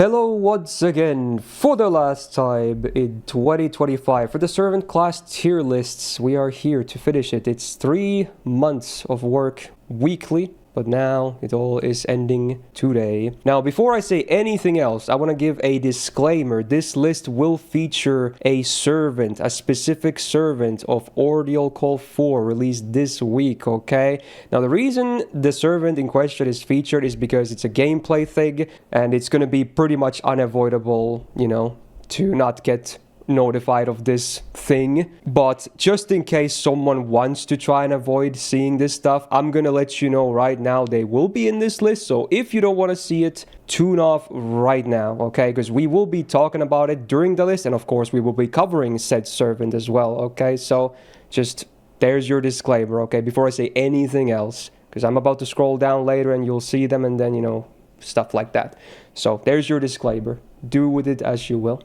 Hello once again, for the last time in 2025. For the servant class tier lists, we are here to finish it. It's 3 months of work weekly, but now it all is ending today. Now, before I say anything else, I want to give a disclaimer. This list will feature a servant, a specific servant of Ordeal Call 4 released this week, okay? Now, the reason the servant in question is featured is because it's a gameplay thing, and it's going to be pretty much unavoidable, you know, to not get notified of this thing. But just in case someone wants to try and avoid seeing this stuff, I'm gonna let you know right now they will be in this list. So if you don't want to see it, tune off right now, okay? Because we will be talking about it during the list, and of course we will be covering said servant as well, okay? So just there's your disclaimer, okay, before I say anything else, because I'm about to scroll down later and you'll see them, and then, you know, stuff like that. So there's your disclaimer. Do with it as you will.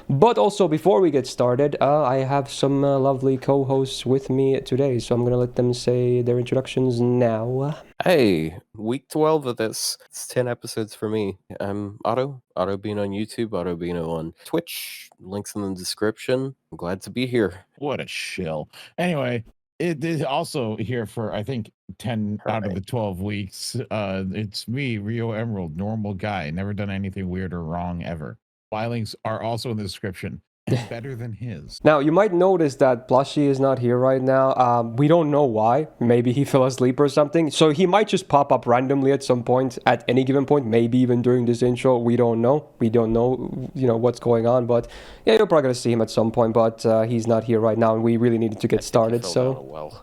But also, before we get started, I have some lovely co-hosts with me today, so I'm gonna let them say their introductions now. Hey, week 12 of this. It's 10 episodes for me. I'm Otto Bean on YouTube, Otto Bean on Twitch. Links in the description. I'm glad to be here. What a shill. Anyway, it is also here for, I think, 10 out of the 12 weeks. It's me, Rio Emerald, normal guy, never done anything weird or wrong ever. My links are also in the description. And better than his. Now, you might notice that Plushie is not here right now. We don't know why. Maybe he fell asleep or something. So he might just pop up randomly at some point, at any given point, maybe even during this intro. We don't know. We don't know, you know, what's going on. But yeah, you're probably going to see him at some point. But he's not here right now, and we really needed to get started. So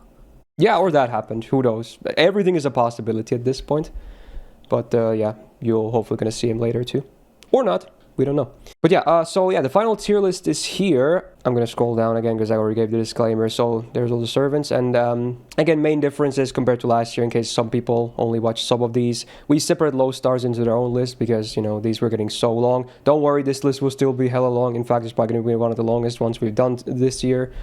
yeah, or that happened. Who knows? Everything is a possibility at this point. But yeah, you're hopefully going to see him later too. Or not. We don't know. But yeah, so yeah, the final tier list is here. I'm going to scroll down again because I already gave the disclaimer. So there's all the servants. And again, main differences compared to last year, in case some people only watch some of these. We separate low stars into their own list because, you know, these were getting so long. Don't worry, this list will still be hella long. In fact, it's probably going to be one of the longest ones we've done this year.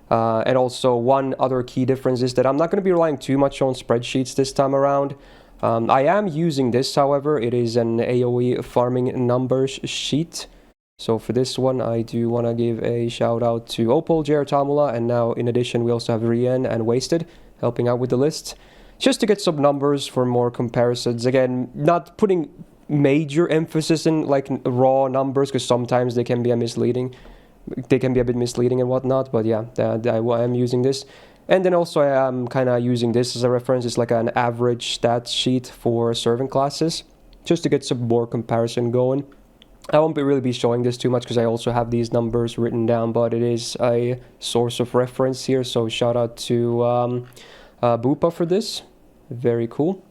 And also, one other key difference is that I'm not going to be relying too much on spreadsheets this time around. I am using this, however. It is an AoE farming numbers sheet. So for this one, I do want to give a shout out to Opal, JR Tamula, and now in addition, we also have Rien and Wasted helping out with the list. Just to get some numbers for more comparisons. Again, not putting major emphasis in like raw numbers, because sometimes they can be misleading. They can be a bit misleading and whatnot, but yeah, I am using this. And then also I am kind of using this as a reference. It's like an average stats sheet for servant classes, just to get some more comparison going. I won't really be showing this too much because I also have these numbers written down, but it is a source of reference here. So shout out to Bupa for this. Very cool.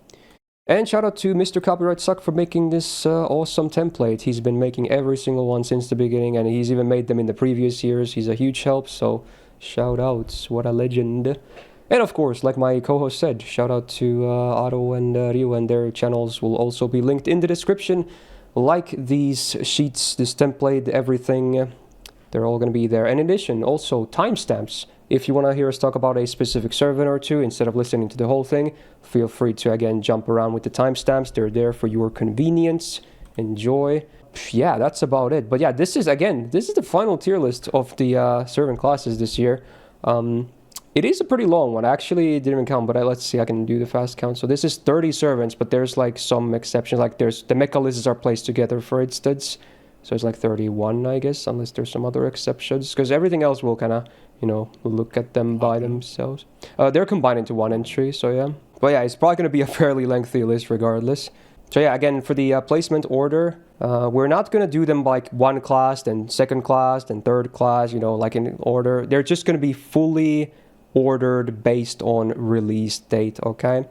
And shout out to Mr. Copyright Suck for making this awesome template. He's been making every single one since the beginning, and he's even made them in the previous years. He's a huge help, so shout outs, what a legend. And of course, like my co-host said, shout out to Otto and Ryu, and their channels will also be linked in the description. Like these sheets, this template, everything, they're all going to be there. And in addition, also timestamps. If you want to hear us talk about a specific servant or two instead of listening to the whole thing, feel free to again jump around with the timestamps. They're there for your convenience. Enjoy. Yeah, that's about it. But yeah, this is the final tier list of the servant classes this year. It is a pretty long one. Actually, it didn't even count, but let's see, I can do the fast count. So this is 30 servants, but there's like some exceptions. Like there's the Mecha Liz are placed together, for instance. So it's like 31, I guess, unless there's some other exceptions. Because everything else will kind of, you know, look at them by themselves. They're combined into one entry, so yeah. But yeah, it's probably going to be a fairly lengthy list regardless. So yeah, again, for the placement order, we're not going to do them like one class, then second class, then third class, you know, like in order. They're just going to be fully ordered based on release date, okay?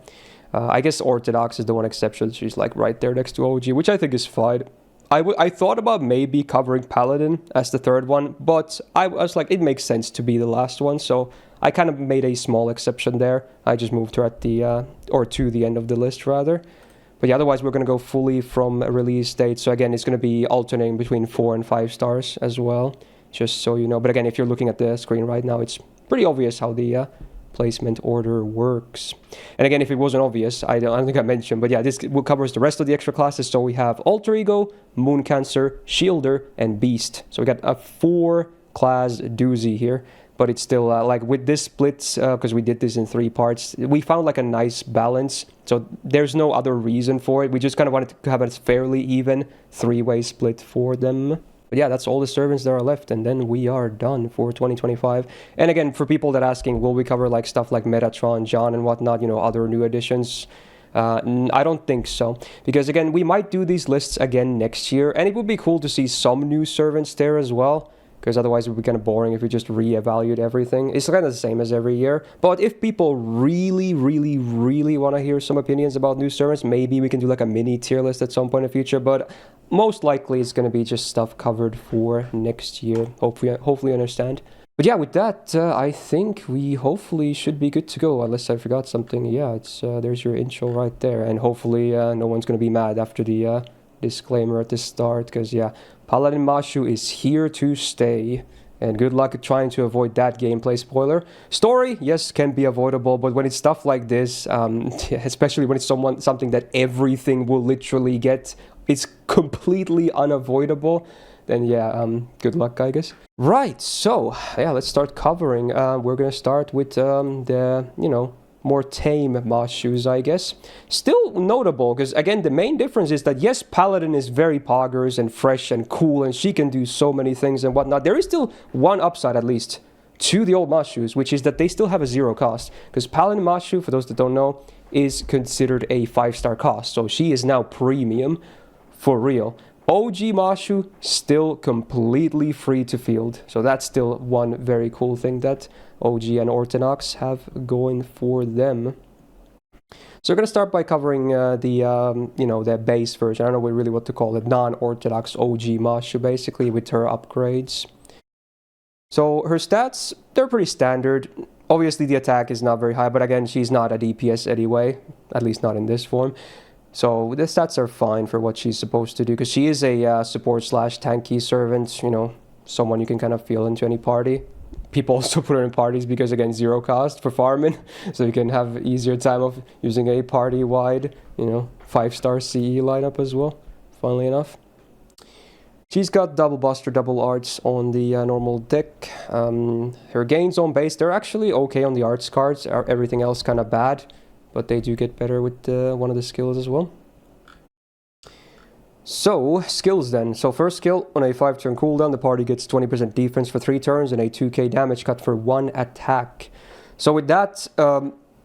I guess Orthodox is the one exception. She's like right there next to OG, which I think is fine. I thought about maybe covering Paladin as the third one, but I was like, it makes sense to be the last one, so I kind of made a small exception there. I just moved her at the, or to the end of the list rather. But yeah, otherwise we're going to go fully from a release date. So again, it's going to be alternating between 4 and 5 stars as well, just so you know. But again, if you're looking at the screen right now, it's pretty obvious how the placement order works. And again, if it wasn't obvious, I don't think I mentioned, but yeah, this covers the rest of the extra classes. So we have Alter Ego, Moon Cancer, Shielder, and Beast. So we got a 4-class doozy here. But it's still, like with this split, because we did this in 3 parts, we found like a nice balance. So there's no other reason for it. We just kind of wanted to have a fairly even 3-way split for them. But yeah, that's all the servants that are left, and then we are done for 2025. And again, for people that are asking, will we cover like stuff like Metatron, John, and whatnot, you know, other new additions? I don't think so, because again, we might do these lists again next year, and it would be cool to see some new servants there as well. Because otherwise it would be kind of boring if we just reevaluate everything. It's kind of the same as every year. But if people really want to hear some opinions about new servants, maybe we can do like a mini tier list at some point in the future. But most likely it's going to be just stuff covered for next year. Hopefully you understand. But yeah, with that, I think we hopefully should be good to go. Unless I forgot something. Yeah, it's there's your intro right there. And hopefully no one's going to be mad after the disclaimer at the start. Because yeah, Paladin Mashu is here to stay, and good luck trying to avoid that gameplay spoiler. Story, yes, can be avoidable, but when it's stuff like this, especially when it's something that everything will literally get, it's completely unavoidable, then yeah, good luck, I guess. Right, so yeah, let's start covering. We're gonna start with the, you know, more tame Mashus, I guess. Still notable, because again, the main difference is that yes, Paladin is very poggers and fresh and cool, and she can do so many things and whatnot. There is still one upside, at least, to the old Mashus, which is that they still have a 0 cost. Because Paladin Mashu, for those that don't know, is considered a 5-star cost. So she is now premium for real. OG Mashu, still completely free to field. So that's still one very cool thing that OG and Ortinax have going for them. So we're going to start by covering you know, the base version. I don't know really what to call it. Non-Orthodox OG Mashu, basically, with her upgrades. So her stats, they're pretty standard. Obviously, the attack is not very high, but again, she's not a DPS anyway. At least not in this form. So the stats are fine for what she's supposed to do, because she is a support/tanky servant, you know, someone you can kind of feel into any party. People also put her in parties because, again, 0 cost for farming, so you can have easier time of using a party-wide, you know, 5-star CE lineup as well, funnily enough. She's got double buster, double arts on the normal deck. Her gains on base, they're actually okay on the arts cards. Everything else kind of bad, but they do get better with one of the skills as well. So, skills then. So first skill, on a 5-turn cooldown, the party gets 20% defense for 3 turns and a 2k damage cut for 1 attack. So with that,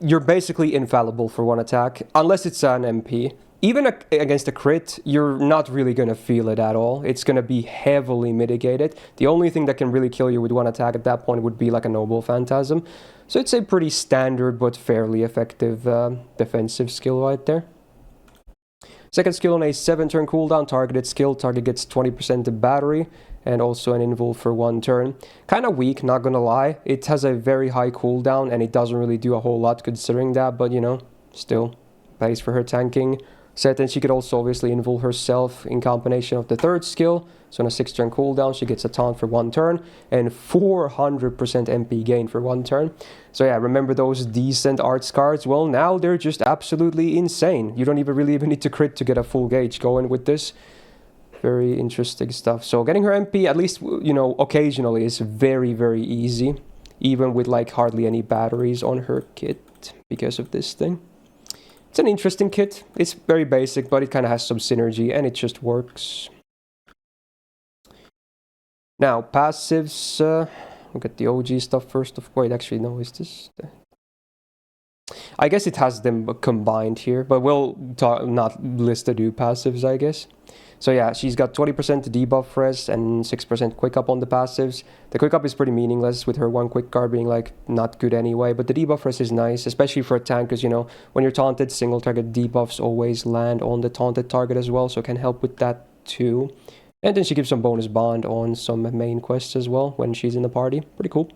you're basically infallible for 1 attack, unless it's an MP. Even against a crit, you're not really going to feel it at all. It's going to be heavily mitigated. The only thing that can really kill you with 1 attack at that point would be like a Noble Phantasm. So it's a pretty standard but fairly effective defensive skill right there. Second skill, on a 7-turn cooldown, targeted skill, target gets 20% of battery, and also an invul for 1 turn. Kind of weak, not gonna lie. It has a very high cooldown, and it doesn't really do a whole lot considering that, but you know, still pays for her tanking. Set, and she could also obviously invul herself in combination of the third skill. So on a 6-turn cooldown, she gets a taunt for 1 turn and 400% MP gain for 1 turn. So yeah, remember those decent arts cards? Well, now they're just absolutely insane. You don't really even need to crit to get a full gauge going with this. Very interesting stuff. So getting her MP, at least, you know, occasionally, is very, very easy. Even with like hardly any batteries on her kit because of this thing. It's an interesting kit. It's very basic, but it kind of has some synergy, and it just works. Now, passives. Look at the OG stuff first. Wait, actually, no, is this... I guess it has them combined here, but we'll not list the new passives, I guess. So yeah, she's got 20% debuff res and 6% quick up on the passives. The quick up is pretty meaningless, with her 1 quick card being like not good anyway, but the debuff res is nice, especially for a tank, because you know, when you're taunted, single target debuffs always land on the taunted target as well, so it can help with that too. And then she gives some bonus bond on some main quests as well when she's in the party. Pretty cool.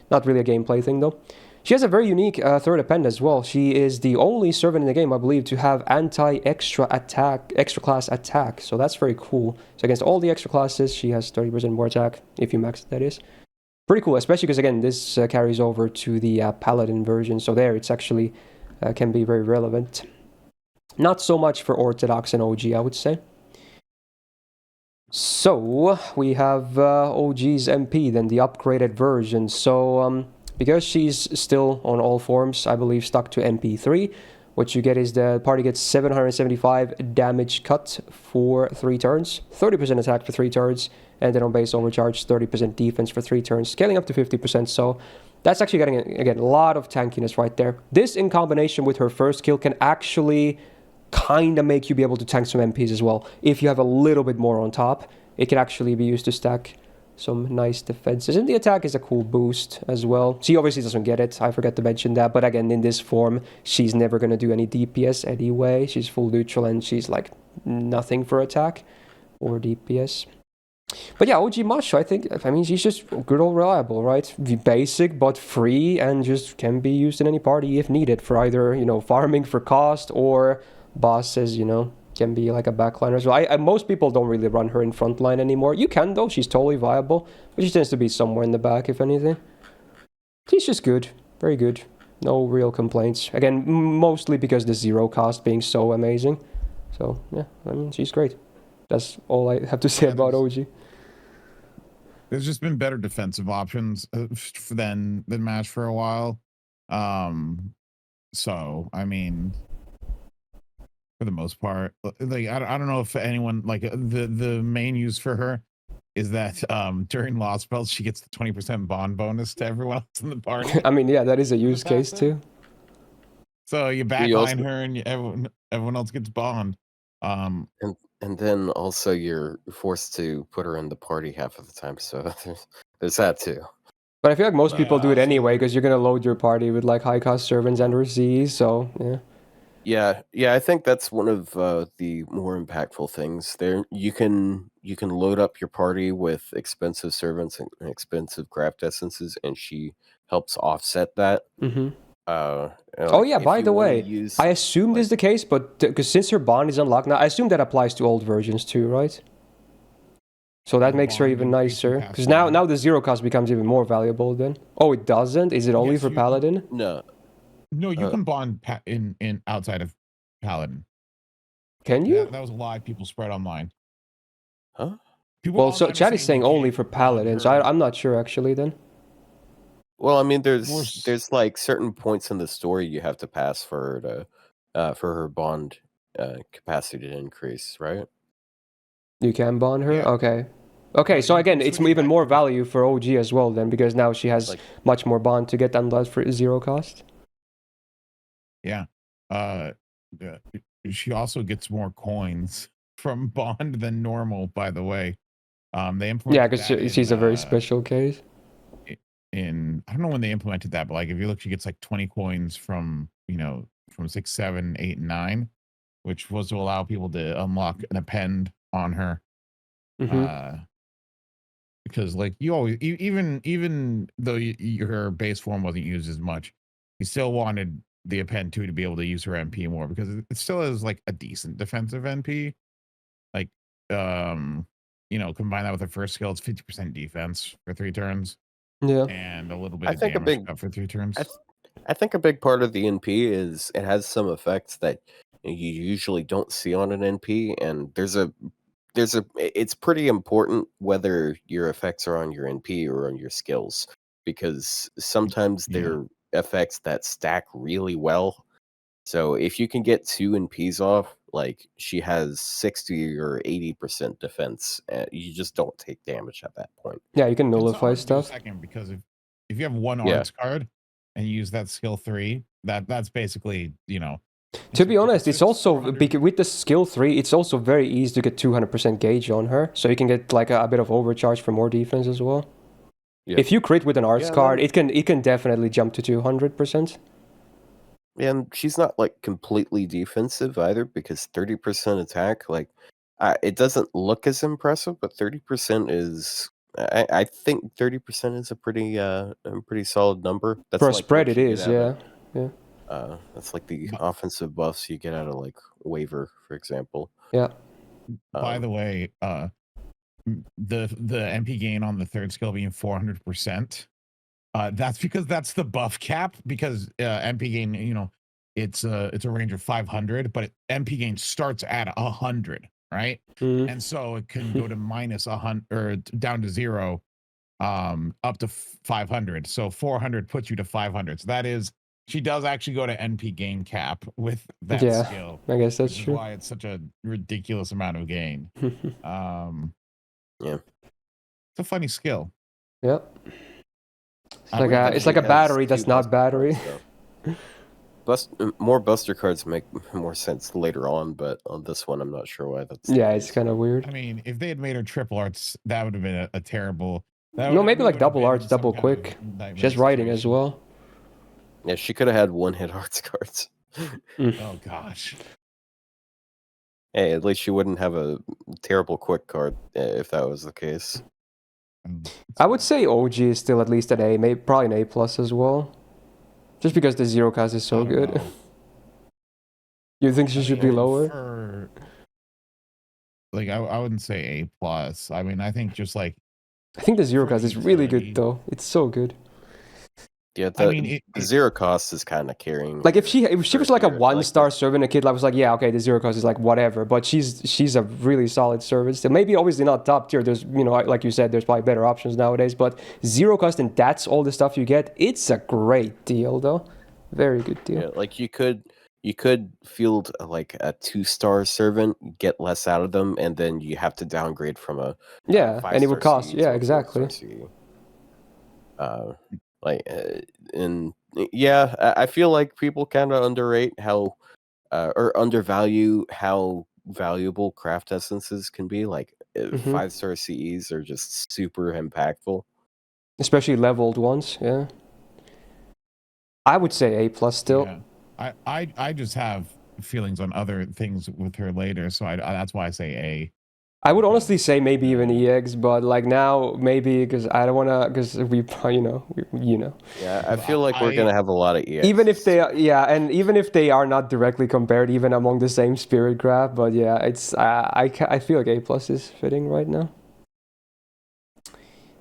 Not really a gameplay thing though. She has a very unique third append as well. She is the only servant in the game, I believe, to have extra class attack. So that's very cool. So against all the extra classes, she has 30% more attack, if you max it, that is. pretty cool, especially because again this carries over to the Paladin version, so there it's actually can be very relevant. Not so much for Orthodox and OG, I would say. So we have OG's MP, then the upgraded version. So because she's still on all forms, I believe stuck to MP3, what you get is the party gets 775 damage cut for 3 turns, 30% attack for 3 turns, and then on base overcharge 30% defense for 3 turns, scaling up to 50%. So that's actually getting, again, a lot of tankiness right there. This in combination with her first skill can actually kind of make you be able to tank some MPs as well. If you have a little bit more on top, it can actually be used to stack some nice defenses. And the attack is a cool boost as well. She obviously doesn't get it, I forgot to mention that, but again, in this form, she's never going to do any DPS anyway. She's full neutral and she's like nothing for attack or DPS. But yeah, OG Mashu, I mean, she's just good old reliable, right? Basic, but free, and just can be used in any party if needed for either, you know, farming for cost or bosses, you know, can be like a backliner as well. Most people don't really run her in frontline anymore. You can though, she's totally viable, but she tends to be somewhere in the back, if anything. She's just good, very good. No real complaints. Again, mostly because the zero cost being so amazing. So yeah, I mean, she's great. That's all I have to say about OG. There's just been better defensive options than Mash for a while. So I mean, for the most part, like I don't know if anyone, like the main use for her is that during lost spells she gets the 20% bond bonus to everyone else in the party. I mean, yeah, that is a use case too. So you backline her and everyone else gets bond. And then also you're forced to put her in the party half of the time, so there's that too. But I feel like most people do it anyway, because you're going to load your party with like high-cost servants and Z's, so yeah. Yeah, I think that's one of the more impactful things. There, you can load up your party with expensive servants and expensive craft essences, and she helps offset that. Mm-hmm. Oh yeah, by the way, I assume this is the case, but because since her bond is unlocked now, I assume that applies to old versions too, right? So that makes her even nicer, because now the zero cost becomes even more valuable then. Oh, it doesn't? Is it only for Paladin? No, you can bond in outside of Paladin. Can you? That was a lie people spread online. Huh? Well, so chat is saying only for Paladin, so I'm not sure actually then. Well, I mean, there's like certain points in the story you have to pass for her to for her bond capacity to increase, right? You can bond her? Yeah. Okay, so again, it's even more value for OG as well then, because now she has much more bond to get unlocked for zero cost. Yeah. She also gets more coins from bond than normal, by the way. They implemented because she's a very special case. I don't know when they implemented that, but like if you look, she gets like 20 coins from, you know, from 6, 7, 8, and 9, which was to allow people to unlock an append on her. Mm-hmm. Because like you always, even though her base form wasn't used as much, you still wanted the append 2 to be able to use her MP more, because it still is like a decent defensive NP. Like you know, combine that with her first skill, it's 50% defense for 3 turns. Yeah, and a little bit of damage for 3 turns. I think a big part of the NP is it has some effects that you usually don't see on an NP, and it's pretty important whether your effects are on your NP or on your skills, because sometimes they're effects that stack really well. So if you can get 2 NPs off, like she has 60 or 80% defense, you just don't take damage at that point. Yeah, you can nullify stuff. Because if you have one arts card and you use that skill 3, that's basically, you know. To be honest, it's also with the skill 3, it's also very easy to get 200% gauge on her, so you can get like a bit of overcharge for more defense as well. Yeah. If you crit with an arts card, it can definitely jump to 200%. And she's not like completely defensive either, because 30% attack, like it doesn't look as impressive, but 30% is. I think 30% is a pretty solid number. That's for a spread, it is, yeah. That's like the offensive buffs you get out of like waiver, for example. Yeah. By the way, the MP gain on the third skill being 400%. That's because that's the buff cap. Because MP gain, it's a range of 500, but MP gain starts at 100, right? And so it can go to minus 100 or down to 0, up to 500. So 400 puts you to 500. So that is, she does actually go to NP gain cap with that skill. I guess that's true. Why it's such a ridiculous amount of gain. Yeah, it's a funny skill. Yep. It's like a battery that's not battery. More Buster cards make more sense later on, but on this one, I'm not sure why that's. Yeah, it's kind of weird. I mean, if they had made her triple arts, that would have been a terrible. No, maybe like double arts, double quick. Just writing as well. Yeah, she could have had one-hit arts cards. Oh gosh. Hey, at least she wouldn't have a terrible quick card if that was the case. I would say OG is still at least an A, maybe probably an A+ as well. Just because the zero cast is so good. You think she should be lower? I wouldn't say A+. I mean, I think just like. I think the zero cast is really good though. It's so good. Yeah, the zero cost is kind of carrying. Like if she was like a 1-star servant, a kid, I was like, yeah, okay, the zero cost is like whatever. But she's a really solid servant. Still, maybe obviously not top tier. There's like you said, there's probably better options nowadays. But zero cost and that's all the stuff you get. It's a great deal though, very good deal. Yeah, like you could field like a 2-star servant, get less out of them, and then you have to downgrade from a and it would cost exactly. I feel like people kind of underrate how or undervalue how valuable craft essences can be. Like 5-star CEs are just super impactful, especially leveled ones. Yeah, I would say A+ still. Yeah. I just have feelings on other things with her later, so that's why I say A. I would honestly say maybe even EX, but like now maybe because I don't want to, because we Yeah, I feel like we're gonna have a lot of EX. Even if they and even if they are not directly compared, even among the same spirit graph, but yeah, it's I feel like A+ is fitting right now.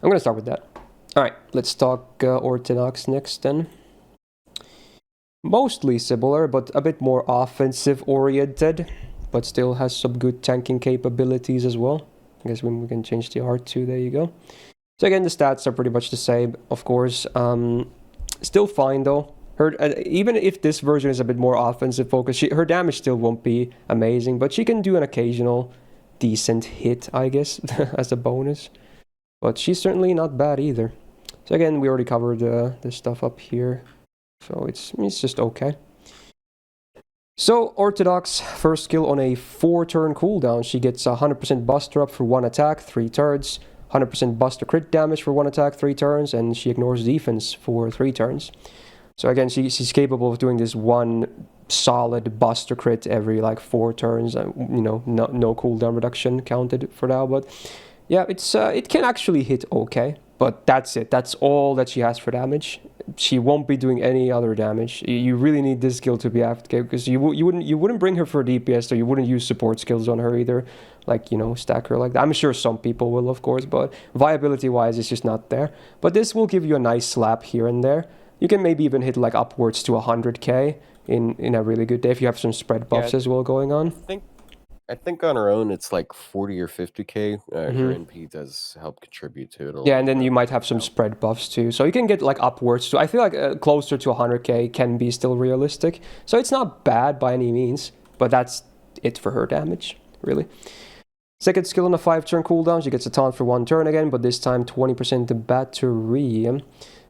I'm gonna start with that. All right, let's talk Ortinax next then. Mostly similar, but a bit more offensive oriented. But still has some good tanking capabilities as well. I guess we can change the art too. There you go. So again, the stats are pretty much the same, of course. Still fine though. Even if this version is a bit more offensive focused, her damage still won't be amazing, but she can do an occasional decent hit, I guess, as a bonus. But she's certainly not bad either. So again, we already covered this stuff up here, so it's just okay. So, Orthodox, first skill on a 4-turn cooldown. She gets 100% Buster up for 1 attack, 3 turns, 100% Buster crit damage for 1 attack, 3 turns, and she ignores defense for 3 turns. So again, she's capable of doing this one solid Buster crit every like 4 turns. No cooldown reduction counted for now, but yeah, it can actually hit okay. But that's it. That's all that she has for damage. She won't be doing any other damage. You really need this skill to be active, because you wouldn't bring her for DPS, or you wouldn't use support skills on her either. Like, stack her like that. I'm sure some people will, of course, but viability-wise, it's just not there. But this will give you a nice slap here and there. You can maybe even hit like upwards to 100k in a really good day if you have some spread buffs as well going on. I think on her own it's like 40 or 50k. Her NP does help contribute to it. And then you might have some spread buffs too. So you can get like upwards to, I feel like closer to 100k can be still realistic. So it's not bad by any means, but that's it for her damage, really. Second skill on a 5-turn cooldown, she gets a taunt for 1 turn again, but this time 20% to battery.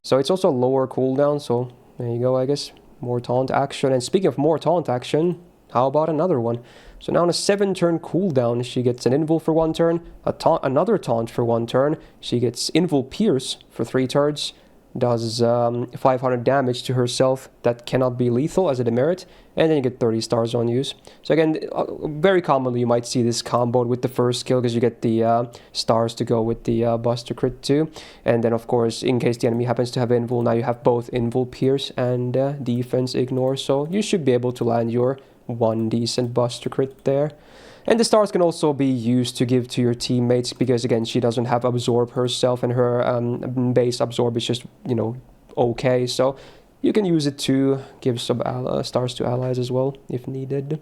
So it's also a lower cooldown, so there you go, I guess. More taunt action. And speaking of more taunt action, how about another one? So now on a 7-turn cooldown, she gets an Invul for 1 turn, another taunt for 1 turn. She gets Invul Pierce for 3 turns, does 500 damage to herself that cannot be lethal as a demerit, and then you get 30 stars on use. So again, very commonly you might see this comboed with the first skill, because you get the stars to go with the Buster crit too. And then of course, in case the enemy happens to have Invul, now you have both Invul Pierce and defense ignore, so you should be able to land your 1 decent Buster crit there. And the stars can also be used to give to your teammates because, again, she doesn't have absorb herself, and her base absorb is just, okay. So you can use it to give some stars to allies as well if needed.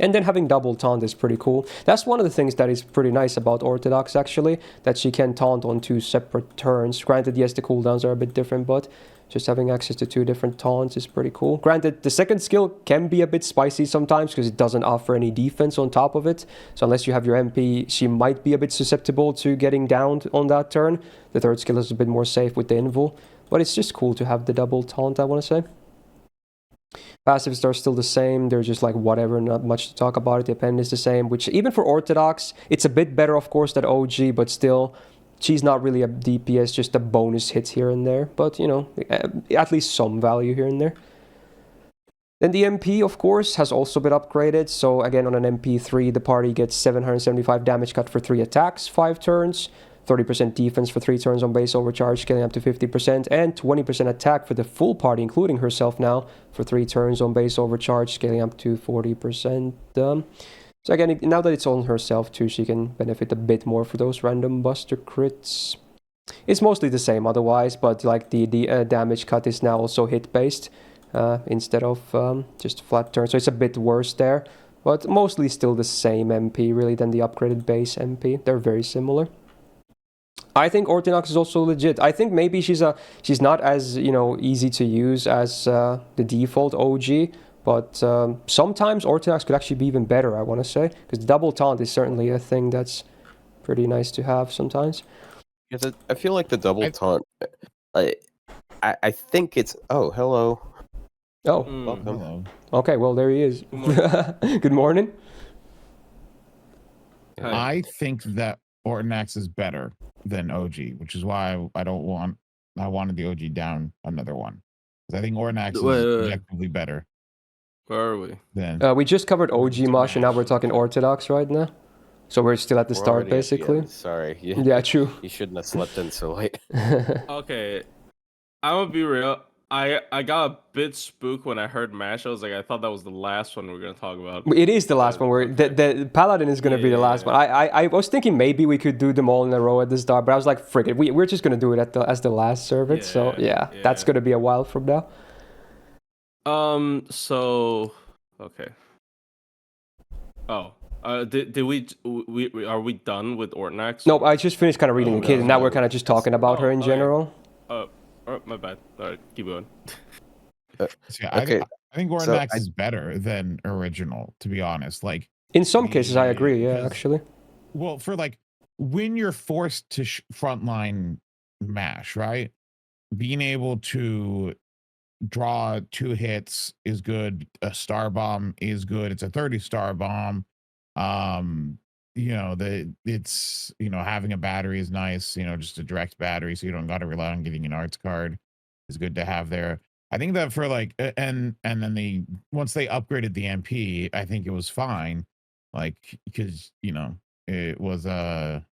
And then having double taunt is pretty cool. That's one of the things that is pretty nice about Orthodox, actually, that she can taunt on 2 separate turns. Granted, yes, the cooldowns are a bit different, but just having access to 2 different taunts is pretty cool. Granted, the second skill can be a bit spicy sometimes because it doesn't offer any defense on top of it. So unless you have your MP, she might be a bit susceptible to getting downed on that turn. The third skill is a bit more safe with the invul. But it's just cool to have the double taunt, I want to say. Passives are still the same. They're just like whatever, not much to talk about it. The append is the same, which even for Orthodox, it's a bit better, of course, than OG, but still, she's not really a DPS, just a bonus hit here and there. But, at least some value here and there. Then the MP, of course, has also been upgraded. So again, on an MP3, the party gets 775 damage cut for 3 attacks, 5 turns. 30% defense for 3 turns on base overcharge, scaling up to 50%, and 20% attack for the full party, including herself now, for 3 turns on base overcharge, scaling up to 40%. So again, now that it's on herself too, she can benefit a bit more for those random buster crits. It's mostly the same otherwise, but like the damage cut is now also hit-based instead of just flat turn, so it's a bit worse there. But mostly still the same MP, really, than the upgraded base MP. They're very similar. I think Orthodox is also legit. I think maybe she's not as easy to use as the default OG, but sometimes Orthodox could actually be even better, I want to say, because double taunt is certainly a thing that's pretty nice to have sometimes. Yeah, I feel like the double taunt. I think it's. Oh, hello. Oh, welcome. Hello. Okay, well there he is. Good morning. Good morning. I think that Ortinax is better than OG, which is why I wanted the OG down another one. Because I think Ortinax is objectively better. Where are we? Than We just covered OG Mash, and now we're talking Orthodox right now. So we're still at the start, already at the basically. end. Sorry. Yeah, true. You shouldn't have slept in so late. Okay, I'm gonna be real. I got a bit spooked when I heard Mash. I was like, I thought that was the last one we were gonna talk about. It is the last one. Where the Paladin is going to be the last one. I was thinking maybe we could do them all in a row at the start, but I was like, frick it, we're just going to do it as the last service. So yeah, that's going to be a while from now. So okay. Oh, did we are we done with Ortinax? No, I just finished kind of reading the kid, and now we're kind of just talking about her in general. Oh, my bad. All right, keep going. I think Ortinax is better than original, to be honest. Like in some cases, I agree. Yeah, actually. Well, for like when you're forced to frontline mash, right? Being able to draw 2 hits is good. A star bomb is good. It's a 30-star bomb. It's having a battery is nice, just a direct battery, so you don't got to rely on getting an arts card is good to have there. I think that for like and then once they upgraded the MP, I think it was fine, like because it was the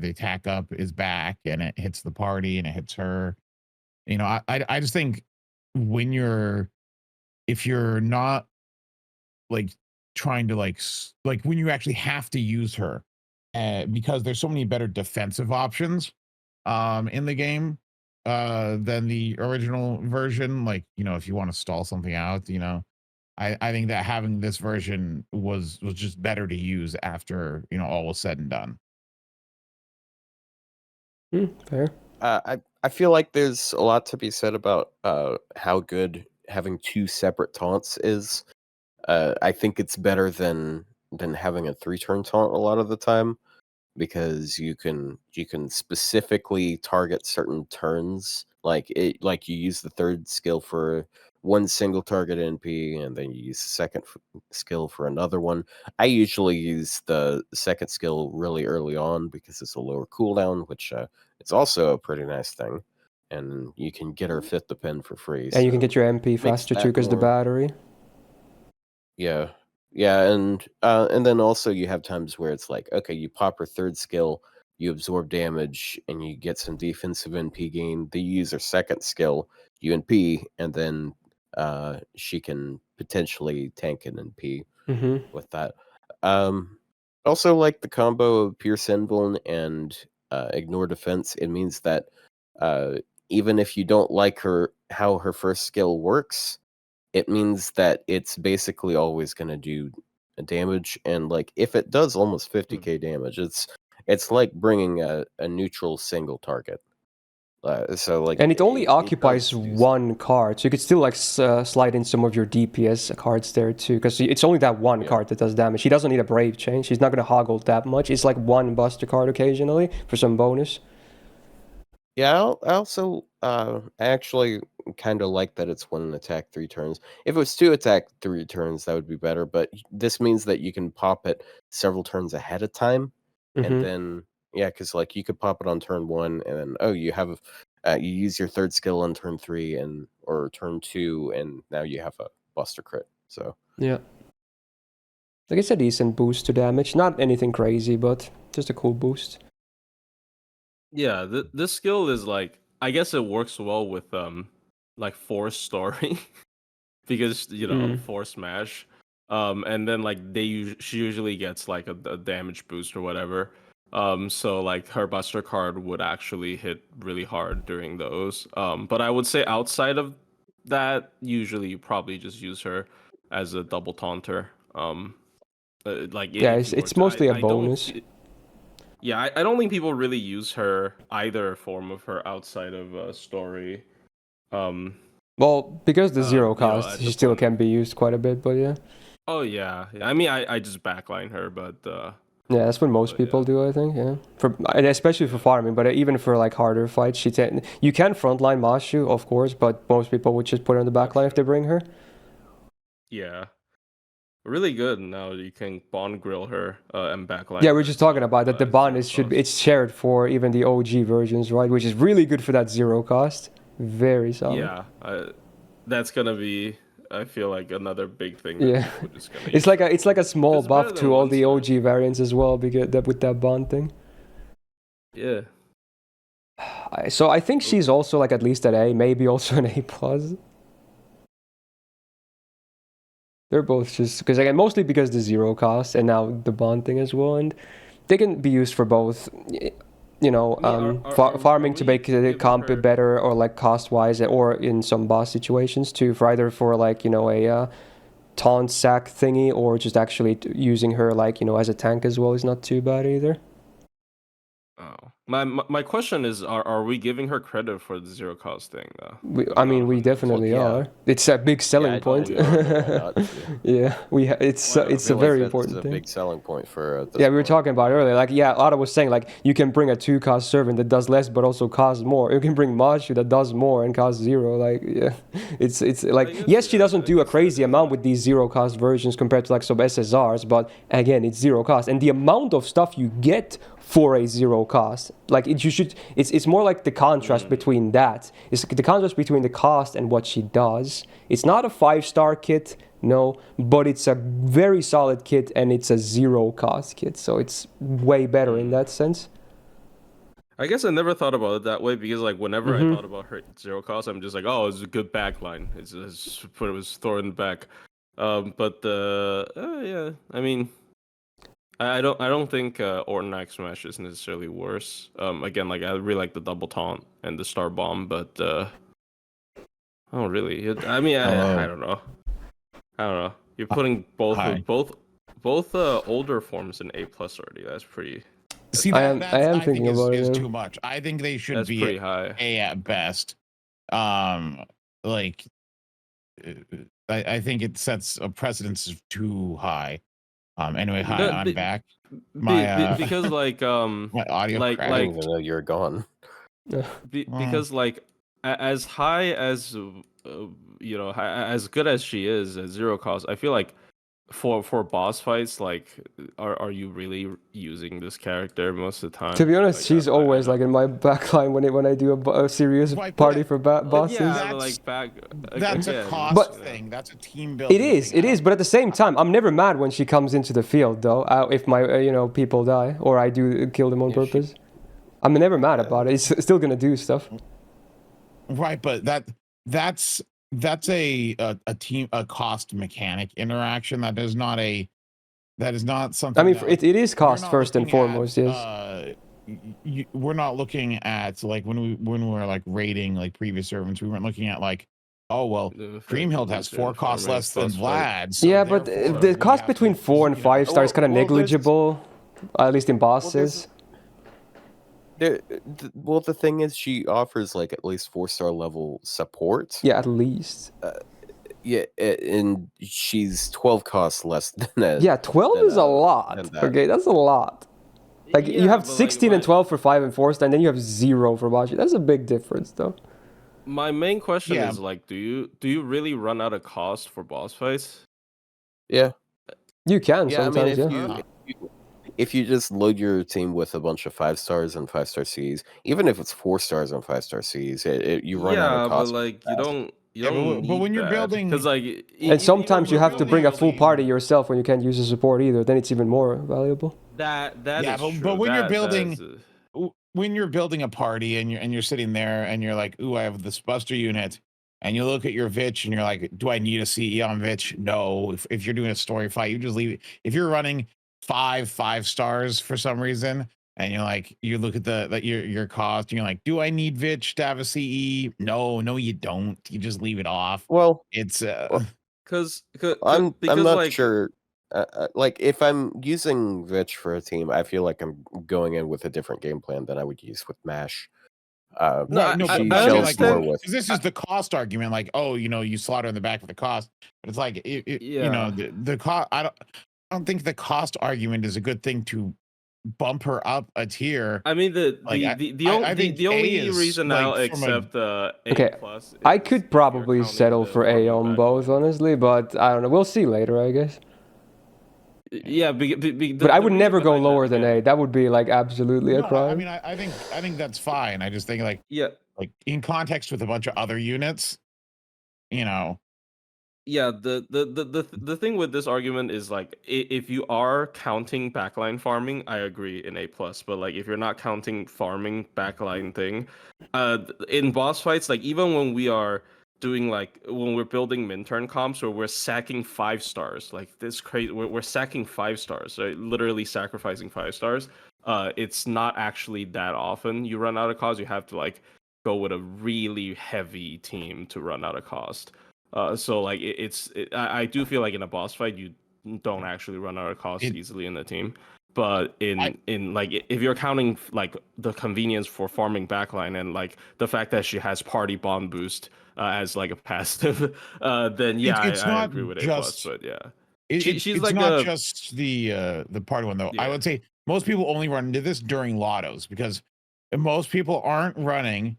attack up is back and it hits the party and it hits her. I just think if you're not like trying to like when you actually have to use her because there's so many better defensive options in the game than the original version, like if you want to stall something out, I think that having this version was just better to use after all was said and done. Fair. I feel like there's a lot to be said about how good having 2 separate taunts is. I think it's better than having a 3-turn taunt a lot of the time, because you can specifically target certain turns. Like you use the 3rd skill for 1 single target NP, and then you use the 2nd skill for another one. I usually use the 2nd skill really early on because it's a lower cooldown, which it's also a pretty nice thing. And you can get her 5th append for free. And you can get your MP faster too because the battery. Yeah, and then also you have times where it's like, okay, you pop her 3rd skill, you absorb damage, and you get some defensive NP gain. They use her 2nd skill, UNP, and then she can potentially tank an NP. with that. Also, like the combo of Pierce Invuln and Ignore Defense, it means that even if you don't like how her first skill works, it means that it's basically always going to do damage, and like if it does almost 50k damage, it's like bringing a neutral single target. So like, and it only occupies does do one card, so you could still like slide in some of your DPS cards there too, because it's only that one card that does damage. He doesn't need a Brave Change. He's not going to hoggle that much. It's like one Buster card occasionally for some bonus. Yeah, I also I actually kind of like that it's 1 attack 3 turns. If it was 2 attack 3 turns, that would be better. But this means that you can pop it several turns ahead of time, and then because like you could pop it on turn 1, and then you have you use your third skill on turn 3 or turn 2, and now you have a Buster crit. So yeah, like it's a decent boost to damage. Not anything crazy, but just a cool boost. Yeah, this skill is like, I guess it works well with like Force Story because Force Smash, and then like she usually gets like a damage boost or whatever. So like her Buster card would actually hit really hard during those. But I would say outside of that, usually you probably just use her as a double taunter. Like yeah, it's mostly a bonus. Yeah, I don't think people really use her, either form of her, outside of Story. Well, because the zero cost, she still can be used quite a bit, but yeah. Oh yeah, I mean, I just backline her, but yeah, that's what most people do, I think. Yeah, especially for farming, but even for like harder fights, you can frontline Mashu, of course, but most people would just put her in the backline if they bring her. Yeah. Really good. Now you can bond grill her and backline. Yeah, we're just talking about that. The bond it's shared for even the OG versions, right? Which is really good for that zero cost. Very solid. Yeah, that's gonna be, I feel like, another big thing. Yeah, it's like a small buff to all the OG variants as well, because with that bond thing. Yeah. So I think she's also like at least an A, maybe also an A plus. They're both just because again, mostly because the zero cost and now the bond thing as well, and they can be used for both. Farming to make the comp better, or like cost wise, or in some boss situations too, for either for like a taunt sack thingy, or just actually using her like as a tank as well is not too bad either. Oh, my question is, are we giving her credit for the zero cost thing though? We definitely are. It's a big selling point. Yeah, it's a very important thing. Big selling point for. We were talking about earlier. Like, Otto was saying, like, you can bring a 2-cost servant that does less but also costs more. You can bring Mashu that does more and costs 0. Like, yeah, it's like, yes, she doesn't do a crazy amount with these 0-cost versions compared to like some SSRs, but again, it's 0 cost, and the amount of stuff you get for a 0 cost, like it's more like the contrast between that. It's the contrast between the cost and what she does. It's not a 5-star kit, no, but it's a very solid kit, and it's a 0 cost kit, so it's way better in that sense. I guess I never thought about it that way, because like whenever I thought about her 0 cost, I'm just like, oh, it's a good backline. It's put it was throwing back. Yeah, I mean, I don't think Ortinax Smash is necessarily worse. Again, like I really like the double taunt and the star bomb, but oh really? I mean, I don't know. You're putting both older forms in A+ already. That's pretty. See, I am thinking about it. Is too much. I think they should be pretty high. A at best. Like, I think it sets a precedence of too high. Anyway, hi, I'm back. Because like my audio I didn't even know you were gone. Because like as high as as good as she is at 0 cost, I feel like for boss fights, like are you really using this character most of the time? To be honest, like, she's always like in my backline when I do a serious party for bosses. Yeah, that's a cost thing. That's a team building. It is. But at the same time, I'm never mad when she comes into the field, though. If my people die or I do kill them on purpose, I'm never mad about it. It's still gonna do stuff. Right, but that's that's a cost mechanic interaction. That is not something. I mean, that, it is we're cost not first and looking at, foremost. Yes. we're not looking at like when we're like rating like previous servants, we weren't looking at like, oh well, Creamhill has 4 costs less than Vlad. So yeah, but the cost between 4 and 5 star is kind of negligible, at least in bosses. The thing is, she offers like at least 4-star level support. Yeah, at least. Yeah, and she's 12 costs less than that. Yeah, 12 is a lot. Okay, that's a lot. Like you have 16 and 12 for 5 and 4 star, and then you have 0 for Bashi. That's a big difference, though. My main question is like, do you really run out of cost for boss fights? Yeah, you can sometimes. I mean, if you just load your team with a bunch of 5 stars and 5-star Cs, even if it's 4 stars and 5-star Cs, you run out of cost. But like you don't. But when you're building, because like, and sometimes you have to bring a full party yourself when you can't use a support either. Then it's even more valuable. That is true. But when you're building a party and you're sitting there and you're like, ooh, I have this Buster unit, and you look at your Vich and you're like, do I need a CE on Vich? No. If you're doing a story fight, you just leave it. If you're running 5 stars for some reason, and you're like, you look at your cost, and you're like, do I need Vich to have a CE? No, you don't. You just leave it off. Well, it's because I'm not like, sure. Like if I'm using Vich for a team, I feel like I'm going in with a different game plan than I would use with Mash. But this is the cost argument. Like, oh, you slaughter in the back for the cost, but it's like, the cost. I don't think the cost argument is a good thing to bump her up a tier. I mean, the only reason now accept the A plus. I could probably settle for A on both, honestly, but I don't know. We'll see later, I guess. Yeah, but I would never go lower than A. That would be like absolutely a crime. I mean, I think that's fine. I just think like in context with a bunch of other units, Yeah, the thing with this argument is like, if you are counting backline farming, I agree in A plus. But like if you're not counting farming backline thing, in boss fights, like even when we are doing like when we're building min-turn comps where we're sacking 5 stars, like this crazy, we're sacking 5 stars, so literally sacrificing 5 stars. It's not actually that often you run out of cost. You have to like go with a really heavy team to run out of cost. So like I do feel like in a boss fight you don't actually run out of cost easily in the team. But in like if you're counting like the convenience for farming backline and like the fact that she has party bond boost as like a passive, then I agree with A plus. But she's it's like not just the party one though. I would say most people only run into this during lottos because most people aren't running.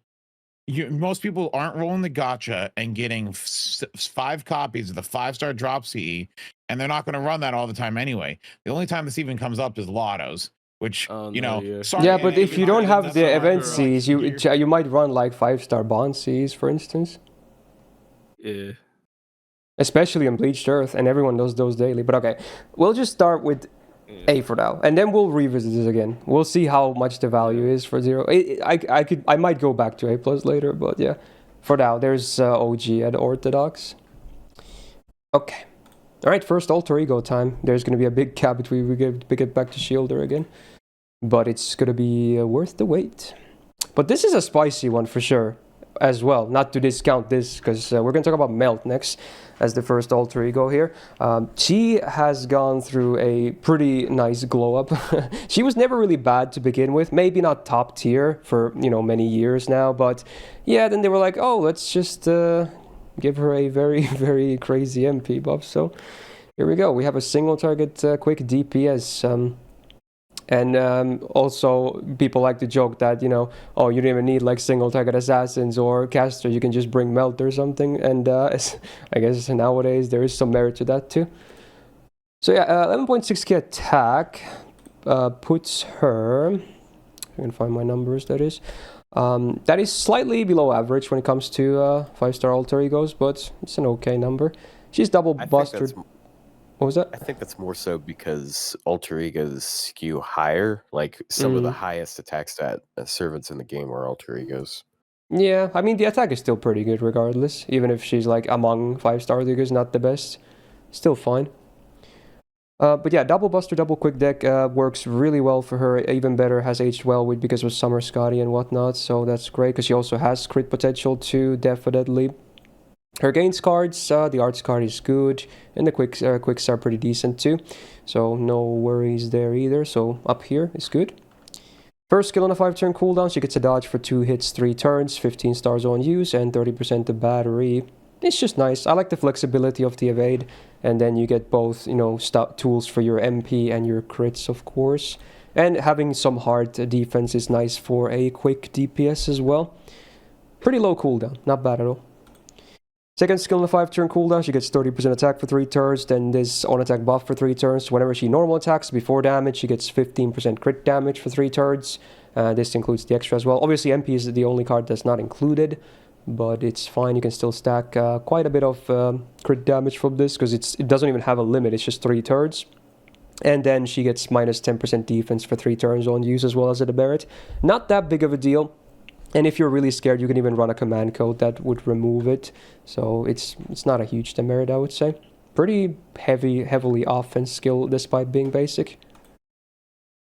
Most people aren't rolling the gacha and getting 5 copies of the 5-star drop CE, and they're not going to run that all the time anyway. The only time this even comes up is lottos, which sorry, but if you don't have the event Cs, you might run like 5-star bond Cs, for instance. Yeah. Especially on Bleached Earth, and everyone does those daily. But okay, we'll just start with A for now, and then we'll revisit this again. We'll see how much the value is for 0. I might go back to A plus later, but yeah. For now, there's OG at Orthodox. Okay. All right, first alter ego time. There's going to be a big gap between we get back to Shielder again, but it's going to be worth the wait. But this is a spicy one for sure as well. Not to discount this, because we're going to talk about Melt next as the first alter ego here. She has gone through a pretty nice glow up. She was never really bad to begin with, maybe not top tier for many years now, but yeah, then they were like, oh, let's just give her a very, very crazy MP buff. So here we go. We have a single target quick DPS. And also, people like to joke that, oh, you don't even need like single target assassins or caster. You can just bring Melt or something. And I guess nowadays there is some merit to that too. So yeah, 11.6k attack puts her, I can find my numbers, that is. That is slightly below average when it comes to 5-star alter egos, but it's an okay number. She's double busted. What was that? I think that's more so because alter egos skew higher. Like some of the highest attack stat servants in the game are alter egos. Yeah, I mean, the attack is still pretty good regardless. Even if she's like among 5-star leaguers, not the best. Still fine. But yeah, double buster, double quick deck works really well for her. Even better, has aged well with because of Summer Scotty and whatnot. So that's great because she also has crit potential too, definitely. Her gains cards, the arts card is good, and the quicks are pretty decent too. So no worries there either. So up here is good. First skill on a 5-turn cooldown, she gets a dodge for 2 hits, 3 turns, 15 stars on use, and 30% to battery. It's just nice. I like the flexibility of the evade, and then you get both, you know, tools for your MP and your crits, of course. And having some hard defense is nice for a quick DPS as well. Pretty low cooldown, not bad at all. Second skill on the 5-turn cooldown, she gets 30% attack for 3 turns, then this on-attack buff for 3 turns. Whenever she normal attacks before damage, she gets 15% crit damage for 3 turns. This includes the extra as well. Obviously, MP is the only card that's not included, but it's fine. You can still stack quite a bit of crit damage from this, because it doesn't even have a limit, it's just 3 turns. And then she gets minus 10% defense for 3 turns on use as well as a demerit. Not that big of a deal. And if you're really scared, you can even run a command code that would remove it. So it's not a huge demerit, I would say. Pretty heavily offense skill despite being basic.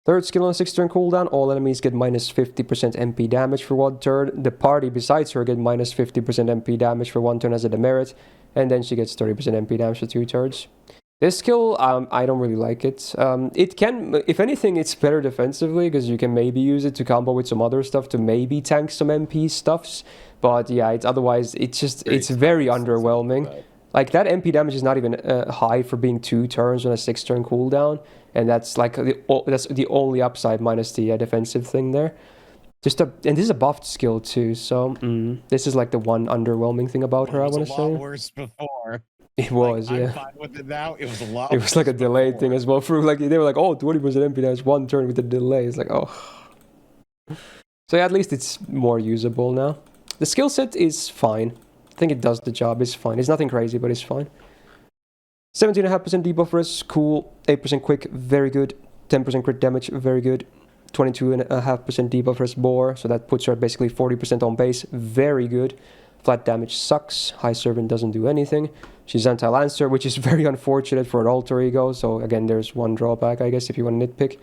Third skill on a 6-turn cooldown, all enemies get minus 50% MP damage for 1 turn. The party besides her get minus 50% MP damage for 1 turn as a demerit. And then she gets 30% MP damage for 2 turns. This skill, I don't really like it. It can, if anything, it's better defensively because you can maybe use it to combo with some other stuff to maybe tank some MP stuffs. But yeah, otherwise it's very underwhelming. Like that MP damage is not even high for being 2 turns on a 6-turn cooldown, and that's like that's the only upside minus the defensive thing there. And this is a buffed skill too, so this is like the one underwhelming thing about her. I want to say. It was a lot worse before. It was, like, yeah. I'm fine with it now. It was a lot. It was like a delayed thing as well. For like they were like, oh, 20% MP damage 1 turn with a delay. It's like, oh. So yeah, at least it's more usable now. The skill set is fine. I think it does the job. It's fine. It's nothing crazy, but it's fine. 17.5% debuff risk, cool. 8% quick, very good. 10% crit damage, very good. 22.5% debuff risk bore, so that puts her at basically 40% on base, very good. Flat damage sucks. High Servant doesn't do anything. She's anti-Lancer, which is very unfortunate for an alter ego. So again, there's one drawback, I guess, if you want to nitpick.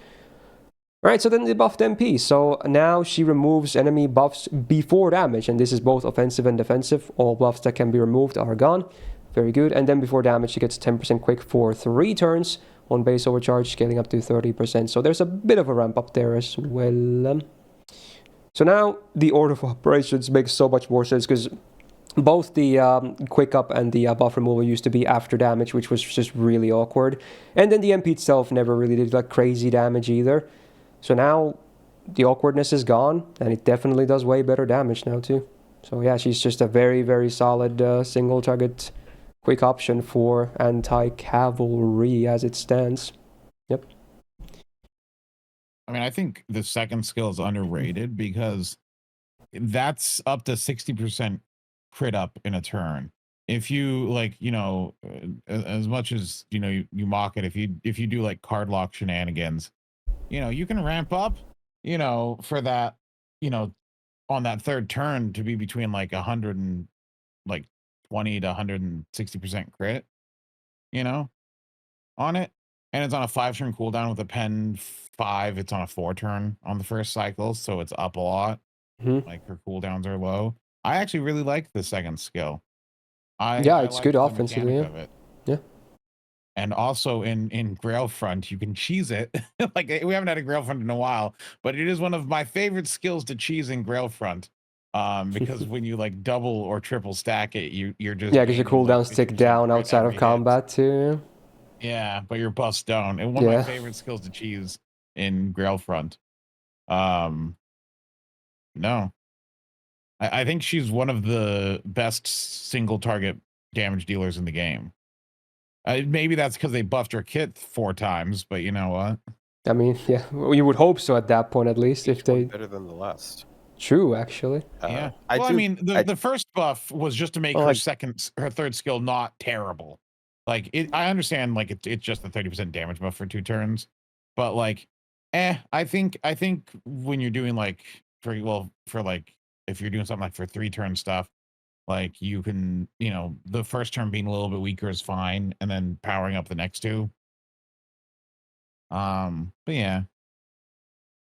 Alright, so then the buffed MP. So now she removes enemy buffs before damage. And this is both offensive and defensive. All buffs that can be removed are gone. Very good. And then before damage, she gets 10% quick for 3 turns. On base overcharge, scaling up to 30%. So there's a bit of a ramp up there as well. So now the order of operations makes so much more sense because both the quick up and the buff removal used to be after damage, which was just really awkward. And then the MP itself never really did like crazy damage either. So now the awkwardness is gone, and it definitely does way better damage now too. So yeah, she's just a very, very solid single target quick option for anti-cavalry as it stands. Yep. I mean, I think the second skill is underrated because that's up to 60% crit up in a turn. If you like, you know, as much as you know, you mock it. If you do like card lock shenanigans, you know, you can ramp up, you know, for that, you know, on that third turn to be between like 100 and like 20 to 160% crit, you know, on it. And it's on a 5-turn cooldown with a pen 5. It's on a 4-turn on the first cycle, so it's up a lot. Like her cooldowns are low. I actually really like the second skill. I it's like good the offensively. mechanic of it. Yeah. And also in Grail Front, you can cheese it. Like we haven't had a Grail Front in a while, but it is one of my favorite skills to cheese in Grail Front. Because when you like double or triple stack it, you're just because your cooldowns tick down outside of combat too. Yeah, but your buffs don't. And one of my favorite skills to cheese in Grail Front. No. I think she's one of the best single target damage dealers in the game. Maybe that's because they buffed her kit 4 times, but you know what? I mean, yeah, you would hope so at that point, at least. If they better than the last. True, actually. Yeah. I mean, the first buff was just to make her third skill not terrible. Like I understand, like it's just the 30% damage buff for 2 turns, but like, I think when you're doing like for like if you're doing something like for 3-turn stuff, like you can, the first turn being a little bit weaker is fine, and then powering up the next 2. But yeah,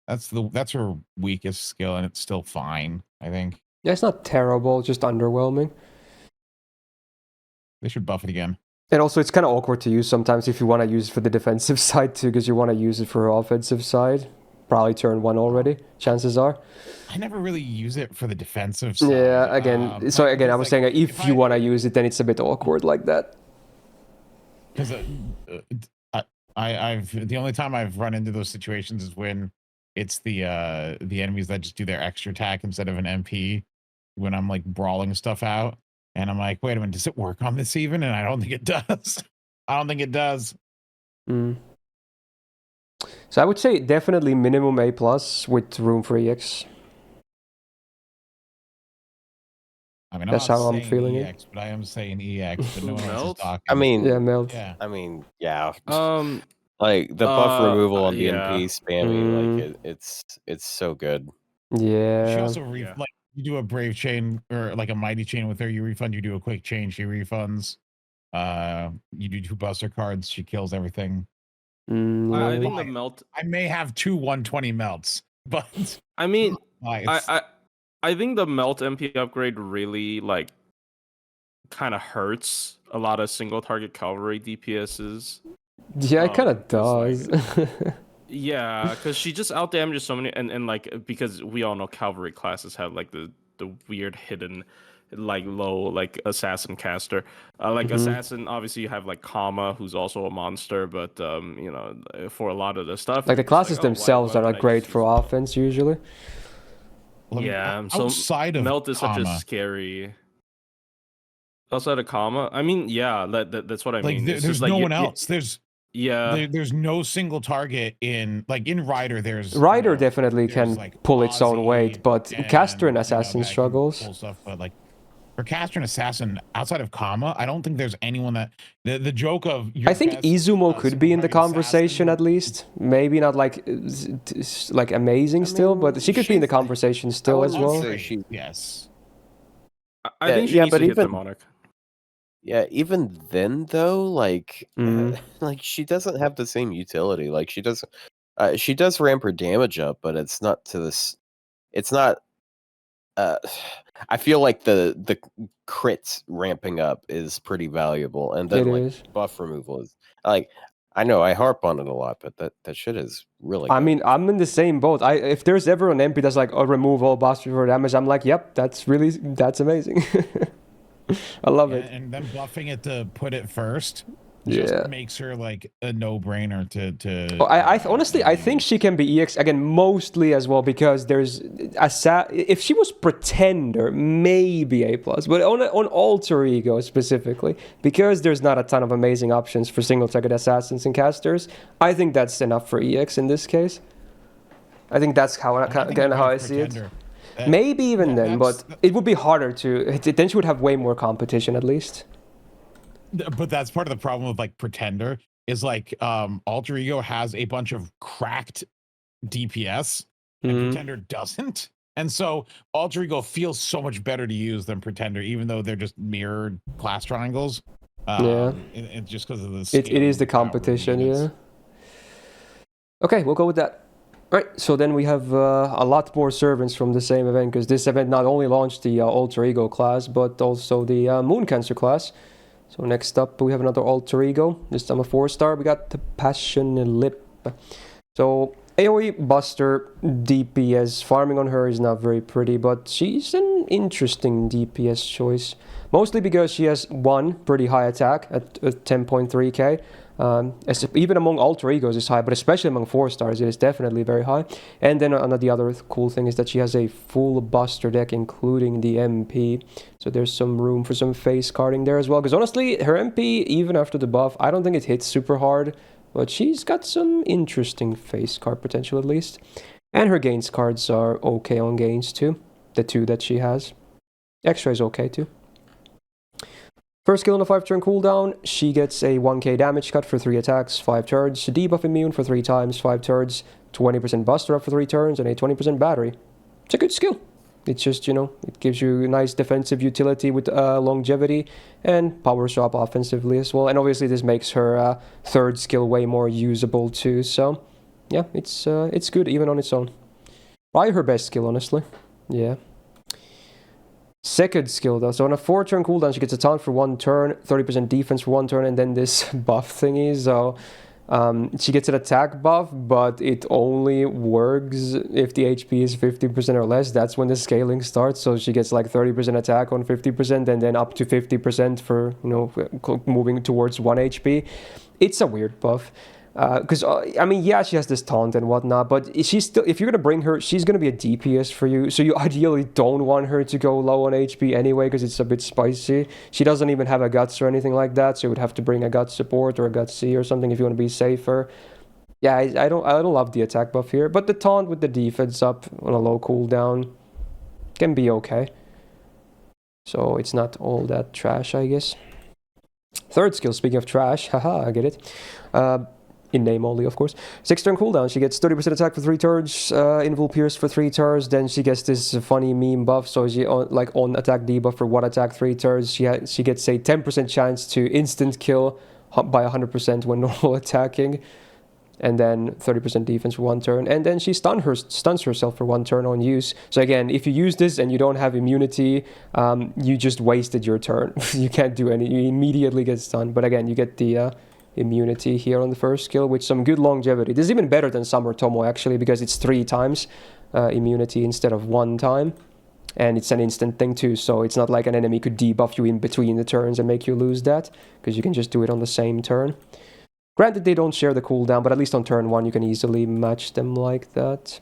that's her weakest skill, and it's still fine, I think. Yeah, it's not terrible, just underwhelming. They should buff it again. And also, it's kind of awkward to use sometimes if you want to use it for the defensive side too, because you want to use it for offensive side. Probably turn 1 already, chances are. I never really use it for the defensive side. Yeah, again, I was saying if you want to use it, then it's a bit awkward like that. Because I've the only time I've run into those situations is when it's the enemies that just do their extra attack instead of an MP, when I'm like brawling stuff out, and I'm like, wait a minute, does it work on this even? And I don't think it does. I don't think it does. So I would say definitely minimum A+ with room for EX. I mean, that's how I'm feeling EX, but I am saying EX, but no one else is talking. I mean, yeah, Melt. Yeah. I mean, yeah. Like the buff removal on the NP spamming, like it's so good. Yeah. She also like you do a brave chain or like a mighty chain with her, you refund. You do a quick chain, she refunds. You do 2 buster cards, she kills everything. I think the melt. I may have 2 120 melts, but I mean, I think the melt MP upgrade really like kind of hurts a lot of single target cavalry DPSs. Yeah, it kind of does. Like, yeah, because she just out damages so many, and like because we all know cavalry classes have like the weird hidden like low like assassin caster. Assassin, obviously you have like Kama, who's also a monster, but for a lot of the stuff, like the classes themselves are not great for offense usually. Yeah, so outside of Melt is Kama, such a scary. Outside of Kama, I mean, yeah, that's what I mean. There's no one else. There's there's no single target in Ryder. There's Ryder definitely can like pull its own weight, but Caster and Assassin struggles. Stuff, but like for Caster and Assassin, outside of Kama, I don't think there's anyone that the joke of. I think Izumo could be in the conversation at least. Maybe not like amazing still, but she could be in the conversation still as well. Yes. I think she needs to hit the Monarch. Yeah, even then though, like she doesn't have the same utility. Like she does ramp her damage up, but it's not to this. It's not. I feel like the crits ramping up is pretty valuable, and then buff removal is like. I know I harp on it a lot, but that shit is really good. I mean, I'm in the same boat. If there's ever an MP that's like, remove all buffs before damage, I'm like, yep, that's amazing. I love it. And then buffing it to put it first just makes her like a no-brainer to I honestly I think she can be EX again mostly as well, because there's if she was Pretender, maybe A+, but on Alter Ego specifically, because there's not a ton of amazing options for single target assassins and casters, I think that's enough for EX in this case. I think that's how I see it. Maybe even then, but it would be harder to. Then she would have way more competition at least. But that's part of the problem with like Pretender is like Alter Ego has a bunch of cracked DPS and Pretender doesn't, and so Alter Ego feels so much better to use than Pretender, even though they're just mirrored class triangles. It's just because of the it is the competition. Yeah. Okay, we'll go with that. Right, so then we have a lot more servants from the same event, because this event not only launched the Alter Ego class, but also the Moon Cancer class. So next up, we have another Alter Ego, this time a 4-star. We got the Passionlip. So AoE Buster DPS, farming on her is not very pretty, but she's an interesting DPS choice. Mostly because she has one pretty high attack at 10.3k. Even among Alter Egos is high, but especially among 4-stars it is definitely very high. And then the other cool thing is that she has a full Buster deck, including the MP. So there's some room for some face carding there as well. Because honestly, her MP, even after the buff, I don't think it hits super hard. But she's got some interesting face card potential at least. And her gains cards are okay on gains too. The 2 that she has. Extra is okay too. First skill on a 5-turn cooldown, she gets a 1k damage cut for 3 attacks, 5 turns, debuff immune for 3 times, 5 turns, 20% buster up for 3 turns, and a 20% battery. It's a good skill. It's just, you know, it gives you nice defensive utility with longevity and power swap offensively as well. And obviously this makes her third skill way more usable too. So yeah, it's good even on its own. Probably her best skill, honestly. Yeah. Second skill though, so on a 4-turn cooldown she gets a taunt for 1 turn, 30% defense for 1 turn, and then this buff thingy. So she gets an attack buff, but it only works if the HP is 50% or less. That's when the scaling starts. So she gets like 30% attack on 50% and then up to 50% for, you know, moving towards 1 HP. It's a weird buff. Because I mean, yeah, she has this taunt and whatnot, but she's still, if you're gonna bring her, she's gonna be a DPS for you. So you ideally don't want her to go low on HP anyway, because it's a bit spicy. She doesn't even have a guts or anything like that, so you would have to bring a guts support or a guts C or something if you want to be safer. Yeah, I don't love the attack buff here, but the taunt with the defense up on a low cooldown can be okay. So it's not all that trash, I guess. Third skill, speaking of trash, haha, I get it. In name only, of course. 6-turn cooldown. She gets 30% attack for 3 turns, Invul Pierce for 3 turns. Then she gets this funny meme buff. So she on attack debuff for 1 attack 3 turns. She gets a 10% chance to instant kill by 100% when normal attacking, and then 30% defense for 1 turn. And then she stuns herself for 1 turn on use. So again, if you use this and you don't have immunity, you just wasted your turn. You can't do any. You immediately get stunned. But again, you get the immunity here on the first skill with some good longevity. This is even better than Summer Tomo actually, because it's 3 times immunity instead of 1 time, and it's an instant thing too, so it's not like an enemy could debuff you in between the turns and make you lose that, because you can just do it on the same turn. Granted, they don't share the cooldown, but at least on turn 1 you can easily match them like that.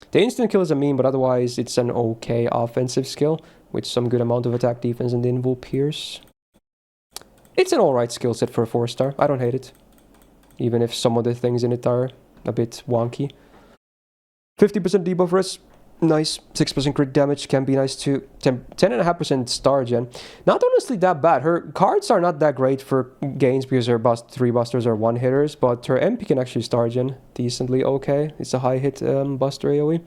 The instant kill is a meme, but otherwise it's an okay offensive skill with some good amount of attack defense and the Invul Pierce. It's an alright skill set for a 4-star. I don't hate it, even if some of the things in it are a bit wonky. 50% debuff rest, nice. 6% crit damage can be nice too. 10.5% star gen. Not honestly that bad. Her cards are not that great for gains because her 3 busters are 1-hitters, but her MP can actually star gen decently okay. It's a high hit buster AoE.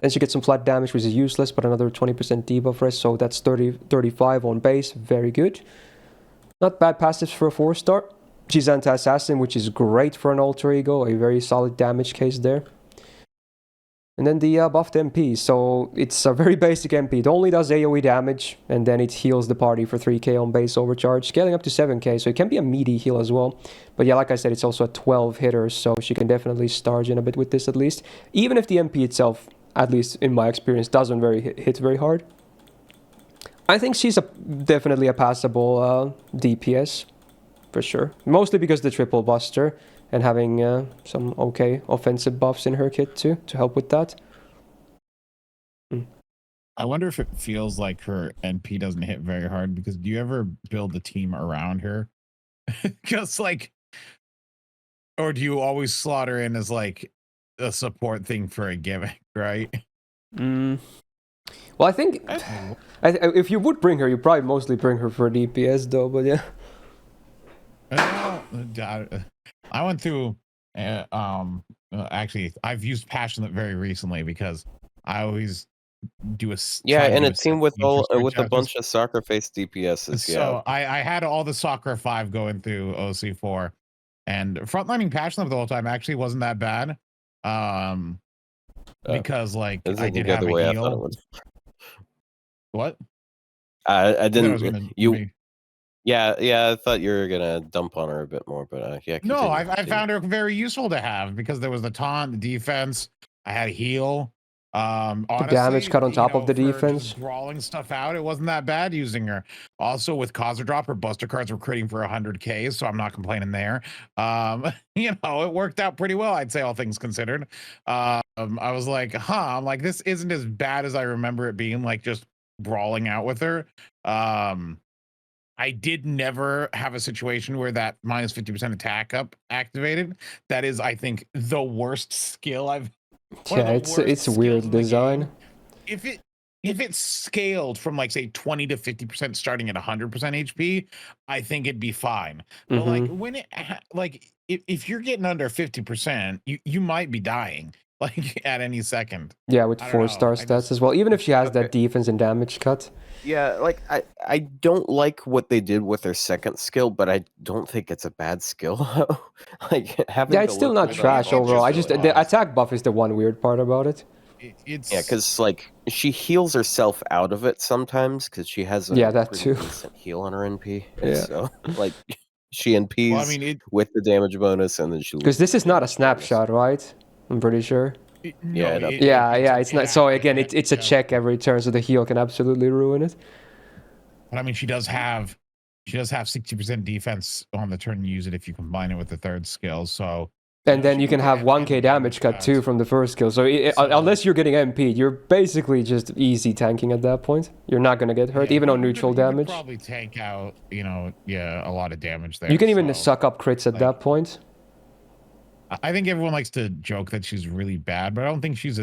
Then she gets some flat damage, which is useless, but another 20% debuff rest, so that's 35 on base. Very good. Not bad passives for a 4-star. She's anti-assassin, which is great for an alter ego. A very solid damage case there. And then the buffed MP. So it's a very basic MP. It only does AoE damage, and then it heals the party for 3k on base overcharge, scaling up to 7k, so it can be a meaty heal as well. But yeah, like I said, it's also a 12-hitter, so she can definitely starge in a bit with this at least. Even if the MP itself, at least in my experience, doesn't hit very hard. I think she's definitely a passable DPS, for sure. Mostly because the triple buster and having some okay offensive buffs in her kit too, to help with that. I wonder if it feels like her NP doesn't hit very hard, because do you ever build a team around her? Just like, or do you always slot her in as like a support thing for a gimmick, right? Well, I think if you would bring her, you probably mostly bring her for DPS though, but yeah. I went through, actually, I've used Passionlip very recently because I always do a and a team with a bunch of soccer face DPSs. So I had all the soccer 5 going through OC4, and frontlining Passionlip the whole time actually wasn't that bad. Because like I did have a heal. What? I didn't. Yeah, I thought you were gonna dump on her a bit more, but yeah. No, I found her very useful to have because there was the taunt, the defense. I had a heal. Honestly, the damage cut on top of the defense. Brawling stuff out, it wasn't that bad using her. Also with Kazuradrop, her buster cards were critting for 100k, so I'm not complaining there. You know, it worked out pretty well, I'd say, all things considered. I was like, I'm like, this isn't as bad as I remember it being, like just brawling out with her. I did never have a situation where that minus 50% attack up activated. That is, I think, the worst skill I've. Yeah, it's a weird design. If it scaled from like say 20 to 50% starting at 100% HP, I think it'd be fine. But like when it if you're getting under 50%, you might be dying. like at any second. Yeah, with I don't 4-star know, stats as well. Even if she has that Okay. defense and damage cut. Yeah, like I don't like what they did with her second skill, but I don't think it's a bad skill. Like having Yeah, the it's still look not cooldown trash on overall. I is just really the nice. attack buff is the one weird part about it. It's Yeah, because like she heals herself out of it sometimes because she has a Yeah, that pretty too. decent heal on her NP. Yeah. So like she NPs well, I mean, with the damage bonus and then she Because loses this the is not a damage bonus. snapshot, right? I'm pretty sure. Yeah, it updates. Yeah, it's not. So again, it's a yeah. check every turn, so the heal can absolutely ruin it. But I mean, she does have 60% defense on the turn you use it if you combine it with the third skill. So And then she you can have get 1k damage cut too from the first skill. So, unless you're getting MP, you're basically just easy tanking at that point. You're not gonna get hurt, Yeah, even on you neutral could damage. probably tank out, a lot of damage there. You can even so, suck up crits at that point. I think everyone likes to joke that she's really bad, but I don't think she's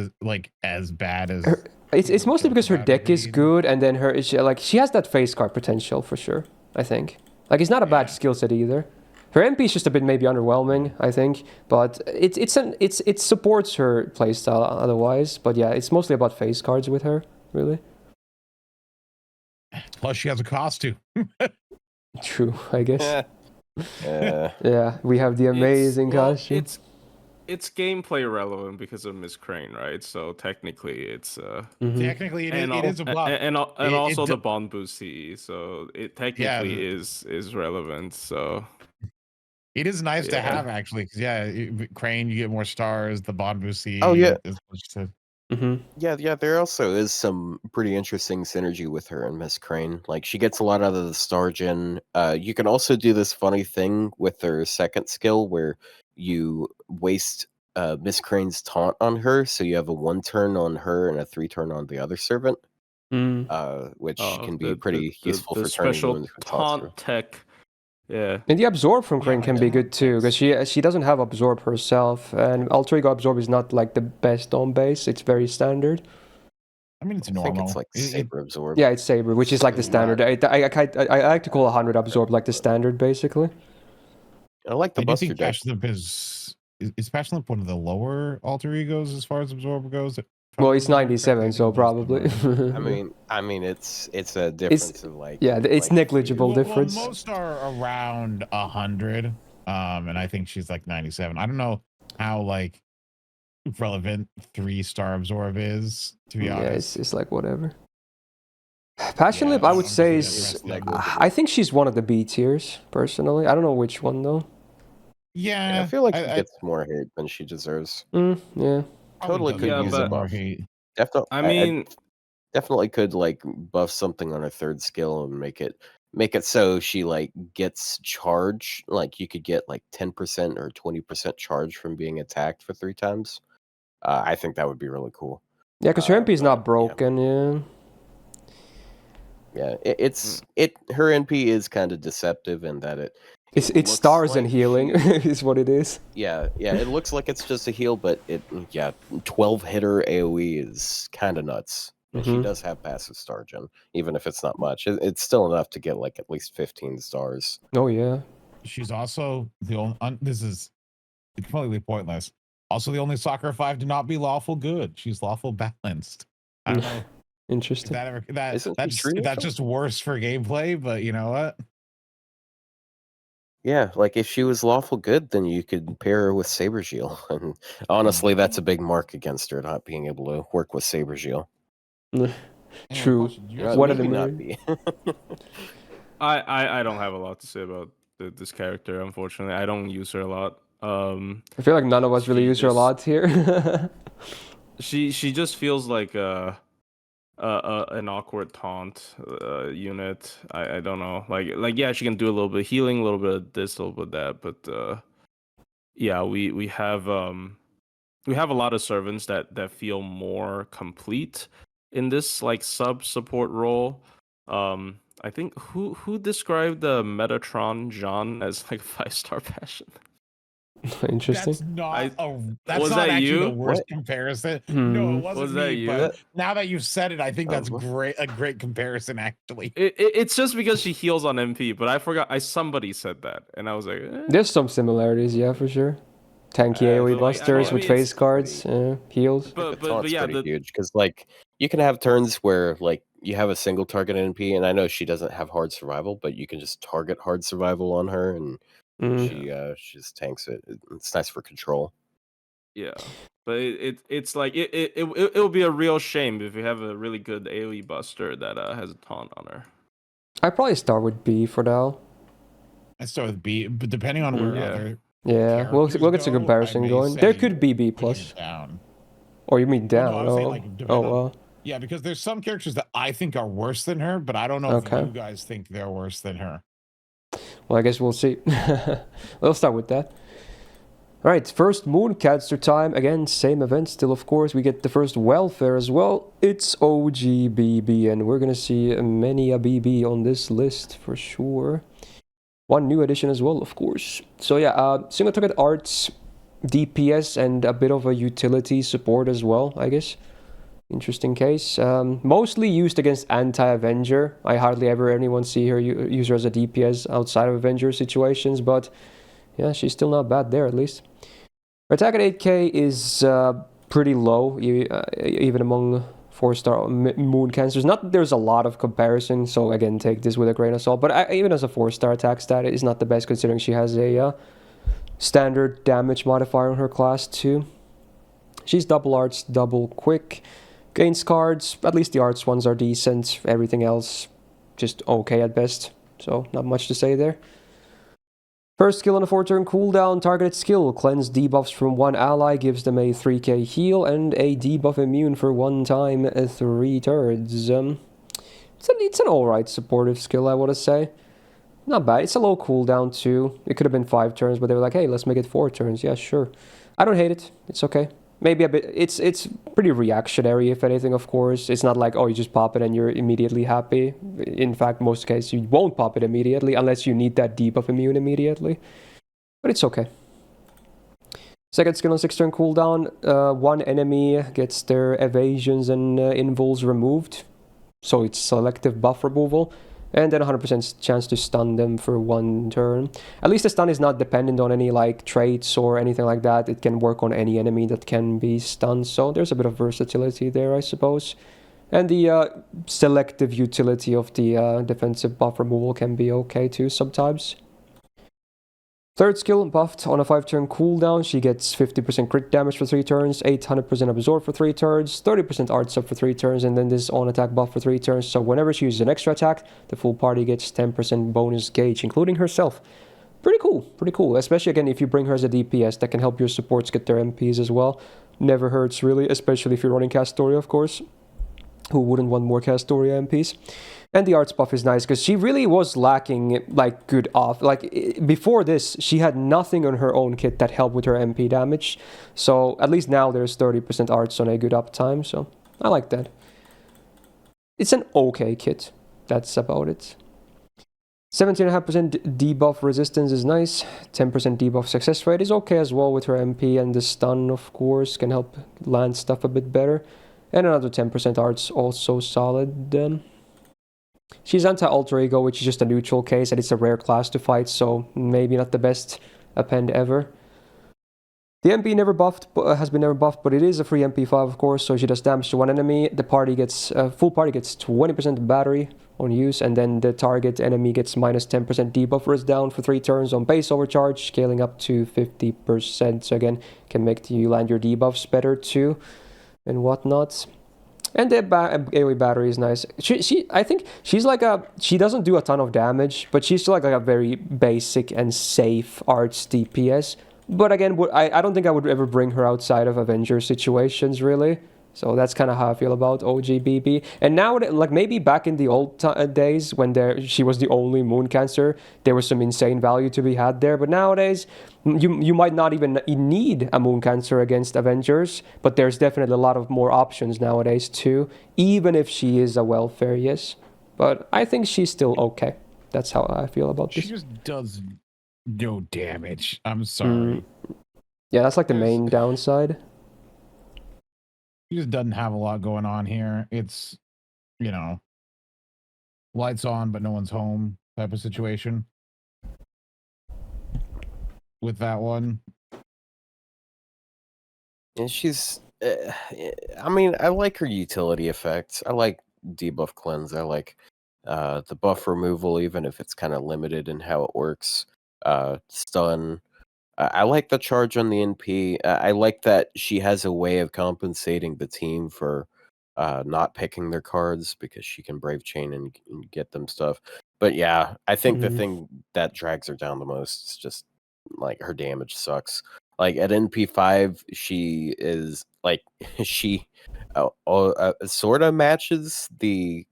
as bad as. It's mostly because her joke deck about her is being. good, and then she has that face card potential for sure. I think it's not a bad Yeah. skill set either. Her MP is just a bit maybe underwhelming, I think, but it supports her playstyle otherwise. But yeah, it's mostly about face cards with her, really. Plus, she has a costume. True, I guess. Yeah. Yeah, we have the amazing costume. It's gameplay relevant because of Miss Crane, right? So technically, it's Technically, it is a buff. and also it the bond boost CE. So it technically is relevant. So it is nice to Yeah. have actually, because Crane, you get more stars. The bond boost. Oh, yeah. is much to. Yeah, there also is some pretty interesting synergy with her and Miss Crane. Like she gets a lot out of the star gen. You can also do this funny thing with her second skill where you waste Miss Crane's taunt on her, so you have a 1 turn on her and a 3 turn on the other servant, which can be pretty useful the for turning special wounds for taunt through. taunt tech. Yeah. And the absorb from Crane like can the be good too, because she doesn't have absorb herself, and Alter Ego absorb is not like the best on base. It's very standard. I mean, it's I normal. think it's like Saber Absorb. Yeah, it's Saber, which is like the standard. I like to call 100 absorb like the standard, basically. I like the I do Buster think deck. Passionlip is Passionlip one of the lower alter egos as far as absorb goes. Well, it's Probably. 97, so probably. I mean, it's a difference of like. Yeah, it's like negligible Well, difference. most are around 100, and I think she's like 97. I don't know how like relevant 3-star absorb is, to be honest. Yeah, it's like whatever. Passionlip, I would say is. I think she's one of the B tiers personally. I don't know which one though. Yeah, I feel like she gets more hate than she deserves. Yeah. Totally does could Yeah, use but- a buff. hate. Definitely. I mean, definitely could like buff something on her third skill and make it so she like gets charge. Like you could get like 10% or 20% charge from being attacked for 3 times. I think that would be really cool. Yeah, because her MP is but, not broken. Yeah. Yeah, her NP is kind of deceptive in that it It's looks stars and like healing she- is what it is. Yeah, it looks like it's just a heal, but 12 hitter AoE is kind of nuts. And she does have passive star gen, even if it's not much. It's still enough to get like at least 15 stars. Oh yeah. She's also the only. This is completely pointless. Also, the only Soccer 5 to not be lawful good. She's lawful balanced. I don't know. Interesting. That's just worse for gameplay, but you know what? Yeah, like if she was lawful good, then you could pair her with Sabergeel. And honestly, that's a big mark against her, not being able to work with Sabergeel. True. Yeah, One of maybe the not myriad. be. I don't have a lot to say about this character. Unfortunately, I don't use her a lot. I feel like none of us really she use her a just- lot here. She just feels like an awkward taunt unit. I don't know. Like yeah, she can do a little bit of healing, a little bit of this, a little bit of that, but yeah, we have a lot of servants that feel more complete in this like sub support role. I think who described the Metatron Jean as like 5-star passion? Interesting. That's Was not that actually you? the worst What? comparison. No, it wasn't Was that me. you? But now that you've said it, I think that's what? a great comparison. Actually, It's just because she heals on MP, but I forgot. Somebody said that, and I was like, There's some similarities, yeah, for sure. tanky AoE but, like, busters with it's face cards, heals. But The taunt's yeah, pretty huge because like you can have turns where like you have a single target NP, and I know she doesn't have hard survival, but you can just target hard survival on her, and she just tanks it. It's nice for control. yeah. But it's like it'll be a real shame if you have a really good AoE buster that has a taunt on her. I'd probably start with B for now. I start with B, but depending on where other Yeah, we'll get some comparison going. There could be B plus. Down. Or you mean down? No, I was saying, like, yeah, because there's some characters that I think are worse than her, but I don't know if you guys think they're worse than her. Well, I guess we'll see. We'll start with that. All right, first Mooncaster time. Again, same event still, of course. We get the first welfare as well. It's OG BB, and we're going to see many a BB on this list for sure. One new addition as well, of course. So yeah, single target arts, DPS, and a bit of a utility support as well, I guess. Interesting case. Mostly used against anti-Avenger. I hardly ever anyone see her use her as a DPS outside of Avenger situations, but yeah, she's still not bad there at least. Her attack at 8k is pretty low, even among 4-star moon cancers. Not that there's a lot of comparison, so again, take this with a grain of salt. But even as a 4-star attack stat, it is not the best considering she has a standard damage modifier on her class too. She's double arts, double quick. Gains cards, at least the arts ones are decent. Everything else, just okay at best. So not much to say there. First skill on a 4-turn cooldown, targeted skill, cleanse debuffs from one ally, gives them a 3k heal and a debuff immune for 1 time 3 turns. It's an alright supportive skill, I want to say. Not bad, it's a low cooldown too. It could have been 5 turns, but they were like, hey, let's make it 4 turns. Yeah, sure. I don't hate it, it's okay. Maybe a bit, it's pretty reactionary if anything, of course. It's not like, oh, you just pop it and you're immediately happy. In fact, most cases you won't pop it immediately unless you need that debuff immune immediately. But it's okay. Second skill on 6-turn cooldown, one enemy gets their evasions and invuls removed. So it's selective buff removal. And then 100% chance to stun them for 1 turn. At least the stun is not dependent on any like traits or anything like that. It can work on any enemy that can be stunned. So there's a bit of versatility there, I suppose. And the selective utility of the defensive buff removal can be okay too sometimes. Third skill, buffed on a 5-turn cooldown. She gets 50% crit damage for 3 turns, 800% absorb for 3 turns, 30% arts up for 3 turns, and then this on-attack buff for 3 turns. So whenever she uses an extra attack, the full party gets 10% bonus gauge, including herself. Pretty cool. Especially, again, if you bring her as a DPS, that can help your supports get their MPs as well. Never hurts, really, especially if you're running Castoria, of course. Who wouldn't want more Castoria MPs? And the arts buff is nice because she really was lacking like good off. Like before this, she had nothing on her own kit that helped with her MP damage. So at least now there's 30% arts on a good uptime. So I like that. It's an okay kit. That's about it. 17.5% debuff resistance is nice. 10% debuff success rate is okay as well with her MP, and the stun, of course, can help land stuff a bit better. And another 10% arts also solid. She's anti-alter ego, which is just a neutral case, and it's a rare class to fight, so maybe not the best append ever. The MP never buffed, has been never buffed, but it is a free MP5, of course, so she does damage to one enemy. The party gets, full party gets 20% battery on use, and then the target enemy gets minus 10% debuff risk down for 3 turns on base overcharge, scaling up to 50%. So again, can make you land your debuffs better too, and whatnot. And the AoE battery is nice. I think she's like she doesn't do a ton of damage, but she's still like a very basic and safe arts DPS. But again, I don't think I would ever bring her outside of Avenger situations, really. So that's kind of how I feel about OGBB. And now, like maybe back in the old days when she was the only Moon Cancer, there was some insane value to be had there. But nowadays, you might not even need a Moon Cancer against Avengers, but there's definitely a lot of more options nowadays too, even if she is a welfare, yes. But I think she's still okay. That's how I feel about this. She just does no damage. I'm sorry. Yeah, that's like the main downside. He just doesn't have a lot going on here. It's, you know, lights on, but no one's home type of situation with that one. And she's, I mean, I like her utility effects. I like debuff cleanse. I like the buff removal, even if it's kind of limited in how it works. Stun. I like the charge on the NP. I like that she has a way of compensating the team for not picking their cards because she can Brave Chain and get them stuff. But yeah, I think the thing that drags her down the most is just like her damage sucks. Like at NP5, she is like she sort of matches the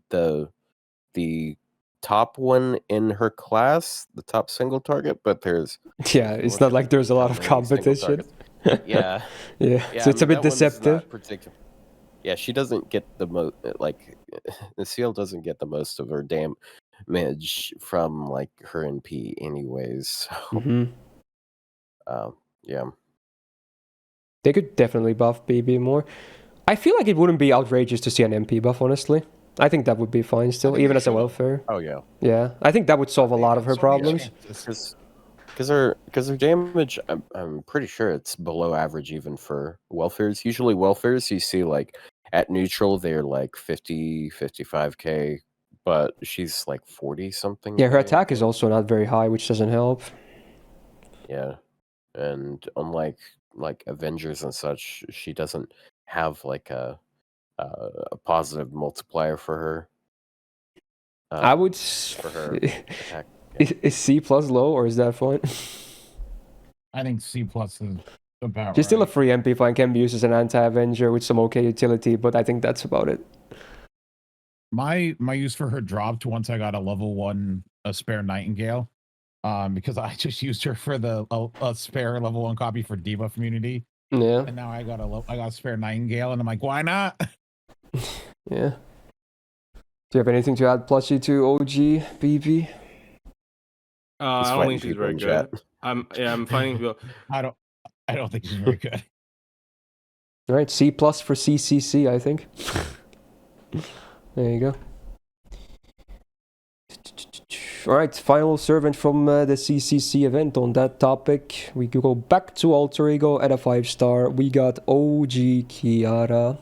top one in her class, the top single target, but there's Yeah, it's not like there's a lot of competition. yeah. Yeah, so it's a bit deceptive. Yeah, she doesn't get the most, like, the Ciel doesn't get the most of her damage from, like, her NP anyways. So, yeah. They could definitely buff BB more. I feel like it wouldn't be outrageous to see an MP buff, honestly. I think that would be fine still, even as a welfare. Oh, yeah. Yeah, I think that would solve a lot of her problems. Because her damage, I'm pretty sure it's below average even for welfares. Usually welfares, you see, like, at neutral, they're like 50, 55k, but she's like 40-something. Yeah, her attack is also not very high, which doesn't help. Yeah, and unlike like Avengers and such, she doesn't have like a positive multiplier for her. I would. For her attack. Yeah. Is C plus low, or is that fine? I think C plus is about. She's still a free MP and can be used as an anti-Avenger with some okay utility, but I think that's about it. My use for her dropped once I got a level 1 spare Nightingale, because I just used her for the spare level 1 copy for debuff immunity. Yeah. And now I got a spare Nightingale, and I'm like, why not? Yeah. Do you have anything to add, Plushie, to OG BB? I don't think she's very good. I'm finding people. I don't think she's very good. All right, C plus for CCC, I think. There you go. All right, final servant from the CCC event on that topic. We could go back to Alter Ego at a 5-star. We got OG Kiara.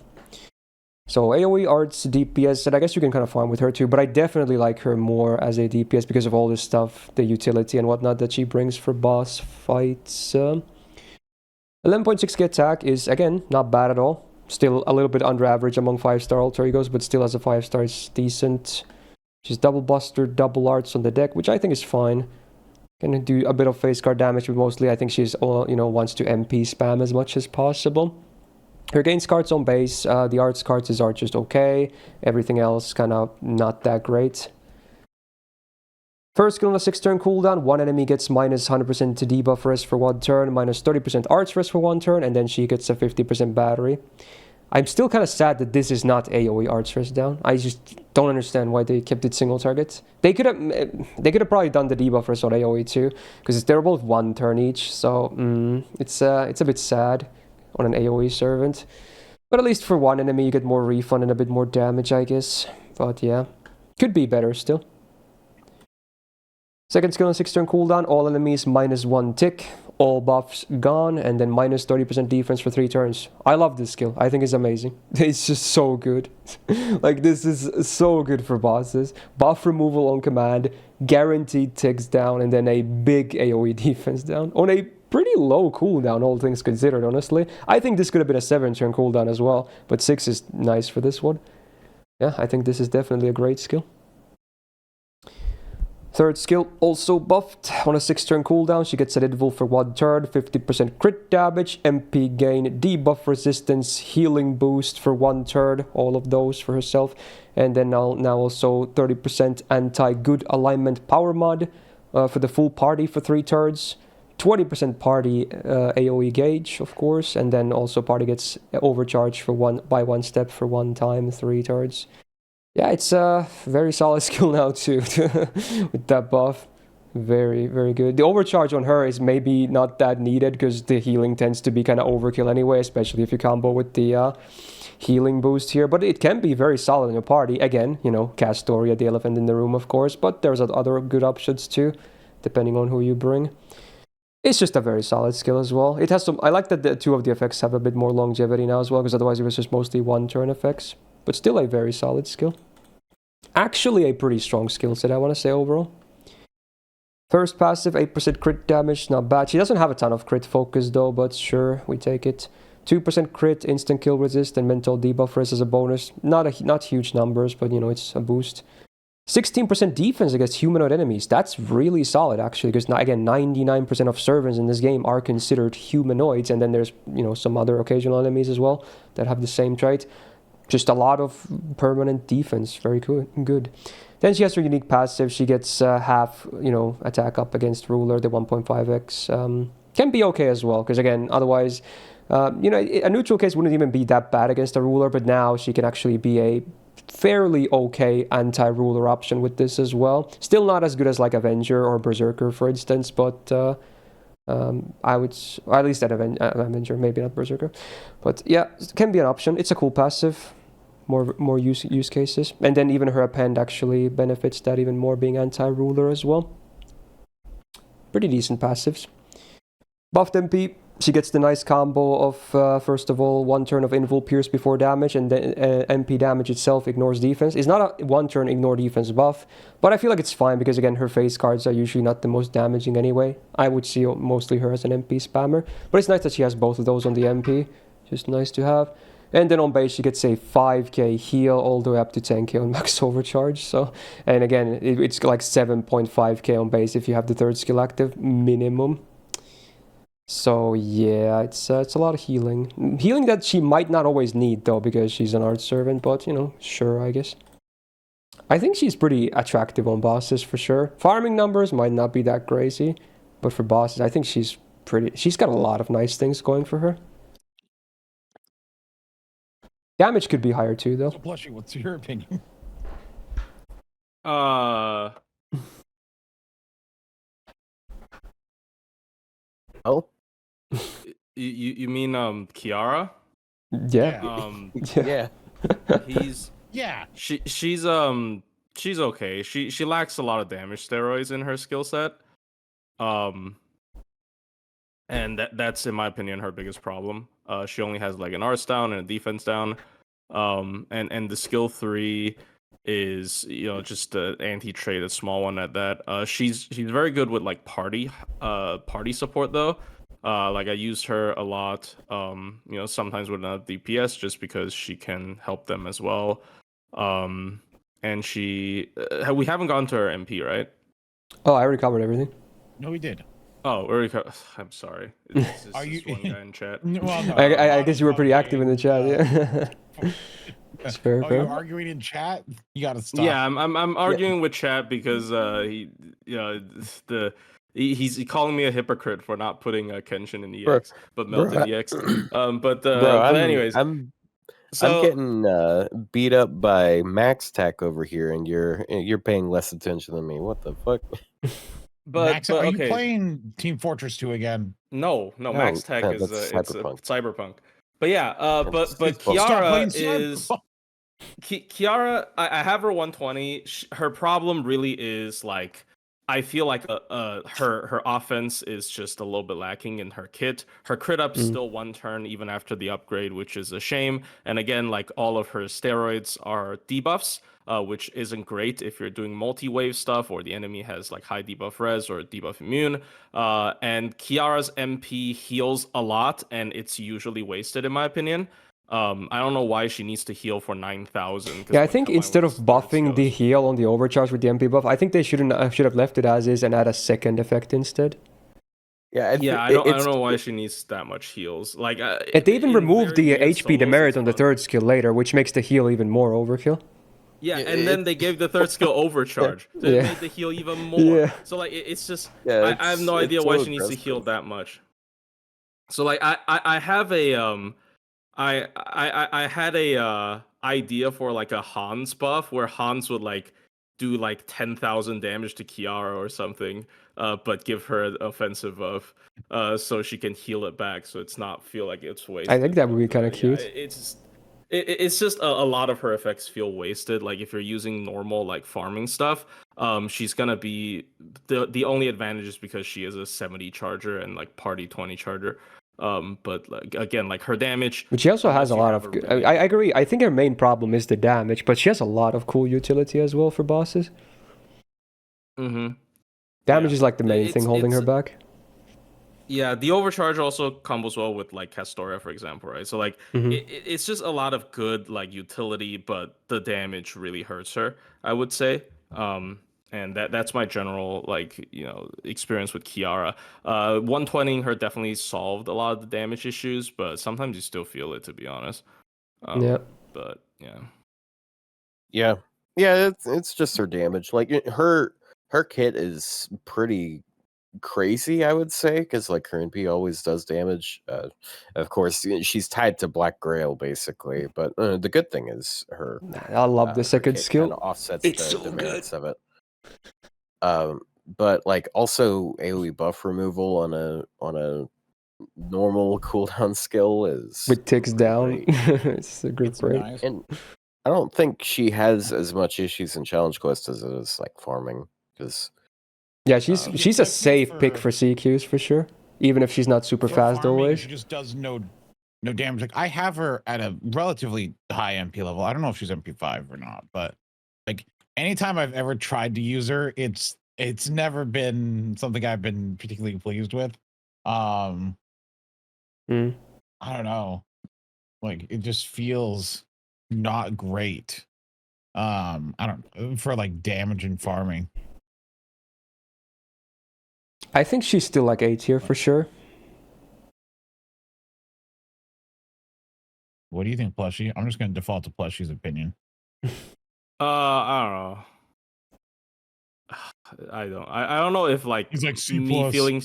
So AoE arts, DPS, and I guess you can kind of farm with her too, but I definitely like her more as a DPS because of all this stuff, the utility and whatnot that she brings for boss fights. 11.6k attack is, again, not bad at all. Still a little bit under average among 5-star Alter Egos, but still as a 5-star is decent. She's double buster, double arts on the deck, which I think is fine. Can do a bit of face card damage, but mostly I think she's wants to MP spam as much as possible. Her gains cards on base, the arts cards are just okay. Everything else kind of not that great. First skill on a 6-turn cooldown, one enemy gets minus 100% to debuff rest for 1 turn, minus 30% arts rest for 1 turn, and then she gets a 50% battery. I'm still kind of sad that this is not AoE arts rest down. I just don't understand why they kept it single target. They could have probably done the debuff rest on AoE too, because they're both 1 turn each. So it's a bit sad on an AoE servant. But at least for one enemy you get more refund and a bit more damage, I guess. But yeah, could be better still. Second skill on 6-turn cooldown, all enemies minus 1 tick, all buffs gone, and then minus 30% defense for 3 turns. I love this skill. I think it's amazing. It's just so good. Like, this is so good for bosses. Buff removal on command, guaranteed ticks down, and then a big AoE defense down. On a pretty low cooldown, all things considered, honestly. I think this could have been a 7-turn cooldown as well, but 6 is nice for this one. Yeah, I think this is definitely a great skill. Third skill, also buffed. On a 6-turn cooldown, she gets edible for 1 turn, 50% crit damage, MP gain, debuff resistance, healing boost for 1 turn, all of those for herself. And then now also 30% anti-good alignment power mod for the full party for 3 turns. 20% party AoE gauge, of course, and then also party gets overcharged for 1 step for 1 time, 3 turns. Yeah, it's a very solid skill now too, with that buff. Very, very good. The overcharge on her is maybe not that needed because the healing tends to be kind of overkill anyway, especially if you combo with the healing boost here. But it can be very solid in your party. Again, cast Doria, the elephant in the room, of course, but there's other good options too, depending on who you bring. It's just a very solid skill as well. It has some. I like that the two of the effects have a bit more longevity now as well, because otherwise it was just mostly one turn effects. But still a very solid skill. Actually, a pretty strong skill set, I want to say overall. First passive, 8% crit damage, not bad. She doesn't have a ton of crit focus though, but sure, we take it. 2% crit, instant kill resist, and mental debuff resist as a bonus. Not huge numbers, but you know, it's a boost. 16% defense against humanoid enemies. That's really solid, actually, because again, 99% of servants in this game are considered humanoids, and then there's, you know, some other occasional enemies as well that have the same trait. Just a lot of permanent defense. Very good. Then she has her unique passive. She gets half, you know, attack up against Ruler, the 1.5x. Can be okay as well, because again, otherwise, you know, a neutral case wouldn't even be that bad against a Ruler, but now she can actually be a fairly okay anti-ruler option with this as well. Still not as good as like Avenger or Berserker, for instance, but I would, or at least at Avenger, maybe not Berserker. But yeah, it can be an option. It's a cool passive. More use cases. And then even her append actually benefits that even more, being anti-ruler as well. Pretty decent passives. Buffed MP. She gets the nice combo of, first of all, one turn of Invul Pierce before damage, and then MP damage itself ignores defense. It's not a one turn ignore defense buff, but I feel like it's fine because, again, her face cards are usually not the most damaging anyway. I would see mostly her as an MP spammer, but it's nice that she has both of those on the MP. Just nice to have. And then on base, she gets a 5k heal all the way up to 10k on max overcharge. So, and again, it's like 7.5k on base if you have the third skill active minimum. So yeah, it's a lot of healing. Healing that she might not always need though, because she's an art servant, but you know, sure, I guess. I think she's pretty attractive on bosses for sure. Farming numbers might not be that crazy, but for bosses, I think she's got a lot of nice things going for her. Damage could be higher too, though. So Plushy, what's your opinion? Oh, you mean Kiara? Yeah. yeah. She's okay. She lacks a lot of damage steroids in her skill set. And that's in my opinion her biggest problem. She only has like an arts down and a defense down. And the skill 3 is, you know, just an anti-trait, a small one at that. She's very good with like party support though. Like I used her a lot, you know, sometimes with another DPS just because she can help them as well. And she we haven't gone to her MP, right? Oh, I already covered everything. No, we did. Oh, I'm sorry. Are you one guy in chat? Well, no, I guess you were pretty active in the chat. Yeah. It's fair. You're arguing in chat? You gotta stop. Yeah, I'm arguing with chat because he's calling me a hypocrite for not putting Kenshin in EX, but Melt in EX. But anyways, I'm getting beat up by Max Tack over here, and you're paying less attention than me. What the fuck? But Max, are you playing Team Fortress 2 again? No, Max Tech is Cyberpunk. But yeah, but Kiara is Kiara. I have her 120. Her problem really is like I feel like her offense is just a little bit lacking in her kit. Her crit up's still one turn even after the upgrade, which is a shame. And again, like all of her steroids are debuffs, which isn't great if you're doing multi-wave stuff or the enemy has like high debuff res or debuff immune. And Kiara's MP heals a lot, and it's usually wasted in my opinion. I don't know why she needs to heal for 9,000. Yeah, I think instead of buffing the heal on the overcharge with the MP buff, I think they should have left it as is and add a second effect instead. Yeah, I don't know why she needs that much heals. Like, they even removed the HP demerit on the third skill later, which makes the heal even more overkill. Yeah, and then they gave the third skill overcharge. So it made the heal even more. Yeah. So like, it's just I have no idea why she needs to heal that much. So like, I have a I had a idea for like a Hans buff where Hans would like do like 10,000 damage to Kiara or something, but give her an offensive buff, so she can heal it back, so it's not feel like it's wasted. I think that would be kind of cute. it's just a lot of her effects feel wasted. Like if you're using normal like farming stuff, she's gonna be the only advantage is because she is a 70 charger and like party 20 charger. But like again, like her damage. But she also has a lot of. I agree. I think her main problem is the damage, but she has a lot of cool utility as well for bosses. Damage is like the main thing holding her back. Yeah, the overcharge also combos well with like Castoria, for example, right? So like it's just a lot of good like utility, but the damage really hurts her, I would say. And that's my general like experience with Kiara. 120 her definitely solved a lot of the damage issues, but sometimes you still feel it, to be honest. But yeah, it's just her damage. Like her kit is pretty crazy, I would say, because like her NP always does damage. Of course, she's tied to Black Grail basically, but the good thing is her. I love the second skill. Offsets it's the merits of it. But like also AoE buff removal on a normal cooldown skill is with ticks down. It's a good break. Nice. And I don't think she has as much issues in Challenge Quest as it is like farming, because yeah, she's a safe pick for CQs for sure, even if she's not super fast farming, always. She just does no damage. Like I have her at a relatively high MP level. I don't know if she's MP5 or not, but like anytime I've ever tried to use her, it's never been something I've been particularly pleased with. I don't know. Like it just feels not great. I don't know, for like damage and farming. I think she's still like A tier for sure. What do you think, Plushie? I'm just gonna default to Plushie's opinion. I don't know. I don't know if like he's like C+. me feeling.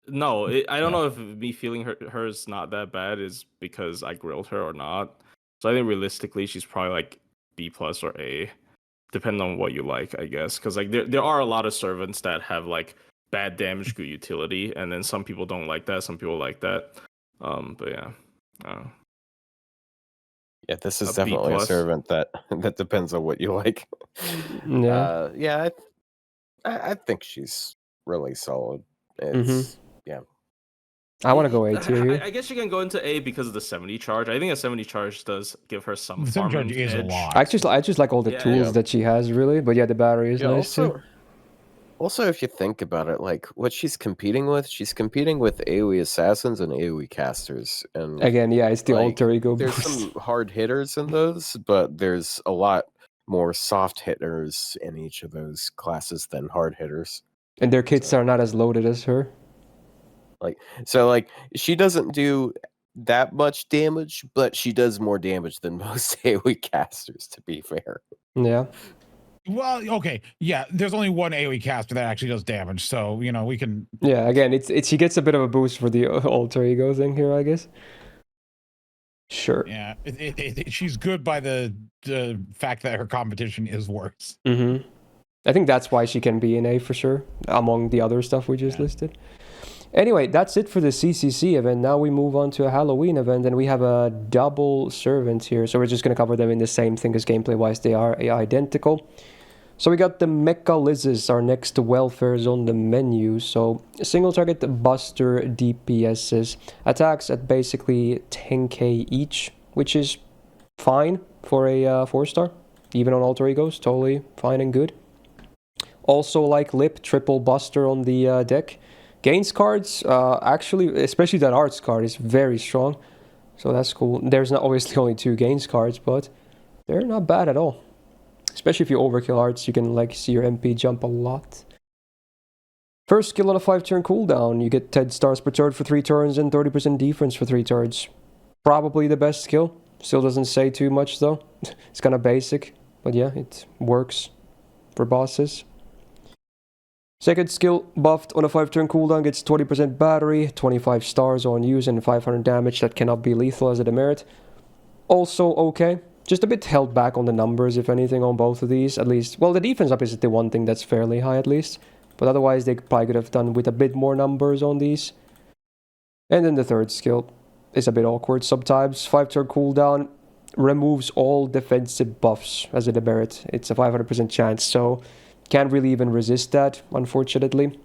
No, I don't know if me feeling hers not that bad is because I grilled her or not. So I think realistically, she's probably like B+ or A, depending on what you like, I guess. Because like there are a lot of servants that have like bad damage, good utility, and then some people don't like that. Some people like that. But yeah. Yeah, this is definitely a servant that depends on what you like. Yeah. I think she's really solid. It's I want to go A tier here. I guess you can go into A because of the 70 charge. I think a 70 charge does give her some the farming charge is edge. a lot. I just like all the tools that she has, really. But yeah, the battery is nice too. Also, if you think about it, like what she's competing with AoE assassins and AoE casters. And again, yeah, it's the alter ego. There's some hard hitters in those, but there's a lot more soft hitters in each of those classes than hard hitters. And their kits are not as loaded as her. Like she doesn't do that much damage, but she does more damage than most AoE casters, to be fair. Yeah. Well, okay, yeah. There's only one AoE caster that actually does damage, so we can. Yeah, again, it's she gets a bit of a boost for the alter ego thing here, I guess. Sure. Yeah, she's good by the fact that her competition is worse. I think that's why she can be an A for sure, among the other stuff we just listed. Anyway, that's it for the CCC event. Now we move on to a Halloween event, and we have a double servant here. So we're just going to cover them in the same thing, as gameplay-wise they are identical. So we got the Mecha Liz's, our next welfares on the menu. So single target buster DPSs, attacks at basically 10k each, which is fine for a 4-star. Even on alter egos, totally fine and good. Also like Lip, triple buster on the deck. Gains cards, actually, especially that arts card, is very strong. So that's cool. There's not obviously only 2 gains cards, but they're not bad at all. Especially if you overkill arts, you can like see your MP jump a lot. First skill on a 5-turn cooldown. You get 10 stars per turn for 3 turns and 30% defense for 3 turns. Probably the best skill. Still doesn't say too much though. It's kind of basic, but yeah, it works for bosses. Second skill, buffed on a 5-turn cooldown, gets 20% battery, 25 stars on use, and 500 damage. That cannot be lethal as a demerit. Also okay. Just a bit held back on the numbers, if anything, on both of these. At least, well, the defense up is the one thing that's fairly high, at least. But otherwise, they probably could have done with a bit more numbers on these. And then the third skill is a bit awkward sometimes. 5-turn cooldown, removes all defensive buffs as a demerit. It's a 500% chance, so can't really even resist that, unfortunately.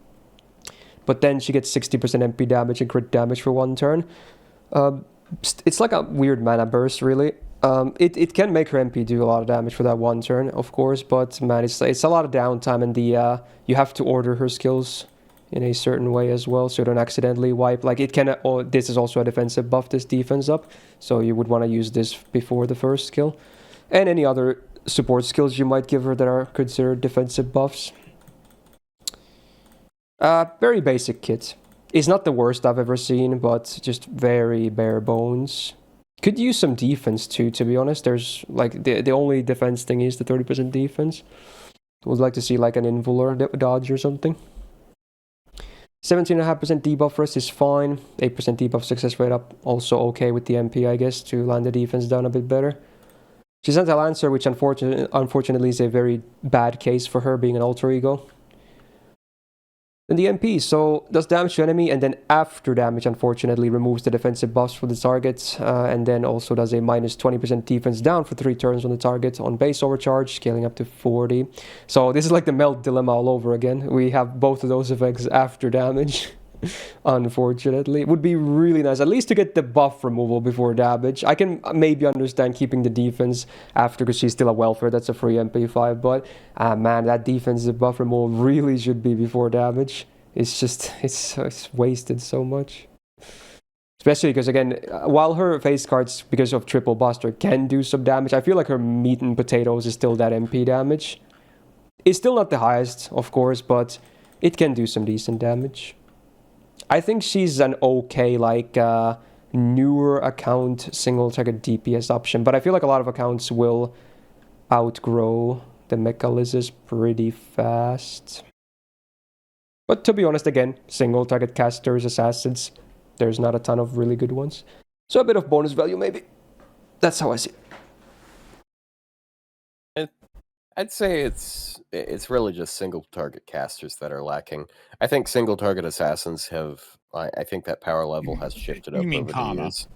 But then she gets 60% MP damage and crit damage for 1 turn. It's like a weird mana burst, really. It can make her MP do a lot of damage for that 1 turn, of course, but man, it's a lot of downtime, and you have to order her skills in a certain way as well, so you don't accidentally wipe. Like, it can. This is also a defensive buff, this defense up, so you would want to use this before the first skill, and any other support skills you might give her that are considered defensive buffs. Very basic kit. It's not the worst I've ever seen, but just very bare bones. Could use some defense too, to be honest. There's like the only defense thing is the 30% defense. Would like to see like an Invulor dodge or something. 17.5% debuff rest is fine. 8% debuff success rate up, also okay with the MP, I guess, to land the defense down a bit better. She sent a Lancer, which unfortunately is a very bad case for her, being an alter ego. Then the MP, so does damage to enemy, and then after damage, unfortunately, removes the defensive buffs for the target, and then also does a minus 20% defense down for 3 turns on the target on base overcharge, scaling up to 40. So this is like the Melt dilemma all over again. We have both of those effects after damage, unfortunately. It would be really nice, at least to get the buff removal before damage. I can maybe understand keeping the defense after, because she's still a welfare, that's a free MP5, but man, that defensive buff removal really should be before damage. It's just, it's wasted so much. Especially because, again, while her face cards, because of triple buster, can do some damage, I feel like her meat and potatoes is still that MP damage. It's still not the highest, of course, but it can do some decent damage. I think she's an okay, like, newer account single target DPS option, but I feel like a lot of accounts will outgrow the Mecha Liz pretty fast. But to be honest, again, single target casters, assassins, there's not a ton of really good ones. So a bit of bonus value, maybe. That's how I see it. I'd say it's really just single target casters that are lacking. I think single target assassins have. I think that power level has shifted up over the years.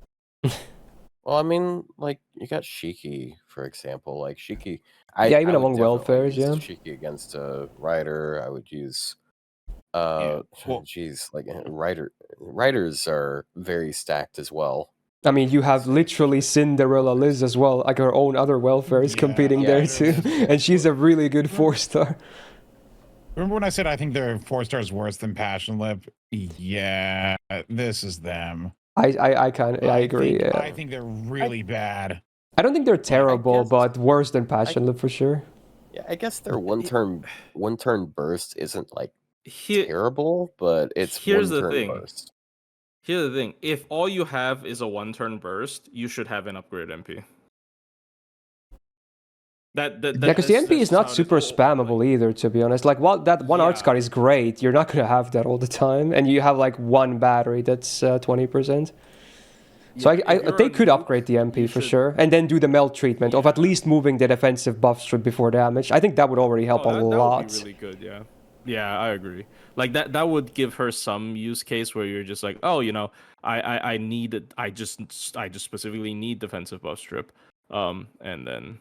Well, I mean, like, you got Shiki, for example. Like, Shiki... even among welfares, yeah. Shiki against a Rider, I would use... Geez, like, Riders are very stacked as well. I mean, you have literally Cinderella Liz as well, like her own other welfare is competing there too, and she's a really good 4-star. Remember when I said I think their 4-stars worse than Passionlip? Yeah, this is them. I agree. I think they're really bad. I don't think they're terrible, but worse than Passionlip for sure. Yeah, I guess their one turn burst isn't like terrible, but it's here's the thing. Burst. Here's the thing. If all you have is a 1-turn burst, you should have an upgrade MP. Because the MP is not super spammable either, to be honest. Like, while that one art card is great, you're not going to have that all the time. And you have like one battery that's 20%. So they could upgrade the MP for sure. And then do the melt treatment of at least moving the defensive buffs before damage. I think that would already help a lot. That would be really good, yeah. Yeah, I agree. Like that would give her some use case where you're just like, oh, you know, I just specifically need defensive buff strip. And then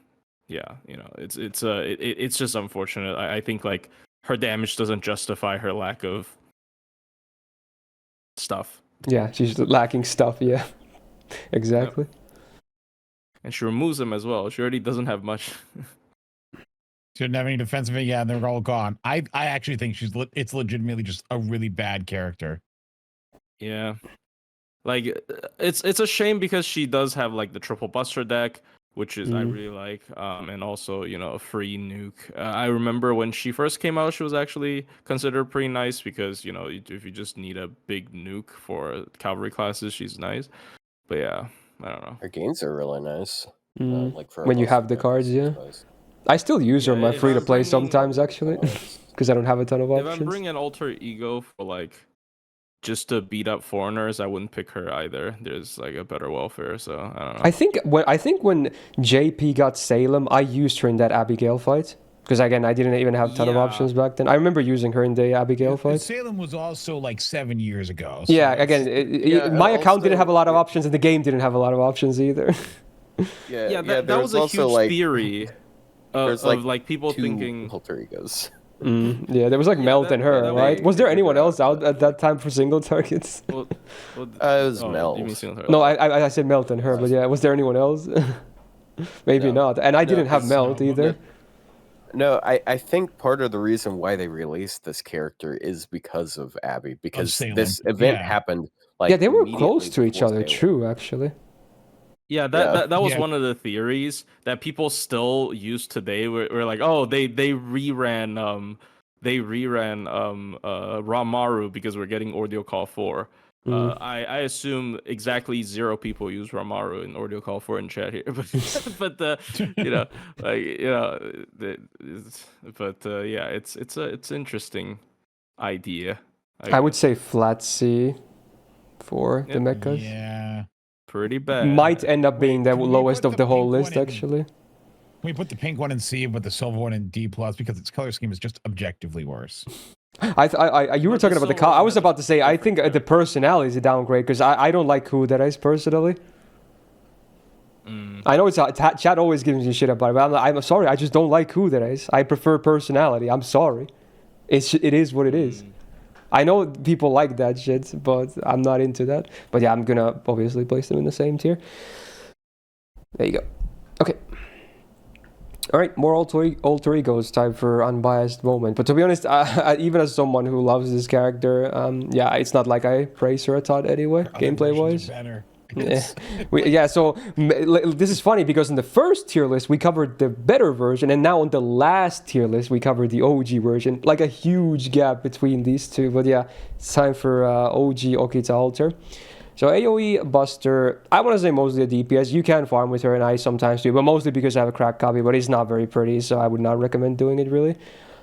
yeah, you know, it's just unfortunate. I think like her damage doesn't justify her lack of stuff. Yeah, she's lacking stuff, yeah. Exactly. Yep. And she removes them as well. She already doesn't have much. She didn't have any defensive, yeah, and they're all gone. I actually think it's legitimately just a really bad character. Yeah, like it's a shame because she does have like the triple buster deck, which is I really like, and also, you know, a free nuke. I remember when she first came out, she was actually considered pretty nice because, you know, if you just need a big nuke for cavalry classes, she's nice. But yeah, I don't know. Her gains are really nice. Like for when you have the cards, yeah. I still use her on my free-to-play sometimes, actually, because I don't have a ton of options. If I'm bringing an alter ego for, like, just to beat up foreigners, I wouldn't pick her either. There's, like, a better welfare, so I don't know. I think when JP got Salem, I used her in that Abigail fight. Because, again, I didn't even have a ton of options back then. I remember using her in the Abigail fight. Salem was also, like, 7 years ago. So yeah, again, my account didn't have a lot of options, and the game didn't have a lot of options either. Yeah, there that was a also, huge like, theory there's of like people two thinking. alter egos. Yeah, there was like Melt and her, that right? may Was there figure anyone that else out but- at that time for single targets? Well, It was oh, Mel. you mean single target? No, I said Melt and her, but yeah, was there anyone else? Maybe No. not. And I No, didn't have 'cause- Melt no, either. No, I think part of the reason why they released this character is because of Abby, because Salem. this event Yeah. happened like Yeah, they were immediately close to each before other. Salem. True, actually. Yeah, Yeah. that was Yeah. one of the theories that people still use today. We're like, oh, they reran Ramaru because we're getting Ordeal Call 4. I assume exactly 0 people use Ramaru in Ordeal Call 4 in chat here, but yeah, it's interesting idea. I would say flat C for the Yep. mechas. Yeah. pretty bad. Might end up being the can we lowest put of the whole pink one list, in- actually. Can we put the pink one in C, but the silver one in D plus because its color scheme is just objectively worse. You were But the talking about the silver I was one about to say I think different, the personality is a downgrade because I don't like Kuderais personally. I know it's chat always gives me shit about it, but I'm sorry, I just don't like Kuderais. I prefer personality. I'm sorry. It is what it is. I know people like that shit, but I'm not into that. But yeah, I'm gonna obviously place them in the same tier. There you go. Okay. All right, more alter egos. Time for unbiased moment. But to be honest, even as someone who loves this character, yeah, it's not like I praise her a ton anyway, gameplay wise. Better. Yeah, so this is funny because in the first tier list we covered the better version, and now on the last tier list we covered the OG version. Like a huge gap between these two. But yeah, it's time for OG Okita Alter. So AoE Buster, I want to say mostly a DPS. You can farm with her, and I sometimes do, but mostly because I have a cracked copy, but it's not very pretty, so I would not recommend doing it really.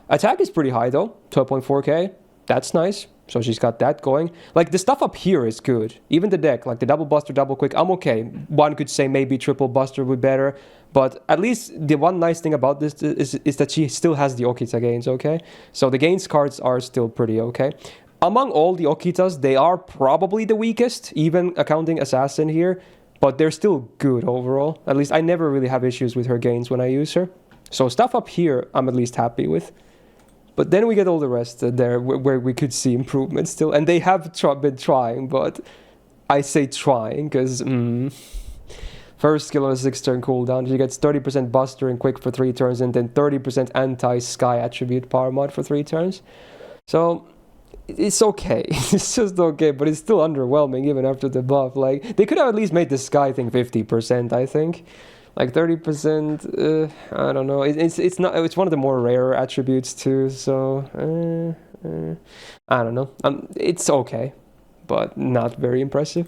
Attack is pretty high though, 12.4k. That's nice. So she's got that going. Like, the stuff up here is good. Even the deck, like the double buster, double quick, I'm okay. One could say maybe triple buster would be better. But at least the one nice thing about this is that she still has the Okita gains, okay? So the gains cards are still pretty okay. Among all the Okitas, they are probably the weakest, even accounting Assassin here. But they're still good overall. At least I never really have issues with her gains when I use her. So stuff up here, I'm at least happy with. But then we get all the rest there where we could see improvement still. And they have been trying, but I say trying because... First skill on a 6-turn cooldown. She gets 30% Buster and Quick for 3 turns, and then 30% Anti-Sky Attribute Power Mod for 3 turns. So, it's okay. It's just okay, but it's still underwhelming even after the buff. Like, they could have at least made the Sky thing 50%, I think. Like 30%, I don't know. It's not. It's one of the more rare attributes too. So I don't know. It's okay, but not very impressive.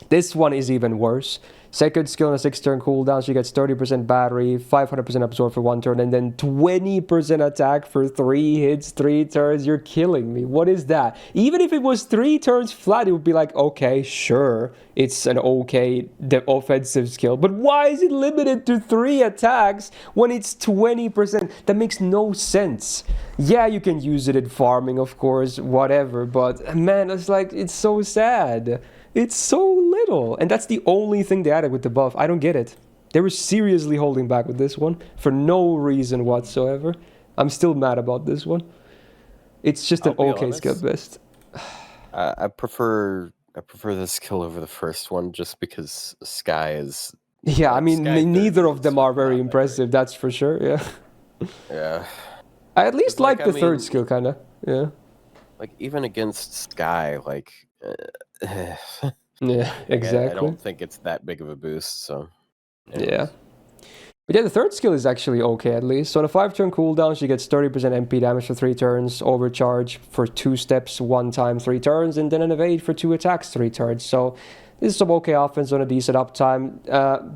This one is even worse. Second skill on a 6-turn cooldown, she gets 30% battery, 500% absorb for 1 turn, and then 20% attack for 3 hits, 3 turns. You're killing me. What is that? Even if it was 3 turns flat, it would be like, okay, sure, it's an okay offensive skill. But why is it limited to 3 attacks when it's 20%? That makes no sense. Yeah, you can use it in farming, of course, whatever, but man, it's like, it's so sad. It's so little, and that's the only thing they added with the buff. I don't get it. They were seriously holding back with this one for no reason whatsoever. I'm still mad about this one. It's just an okay skill best. I prefer this skill over the first one just because Sky is... Yeah, I mean, neither of them are very not impressive, that's for sure, yeah. Yeah. I at least like the third mean, skill, kind of, yeah. Like, even against Sky, like... Yeah, exactly. I don't think it's that big of a boost, so... anyways. Yeah. But yeah, the third skill is actually okay at least. So on a 5-turn cooldown, she gets 30% MP damage for 3 turns, overcharge for 2 steps 1 time 3 turns, and then an evade for 2 attacks 3 turns. So this is some okay offense on a decent uptime.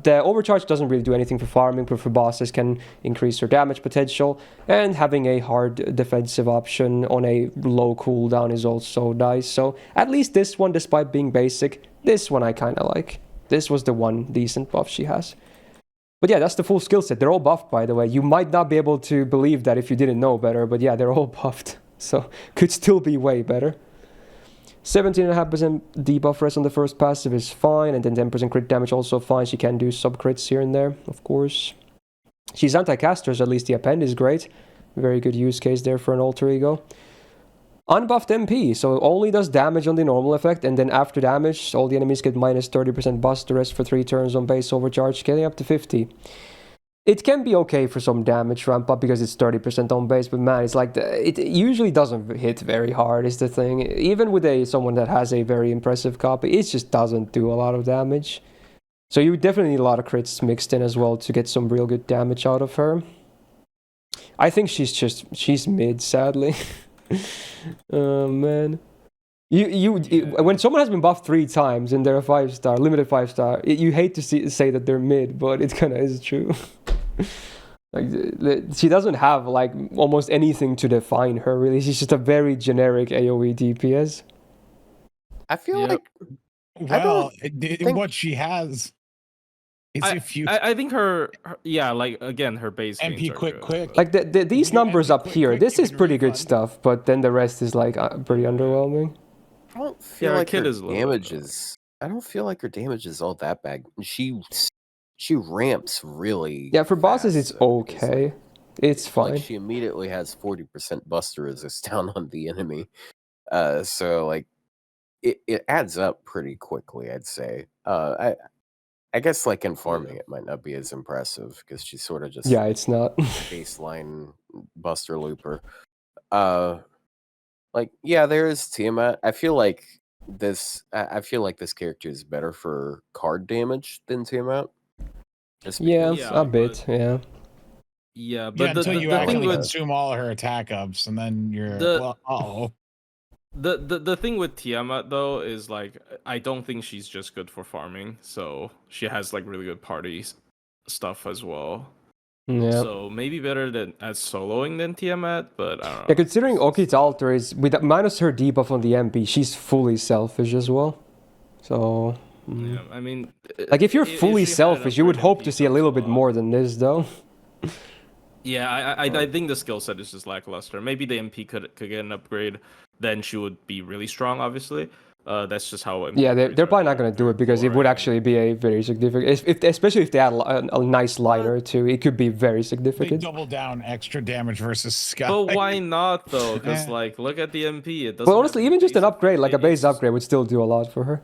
The overcharge doesn't really do anything for farming, but for bosses can increase her damage potential. And having a hard defensive option on a low cooldown is also nice. So at least this one, despite being basic, this one I kind of like. This was the one decent buff she has. But yeah, that's the full skill set. They're all buffed, by the way. You might not be able to believe that if you didn't know better, but yeah, they're all buffed. So could still be way better. 17.5% debuff rest on the first passive is fine, and then 10% crit damage also fine. She can do sub crits here and there, of course. She's anti-caster, so at least the append is great. Very good use case there for an alter ego. Unbuffed MP, so only does damage on the normal effect, and then after damage, all the enemies get minus 30% bust, the rest for 3 turns on base overcharge, getting up to 50. It can be okay for some damage ramp up because it's 30% on base, but man, it's like, it usually doesn't hit very hard is the thing. Even with someone that has a very impressive copy, it just doesn't do a lot of damage. So you definitely need a lot of crits mixed in as well to get some real good damage out of her. I think she's mid, sadly. Oh man. When someone has been buffed 3 times and they're a 5-star, limited 5-star, you hate to say that they're mid, but it kind of is true. Like, she doesn't have like almost anything to define her really. She's just a very generic AoE DPS. I feel like what she has. I think her like again her base MP quick. Like these numbers up here, this is pretty good stuff, but then the rest is like pretty underwhelming. I don't feel like her damage is. I don't feel like her damage is all that bad. She ramps really. Yeah, for bosses it's okay. It's fine. Like she immediately has 40% buster resist down on the enemy. So like it adds up pretty quickly, I'd say. I guess like in farming it might not be as impressive because she's sort of just it's not baseline buster looper. Like there is Tiamat. I feel like this character is better for card damage than Tiamat. A bit. Yeah, but until you the actually thing with consume all of her attack ups, and then you're The thing with Tiamat though is like I don't think she's just good for farming, so she has like really good party stuff as well. Yeah. So maybe better as soloing than Tiamat, but I don't know. Yeah, considering Okita Alter is with minus her debuff on the MP, she's fully selfish as well. So yeah, I mean, like if you're fully selfish, you would hope to see a little bit more than this, though. Yeah, I think the skill set is just lackluster. Maybe the MP could get an upgrade, then she would be really strong. Obviously, that's just how. Yeah, they're probably not going to do it because it would actually be a very significant. Especially if they add a nice liner too, it could be very significant. They double down extra damage versus Sky. But why not though? Because like, look at the MP. It doesn't. Well, honestly, even just an upgrade, like a base upgrade, would still do a lot for her.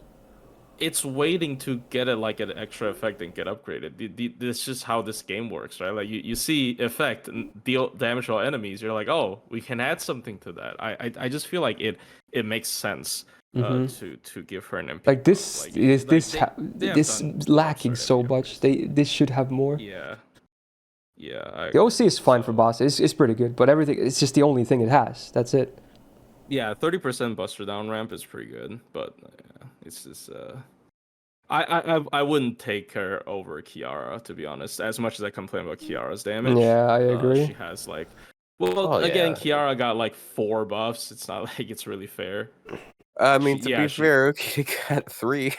It's waiting to get an extra effect and get upgraded. This is just how this game works, right? Like you see effect and deal damage to all enemies. You're like, oh, we can add something to that. I just feel like it makes sense to give her an MP. Like this this lacking so much. This should have more. Yeah. The OC is fine for bosses. It's pretty good, but everything it's just the only thing it has. That's it. Yeah, 30% buster down ramp is pretty good, but it's just I wouldn't take her over Kiara, to be honest. As much as I complain about Kiara's damage. Yeah, I agree. She has like Kiara got like 4 buffs. It's not like it's really fair. I mean, to be fair, she got 3.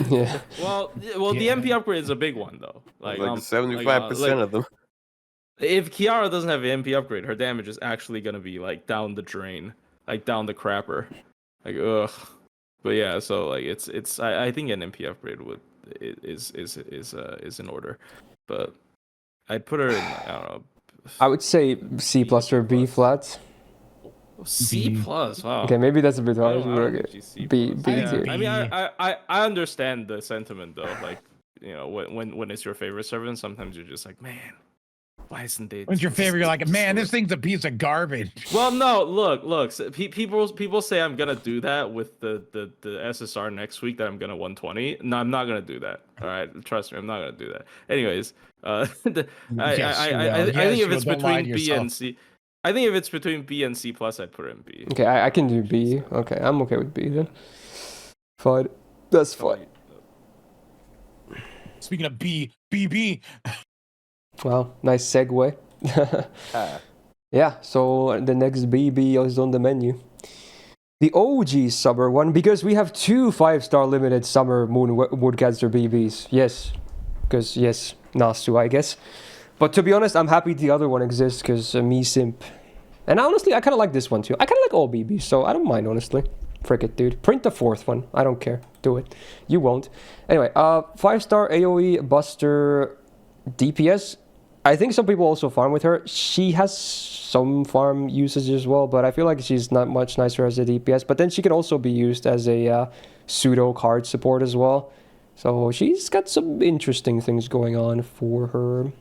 Yeah. Well, the MP upgrade is a big one though. Like 75% of them. If Kiara doesn't have an MP upgrade, her damage is actually gonna be like down the drain, like down the crapper. Like ugh. But yeah, so like it's I think an MP upgrade is in order, but I'd put her in I don't know. I would say C plus or B flat. C plus. Wow. Okay, maybe that's a bit hard. B tier. I mean, I understand the sentiment though. Like when it's your favorite servant, sometimes you're just like, man. Why isn't it? When's your favorite? You're like, man, this thing's a piece of garbage. Well, no, look. So people say I'm gonna do that with the SSR next week. That I'm gonna 120. No, I'm not gonna do that. All right, trust me, I'm not gonna do that. Anyways, I think if it's between B and C, I think if it's between B and C plus, I'd put it in B. Okay, I can do B. Okay, I'm okay with B then. Fine, that's fine. Speaking of B. Well, nice segue. Yeah, so the next BB is on the menu. The OG summer one, because we have 2 5-star limited summer Woodcaster BBs. Yes, because yes, Nasu, I guess. But to be honest, I'm happy the other one exists because me simp. And honestly, I kind of like this one too. I kind of like all BBs, so I don't mind, honestly. Frick it, dude. Print the 4th one. I don't care. Do it. You won't. Anyway, 5-star AoE Buster DPS. I think some people also farm with her. She has some farm usage as well, but I feel like she's not much nicer as a DPS. But then she can also be used as a pseudo card support as well. So she's got some interesting things going on for her.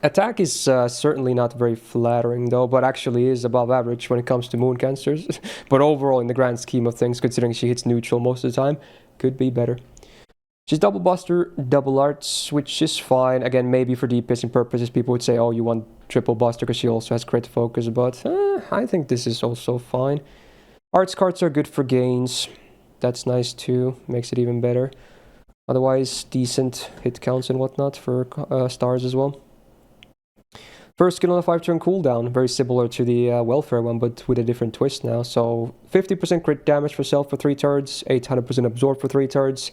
Attack is certainly not very flattering though, but actually is above average when it comes to moon cancers. But overall, in the grand scheme of things, considering she hits neutral most of the time, could be better. She's double buster, double arts, which is fine. Again, maybe for DPSing purposes, people would say, oh, you want triple buster because she also has crit focus, but I think this is also fine. Arts cards are good for gains. That's nice too, makes it even better. Otherwise, decent hit counts and whatnot for stars as well. First skill on a 5-turn cooldown, very similar to the welfare one, but with a different twist now. So 50% crit damage for self for 3 turns, 800% absorb for 3 turns,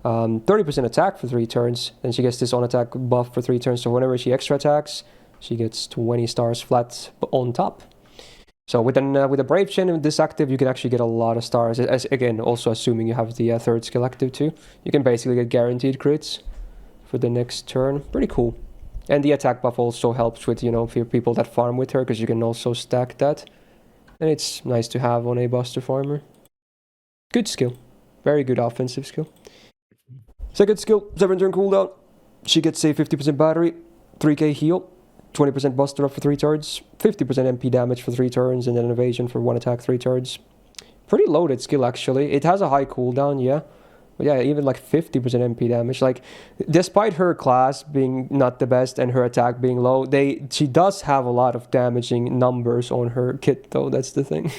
30% attack for 3 turns. Then she gets this on attack buff for 3 turns. So whenever she extra attacks, she gets 20 stars flat on top. So with a Brave Chain and this active, you can actually get a lot of stars. As again, also assuming you have the 3rd skill active too, you can basically get guaranteed crits for the next turn. Pretty cool. And the attack buff also helps with, for people that farm with her, because you can also stack that. And it's nice to have on a Buster farmer. Good skill. Very good offensive skill. Second skill, 7-turn cooldown. She gets a 50% battery, 3k heal, 20% Buster up for 3 turns, 50% MP damage for 3 turns, and then an evasion for 1 attack 3 turns. Pretty loaded skill, actually. It has a high cooldown, yeah. But yeah, even like 50% MP damage. Like, despite her class being not the best and her attack being low, she does have a lot of damaging numbers on her kit, though. That's the thing.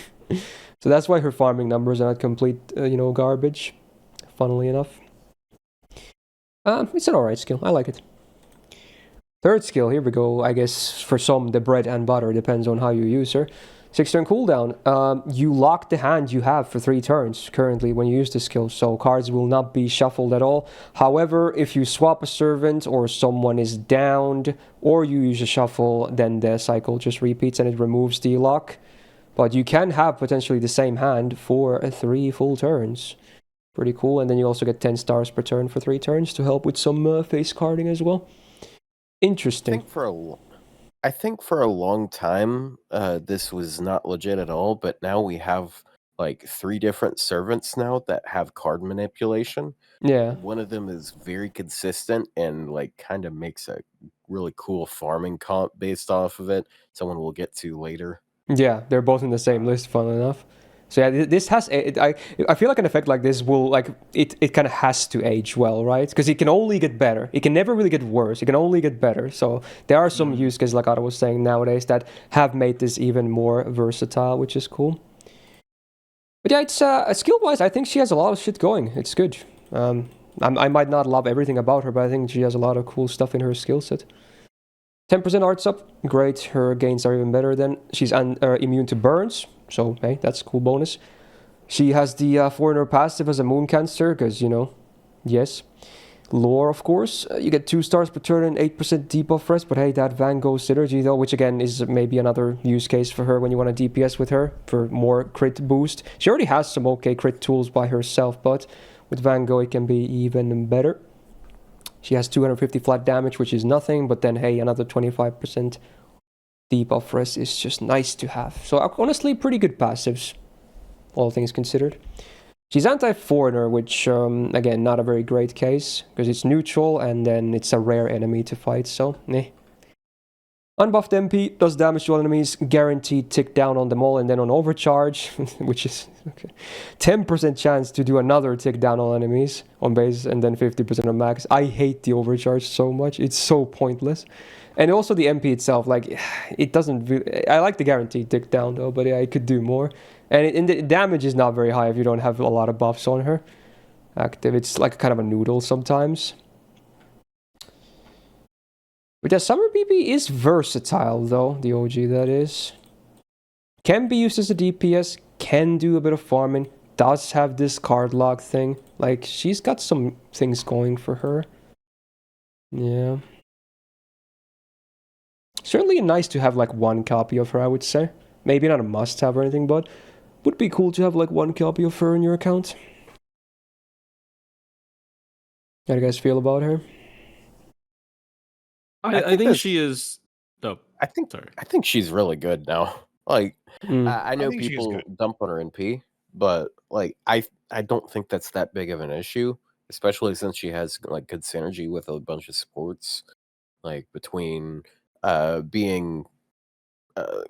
So that's why her farming numbers are not complete, garbage. Funnily enough. It's an alright skill. I like it. Third skill, here we go. I guess for some, the bread and butter depends on how you use her. 6-turn cooldown. You lock the hand you have for 3 turns currently when you use the skill, so cards will not be shuffled at all. However, if you swap a servant or someone is downed or you use a shuffle, then the cycle just repeats and it removes the lock. But you can have potentially the same hand for 3 full turns. Pretty cool. And then you also get 10 stars per turn for 3 turns to help with some face carding as well. Interesting. I think for a long time, this was not legit at all, but now we have like 3 different servants now that have card manipulation. Yeah. One of them is very consistent and like kind of makes a really cool farming comp based off of it. Someone we'll get to later. Yeah, they're both in the same list, funnily enough. So yeah, this has I feel like an effect like this will it kind of has to age well, right? Because it can only get better. It can never really get worse. It can only get better. So there are some use cases, like Otto was saying nowadays, that have made this even more versatile, which is cool. But yeah, it's skill-wise, I think she has a lot of shit going. It's good. I might not love everything about her, but I think she has a lot of cool stuff in her skill set. 10% arts up, great. Her gains are even better then. She's immune to burns, so hey, that's a cool bonus. She has the foreigner passive as a moon cancer, because, yes. Lore, of course. You get 2 stars per turn and 8% debuff rest, but hey, that Van Gogh synergy though, which again is maybe another use case for her when you want to DPS with her for more crit boost. She already has some okay crit tools by herself, but with Van Gogh it can be even better. She has 250 flat damage, which is nothing, but then hey, another 25% debuff rest is just nice to have. So honestly, pretty good passives, all things considered. She's anti-foreigner, which, again, not a very great case, because it's neutral, and then it's a rare enemy to fight, so, meh. Unbuffed MP does damage to all enemies, guaranteed tick down on them all, and then on overcharge, which is, okay, 10% chance to do another tick down on enemies on base, and then 50% on max. I hate the overcharge so much, it's so pointless. And also the MP itself, like, it doesn't really, I like the guaranteed tick down though, but yeah, I could do more. And the damage is not very high if you don't have a lot of buffs on her active. It's like kind of a noodle sometimes. But yeah, Summer BB is versatile though, the OG that is. Can be used as a DPS, can do a bit of farming, does have this card lock thing. Like, she's got some things going for her. Yeah. Certainly nice to have like 1 copy of her, I would say. Maybe not a must-have or anything, but would be cool to have like one copy of her in your account. How do you guys feel about her? I think she is. No, I think sorry. I think she's really good now. Like I know think she is people good. dump on her NP, but like I don't think that's that big of an issue, especially since she has like good synergy with a bunch of supports, like between being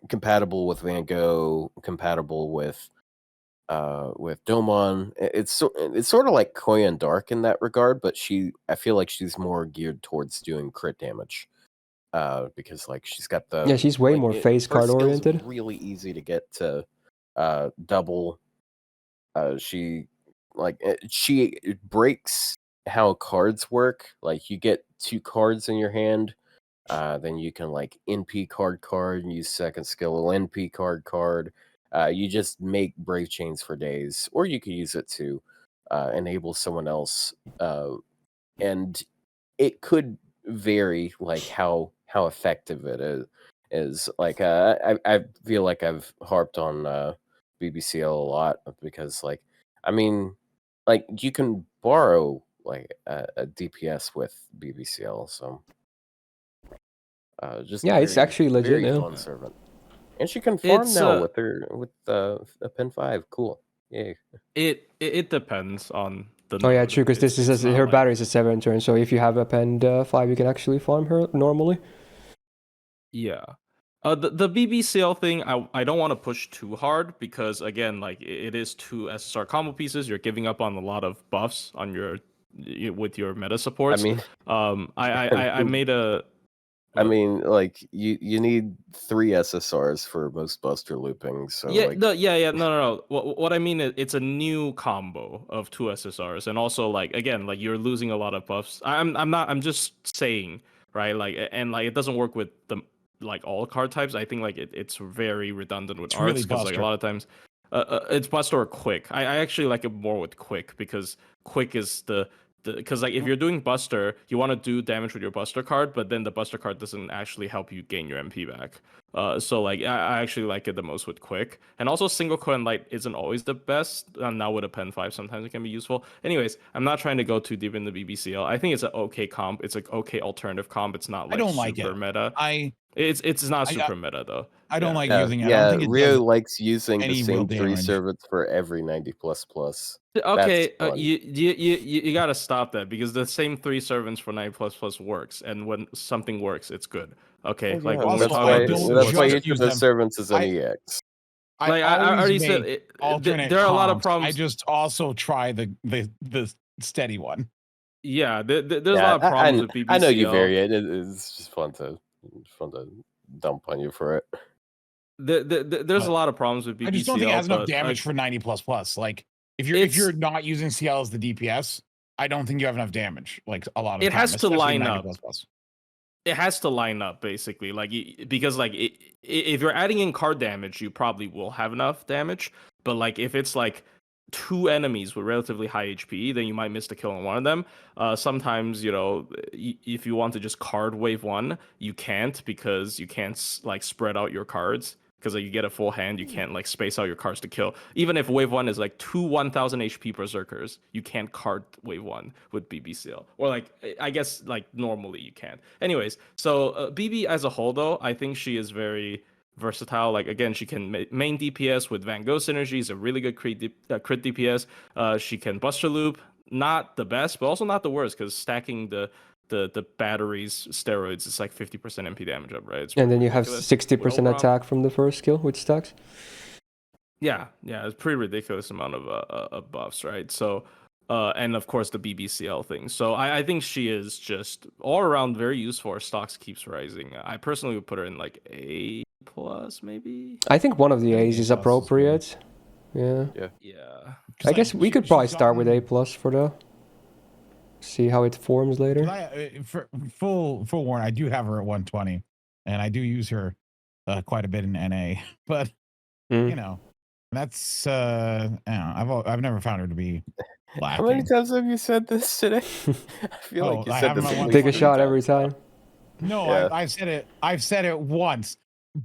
compatible with Van Gogh, compatible with Douman. It's sort of like Koyan Dark in that regard, but I feel like she's more geared towards doing crit damage. Because like she's got the Yeah, she's way more face her card skill's oriented. really easy to get to double. She breaks how cards work. Like you get 2 cards in your hand, then you can like NP card and use second skill NP card. You just make brave chains for days, or you could use it to enable someone else, and it could vary like how effective it is. Like I feel like I've harped on BBCL a lot because like I mean like you can borrow like a DPS with BBCL, so just Yeah, it's actually legit very now. fun servant, and she can farm It's, now with a pin 5. Cool, yay. It depends on the. Oh yeah, node. true. Because this It's is not her like- battery is a 7 turn, so if you have a pen 5, you can actually farm her normally. Yeah. The BBCL thing, I don't want to push too hard because again, like it is 2 SSR combo pieces. You're giving up on a lot of buffs on with your meta supports. I mean, I made a. I mean, like you need 3 SSRs for most buster looping. So Yeah, like, no. What I mean is, it's a new combo of 2 SSRs, and also like again, like you're losing a lot of buffs. I'm just saying, right? Like, and like it doesn't work with the like all card types. I think like it's very redundant with It's arts really because like a buster. lot of times, it's buster or quick. I actually like it more with quick because quick is because like if you're doing buster, you want to do damage with your buster card, but then the buster card doesn't actually help you gain your MP back. So like I actually like it the most with quick, and also single coin light isn't always the best. Now with a pen 5, sometimes it can be useful. Anyways, I'm not trying to go too deep into BBCL. I think it's an okay comp. It's an okay alternative comp. It's not like I don't like super it. meta. I It's not super meta though. don't like yeah, using it. I don't think it Rio does likes using the any real same 3 damage. servants for every 90++. Okay, That's fun. you gotta stop that because the same 3 servants for 9++ works, and when something works, it's good. Okay, Well, like yeah, when we're Also, talking I about don't that's why just each use of those them. servants is an I- EX. I like I always already make said, alternate there are a lot of comps. problems. I just also try the steady one. Yeah, there's a lot of problems with BBCL. I know you vary it. It's just fun to dump on you for it. There's a lot of problems with BBCL. I just don't think it has enough but, damage for 90++. Like if you're not using CL as the DPS, I don't think you have enough damage. Like a lot of It time, has to especially line up. 90++. It has to line up basically, like because like if you're adding in card damage, you probably will have enough damage. But like if it's like 2 enemies with relatively high HP, then you might miss the kill on one of them. Sometimes if you want to just card wave 1, you can't because you can't like spread out your cards. Because like, you get a full hand, you can't like space out your cards to kill. Even if wave 1 is like 2 1000 HP berserkers, you can't card wave 1 with BBCL. Or like I guess like normally you can. Anyways, so BB as a whole though, I think she is very versatile. Like again, she can main DPS with Van Gogh synergy, is a really good crit DPS. She can buster loop, not the best, but also not the worst because stacking the batteries steroids is like 50% MP damage up, right? It's And then you have ridiculous. 60% attack from the first skill, which stacks. Yeah, it's pretty ridiculous amount of buffs, right? So, and of course the BBCL thing. So I think she is just all around very useful. Her stocks keeps rising. I personally would put her in like A+ maybe. I think one of the I think A's A+ is is appropriate. Yeah. Yeah. I guess we could probably start with A+ for the... See how it forms later. For full warn, I do have her at 120, and I do use her quite a bit in NA. But you know, that's I don't know, I've never found her to be lacking. How many times have you said this today? I feel like you said this. Take a shot every time. No, Yeah. I've said it. I've said it once.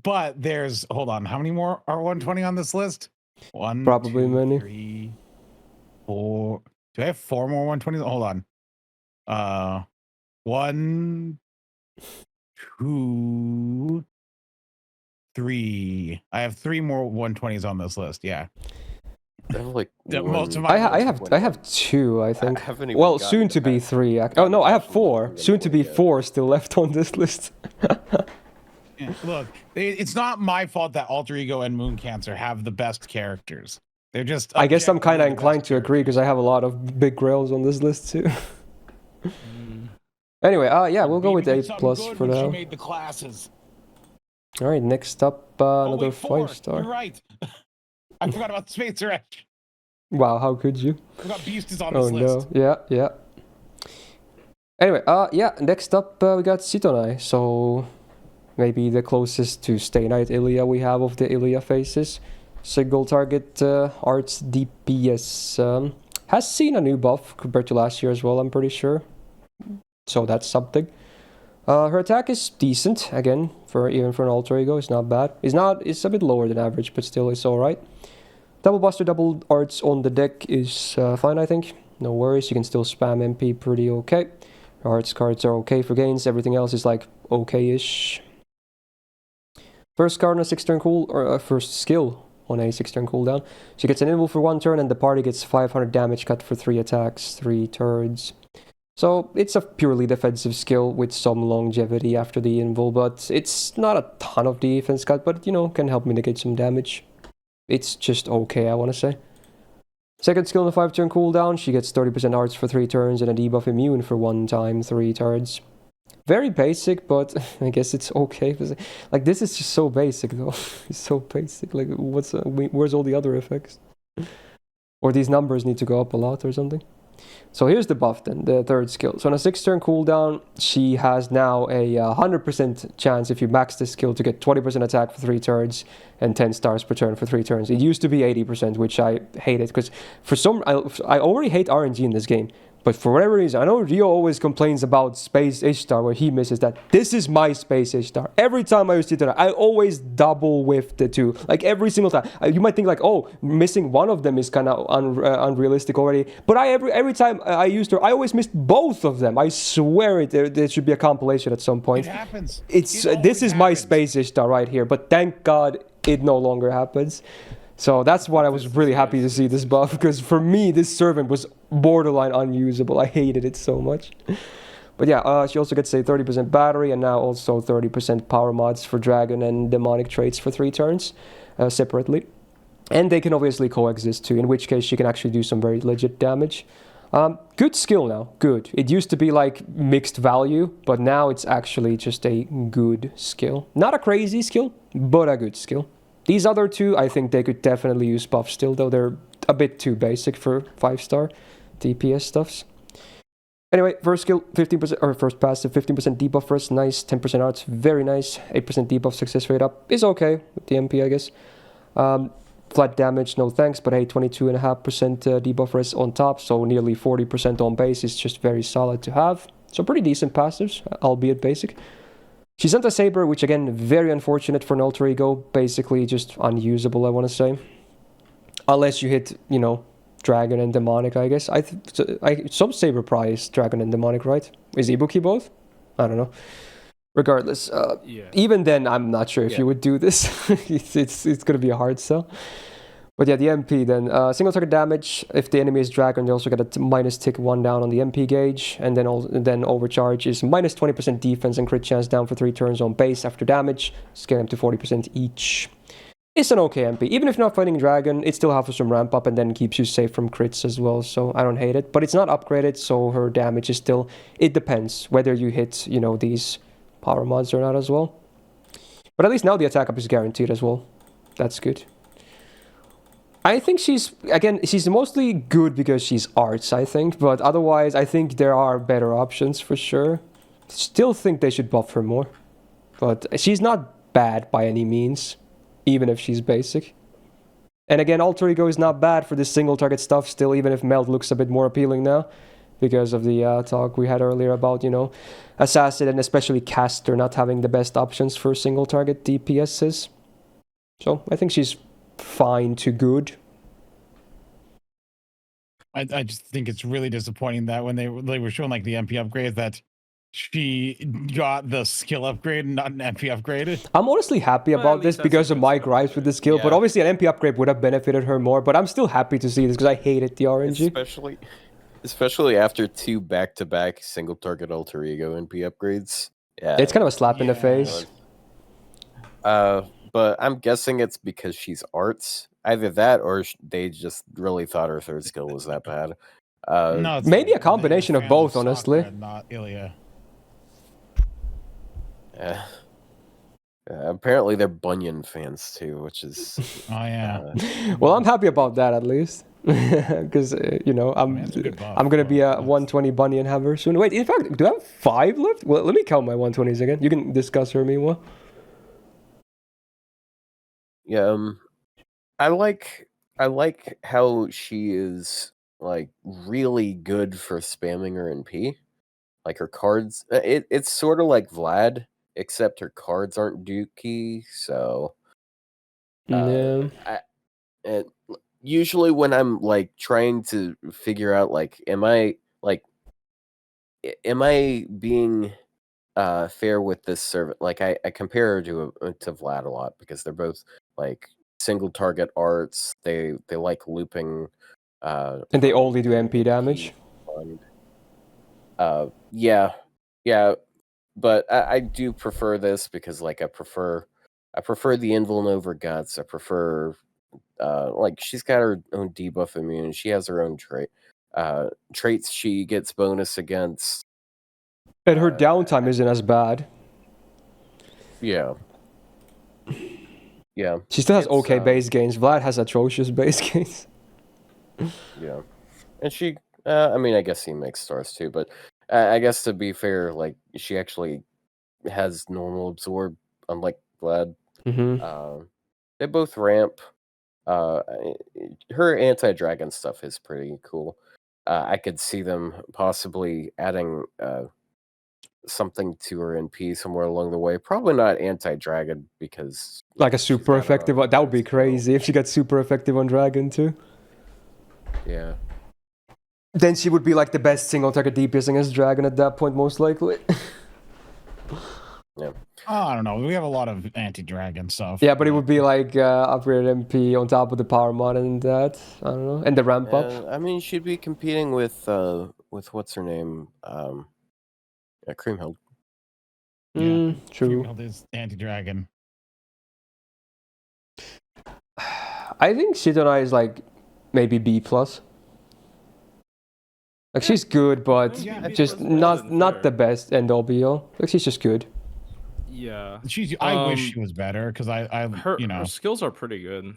But hold on. How many more are 120 on this list? One, Probably two, many. 3, 4. Do I have 4 more 120s? Hold on. 1, 2, 3. I have 3 more 120s on this list. Yeah. I have like Most of one. my I have 2, I think. haven't even Well, gotten soon to to be Passion- 3. gotten Oh to no, I have Passionlip 4. even Soon to be yet. 4 still left on this list. Yeah, look, it's not my fault that Alter Ego and Moon Cancer have the best characters. They're just. I guess I'm kind of objectively the inclined best to agree because I have a lot of big grails on this list too. Mm. Anyway, yeah, we'll go Maybe with did A something plus good for when She now. made the classes. All right, next up, another wait, 4. 5-star. You're right. I forgot about Space Wretch. Wow, how could you? I forgot Beast is on Oh this list. no, yeah. Anyway, yeah, next up we got Sitonai, so maybe the closest to Stay Night Ilya we have of the Ilya faces. Single target arts DPS has seen a new buff compared to last year as well, I'm pretty sure. So that's something. Her attack is decent, again, even for an alter ego, it's not bad. It's a bit lower than average, but still it's alright. Double Buster, double arts on the deck is fine, I think. No worries, you can still spam MP pretty okay. Arts cards are okay for gains, everything else is like okay-ish. First card on a 6-turn first skill on a 6-turn cooldown. She gets an invul for 1 turn and the party gets 500 damage cut for 3 attacks, 3 turns. So it's a purely defensive skill with some longevity after the invul, but it's not a ton of defense cut, but you know, can help mitigate some damage. It's just okay, I want to say. Second skill on a 5-turn cooldown, she gets 30% arts for 3 turns and a debuff immune for 1 time, 3 turns. Very basic, but I guess it's okay. Like, this is just so basic, though. It's so basic. Like, where's all the other effects? Or these numbers need to go up a lot or something. So here's the buff then, the third skill. So on a 6-turn cooldown, she has now a 100% chance if you max this skill to get 20% attack for 3 turns and 10 stars per turn for 3 turns. It used to be 80%, which I hated because I already hate RNG in this game. But for whatever reason, I know Rio always complains about Space Ishtar where he misses that. This is my Space Ishtar. Every time I use Titanite, I always double whiff the 2. Like every single time. You might think like, oh, missing one of them is kind of unrealistic already. But every time I used her, I always missed both of them. I swear there should be a compilation at some point. It happens. This is my Space Ishtar right here. But thank God it no longer happens. So that's why I was really happy to see this buff, because for me, this servant was borderline unusable. I hated it so much. But yeah, she also gets a 30% battery and now also 30% power mods for dragon and demonic traits for 3 turns separately. And they can obviously coexist too, in which case she can actually do some very legit damage. Good skill now, good. It used to be like mixed value, but now it's actually just a good skill. Not a crazy skill, but a good skill. These other 2, I think they could definitely use buffs still, though they're a bit too basic for 5-star DPS stuffs. Anyway, first skill, 15%, or first passive, 15% debuff first, nice. 10% arts, very nice. 8% debuff success rate up is okay with the MP, I guess. Flat damage, no thanks, but hey, 22.5% debuff rest on top, so nearly 40% on base is just very solid to have. So pretty decent passives, albeit basic. She sent a Saber, which again, very unfortunate for an alter ego. Basically just unusable, I want to say. Unless you hit, you know, Dragon and Demonic, I guess. Some Saber prize Dragon and Demonic, right? Is Ibuki both? I don't know. Regardless, Yeah. even then, I'm not sure if you would do this. it's going to be a hard sell. But yeah, the MP then, single target damage, if the enemy is Dragon, they also get a minus tick 1 down on the MP gauge, and then overcharge is minus 20% defense and crit chance down for 3 turns on base after damage, scaling up to 40% each. It's an okay MP. Even if you're not fighting Dragon, it still has some ramp up and then keeps you safe from crits as well, so I don't hate it. But it's not upgraded, so her damage is still, it depends whether you hit, you know, these power mods or not as well. But at least now the attack up is guaranteed as well. That's good. I think she's mostly good because she's arts, I think, but otherwise I think there are better options for sure. Still think they should buff her more, but she's not bad by any means, even if she's basic. And again, alter ego is not bad for this single target stuff still, even if Meld looks a bit more appealing now, because of the talk we had earlier about, you know, Assassin and especially Caster not having the best options for single target DPSs. So I think she's fine to good. I just think it's really disappointing that when they were showing like the MP upgrades that she got the skill upgrade and not an MP upgrade. I'm honestly happy Well, at about this least that's because a of good my start, gripes with the skill, but Yeah. obviously an MP upgrade would have benefited her more, but I'm still happy to see this because I hated the RNG. Especially after 2 back-to-back single target alter ego NP upgrades. Yeah. It's kind of a slap in the Yeah. face. But I'm guessing it's because she's arts. Either that or they just really thought her third skill was that bad. No, it's Maybe a the combination of fans both, Sakura honestly. and not Ilya. Apparently they're Bunyan fans too, which is Oh yeah. Well, I'm happy about that at least. Because, you know, That's a good buff I'm going to for be a arts. 120 Bunyan hammer soon. Wait, in fact, do I have 5 left? Well, let me count my 120s again. You can discuss her meanwhile. yeah. I like how she is like really good for spamming her NP. Like her cards, it's sort of like Vlad, except her cards aren't dookie. So Yeah. and usually when I'm like trying to figure out like am I being fair with this servant, like I compare her to Vlad a lot because they're both like single target arts. They like looping And they only do MP damage. Yeah, but I do prefer this because like I prefer the Invuln over Guts. I prefer like she's got her own debuff immune. She has her own traits she gets bonus against. And her downtime isn't as bad. Yeah. She still has It's, okay base gains. Vlad has atrocious base gains. Yeah, and she I mean I guess he makes stars too, but I guess to be fair, like she actually has normal absorb, unlike Vlad. Mm-hmm. They both ramp. Her anti-dragon stuff is pretty cool. I could see them possibly adding something to her NP somewhere along the way. Probably not anti-dragon because Like a she's super got her effective own one. That would be cards as well. crazy if she got super effective on Dragon too. Yeah. Then she would be like the best single target DPS against Dragon at that point, most likely. Yeah. I don't know. We have a lot of anti-dragon stuff. Yeah, but it would be like upgraded MP on top of the power mod and that. I don't know. And the ramp up. I mean, she'd be competing with what's her name? Creamhill. Yeah, true. Female is anti-dragon. I think Sitonai is like maybe B plus. Like she's good, but Yeah, B just plus more not than not fair. the best end all be all. Like she's just good. Yeah. I wish she was better because I Her you know her skills are pretty good.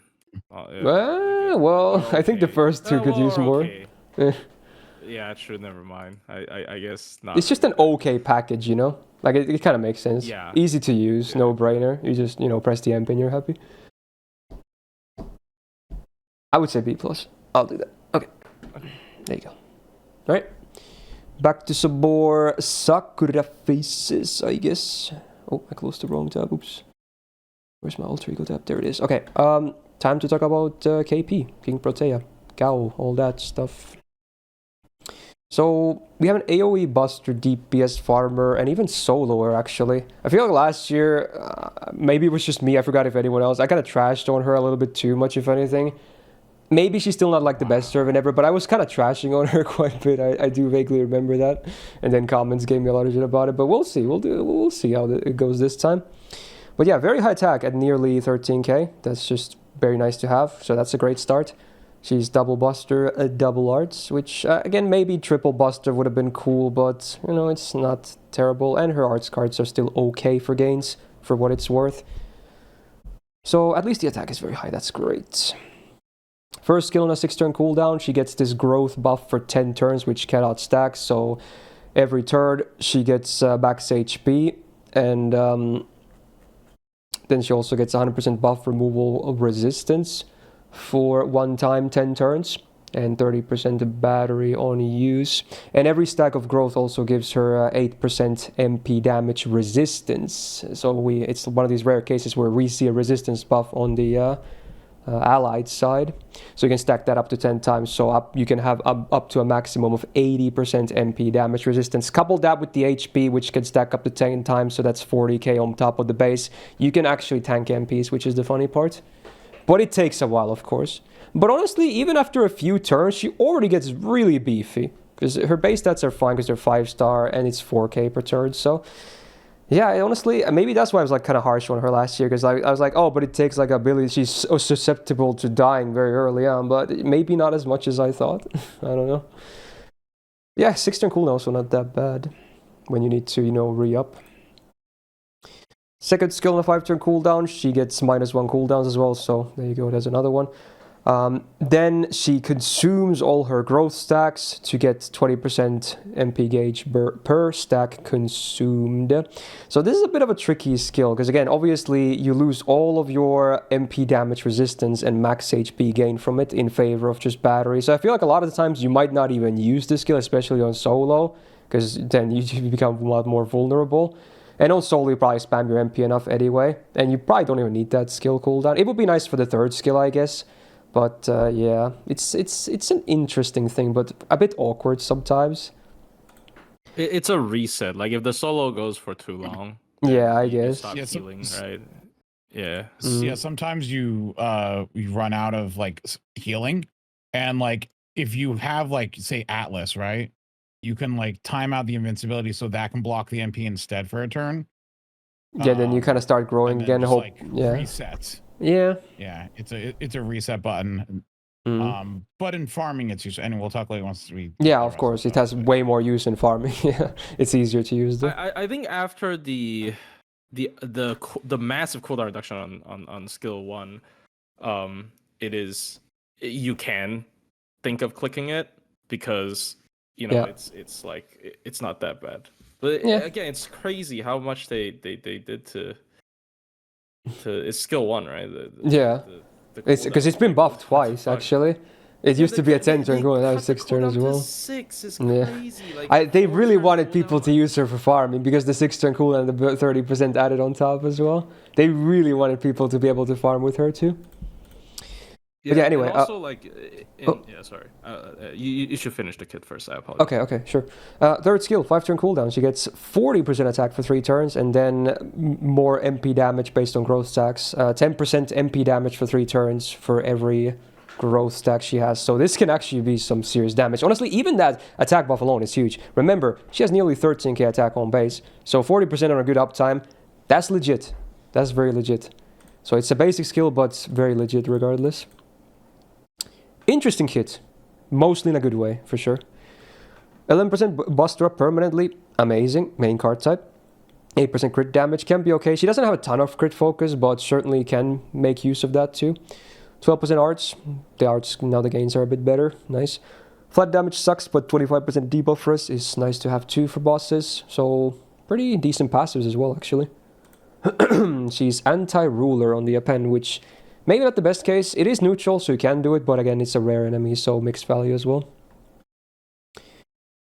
Well, I think the okay. first two could Well, use more. okay. Eh. Yeah, true. Never mind. I guess not. It's just an okay package, you know? Like it kind of makes sense. Yeah. Easy to use, Yeah. no brainer. You just, press the MP and you're happy. I would say B plus. I'll do that. Okay. There you go. Alright. Back to some more Sakura faces, I guess. Oh, I closed the wrong tab. Oops. Where's my alter ego tab? There it is. Okay. Time to talk about KP, Kingprotea, Gao, all that stuff. So we have an AoE buster, DPS farmer, and even soloer actually. I feel like last year, maybe it was just me, I forgot if anyone else. I kind of trashed on her a little bit too much, if anything. Maybe she's still not like the best servant ever, but I was kind of trashing on her quite a bit. I do vaguely remember that. And then comments gave me a lot of shit about it, but we'll see. We'll see how it goes this time. But yeah, very high attack at nearly 13k. That's just very nice to have. So that's a great start. She's double buster, double arts, which again, maybe triple buster would have been cool, but it's not terrible. And her arts cards are still okay for gains, for what it's worth. So at least the attack is very high. That's great. First skill on a 6-turn cooldown, she gets this growth buff for 10 turns, which cannot stack. So every turn she gets max HP, and then she also gets 100% buff removal of resistance for one time 10 turns, and 30% battery on use. And every stack of growth also gives her 8% MP damage resistance. So it's one of these rare cases where we see a resistance buff on the allied side. So you can stack that up to 10 times. So you can have up to a maximum of 80% MP damage resistance. Couple that with the HP, which can stack up to 10 times. So that's 40k on top of the base. You can actually tank MPs, which is the funny part. But it takes a while, of course. But honestly, even after a few turns, she already gets really beefy. Because her base stats are fine because they're 5-star and it's 4k per turn. So yeah, honestly, maybe that's why I was like kind of harsh on her last year, because I was like, oh, but it takes like ability. She's so susceptible to dying very early on, but maybe not as much as I thought. I don't know. Yeah, 6-turn cooldown also not that bad when you need to, you know, re-up. Second skill on a 5-turn cooldown, she gets -1 cooldowns as well, so there you go, there's another one. Then she consumes all her growth stacks to get 20% MP gauge per stack consumed. So this is a bit of a tricky skill, because again, obviously you lose all of your MP damage resistance and max HP gain from it in favor of just battery. So I feel like a lot of the times you might not even use this skill, especially on solo, because then you become a lot more vulnerable. And on solo, you probably spam your MP enough anyway, and you probably don't even need that skill cooldown. It would be nice for the third skill, I guess. But yeah, it's an interesting thing, but a bit awkward sometimes. It's a reset. Like if the solo goes for too long, yeah, I you guess. stop Yeah, healing, right? Yeah. Yeah, sometimes you run out of like healing, and like if you have like say Atlas, right? You can like time out the invincibility so that can block the MP instead for a turn. Yeah, then you kind of start growing again. Hope, like yeah. Resets. Yeah. Yeah, it's a reset button. But in farming it's used, and we'll talk later once we. Yeah, of course, it has way more use in farming. Yeah, it's easier to use though. I think after the massive cooldown reduction on skill 1, you can think of clicking it, because you know it's like it's not that bad. But again, it's crazy how much they did to it's skill 1, right? It's because it's been buffed twice actually. It used to be a 10-turn goal, and now it's 6-turn as well. 6 is crazy. Yeah. Like, they really wanted people to use her for farming, because the 6-turn cooldown and the 30% added on top as well. They really wanted people to be able to farm with her too. Yeah, yeah, anyway. Also, yeah, sorry. You should finish the kit first. I apologize. Okay, sure. Third skill, 5-turn cooldown. She gets 40% attack for 3 turns, and then more MP damage based on growth stacks. 10% MP damage for 3 turns for every growth stack she has. So this can actually be some serious damage. Honestly, even that attack buff alone is huge. Remember, she has nearly 13k attack on base, so 40% on a good uptime. That's legit. That's very legit. So it's a basic skill, but very legit regardless. Interesting kit, mostly in a good way, for sure. 11% buster up permanently, amazing, main card type. 8% crit damage, can be okay. She doesn't have a ton of crit focus, but certainly can make use of that too. 12% arts, the arts, now the gains are a bit better, nice. Flat damage sucks, but 25% debuff for us is nice to have too for bosses. So, pretty decent passives as well, actually. She's anti-ruler on the append, which maybe not the best case. It is neutral, so you can do it, but again, it's a rare enemy, so mixed value as well.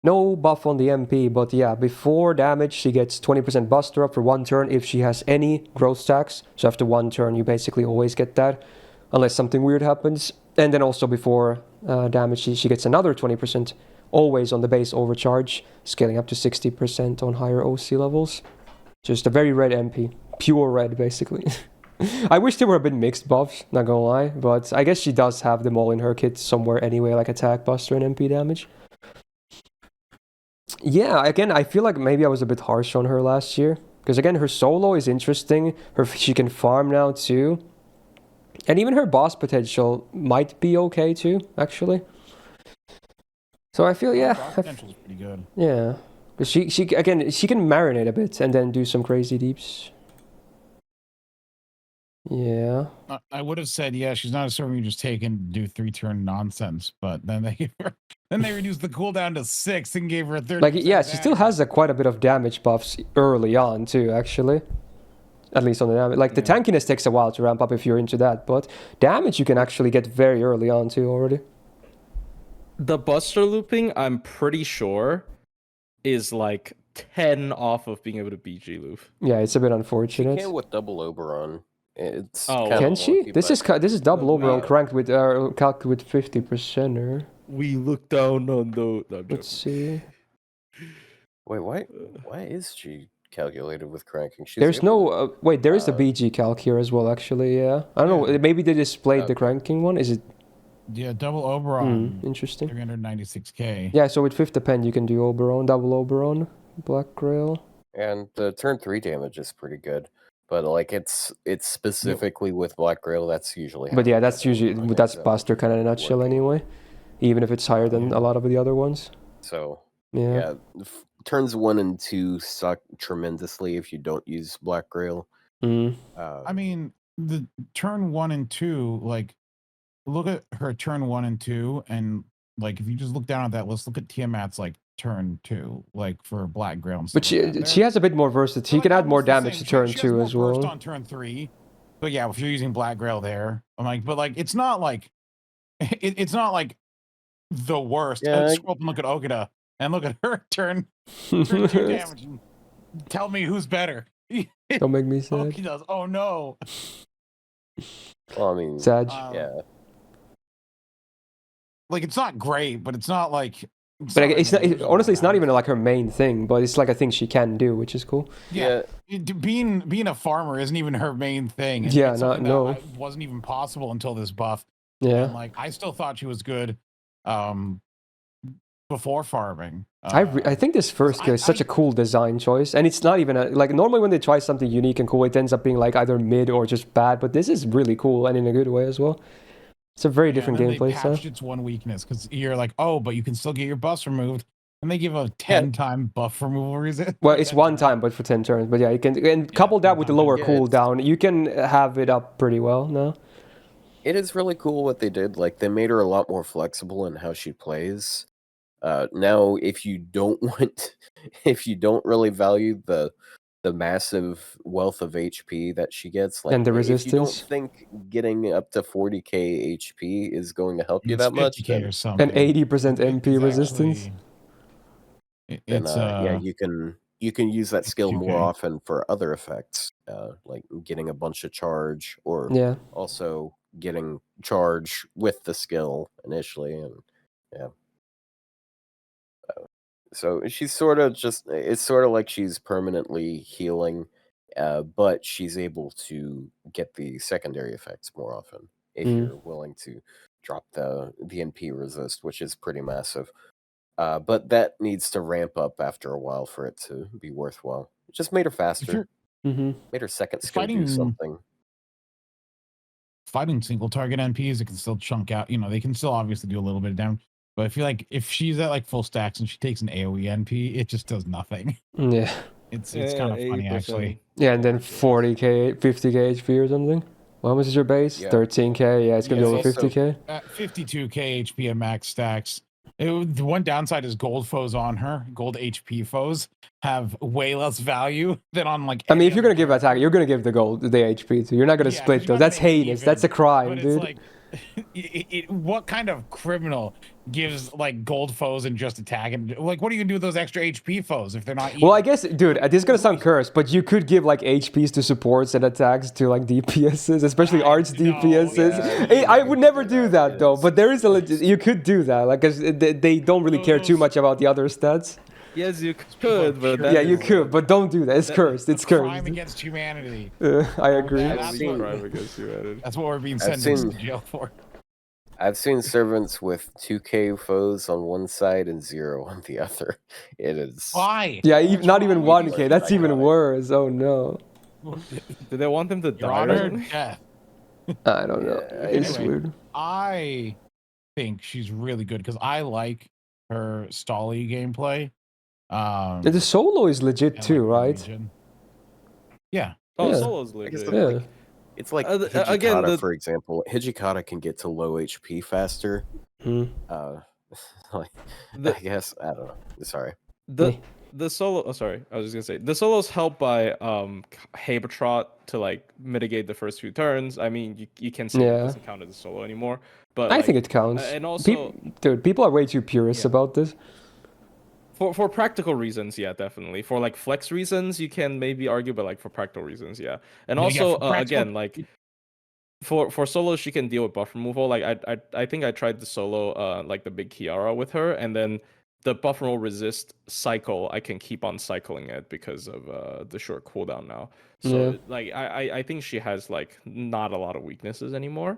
No buff on the MP, but yeah, before damage, she gets 20% buster up for 1 turn if she has any growth stacks. So after 1 turn, you basically always get that, unless something weird happens. And then also before damage, she gets another 20%, always on the base overcharge, scaling up to 60% on higher OC levels. Just a very red MP. Pure red, basically. I wish there were a bit mixed buffs, not gonna lie, but I guess she does have them all in her kit somewhere anyway, like attack, buster, and MP damage. Yeah, again, I feel like maybe I was a bit harsh on her last year, because again, her solo is interesting, she can farm now too, and even her boss potential might be okay too, actually. So I feel, yeah. Boss potential is pretty good. Yeah, because she can marinate a bit and then do some crazy deeps. Yeah. I would have said, yeah, she's not a server you just take and do 3-turn nonsense, but then they reduced the cooldown to 6 and gave her a 30%. Like, yeah, she still has quite a bit of damage buffs early on too, actually. At least on the damage. Like, the tankiness takes a while to ramp up if you're into that, but damage you can actually get very early on too already. The buster looping, I'm pretty sure, is like 10 off of being able to BG loop. Yeah, it's a bit unfortunate. She can with double Oberon. It's Oh, kind Can of she? wonky, This but is double Oberon we- cranked with calc with 50%er. We look down on the. No, I'm Let's joking. see. wait, why is she calculated with cranking? She's There's able no wait. There is the uh, BG calc here as well. Actually, yeah. I don't know. Maybe they displayed the Okay. cranking one. Is it? Yeah, double Oberon, Interesting. 396k. Yeah. So with 5th pen, you can do Oberon, double Oberon, Black Grail. and the turn 3 damage is pretty good. But like it's specifically with Black Grail, that's usually But how yeah, the that's usually Oberon that's ends up Buster kind of in a nutshell working. anyway. Even if it's higher than a lot of the other ones. So Yeah. turns 1 and 2 suck tremendously if you don't use Black Grail. I mean, the turn 1 and 2, like, look at her turn 1 and 2, and like if you just look down at that list, look at Tiamat's like turn 2, like for Black Grail. But she has a bit more versatility. She can add more damage to turn she has 2 more as well. burst on turn 3. But yeah, if you're using Black Grail there, I'm like, but like it's not like it's not like the worst. Yeah, Scroll up and look at Okita and look at her turn 2 damage. And tell me who's better. Don't make me sad. Okita's. Oh no. Well, I mean, Sad. yeah. Like it's not great, but it's not like. But it's not, honestly, it's not even like her main thing, but it's like a thing she can do, which is cool. Yeah, being a farmer isn't even her main thing. And Yeah, it's not something no. that wasn't even possible until this buff. Yeah. And like I still thought she was good, before farming. I think this first skill is such a cool design choice, and it's not even like normally when they try something unique and cool, it ends up being like either mid or just bad. But this is really cool and in a good way as well. It's a very different and then gameplay they style. patched its one weakness because you're like, oh, but you can still get your buffs removed, and they give a 10-time buff removal reason. Well, it's one time, but for 10 turns. But yeah, you can and couple that with the lower cooldown, you can have it up pretty well now. It is really cool what they did. Like they made her a lot more flexible in how she plays. Now, if you don't really value the massive wealth of HP that she gets, like And the if you don't resistance. think getting up to 40k HP is going to help you It's that much, 50K then, or something. And 80% MP It's resistance. actually- then It's you can use that skill more 2K. often for other effects, like getting a bunch of charge, or Yeah. also getting charge with the skill initially, and yeah. So she's sort of it's sort of like she's permanently healing, but she's able to get the secondary effects more often if you're willing to drop the NP resist, which is pretty massive. But that needs to ramp up after a while for it to be worthwhile. It just made her faster. Made her second skill do something. Fighting single target NPs, it can still chunk out. They can still obviously do a little bit of damage. But I feel like if she's at like full stacks and she takes an AoE NP, it just does nothing. Yeah. It's kind of funny 80%. actually. Yeah, and then 40k, 50k HP or something. How much is your base? Yeah. 13k. Yeah, it's gonna be over also- 50k. At 52k HP at max stacks. The one downside is gold foes on her. Gold HP foes have way less value than on like. I mean, if any you're gonna other give attack, you're gonna give the gold, the HP too. You're not gonna Yeah, split you're those. not That's gonna make it heinous. That's a even, crime, but dude. it's like, what kind of criminal gives like gold foes and just attack? And like, what are you gonna do with those extra HP foes if they're not? Well, I even? guess, dude, this is gonna sound cursed, but you could give like HPs to supports and attacks to like DPSs, especially arch No, DPSs. yeah, I would never do do that, that though, yes. but there is a legit. You could do that, like, cause they don't really care too much about the other stats. Yes, you could, but Yeah, you could, but don't do that. It's cursed. It's Crime cursed. against humanity. I agree. That's what- crime against humanity. That's what we're being I've sentenced seen- to jail for. I've seen servants with 2k foes on one side and 0 on the other. It is. Why? Yeah, What's not wrong even with 1k. you? That's even Ironic. worse. Oh no. Do they want them to Your die? Honor, or something? death. I don't know. Yeah, It's anyway. weird. I think she's really good because I like her Stolly gameplay. And the solo is legit and, too, like, right? Legion. Yeah. Oh, Yeah. solo's I guess legit. Yeah. It's like Again, Hijikata, for example. Hijikata can get to low HP faster. Like, The- I guess I don't know. Sorry. The solo. Oh, sorry. I was just gonna say the solo's helped by Habertrot to like mitigate the first few turns. I mean, you can say Yeah. it doesn't count as a solo anymore, but I like, think it counts. and also Dude, people are way too purists Yeah. about this. For practical reasons, yeah, definitely. For like flex reasons, you can maybe argue, but like for practical reasons, yeah. And Yeah, also, for practical- again, like for solo, she can deal with buff removal. Like I think I tried the solo, like the big Kiara with her, and then the buff removal resist cycle, I can keep on cycling it because of the short cooldown now. So Yeah. like I think she has like not a lot of weaknesses anymore.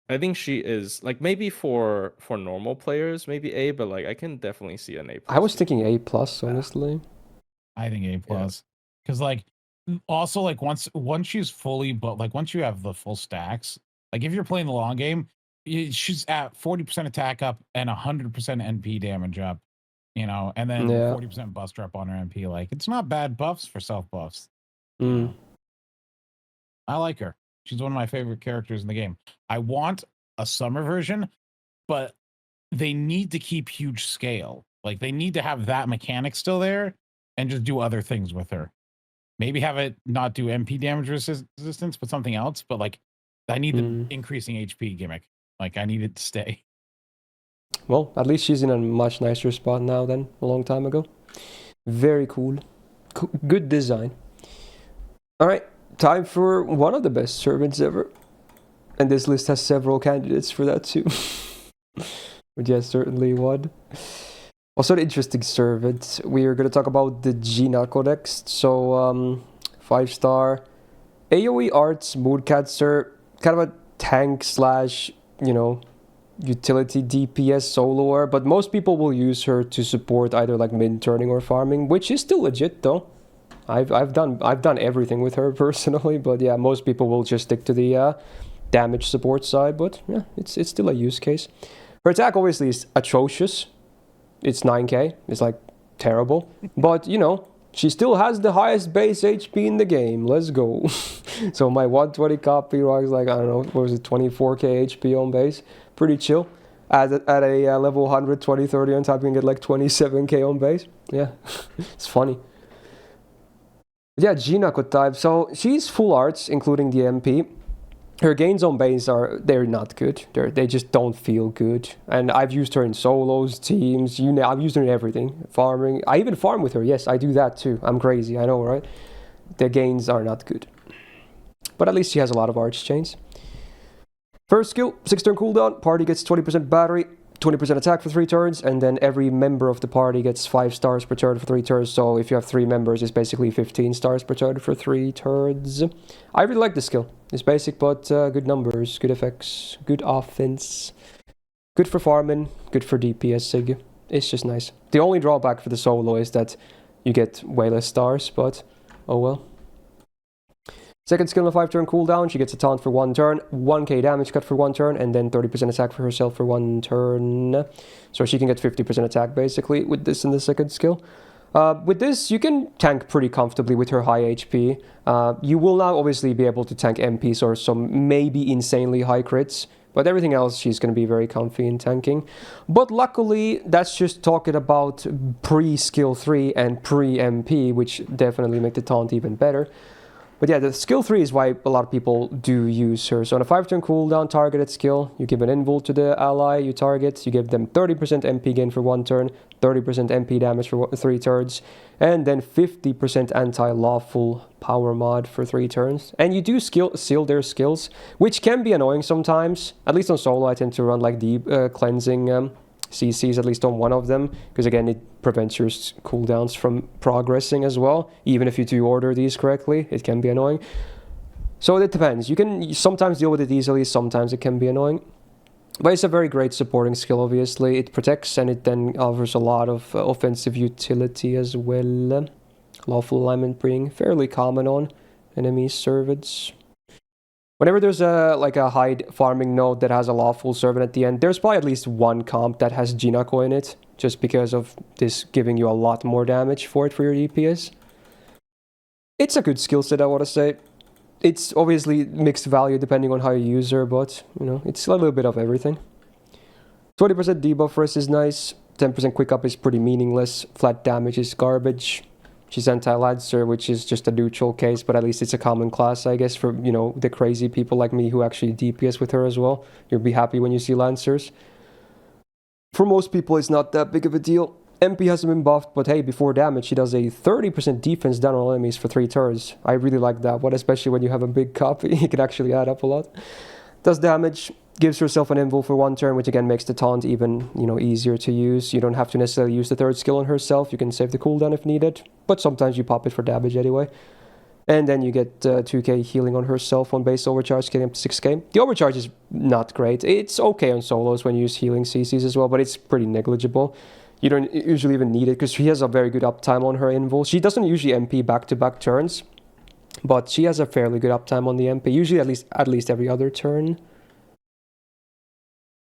I think she is like maybe for normal players maybe A, but like I can definitely see an A+. I was thinking A+, honestly. I think A+. Because like also like once she's fully, but like once you have the full stacks, like if you're playing the long game, she's at 40% attack up and 100% NP damage up, you know, and then 40% bust up on her NP. Like it's not bad buffs for self buffs. You know? I like her. She's one of my favorite characters in the game. I want a summer version, but they need to keep huge scale. Like they need to have that mechanic still there and just do other things with her. Maybe have it not do MP damage resistance, but something else. But like I need the increasing HP gimmick. Like I need it to stay. Well, at least she's in a much nicer spot now than a long time ago. Very cool. Good design. All right. Time for one of the best servants ever. And this list has several candidates for that too. But yeah, certainly one. Also an interesting servant. We are going to talk about the Jinako next. So, 5-star. AoE arts, Moodcatcher. Kind of a tank slash, you know, utility DPS soloer. But most people will use her to support either like mid-turning or farming. Which is still legit though. I've done everything with her personally, but yeah, most people will just stick to the damage support side. But yeah, it's still a use case. Her attack obviously is atrocious. It's 9k. It's like terrible, but you know she still has the highest base HP in the game. Let's go. So my 120 copy rocks like I don't know, what was it, 24k HP on base. Pretty chill. At a level 100, 20, 30 on top, you can get like 27k on base. Yeah, it's funny. Yeah, Jinako type. So she's full arts, including the MP. Her gains on base they're not good. They just don't feel good. And I've used her in solos, teams. I've used her in everything. Farming. I even farm with her. Yes, I do that too. I'm crazy. I know, right? The gains are not good. But at least she has a lot of arch chains. First skill, 6-turn cooldown. Party gets 20% battery. 20% attack for 3 turns, and then every member of the party gets 5 stars per turn for 3 turns. So if you have 3 members, it's basically 15 stars per turn for 3 turns. I really like this skill. It's basic, but good numbers, good effects, good offense. Good for farming, good for DPS sig. It's just nice. The only drawback for the solo is that you get way less stars, but oh well. Second skill on a 5-turn cooldown, she gets a taunt for 1 turn, 1k damage cut for 1 turn, and then 30% attack for herself for 1 turn. So she can get 50% attack basically with this in the second skill. With this, you can tank pretty comfortably with her high HP. You will now obviously be able to tank MPs or some maybe insanely high crits, but everything else she's going to be very comfy in tanking. But luckily, that's just talking about pre-skill 3 and pre-MP, which definitely make the taunt even better. But yeah, the skill 3 is why a lot of people do use her. So on a 5-turn cooldown targeted skill, you give an invul to the ally you target, you give them 30% MP gain for 1 turn, 30% MP damage for 3 turns, and then 50% anti-lawful power mod for 3 turns. And you do seal their skills, which can be annoying sometimes. At least on solo, I tend to run like deep cleansing CCs, at least on one of them, because again it prevents your cooldowns from progressing as well. Even if you do order these correctly, it can be annoying. So it depends. You can sometimes deal with it easily, sometimes it can be annoying. But it's a very great supporting skill, obviously. It protects and it then offers a lot of offensive utility as well. Lawful alignment being fairly common on enemy servants. Whenever there's a high farming node that has a lawful servant at the end, there's probably at least one comp that has Jinako in it, just because of this giving you a lot more damage for your DPS. It's a good skill set, I want to say. It's obviously mixed value depending on how you use her, but you know, it's a little bit of everything. 20% debuff rest is nice. 10% quick up is pretty meaningless. Flat damage is garbage. She's anti-Lancer, which is just a neutral case, but at least it's a common class, I guess, for, you know, the crazy people like me who actually DPS with her as well. You'll be happy when you see Lancers. For most people, it's not that big of a deal. MP hasn't been buffed, but hey, before damage, she does a 30% defense down on enemies for 3 turns. I really like that one, especially when you have a big copy. It can actually add up a lot. Does damage, gives herself an invul for 1 turn, which again makes the taunt even, easier to use. You don't have to necessarily use the 3rd skill on herself. You can save the cooldown if needed, but sometimes you pop it for damage anyway. And then you get 2k healing on herself on base overcharge, getting up to 6k. The overcharge is not great. It's okay on solos when you use healing CCs as well, but it's pretty negligible. You don't usually even need it because she has a very good uptime on her invul. She doesn't usually MP back-to-back turns, but she has a fairly good uptime on the MP, usually at least every other turn.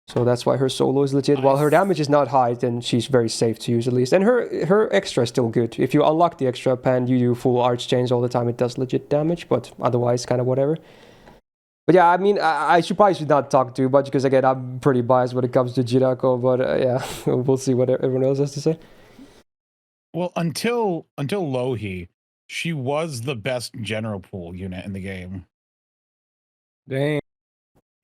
So that's why her solo is legit. While her damage is not high, then she's very safe to use at least. And her extra is still good. If you unlock the extra and you do full arch chains all the time, it does legit damage, but otherwise kind of whatever. But yeah, I mean, I should not talk too much because again, I'm pretty biased when it comes to Jinako. But yeah, we'll see what everyone else has to say. Well, until Lohi, she was the best general pool unit in the game. Dang.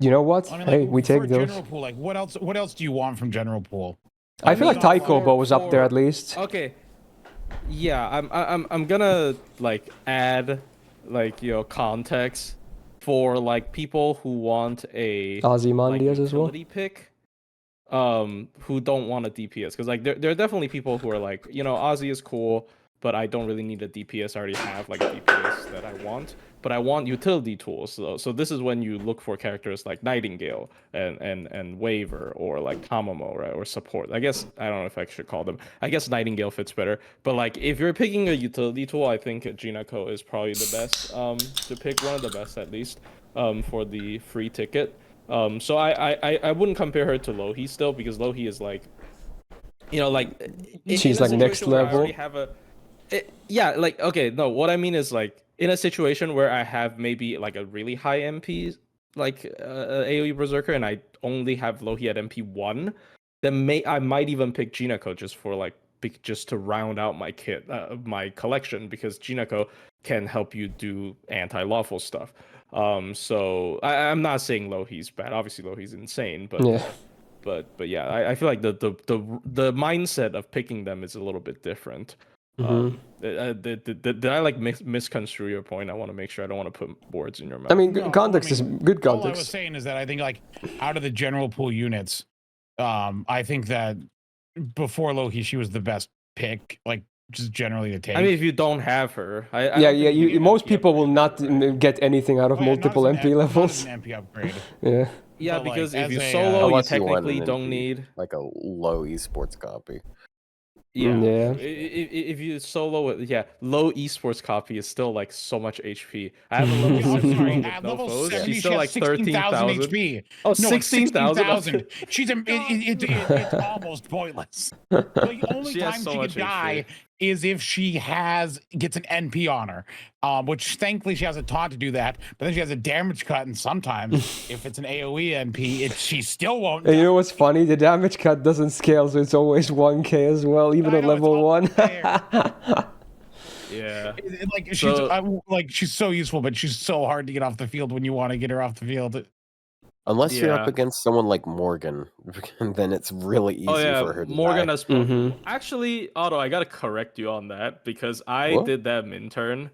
You know what? I mean, hey, we take those. General pool, like what else do you want from general pool? I feel like Taikobo was up there at least. Okay. Yeah, I'm gonna like add like context for like people who want a Ozymandias as well. Pick, who don't want a DPS, because like there are definitely people who are like, Ozzy is cool, but I don't really need a DPS. I already have like a DPS that I want, but I want utility tools. So this is when you look for characters like Nightingale and Waver or like Tamamo, right, or support. I guess I don't know if I should call them. I guess Nightingale fits better. But like if you're picking a utility tool, I think Jinako is probably the best to pick, one of the best at least for the free ticket. So I wouldn't compare her to Lohi still, because Lohi is like, she's like next level. Yeah, like, okay, no, what I mean is like in a situation where I have maybe like a really high MP, like AoE Berserker, and I only have Lohi at MP 1, then I might even pick Jinako just for like just to round out my kit, my collection, because Jinako can help you do anti-lawful stuff. So I'm not saying Lohi's bad. Obviously Lohi's insane, but yeah. But yeah, I feel like the mindset of picking them is a little bit different. Did I like misconstrue your point? I want to make sure I don't want to put words in your mouth. I mean, context is good context. All I was saying is that I think like out of the general pool units, I think that before Loki, she was the best pick, like just generally to take. I mean, if you don't have her, most people will not get anything out of multiple MP levels. Not an MP upgrade. Yeah. Yeah, But, because like, if you as a, solo, you technically don't need like a low esports copy. Yeah. If you solo it, low esports copy is still like so much HP. I have a level 16 with no foes. She's still like 13,000 HP. Oh, no, 16,000. She's it's almost pointless. The only time she could die is if she gets an NP on her, which thankfully she has a taunt to do that. But then she has a damage cut, and sometimes if it's an AOE NP, she still won't. And you know what's funny? The damage cut doesn't scale, so it's always 1k as well, even at level 1. Yeah, she's so useful, but she's so hard to get off the field when you want to get her off the field. Unless you're up against someone like Morgan, then it's really easy for her to Morgan die. has actually, Otto, I gotta correct you on that, because I did that min turn,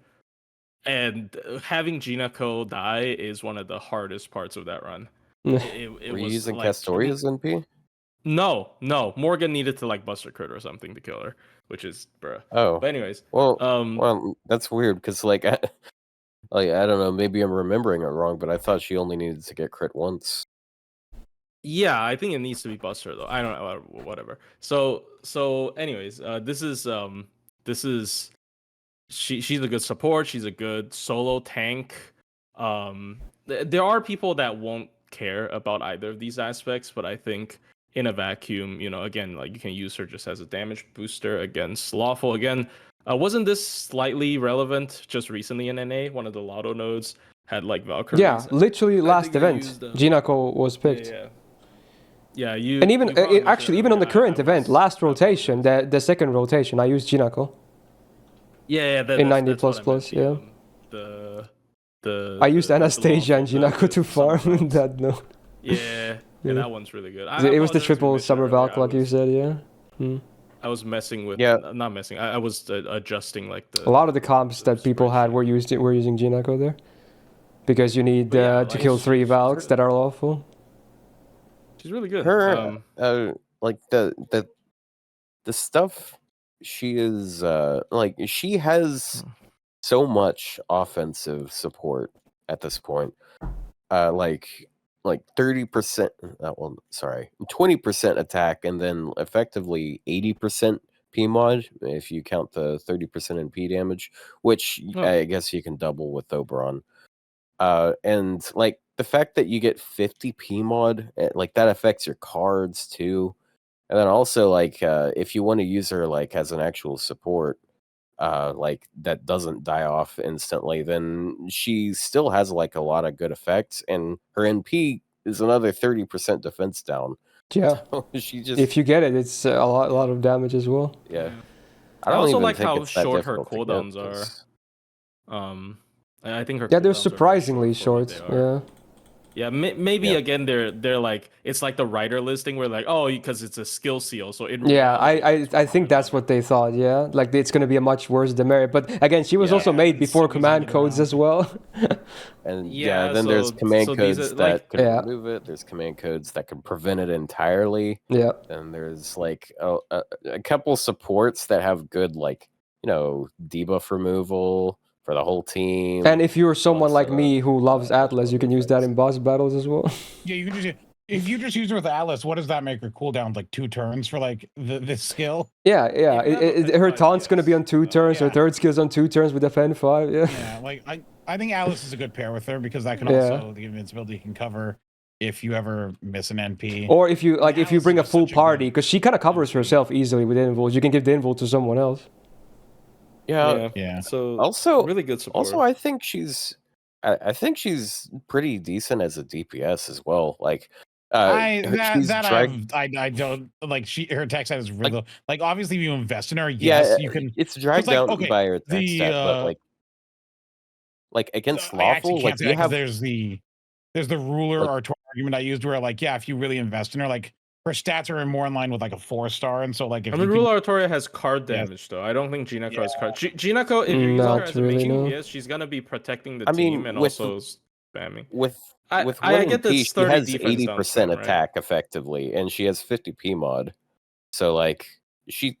and having Jinako die is one of the hardest parts of that run. Were you using like, Castoria's NP? No. Morgan needed to like bust her crit or something to kill her, which is bruh. Oh. But anyways. Well, that's weird, because like I don't know, maybe I'm remembering it wrong, but I thought she only needed to get crit once. Yeah, I think it needs to be Buster though. I don't know, whatever. So anyways, she's a good support, she's a good solo tank. There are people that won't care about either of these aspects, but I think in a vacuum, again, like you can use her just as a damage booster against lawful. Again, wasn't this slightly relevant just recently in NA? One of the Lotto nodes had like Valkyries. Yeah, literally last event, Jinako was picked. Yeah, and even even on the current event, last rotation, the second rotation, I used Jinako. Yeah, in 90 plus, yeah. I used Anastasia and Jinako to farm that node. Yeah, that one's really good. It was the triple summer Valk, like you said, yeah. I was messing with. Yeah. Not messing. I was adjusting like the. A lot of the comps that people had were using Jinako there, because you need Yeah, to like, kill 3 Valks that are lawful. She's really good. Her like the stuff she is like she has so much offensive support at this point. Like 30%, well, sorry, 20% attack, and then effectively 80% PMod if you count the 30% NP damage, which I guess you can double with Oberon. And like the fact that you get 50 PMod, like that affects your cards too. And then also like if you want to use her like as an actual support, like that doesn't die off instantly, then she still has like a lot of good effects, and her NP is another 30% defense down. Yeah. So she just, If you get it, it's a lot of damage as well. yeah. I don't also even like think how it's that short her difficult to get, cooldowns are. 'cause- I think her. Yeah, they're cooldowns are very surprisingly for short. what they are. Yeah. Yeah, maybe Yeah. again they're like it's like the writer listing where like because it's a skill seal, so it. Yeah, I think that's what they thought. Yeah, like it's gonna be a much worse demerit. But again, she was also made before squeezing command it codes around. as well. And Yeah, then there's so- command so these codes are, that like- can Yeah. remove it. There's command codes that can prevent it entirely. Yeah. And there's like a couple supports that have good like debuff removal for the whole team. And if you're someone like Also, me who loves Atlas, you can use that in boss battles as well. Yeah, you can just if you just use her with Atlas, what does that make her cooldown? Like 2 turns for like this skill? Yeah. Yeah, Her taunt's gonna be on 2 turns. Her Yeah. third skill's on 2 turns with Defend 5. Yeah. Yeah, like I think Atlas is a good pair with her because that can Yeah. also the invincibility can cover if you ever miss an NP. Or if you if you Atlas bring a is full such a party, good because she kind of covers herself easily with invulns. You can give the invul to someone else. yeah. Yeah. So Also- really good support. Also, I think I think she's pretty decent as a DPS as well. Like, she's I don't like her attack stat is really like obviously if you invest in her, yeah, yes, you can. It's dragged like, down okay, by her attack the, stat, but like against I actually lawful, can't like say you that 'cause have there's the ruler Like- Artor argument I used where like if you really invest in her, like her stats are more in line with like a 4-star, and so like if I you mean, can- Rule Artoria has card Yes. damage though. I don't think Jinako has card. Jinako, if you use Not her as a really, main no. DPS, she's gonna be protecting the I mean, team and with- also spamming. with I with I one get that NP, it's she 30 has defense down 80% spam, right? attack effectively, and she has 50 PMod. So like she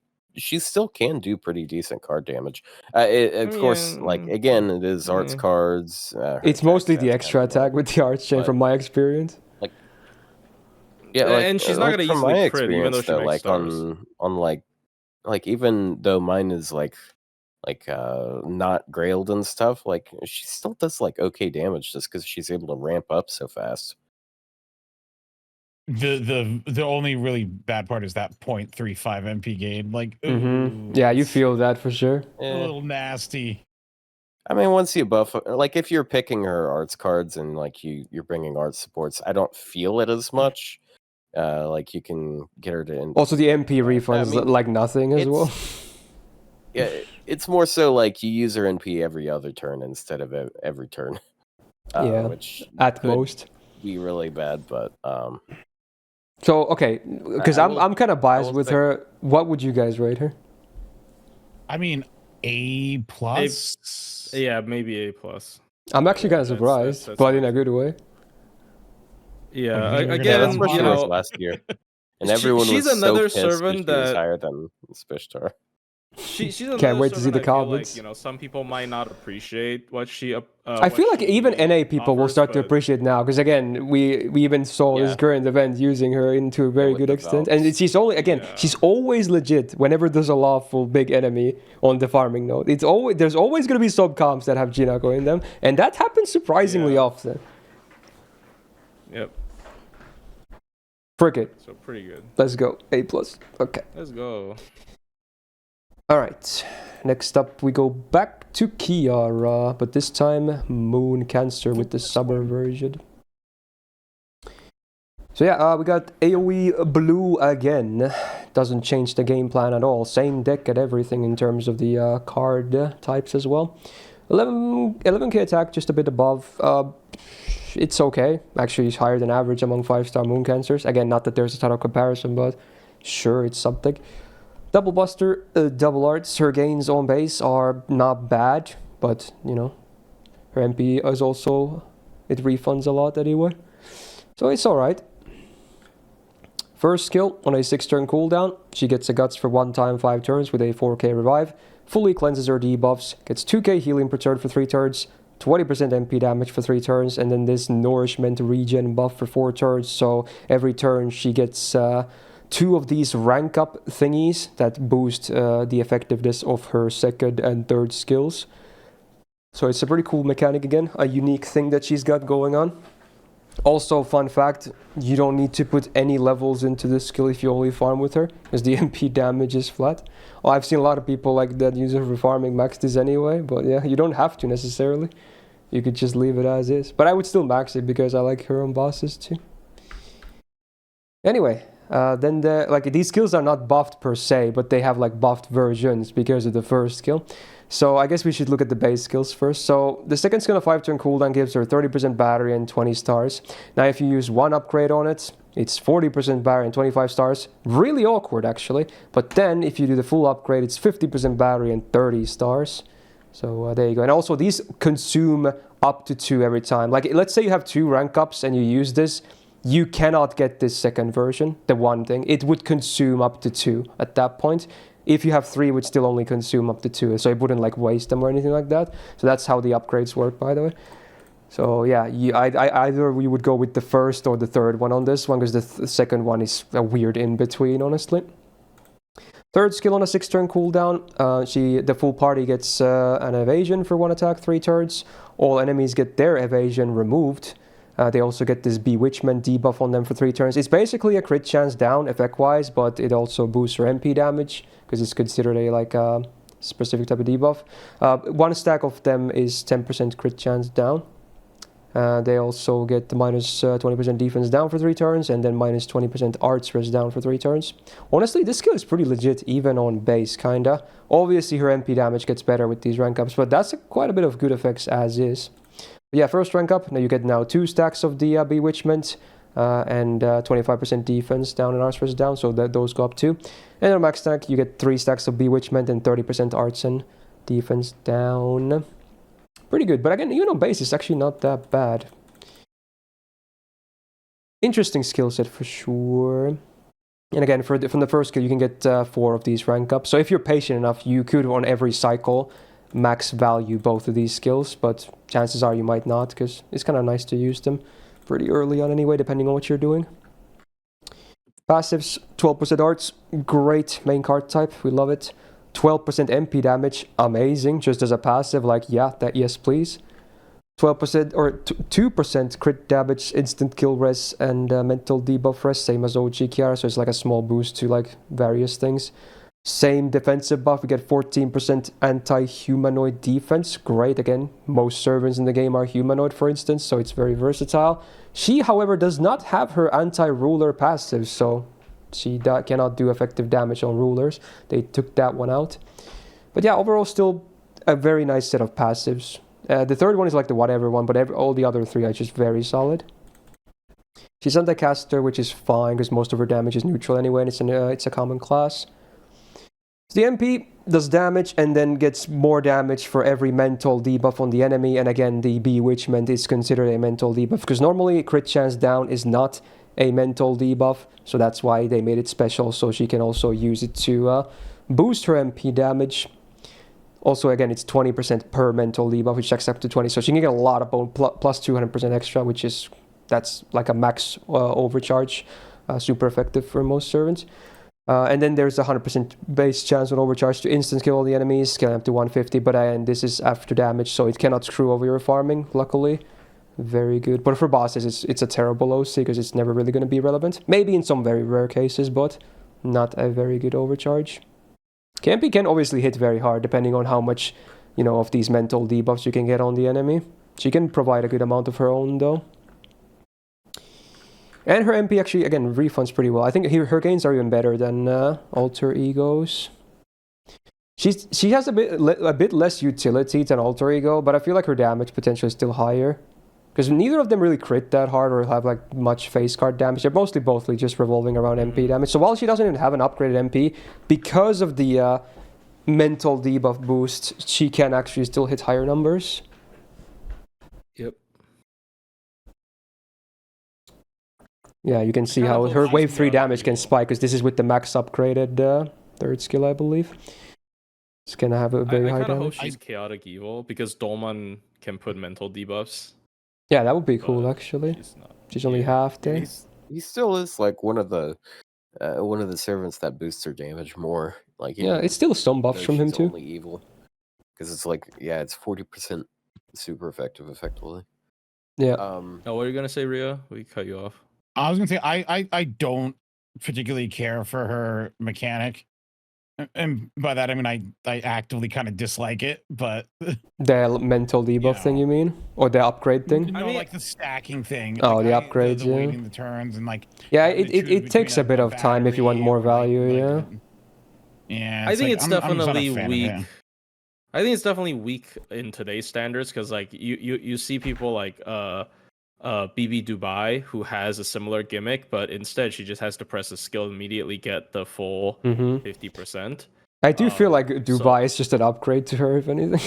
still can do pretty decent card damage. Of course, like Yeah, again, it is arts yeah. cards. Her It's attack mostly the stat's extra kinda low. attack with the arch chain but- from my experience. Yeah, like, and she's not gonna from easily my crit, even though experience, she though, makes like stars. on like even though mine is like not grailed and stuff, like she still does like okay damage just because she's able to ramp up so fast. the only really bad part is that 0.35 MP gain. Like, ooh, Yeah, you it's feel that for sure. a Eh, little nasty. I mean, once you buff, like if you're picking her arts cards and like you're bringing arts supports, I don't feel it as much. Like you can get her to. Also, the MP refund is mean, like nothing as it's- well. Yeah, it's more so like you use her NP every other turn instead of every turn. Yeah, which At could most. be really bad, but So okay, because I I'm will- kind of biased will with say- her. What would you guys rate her? I mean, A plus. Yeah, maybe A plus. I'm actually kind of that's- surprised, that's but in a good way. Yeah, Okay, we're gonna again, yeah, have that's what you she was know, last year, and She- everyone she's was another so pissed servant that she was that- higher than Spishtar. she's Can't another wait to see servant the I feel comments. Like, some people might not appreciate what she. I feel like even NA people will offers, start to but- appreciate now, because again, we even saw this Yeah. current event using her into a very with good the extent, Valks. and she's only Yeah. she's always legit whenever there's a lawful big enemy on the farming node. There's always gonna be sub comps that have Jinako in them, and that happens surprisingly Yeah. often. Yep. Frick it, So pretty good. let's go A plus. Okay. Let's go. All right, next up we go back to Kiara, but this time Moon Cancer with the summer version. So yeah, we got AoE blue again. Doesn't change the game plan at all. Same deck and everything in terms of the card types as well. 11k attack, just a bit above. It's okay. Actually, it's higher than average among 5-star Moon Cancers. Again, not that there's a ton of comparison, but sure, it's something. Double Buster, Double Arts. Her gains on base are not bad, but, you know, her MP is also... It refunds a lot anyway. So it's alright. First skill, on a 6-turn cooldown, she gets a Guts for 1 time 5 turns with a 4k revive, fully cleanses her debuffs, gets 2k healing per turn for 3 turns, 20% MP damage for 3 turns, and then this Nourishment regen buff for 4 turns, so every turn she gets 2 of these rank up thingies that boost the effectiveness of her 2nd and 3rd skills. So it's a pretty cool mechanic again, a unique thing that she's got going on. Also, fun fact, you don't need to put any levels into this skill if you only farm with her, because the MP damage is flat. Well, I've seen a lot of people like that use her for farming max this anyway, but yeah, you don't have to necessarily. You could just leave it as is. But I would still max it because I like her on bosses too. Anyway, then these skills are not buffed per se, but they have like buffed versions because of the first skill. So I guess we should look at the base skills first. So the second skill of 5-turn cooldown gives her 30% battery and 20 stars. Now if you use 1 upgrade on it, it's 40% battery and 25 stars. Really awkward actually. But then if you do the full upgrade, it's 50% battery and 30 stars. So there you go. And also these consume up to 2 every time. Like let's say you have 2 rank ups and you use this. You cannot get this second version, the one thing. It would consume up to 2 at that point. If you have 3, it would still only consume up to 2, so it wouldn't like waste them or anything like that. So that's how the upgrades work, by the way. So yeah, either we would go with the first or the third one on this one, because the second one is a weird in-between, honestly. Third skill on a 6-turn cooldown, the full party gets an evasion for 1 attack, 3 turns. All enemies get their evasion removed. They also get this Bewitchment debuff on them for 3 turns. It's basically a crit chance down effect-wise, but it also boosts her MP damage, because it's considered a specific type of debuff. 1 stack of them is 10% crit chance down. They also get the minus 20% defense down for 3 turns, and then minus 20% arts res down for 3 turns. Honestly, this skill is pretty legit, even on base, kinda. Obviously, her MP damage gets better with these rank ups, but that's quite a bit of good effects as is. But yeah, first rank up, now you get 2 stacks of the Bewitchment, and 25% defense down and arts res down, so those go up too. And on max stack, you get 3 stacks of Bewitchment and 30% arts and defense down. Pretty good, but again, base is actually not that bad. Interesting skill set for sure. And again, from the first skill, you can get 4 of these rank ups. So if you're patient enough, you could on every cycle max value both of these skills, but chances are you might not, because it's kind of nice to use them pretty early on anyway, depending on what you're doing. Passives, 12% arts, great main card type, we love it. 12% MP damage, amazing, just as a passive, yes please. 12% or 2% crit damage, instant kill res, and mental debuff res, same as OG Kiara, so it's like a small boost to like various things. Same defensive buff, we get 14% anti-humanoid defense. Great, again, most servants in the game are humanoid, for instance, so it's very versatile. She, however, does not have her anti-ruler passive, so she cannot do effective damage on rulers. They took that one out. But yeah, overall, still a very nice set of passives. The third one is like the whatever one, but all the other 3 are just very solid. She's anti-caster, which is fine, because most of her damage is neutral anyway, and it's a common class. The MP does damage and then gets more damage for every mental debuff on the enemy, and again the Bewitchment is considered a mental debuff, because normally crit chance down is not a mental debuff, so that's why they made it special, so she can also use it to boost her MP damage. Also, again, it's 20% per mental debuff, which stacks up to 20, so she can get a lot of bone, plus 200% extra, that's like a max overcharge, super effective for most servants. And then there's a 100% base chance on overcharge to instant kill all the enemies, scaling up to 150, but this is after damage, so it cannot screw over your farming, luckily. Very good. But for bosses, it's a terrible OC, because it's never really going to be relevant. Maybe in some very rare cases, but not a very good overcharge. Campy can obviously hit very hard, depending on how much, of these mental debuffs you can get on the enemy. She can provide a good amount of her own, though. And her MP actually, again, refunds pretty well. I think her gains are even better than Alter Ego's. She has a bit less utility than Alter Ego, but I feel like her damage potential is still higher. Because neither of them really crit that hard or have like much face card damage. They're mostly both just revolving around MP damage. So while she doesn't even have an upgraded MP, because of the mental debuff boost, she can actually still hit higher numbers. Yep. Yeah, you can see how her wave 3 damage can spike, because this is with the max upgraded third skill, I believe. It's gonna have a very high I kind of hope damage. she's chaotic evil because Douman can put mental debuffs. Yeah, that would be cool actually. She's only half there. He still is like one of the servants that boosts her damage more. Like Yeah, it's still some buffs from him too. Only evil, because it's like it's 40% super effective, effectively. Yeah. Oh, what are you gonna say, Ria? We cut you off. I was gonna say I don't particularly care for her mechanic, and by that I mean I actively kind of dislike it. But the mental debuff thing, you mean, or the upgrade thing? No, like the stacking thing. Oh, like the upgrades, the waiting the turns and like. Yeah, it takes a bit of time if you want more value. Yeah. Yeah, I think it's definitely weak. I think it's definitely weak in today's standards because like you see people like BB Dubai who has a similar gimmick, but instead she just has to press a skill and immediately get the full 50%. I do feel like Dubai is just an upgrade to her, if anything.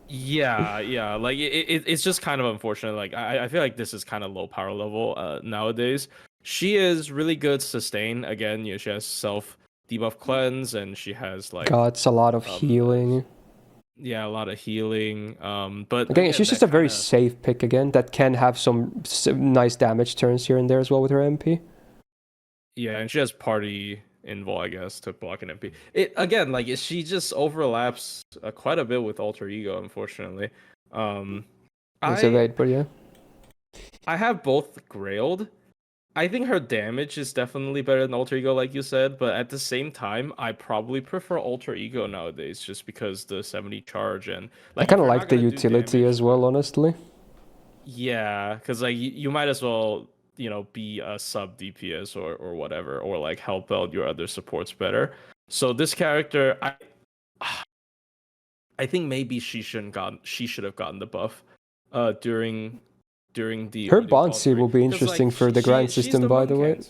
Yeah, like it's just kind of unfortunate. Like I feel like this is kind of low power level nowadays. She is really good sustain. Again, she has self debuff cleanse and she has like it's a lot of healing. Yeah, a lot of healing. But again, she's just a very safe pick again that can have some nice damage turns here and there as well with her MP. Yeah, and she has party invul, I guess, to block an MP. It again, like she just overlaps quite a bit with Alter Ego, unfortunately. It's a raid, but yeah. I have both grailed. I think her damage is definitely better than Alter Ego, like you said, but at the same time, I probably prefer Alter Ego nowadays just because the 70 charge and like I kind of like the utility as well, honestly. Yeah, because like you might as well, be a sub DPS or whatever, or like help out your other supports better. So this character, I think maybe she should have gotten the buff during the her Bonsi will be interesting for the grind system, by the way.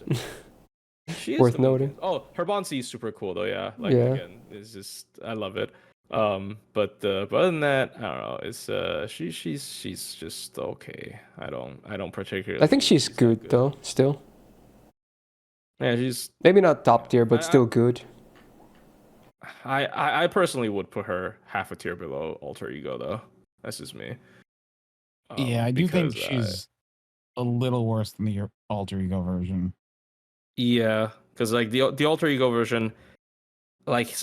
Worth noting. Oh, her Bonsi is super cool though. Yeah, again, it's just I love it. But other than that, I don't know. It's she's just okay. I don't particularly. I think she's good though. Still. Yeah, she's maybe not top tier, but still good. I personally would put her half a tier below Alter Ego though. That's just me. Yeah, I do think she's a little worse than the Alter Ego version. Yeah, because like the Alter Ego version, like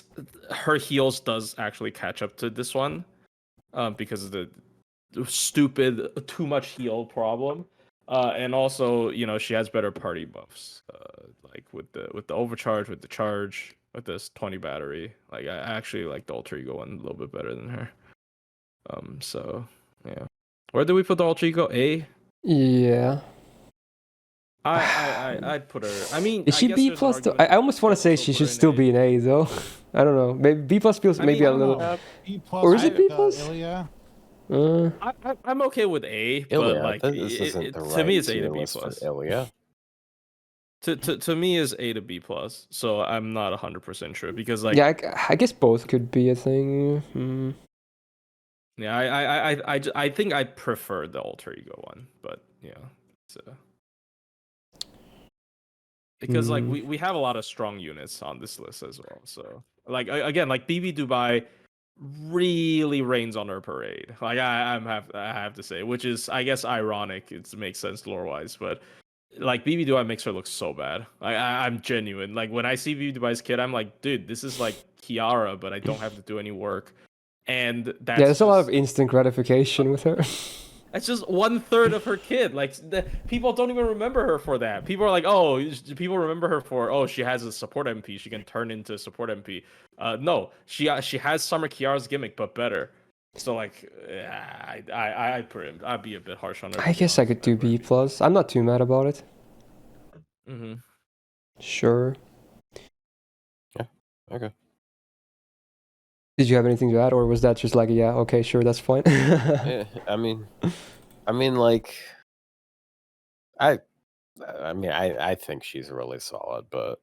her heals does actually catch up to this one, because of the stupid too much heal problem, and also she has better party buffs, like with the overcharge, with the charge, with this 20 battery. Like I actually like the Alter Ego one a little bit better than her. So yeah. Where do we put the Alter Ego? A? Yeah. I'd put her. I mean, is she B plus? I almost want to say she should still be an A though. I don't know. Maybe B plus feels maybe a little. B plus, or is it B plus? I'm okay with A, but like to me it's A to B plus. To me is A to B plus. So I'm not 100% sure because like I guess both could be a thing. Yeah, I think I prefer the Alter Ego one, but yeah, so because like we have a lot of strong units on this list as well. So like again, like BB Dubai really rains on her parade. Like I have to say, which is I guess ironic. It makes sense lore wise, but like BB Dubai makes her look so bad. I'm genuine. Like when I see BB Dubai's kid, I'm like, dude, this is like Kiara, but I don't have to do any work. And that's there's a lot of instant gratification with her. That's just 1/3 of her kid. Like people don't even remember her for that. People are like, oh, people remember her for she has a support MP. She can turn into support MP. No, she has Summer Kiara's gimmick, but better. So like, I'd be a bit harsh on her. I guess I could do B plus. I'm not too mad about it. Sure. Yeah. Okay. Did you have anything to add, or was that just like, yeah, okay, sure, that's fine? Yeah, I mean, I mean, like, I mean, I think she's really solid, but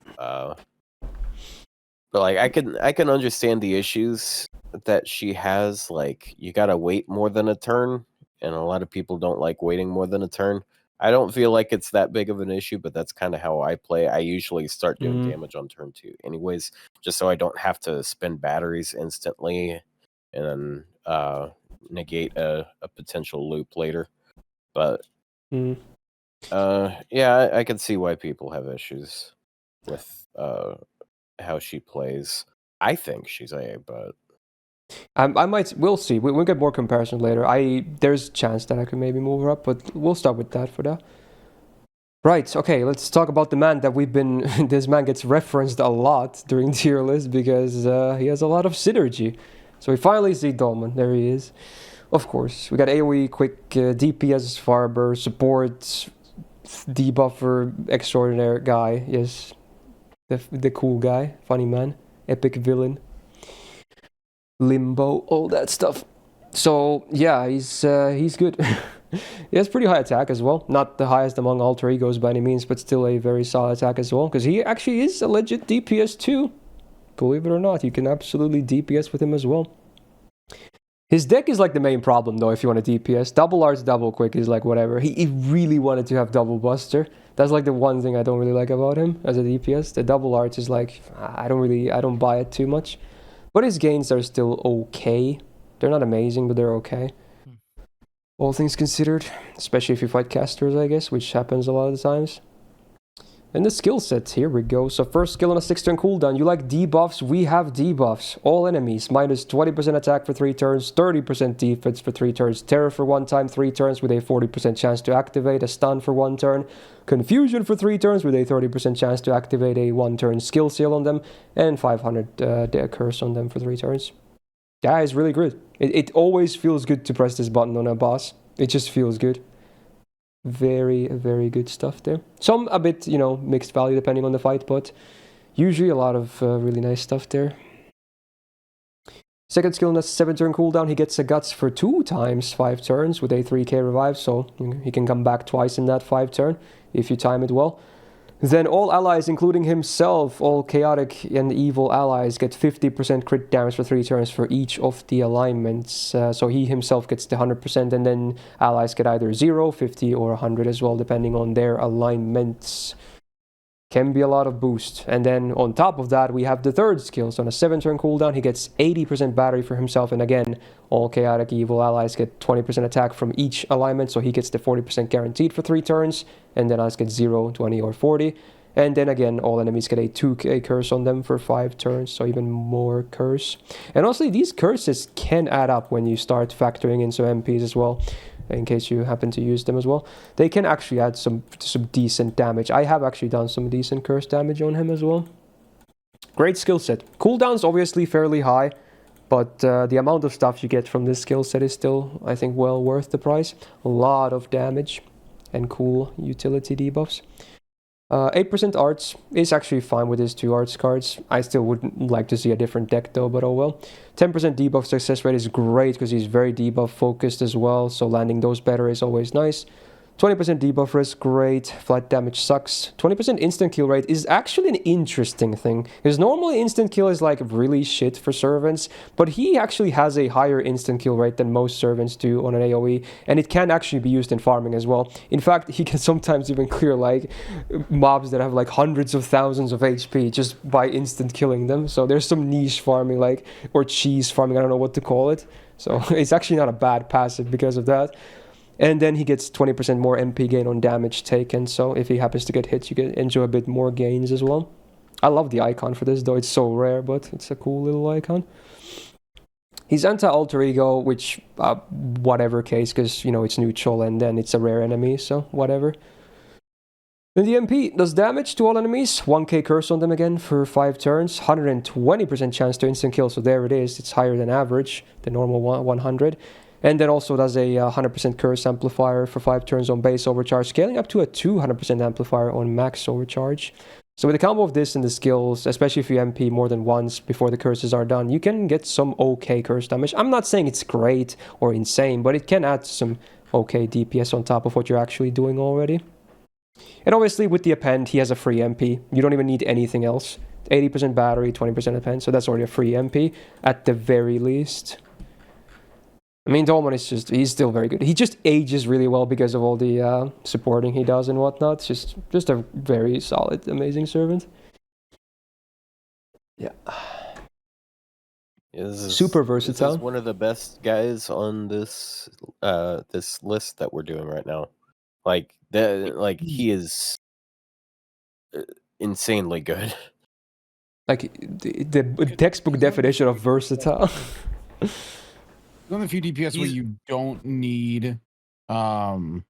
like, I can understand the issues that she has. Like, you gotta wait more than a turn, and a lot of people don't like waiting more than a turn. I don't feel like it's that big of an issue, but that's kind of how I play. I usually start doing damage on turn 2 anyways, just so I don't have to spend batteries instantly and then negate a potential loop later. But yeah, I can see why people have issues with how she plays. I think she's A, but we'll see. We'll get more comparison later. There's a chance that I could maybe move her up, but we'll start with that for now. Right, okay, let's talk about the man that this man gets referenced a lot during tier list because he has a lot of synergy. So we finally see Douman. There he is. Of course, we got AoE, quick DPS, farmer, support, debuffer, extraordinary guy. Yes, the cool guy, funny man, epic villain, limbo, all that stuff. So yeah, he's good. He has pretty high attack as well. Not the highest among alter egos by any means, but still a very solid attack as well. Because he actually is a legit DPS too. Believe it or not, you can absolutely DPS with him as well. His deck is like the main problem though, if you want to DPS. Double arts, double quick is like whatever. He really wanted to have double buster. That's like the one thing I don't really like about him as a DPS. The double arts is like, I don't buy it too much. But his gains are still okay. They're not amazing, but they're okay. All things considered, especially if you fight casters, I guess, which happens a lot of the times. And the skill set, here we go. So first skill on a 6-turn cooldown. You like debuffs? We have debuffs. All enemies, minus 20% attack for 3 turns, 30% defense for 3 turns, terror for 1 time, 3 turns with a 40% chance to activate, a stun for 1 turn, confusion for 3 turns with a 30% chance to activate a 1-turn skill seal on them, and 500 curse on them for 3 turns. Yeah, it's really good. It always feels good to press this button on a boss. It just feels good. Very, very good stuff there. Some a bit, mixed value depending on the fight, but usually a lot of really nice stuff there. Second skill on a 7-turn cooldown, he gets a guts for 2 times 5 turns with a 3k revive, so he can come back twice in that 5 turn if you time it well. Then all allies, including himself, all chaotic and evil allies, get 50% crit damage for 3 turns for each of the alignments. So he himself gets the 100%, and then allies get either 0, 50, or 100 as well, depending on their alignments. Can be a lot of boost. And then on top of that, we have the third skill. So on a 7-turn cooldown, he gets 80% battery for himself. And again, all chaotic evil allies get 20% attack from each alignment. So he gets the 40% guaranteed for 3 turns. And then allies get 0, 20, or 40. And then again, all enemies get a 2k curse on them for 5 turns. So even more curse. And honestly, these curses can add up when you start factoring in some MPs as well, in case you happen to use them as well. They can actually add some decent damage. I have actually done some decent curse damage on him as well. Great skill set. Cooldown's obviously fairly high, but the amount of stuff you get from this skill set is still, I think, well worth the price. A lot of damage and cool utility debuffs. 8% arts is actually fine with his 2 arts cards. I still would like to see a different deck though, but oh well. 10% debuff success rate is great because he's very debuff focused as well, so landing those better is always nice. 20% debuff risk, great. Flat damage sucks. 20% instant kill rate is actually an interesting thing, because normally instant kill is like really shit for servants, but he actually has a higher instant kill rate than most servants do on an AoE, and it can actually be used in farming as well. In fact, he can sometimes even clear like mobs that have like hundreds of thousands of HP just by instant killing them. So there's some niche farming, like, or cheese farming, I don't know what to call it. So it's actually not a bad passive because of that. And then he gets 20% more MP gain on damage taken, so if he happens to get hit, you get enjoy a bit more gains as well. I love the icon for this, though it's so rare, but it's a cool little icon. He's anti-alter ego, which, whatever case, because, it's neutral and then it's a rare enemy, so whatever. Then the MP does damage to all enemies, 1k curse on them again for 5 turns, 120% chance to instant kill, so there it is, it's higher than average, the normal 100. And then also does a 100% curse amplifier for 5 turns on base overcharge, scaling up to a 200% amplifier on max overcharge. So with the combo of this and the skills, especially if you MP more than once before the curses are done, you can get some okay curse damage. I'm not saying it's great or insane, but it can add some okay DPS on top of what you're actually doing already. And obviously with the append, he has a free MP. You don't even need anything else. 80% battery, 20% append, so that's already a free MP at the very least. I mean, Douman is he's still very good. He just ages really well because of all the supporting he does and whatnot. It's just a very solid, amazing servant. Yeah. Super versatile. This is one of the best guys on this this list that we're doing right now. He is insanely good. Like the textbook definition of versatile. One of the few DPS where you don't need MP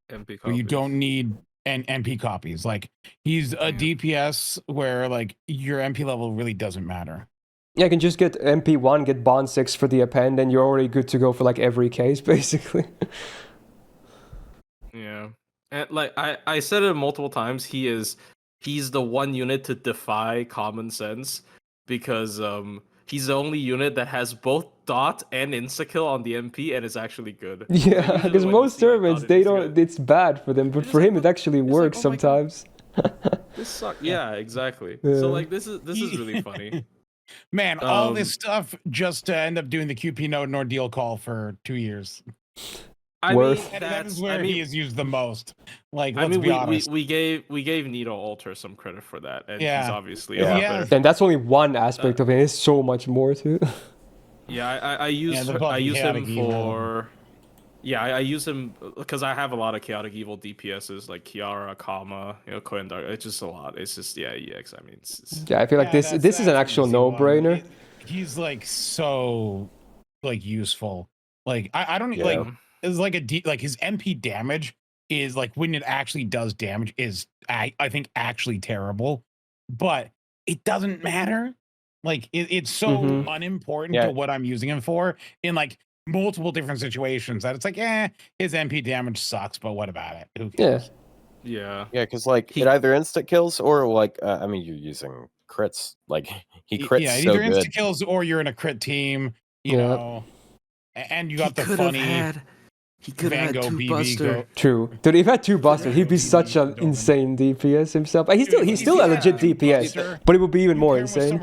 copies. where you don't need MP copies. Like he's a DPS where like your MP level really doesn't matter. Yeah, you can just get MP1, get Bond 6 for the append, and you're already good to go for like every case, basically. Yeah. And like I said it multiple times, he's the one unit to defy common sense because he's the only unit that has both dot and insta-kill on the MP and it's actually good. Yeah, because most servants, they don't, it's bad for them, but for him it actually works sometimes. This sucks. Yeah, exactly. Yeah. So like this is really funny. Man, all this stuff just to end up doing the QP node and ordeal call for 2 years. That is where he is used the most. Like, let's be honest. We gave Nito Alter some credit for that, and he's obviously a lot better. And that's only one aspect of it. There's so much more to it. Yeah, I use him for. Yeah, I use him because I have a lot of chaotic evil DPSs like Kiara, Kama, Koendar. It's just a lot. It's just EX. I mean, yeah, I feel like this is an actual no-brainer. He's like so like useful. Like I don't like. Is like his MP damage is like when it actually does damage is I think actually terrible, but it doesn't matter. Like it's so unimportant to what I'm using him for in like multiple different situations that it's like, his MP damage sucks, but what about it? Who cares? Yeah, because like it either insta kills or like I mean you're using crits. Like he crits either insta kills or you're in a crit team, you know, and you got the funny. He could have had two Buster. True. Dude, if he had two Buster, he'd be such an insane DPS himself. He's still a legit DPS, but it would be even more insane.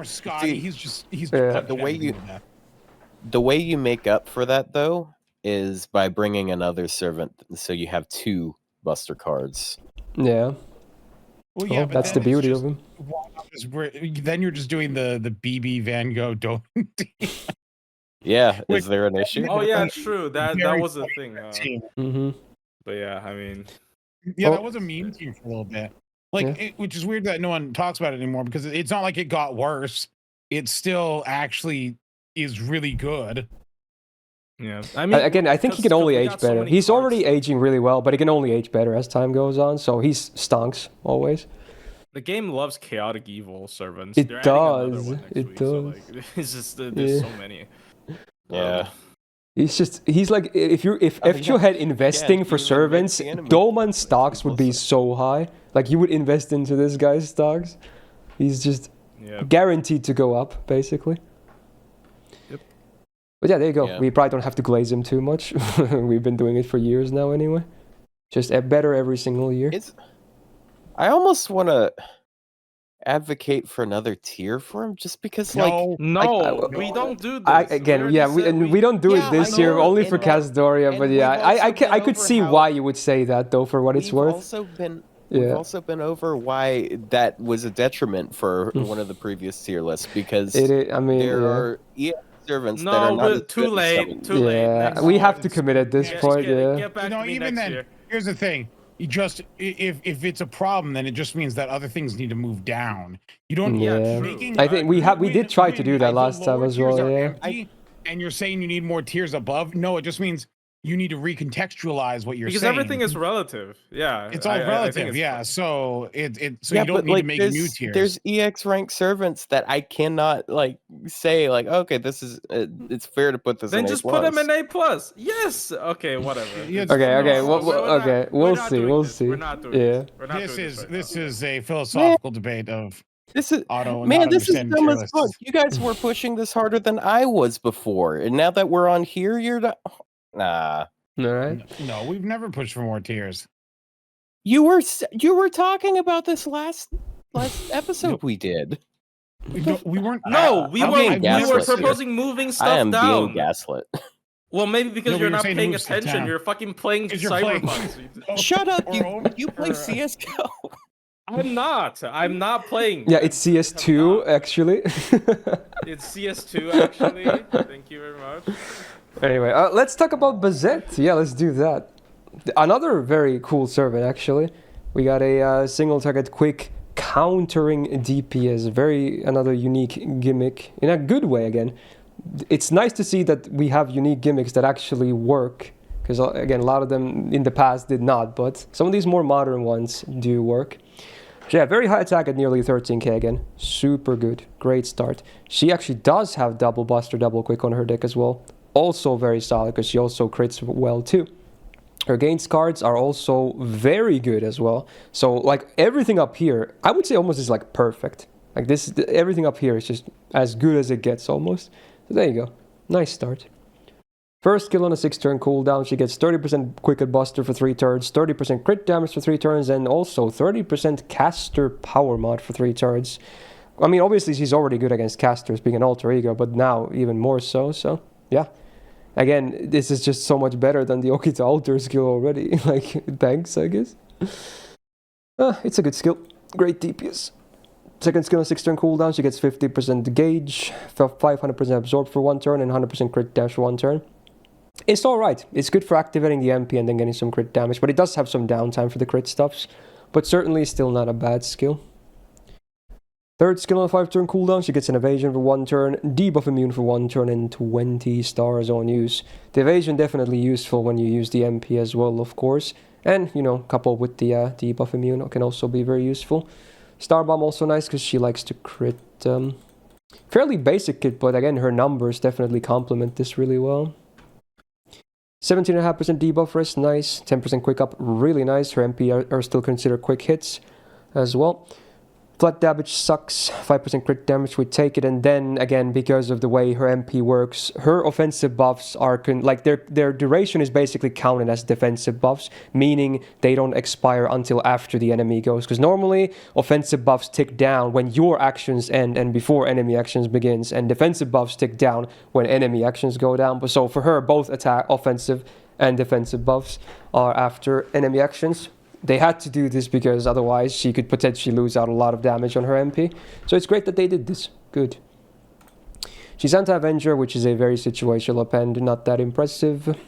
The way you make up for that though is by bringing another servant, so you have two Buster cards. Yeah. Well, yeah, that's the beauty of him. Then you're just doing the BB Van Gogh don't. Yeah, is there an issue? Oh yeah, true. That was a thing. But yeah, I mean, that was a meme team for a little bit. Like, which is weird that no one talks about it anymore because it's not like it got worse. It still actually is really good. Yeah, I mean, again, I think he can only age better. He's already aging really well, but he can only age better as time goes on. So he's stonks always. The game loves chaotic evil servants. It does. It does. So, like, it's just there's so many. Yeah. He's like if you had investing for servants, Douman stocks would be so high. Like you would invest into this guy's stocks. He's just guaranteed to go up, basically. Yep. But yeah, there you go. Yeah. We probably don't have to glaze him too much. We've been doing it for years now anyway. Just better every single year. I almost want to advocate for another tier for him just because we don't do this. We don't do it this year only for Kasdoria, but I could see why you would say that though for what it's worth. We've also been over why that was a detriment for one of the previous tier lists because there are servants that are not too late. Yeah, we have to commit at this point. Get back to me even then, year. Here's the thing. You just if it's a problem, then it just means that other things need to move down. You don't. I think we did try to do that last time as well. Yeah. And you're saying you need more tiers above? No, it just means you need to recontextualize what you're because saying. everything is relative. Yeah, It's all relative. Yeah, so you don't need to make new tiers. There's EX rank servants that I cannot like say like, okay, this is it's fair to put this. Then in just A+. put them in A+. Yes. Okay. Whatever. We'll see. We're not doing this. We're not doing this. This is a philosophical debate of this is auto. This is dumb as fuck. You guys were pushing this harder than I was before, and now that we're on here, you're not. Nah. All right. No, we've never pushed for more tiers. You were talking about this last episode we did. We weren't. No, we were proposing moving stuff down. I am being gaslit. Well, maybe because you're not paying attention. Down. You're fucking playing Cyberpunk. Shut up! You play CS:GO. I'm not playing. Yeah, it's CS2 actually. It's CS2 actually. Thank you very much. Anyway, let's talk about Bazett. Yeah, let's do that. Another very cool servant, actually. We got a single target quick countering DPS. Another unique gimmick. In a good way, again. It's nice to see that we have unique gimmicks that actually work. Because, again, a lot of them in the past did not. But some of these more modern ones do work. So yeah, very high attack at nearly 13k again. Super good. Great start. She actually does have double buster, double quick on her deck as well. Also very solid because she also crits well too. Her gains cards are also very good as well. So like everything up here, I would say almost is like perfect. Like this, everything up here is just as good as it gets almost. So there you go. Nice start. First skill on a 6-turn cooldown, she gets 30% quick at buster for 3 turns, 30% crit damage for 3 turns, and also 30% caster power mod for 3 turns. I mean, obviously she's already good against casters being an alter ego, but now even more so, yeah. Again, this is just so much better than the Okita Alter skill already. Like, thanks, I guess. It's a good skill. Great DPS. Second skill on 6-turn cooldown, she gets 50% gauge, 500% absorb for 1 turn, and 100% crit dash for 1 turn. It's alright. It's good for activating the MP and then getting some crit damage, but it does have some downtime for the crit stuffs. But certainly still not a bad skill. Third skill on a 5-turn cooldown, she gets an evasion for 1 turn, debuff immune for 1 turn, and 20 stars on use. The evasion definitely useful when you use the MP as well, of course. And, you know, coupled with the debuff immune can also be very useful. Star Bomb also nice because she likes to crit. Fairly basic kit, but again, her numbers definitely complement this really well. 17.5% debuff rest, nice. 10% quick up, really nice. Her MP are still considered quick hits as well. Flat damage sucks, 5% crit damage, we take it, and then again, because of the way her MP works, her offensive buffs are, their duration is basically counted as defensive buffs, meaning they don't expire until after the enemy goes, because normally offensive buffs tick down when your actions end and before enemy actions begins, and defensive buffs tick down when enemy actions go down. But so for her, both offensive and defensive buffs are after enemy actions. They had to do this because otherwise she could potentially lose out a lot of damage on her MP. So it's great that they did this. Good. She's Anti-Avenger, which is a very situational append, not that impressive.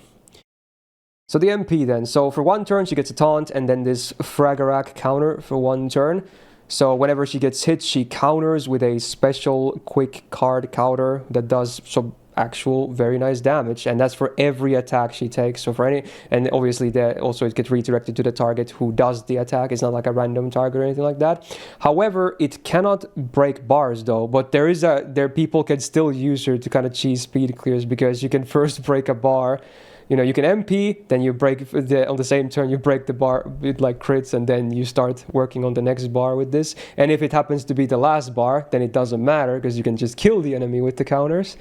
So the MP then. So for 1 turn she gets a taunt and then this Fragarak counter for 1 turn. So whenever she gets hit, she counters with a special quick card counter that does some actual very nice damage, and that's for every attack she takes. So for any, and obviously also it gets redirected to the target who does the attack. It's not like a random target or anything like that. However, it cannot break bars though, but there people can still use her to kind of cheese speed clears, because you can first break a bar. You know, you can MP, then you break on the same turn, you break the bar with like crits, and then you start working on the next bar with this. And if it happens to be the last bar, then it doesn't matter, because you can just kill the enemy with the counters.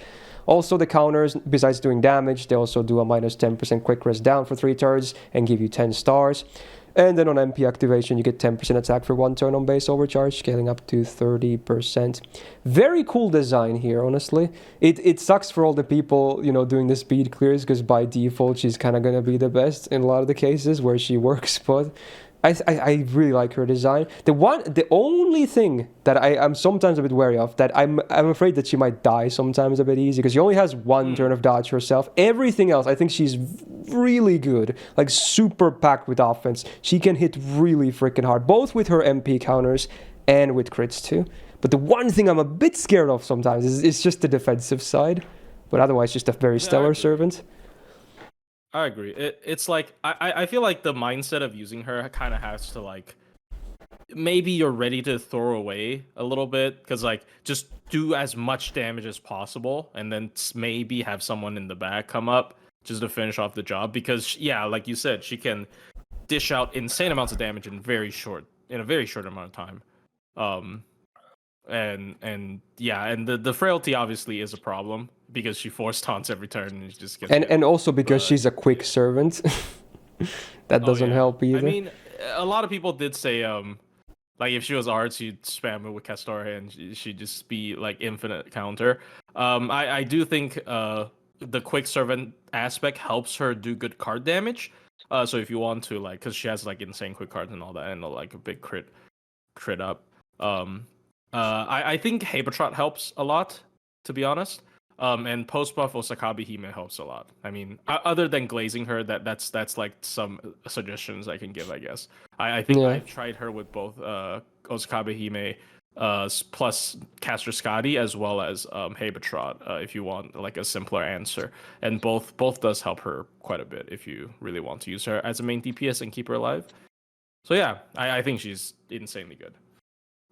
Also, the counters, besides doing damage, they also do a minus 10% quick rest down for 3 turns and give you 10 stars. And then on MP activation, you get 10% attack for 1 turn on base overcharge, scaling up to 30%. Very cool design here, honestly. It sucks for all the people, you know, doing the speed clears, because by default, she's kind of going to be the best in a lot of the cases where she works, but I really like her design. The only thing that I'm sometimes a bit wary of, that I'm afraid that she might die sometimes a bit easy, because she only has 1 turn of dodge herself. Everything else, I think she's really good, like super packed with offense. She can hit really freaking hard, both with her MP counters and with crits too. But the one thing I'm a bit scared of sometimes is just the defensive side. But otherwise, just a very stellar servant. I agree. It's like I feel like the mindset of using her kind of has to like maybe you're ready to throw away a little bit because like just do as much damage as possible and then maybe have someone in the back come up just to finish off the job because yeah, like you said, she can dish out insane amounts of damage in a very short amount of time. And yeah, and the frailty obviously is a problem because she force taunts every turn and it just gets and also because she's a quick servant. That doesn't help either. I mean, a lot of people did say like if she was arts, you'd spam it with Castor and she'd just be like infinite counter. I do think the quick servant aspect helps her do good card damage. So if you want to like, because she has like insane quick cards and all that, and like a big crit up. I think Habertrot helps a lot, to be honest. And post buff Osakabe Hime helps a lot. I mean, other than glazing her, that's like some suggestions I can give, I guess. I think I tried her with both Osakabe Hime plus Caster Scotty as well as Habertrot, if you want like a simpler answer. And both does help her quite a bit if you really want to use her as a main DPS and keep her alive. So yeah, I think she's insanely good.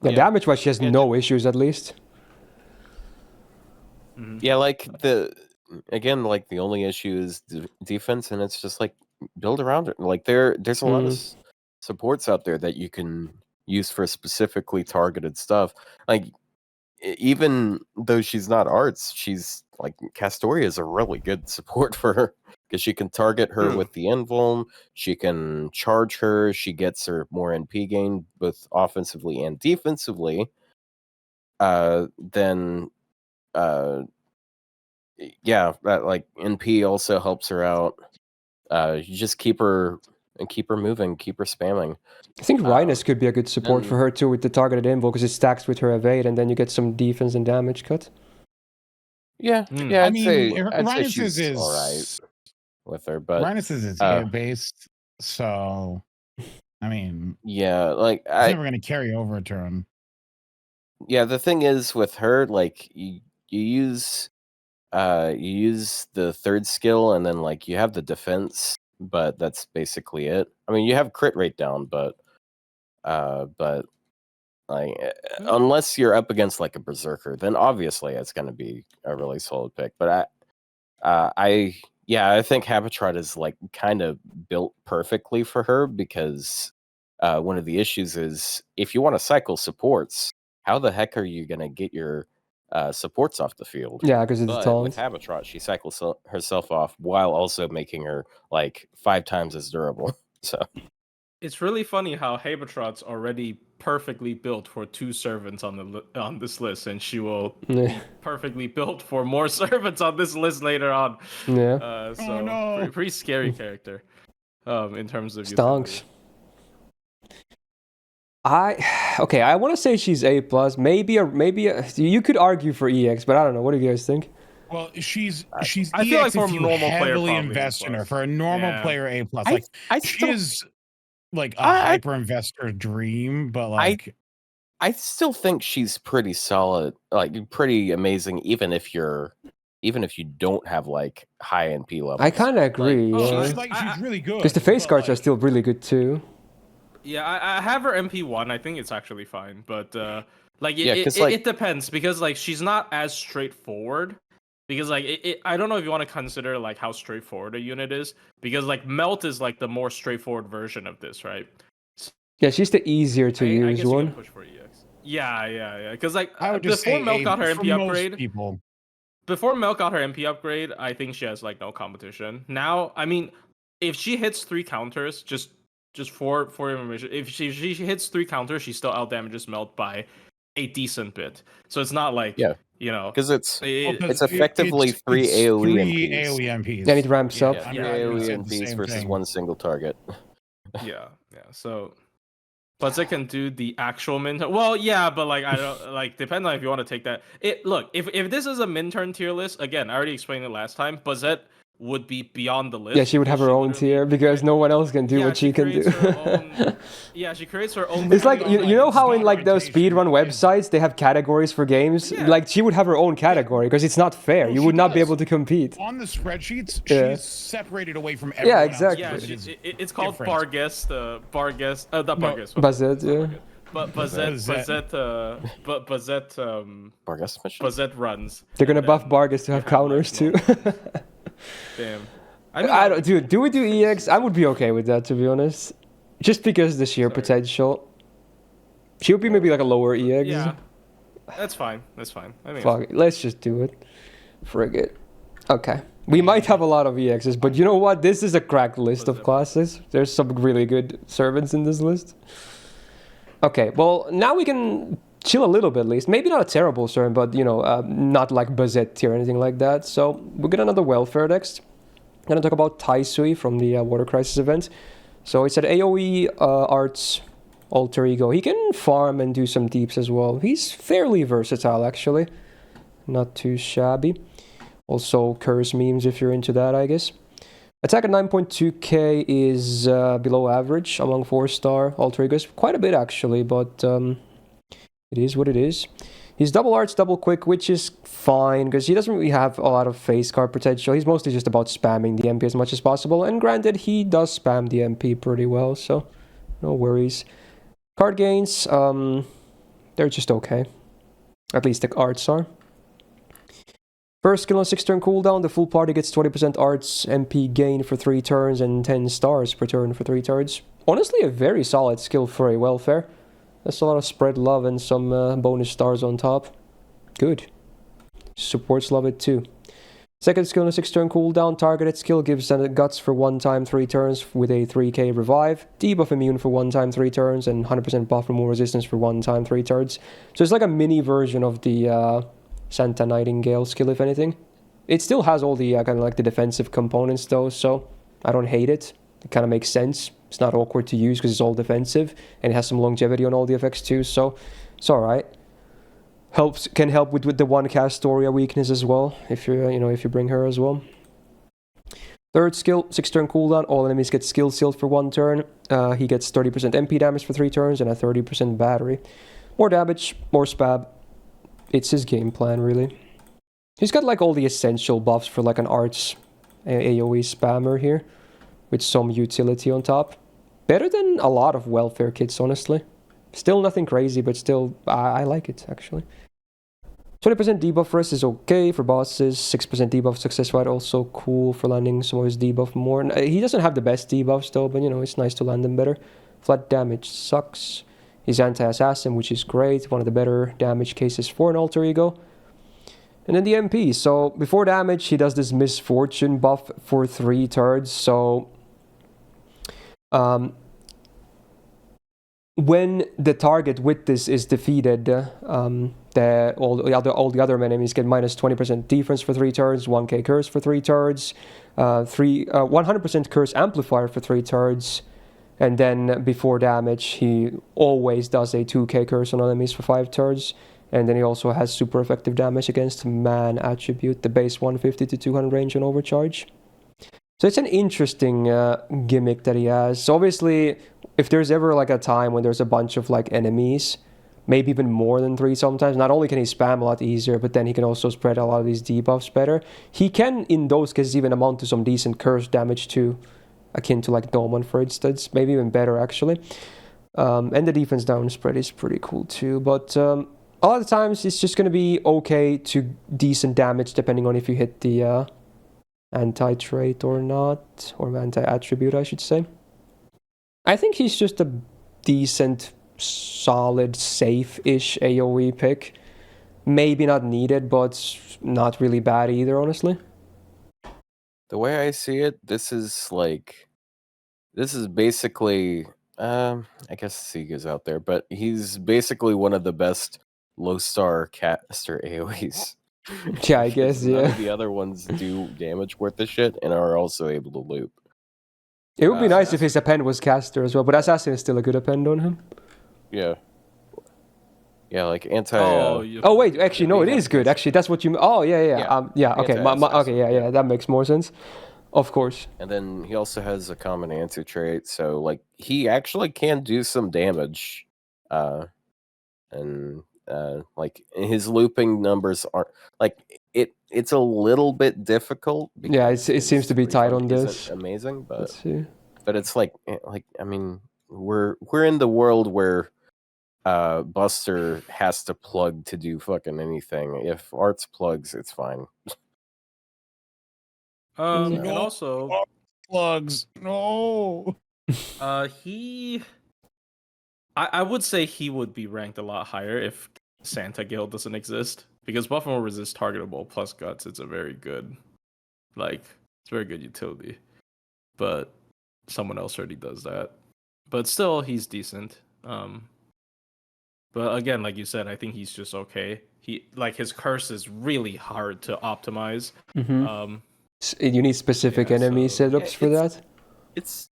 Yeah, damage-wise, she has no issues at least. Yeah, like the only issue is defense, and it's just like build around it. Like there's a lot of supports out there that you can use for specifically targeted stuff. Like even though she's not arts, she's like Castoria is a really good support for her because she can target her with the invuln. She can charge her. She gets her more NP gain both offensively and defensively. That like NP also helps her out. You just keep her moving, keep her spamming. I think Rhinus could be a good support for her too with the targeted invul because it stacks with her evade and then you get some defense and damage cut. Yeah, I'd say she's is all right with her, but Rhinus is based, so I mean, like it's never going to carry over a turn. Yeah, the thing is with her, like you use the third skill and then like you have the defense, but that's basically it. I mean, you have crit rate down, but like unless you're up against like a berserker, then obviously it's going to be a really solid pick. But I think Habitat is like kind of built perfectly for her because one of the issues is if you want to cycle supports, how the heck are you going to get your supports off the field? Yeah, because it's taunt. With Habitat, she cycles herself off while also making her like 5 times as durable. So it's really funny how Habitat's already perfectly built for 2 servants on this list, and she will be perfectly built for more servants on this list later on. Yeah. Pretty scary character. In terms of stonks. I want to say she's A+. Maybe you could argue for EX, but I don't know. What do you guys think? Well, she's I EX feel like for if a you normal player, heavily probably invest in her. A+. For a normal player, A+. Like she is like a hyper investor dream, but like I still think she's pretty solid, like pretty amazing, even if you don't have like high NP levels. I kind of agree. She's really good because the face cards are still really good too. Yeah, I have her MP1. I think it's actually fine, but it depends because like she's not as straightforward. Because like I don't know if you want to consider like how straightforward a unit is. Because like Melt is like the more straightforward version of this, right? Yeah, she's the easier to use I guess one. You can push for EX. Yeah. Because like I would just before say Melt got her MP upgrade. Before Melt got her MP upgrade, I think she has like no competition. Now, I mean, if she hits 3 counters, just for information, if she hits 3 counters, she still outdamages Melt by a decent bit. So it's not like because it's effectively 3 AoE MPs. And it ramps up. 3 AoE MPs versus 1 single target. Yeah. So Bazett can do the actual min turn. Well, yeah, but like I don't like depends on if you want to take that. If this is a min turn tier list, again, I already explained it last time. Bazett would be beyond the list. Yeah, she would have her own tier because no one else can do what she can do. She creates her own. It's like you know how in like those speedrun websites they have categories for games. Yeah. Like she would have her own category because it's not fair. No, you she would not be does. able to compete. On the spreadsheets, Yeah. she's separated away from everyone Yeah, else. exactly. Yeah, it's called different. Barguest. Bazett, yeah. But Bazett Barguest runs. They're gonna and buff then Bargus to have you counters too. Damn. I don't, dude. Do we do EX? I would be okay with that, to be honest. Just because the sheer potential. She would be maybe like a lower EX. Yeah, that's fine. That's fine. I think Fuck it. Let's just do it. Frig it. Okay. We might have a lot of EXs, but you know what? This is a cracked list of classes. There's some really good servants in this list. Okay, well, now we can chill a little bit at least. Maybe not a terrible servant, but, you know, not like Bazett or anything like that. So we'll get another welfare next. I'm going to talk about Taisui from the Water Crisis event. So it's at AoE Arts Alter Ego. He can farm and do some deeps as well. He's fairly versatile, actually. Not too shabby. Also, curse memes if you're into that, I guess. Attack at 9.2k is below average among 4-star Alter Egos. Quite a bit, actually, but it is what it is. He's double arts, double quick, which is fine, because he doesn't really have a lot of face card potential. He's mostly just about spamming the MP as much as possible. And granted, he does spam the MP pretty well, so no worries. Card gains, they're just okay. At least the arts are. First skill on 6-turn cooldown, the full party gets 20% arts MP gain for 3 turns and 10 stars per turn for 3 turns. Honestly, a very solid skill for a welfare. That's a lot of spread love and some bonus stars on top. Good. Supports love it too. Second skill on a 6-turn cooldown, targeted skill gives guts for 1 time 3 turns with a 3k revive, debuff immune for 1 time 3 turns, and 100% buff removal resistance for 1 time 3 turns. So it's like a mini version of the Santa Nightingale skill, if anything. It still has all the kind of like the defensive components though, so I don't hate it. It kind of makes sense. It's not awkward to use because it's all defensive, and it has some longevity on all the effects too, so it's alright. Can help with the one cast Doria weakness as well, if you if you bring her as well. Third skill, 6-turn cooldown, all enemies get skill sealed for 1 turn. He gets 30% MP damage for 3 turns and a 30% battery. More damage, more spab. It's his game plan, really. He's got like all the essential buffs for like an arts AoE spammer here, with some utility on top. Better than a lot of welfare kits, honestly. Still nothing crazy, but still, I like it, actually. 20% debuff rest is okay for bosses. 6% debuff success rate, also cool for landing some of his debuff more. He doesn't have the best debuffs, though, but, it's nice to land them better. Flat damage sucks. He's anti-assassin, which is great. One of the better damage cases for an alter ego. And then the MP. So, before damage, he does this misfortune buff for 3 turns. So, when the target with this is defeated, all the other enemies get minus 20% defense for 3 turns, 1k curse for 3 turns, 100% curse amplifier for 3 turns, and then before damage he always does a 2k curse on enemies for 5 turns, and then he also has super effective damage against man attribute, the base 150 to 200 range on overcharge. So it's an interesting gimmick that he has. So obviously, if there's ever like a time when there's a bunch of like enemies, maybe even more than 3 sometimes, not only can he spam a lot easier, but then he can also spread a lot of these debuffs better. He can, in those cases, even amount to some decent curse damage too, akin to like Douman, for instance, maybe even better actually. And the defense down spread is pretty cool too, but a lot of times it's just going to be okay to decent damage depending on if you hit the anti-trait or not, or anti-attribute I should say. I think he's just a decent, solid, safe-ish AoE pick. Maybe not needed, but not really bad either, honestly. The way I see it, this is basically, I guess Sega's out there, but he's basically one of the best low-star caster AoEs. Yeah, I guess, None yeah. of the other ones do damage worth the shit and are also able to loop. It would be nice if his append was caster as well, but Assassin is still a good append on him. Yeah. Yeah, like anti... Oh wait, actually no, it is good. Actually, that's what you... Oh yeah. Okay, okay, yeah, that makes more sense. Of course. And then he also has a common answer trait, so like he actually can do some damage. And like his looping numbers aren't like it's a little bit difficult. Yeah, it seems to be tight on isn't this. amazing, Let's see. but it's like I mean we're in the world where Buster has to plug to do fucking anything. If Arts plugs, it's fine. And also plugs. No. I would say he would be ranked a lot higher if Santa Gale doesn't exist, because Buffalo resist targetable plus guts. It's a very good, it's very good utility, but someone else already does that. But still, he's decent. But again, like you said, I think he's just okay. His curse is really hard to optimize. You need specific enemy setups for that. It's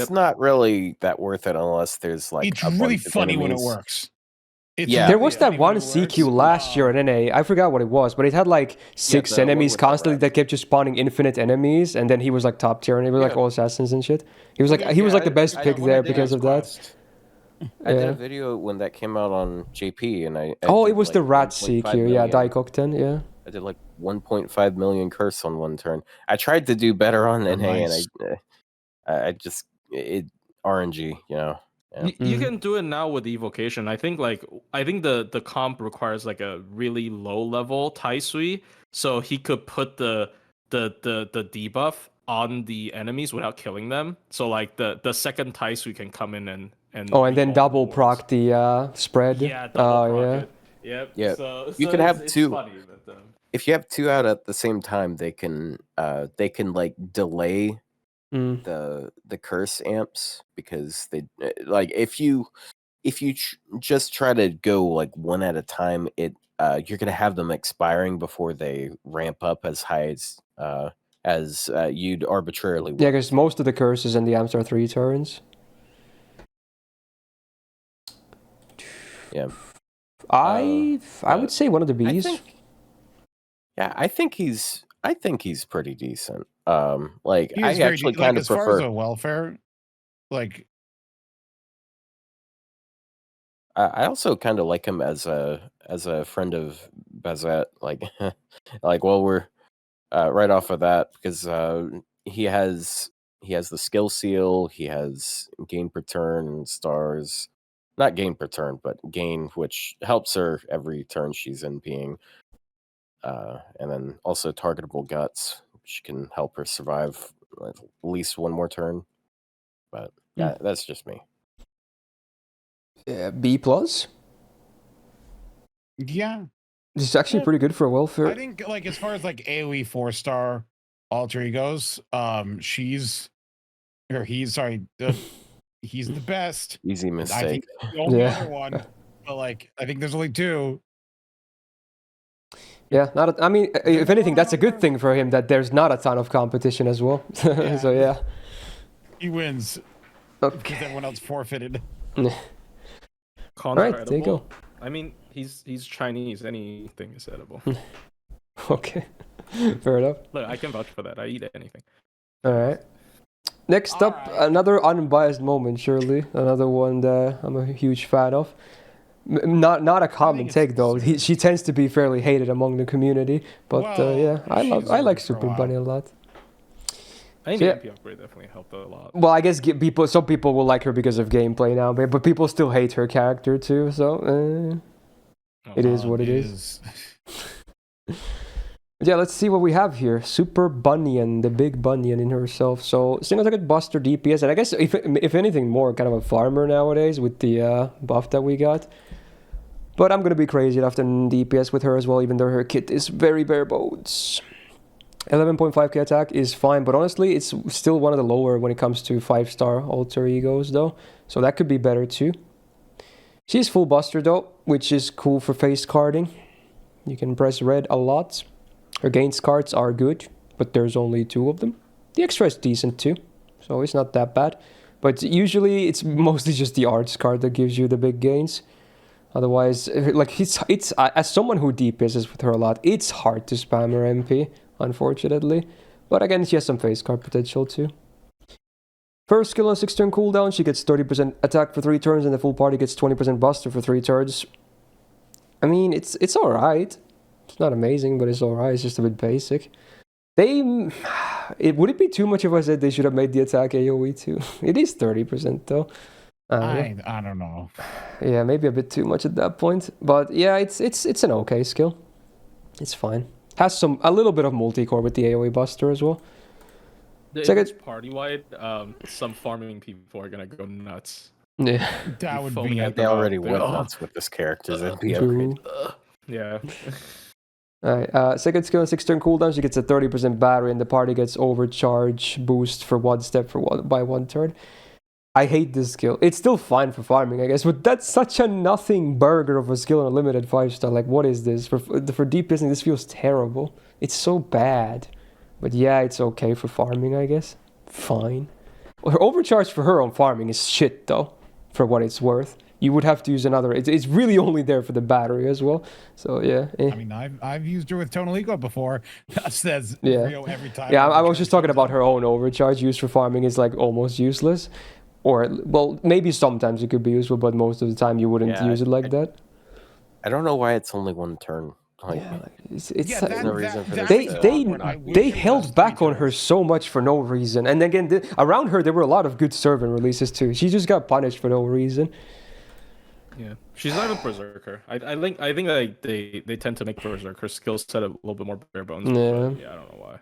not really that worth it unless there's like. It's really funny when it works. There was that one CQ last year in NA. I forgot what it was, but it had like 6 enemies constantly that kept just spawning infinite enemies, and then he was like top tier, and it was like all assassins and shit. He was like the best pick there because of that. I did a video when that came out on JP, and I it was the rat CQ, yeah, Daikokten, yeah. I did like 1.5 million curse on one turn. I tried to do better on NA, and I just RNG, you know. Yeah. You can do it now with evocation. I think the comp requires like a really low level Taisui, so he could put the debuff on the enemies without killing them. So like the second Taisui can come in and then double proc the spread. Yeah, double proc it. Yep. Yeah. So you can have two. Funny, but, if you have two out at the same time, they can like delay the curse amps, because they like if you just try to go like one at a time, you're gonna have them expiring before they ramp up as high as you'd arbitrarily want. Yeah, because most of the curses and the amps are 3 turns. Yeah, I would say one of the Bs. I think he's pretty decent. Like I actually kind of prefer as far as welfare. Like, I also kind of like him as a friend of Bazett. Like, like while we're right off of that, because he has the skill seal, he has gain per turn and stars. Not gain per turn, but gain, which helps her every turn she's NPing. And then also targetable guts, which can help her survive at least one more turn. But yeah, that's just me. B plus. Yeah, This is actually pretty good for a welfare. I think like as far as like AOE 4-star alter egos, he's the best. Easy mistake. I think the only other one, but like I think there's only 2. Yeah, if anything, that's a good thing for him that there's not a ton of competition as well. So yeah, he wins. Okay. Because everyone else forfeited. All right, there you go. I mean, he's Chinese. Anything is edible. Okay, fair enough. Look, I can vouch for that. I eat anything. All right. Next up, another unbiased moment, surely. Another one that I'm a huge fan of. Not a common take though. She tends to be fairly hated among the community, but I like Super Bunny a lot. I think the MP upgrade definitely helped a lot. Well, I guess some people will like her because of gameplay now, but people still hate her character too. So it is what it is. Yeah, let's see what we have here. Super Bunyan, the big Bunyan in herself. So single target buster DPS, and I guess if anything more, kind of a farmer nowadays with the buff that we got. But I'm gonna be crazy enough to DPS with her as well, even though her kit is very bare bones. 11.5k attack is fine, but honestly, it's still one of the lower when it comes to 5-star alter egos though. So that could be better too. She's full buster though, which is cool for face carding. You can press red a lot. Her gains cards are good, but there's only 2 of them. The extra is decent too, so it's not that bad. But usually it's mostly just the arts card that gives you the big gains. Otherwise, like as someone who DPSs with her a lot, it's hard to spam her MP, unfortunately. But again, she has some face card potential too. First skill on 6-turn cooldown, she gets 30% attack for 3 turns, and the full party gets 20% buster for 3 turns. I mean, it's alright. It's not amazing, but it's alright. It's just a bit basic. Would it be too much if I said they should have made the attack AoE too? It is 30% though. I don't know. Yeah, maybe a bit too much at that point. But yeah, it's an okay skill. It's fine. Has a little bit of multi-core with the AoE buster as well. If it's party-wide, some farming people are gonna go nuts. Yeah. That would be They already went nuts with this character's MP upgrade. Yeah. Alright, second skill on 6-turn cooldown, she gets a 30% battery and the party gets overcharge boost for 1 step by 1 turn. I hate this skill. It's still fine for farming, I guess, but that's such a nothing burger of a skill on a limited 5-star. Like, what is this? For DPSing, this feels terrible. It's so bad. But yeah, it's okay for farming, I guess. Fine. Her overcharge for her on farming is shit, though, for what it's worth. You would have to use another. It's really only there for the battery as well. So yeah. I mean, I've used her with Tonal Eco before. That says every time. Yeah, I was just talking about her own overcharge used for farming is like almost useless. Or, well, maybe sometimes it could be useful, but most of the time you wouldn't use it like that. I don't know why it's only 1 turn. Like, no reason for this. They held back on her so much for no reason. And again, around her, there were a lot of good servant releases too. She just got punished for no reason. Yeah, she's not even Berserker. I think like they tend to make Berserker skill set a little bit more bare bones. Yeah. I don't know why.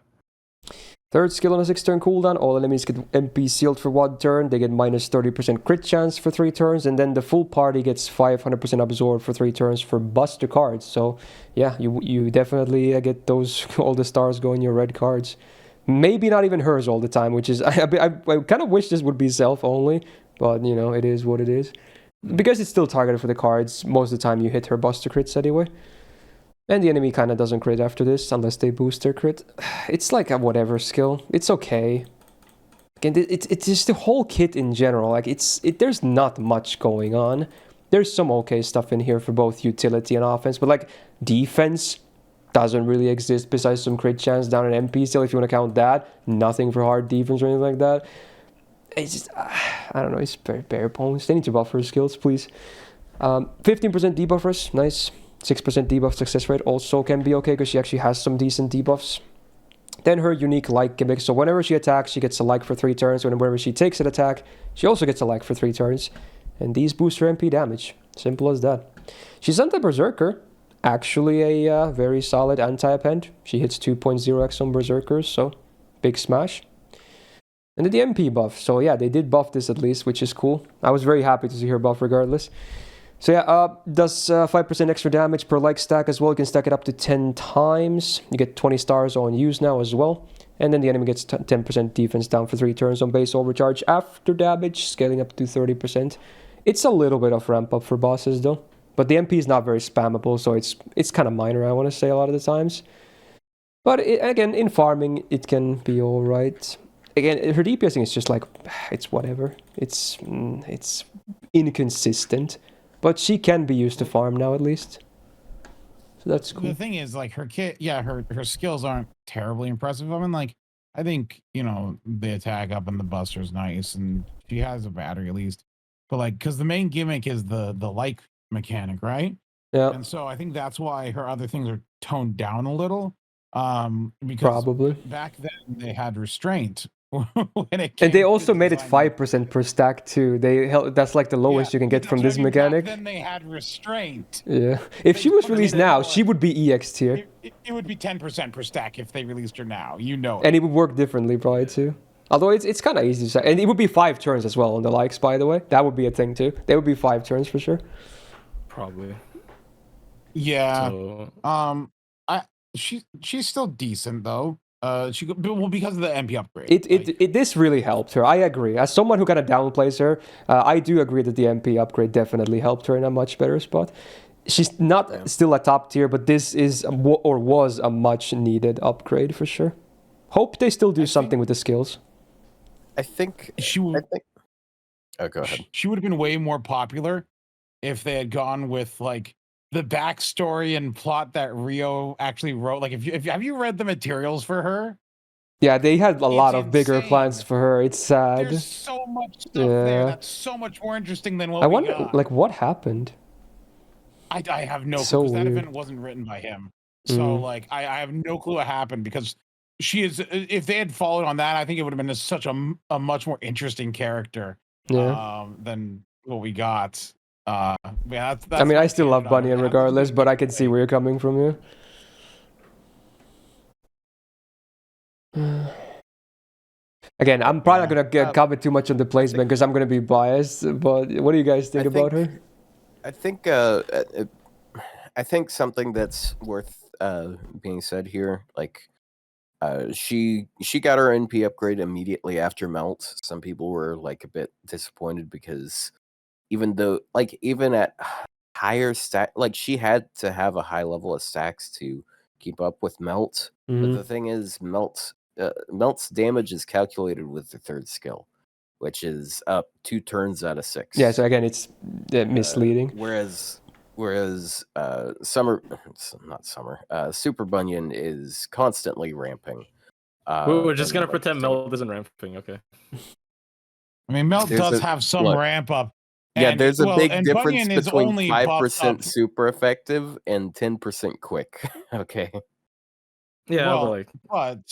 Third skill on a 6-turn cooldown, all enemies get MP sealed for 1 turn. They get minus 30% crit chance for 3 turns, and then the full party gets 500% absorb for 3 turns for buster cards. So yeah, you definitely get those all the stars go in your red cards. Maybe not even hers all the time, which is I kind of wish this would be self only, but you know, it is what it is. Because it's still targeted for the cards, most of the time you hit her buster crits anyway. And the enemy kind of doesn't crit after this, unless they boost their crit. It's like a whatever skill. It's okay. Again, it's just the whole kit in general. Like, there's not much going on. There's some okay stuff in here for both utility and offense, but like, defense doesn't really exist besides some crit chance down an MP still, if you want to count that. Nothing for hard defense or anything like that. It's just, I don't know, it's bare bones. They need to buff her skills, please. 15% debuffers, nice. 6% debuff success rate also can be okay because she actually has some decent debuffs. Then her unique like gimmick. So whenever she attacks, she gets a like for 3 turns. Whenever she takes an attack, she also gets a like for 3 turns. And these boost her MP damage. Simple as that. She's anti-berserker. Actually a very solid anti-append. She hits 2.0x on berserkers, so big smash. And then the MP buff. So yeah, they did buff this at least, which is cool. I was very happy to see her buff regardless. So yeah, does 5% extra damage per like stack as well. You can stack it up to 10 times. You get 20 stars on use now as well. And then the enemy gets 10% defense down for 3 turns on base overcharge after damage, scaling up to 30%. It's a little bit of ramp up for bosses though. But the MP is not very spammable, so it's kind of minor, I want to say, a lot of the times. But again, in farming, it can be alright. Again, her DPSing is just like, it's whatever. It's inconsistent. But she can be used to farm now, at least. So that's cool. The thing is, like, her kit, yeah, her skills aren't terribly impressive. I mean, like, I think, you know, the attack up and the buster is nice, and she has a battery at least. But, like, because the main gimmick is the like mechanic, right? Yeah. And so I think that's why her other things are toned down a little. Because probably back then they had restraint. And they also made it 5% per stack too. That's like the lowest you can get from this mechanic. Then they had restraint. Yeah. If she was released now, she would be EX tier. It would be 10% per stack if they released her now. You know. And it would work differently probably too. Although it's kind of easy to say. And it would be 5 turns as well on the likes, by the way. That would be a thing too. They would be 5 turns for sure. Probably. Yeah. So... she's still decent though. Because of the MP upgrade. This really helped her. I agree. As someone who kind of downplays her, I do agree that the MP upgrade definitely helped her in a much better spot. She's not still a top tier, but this is or was a much needed upgrade for sure. Hope they still do something with the skills. I think she would. Oh, go ahead. She would have been way more popular if they had gone with like the backstory and plot that Rio actually wrote. Like, have you read the materials for her? Yeah, they had a lot of bigger insane. plans for her. It's sad. There's so much stuff there that's so much more interesting than what I we wonder, got. like, what happened? I have no clue So because that weird. event wasn't written by him. So like I have no clue what happened because she is. If they had followed on that, I think it would have been such a much more interesting character than what we got. Yeah, that's I mean, my I still love opinion on it. Bunyan It has regardless, nothing to but do I with can see the where you're coming from here. Again, I'm probably not gonna comment too much on the placement because I'm gonna be biased. But what do you guys think about her? I think something that's worth being said here, like she got her NP upgrade immediately after Melt. Some people were like a bit disappointed because even at higher stack, like she had to have a high level of stacks to keep up with Melt. But the thing is, Melt's damage is calculated with the third skill, which is up 2 turns out of 6. Yeah, so again, it's misleading. Whereas Summer, not Summer, Super Bunyan is constantly ramping. We're just gonna like, pretend Melt isn't ramping, okay? I mean, Melt does have some ramp up. Yeah, there's a big difference Bunyan is between only 5% super effective and 10% quick. Okay. Yeah, well,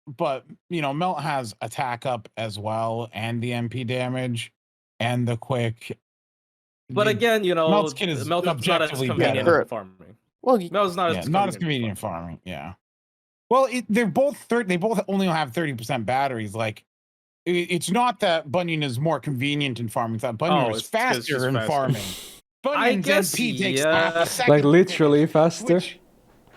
but you know, Melt has attack up as well, and the MP damage, and the quick. But again, you know, Melt's kit is Melt is not as objectively convenient better. in farming. Well, Melt's not as convenient in farming. Yeah. Well, they're both they both only have 30% batteries. Like, it's not that Bunyan is more convenient in farming. It's that Bunyan is faster in farming. Bunyan's MP takes half a second. Like literally faster.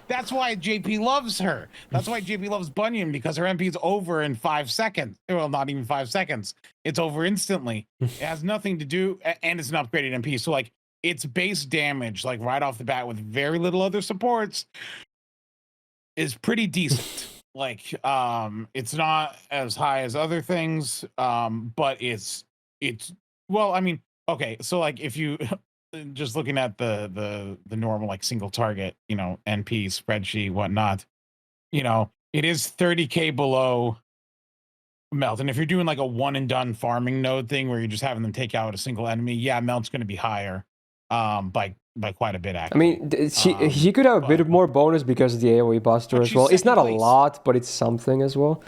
That's why JP loves her. That's why JP loves Bunyan, because her MP is over in 5 seconds. Well, not even 5 seconds. It's over instantly. It has nothing to do, and it's an upgraded MP. So like, its base damage, like right off the bat with very little other supports, is pretty decent. Like, it's not as high as other things, but it's well, I mean, okay, so like if you just looking at the normal like single target, you know, NP spreadsheet, whatnot, you know, it is 30k below Melt. And if you're doing like a one and done farming node thing where you're just having them take out a single enemy, yeah, Melt's going to be higher, by quite a bit. Actually, I mean, he could have a bit more bonus because of the AoE buster as well. It's not a lot, but it's something as well.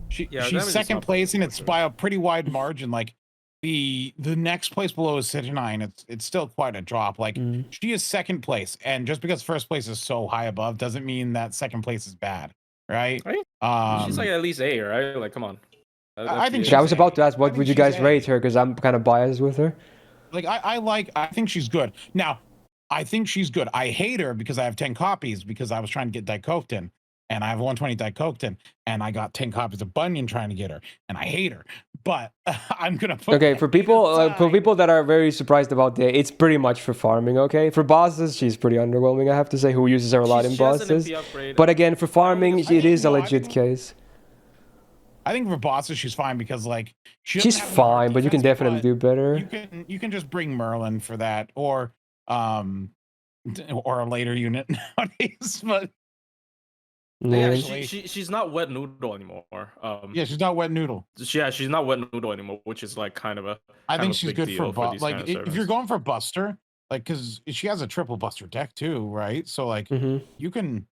She's second place, and it's by a pretty wide margin. Like, the next place below is Sitonai, and it's still quite a drop. Like, she is second place, and just because first place is so high above doesn't mean that second place is bad, right? She's like at least A, right? Like, come on. I think I was about to ask, what would you guys rate her? Because I'm kind of biased with her. Like, I think she's good. Now, I think she's good. I hate her because I have 10 copies because I was trying to get Daikokten, and I have 120 Daikokten, and I got 10 copies of Bunyan trying to get her, and I hate her. But I'm gonna put for people that are very surprised about that, it's pretty much for farming. Okay, for bosses, she's pretty underwhelming. I have to say, who uses her a lot in bosses. But again, for farming, it is a legit case. I think for bosses, she's fine because like she's fine, but you can definitely do better. You can just bring Merlin for that, or a later unit nowadays. But yeah, she's not wet noodle anymore. Yeah, she's not wet noodle. Yeah, she's not wet noodle anymore, which is like kind of a. I think she's good for like if you're going for Buster, like because she has a triple Buster deck too, right? So like you can,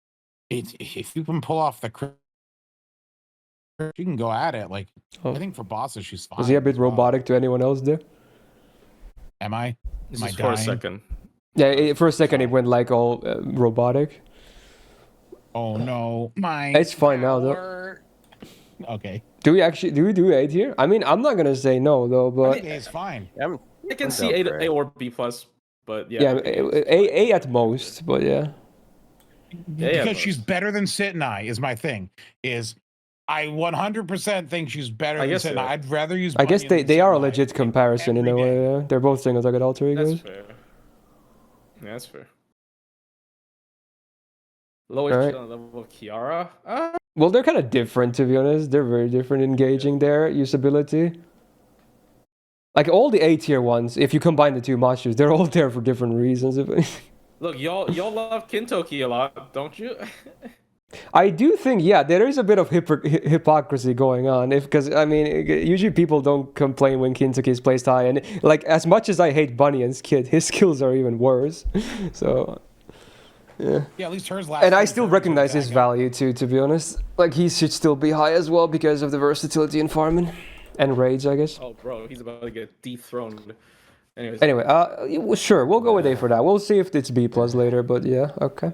if you can pull off the. You can go at it. Like, I think for bosses, she's fine. Is he a bit robotic to anyone else there? Am I? Am I for a second? Yeah, for a second it went like all robotic. Oh no, it's fine now though. Okay. Do we do 8 here? I mean, I'm not gonna say no though, but I think it's fine. I can see A or B plus, but yeah. Yeah, A at most, but yeah. Because she's better than Sitonai is my thing. I 100% think she's better than Sitonai. I'd rather use. I guess they are a legit comparison in a way. Yeah. They're both single target alter egos. That's fair. Yeah, that's fair. Lowest level of Kiara. Well, they're kind of different, to be honest. They're very different in gauging their usability. Like all the A tier ones, if you combine the two Mashus, they're all there for different reasons. Look, y'all love Kintoki a lot, don't you? I do think, yeah, there is a bit of hypocrisy going on. Because, I mean, usually people don't complain when Kintoki's placed high. And, like, as much as I hate Bunyan's kid, his skills are even worse. So, yeah. Yeah, at least hers last. And I still recognize his value, too, to be honest. Like, he should still be high as well because of the versatility in farming. And raids, I guess. Oh, bro, he's about to get dethroned. Anyways. Anyway, sure, we'll go with A for that. We'll see if it's B+ later, but yeah, okay.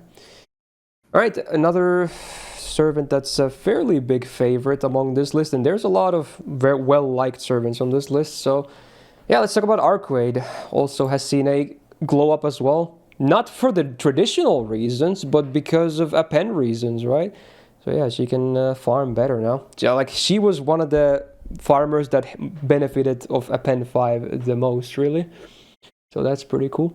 Alright, another servant that's a fairly big favorite among this list, and there's a lot of very well-liked servants on this list, so yeah, let's talk about Arcueid. Also has seen a glow up as well. Not for the traditional reasons, but because of Appen reasons, right? So yeah, she can farm better now. Yeah, like, she was one of the farmers that benefited of Appen 5 the most, really. So that's pretty cool.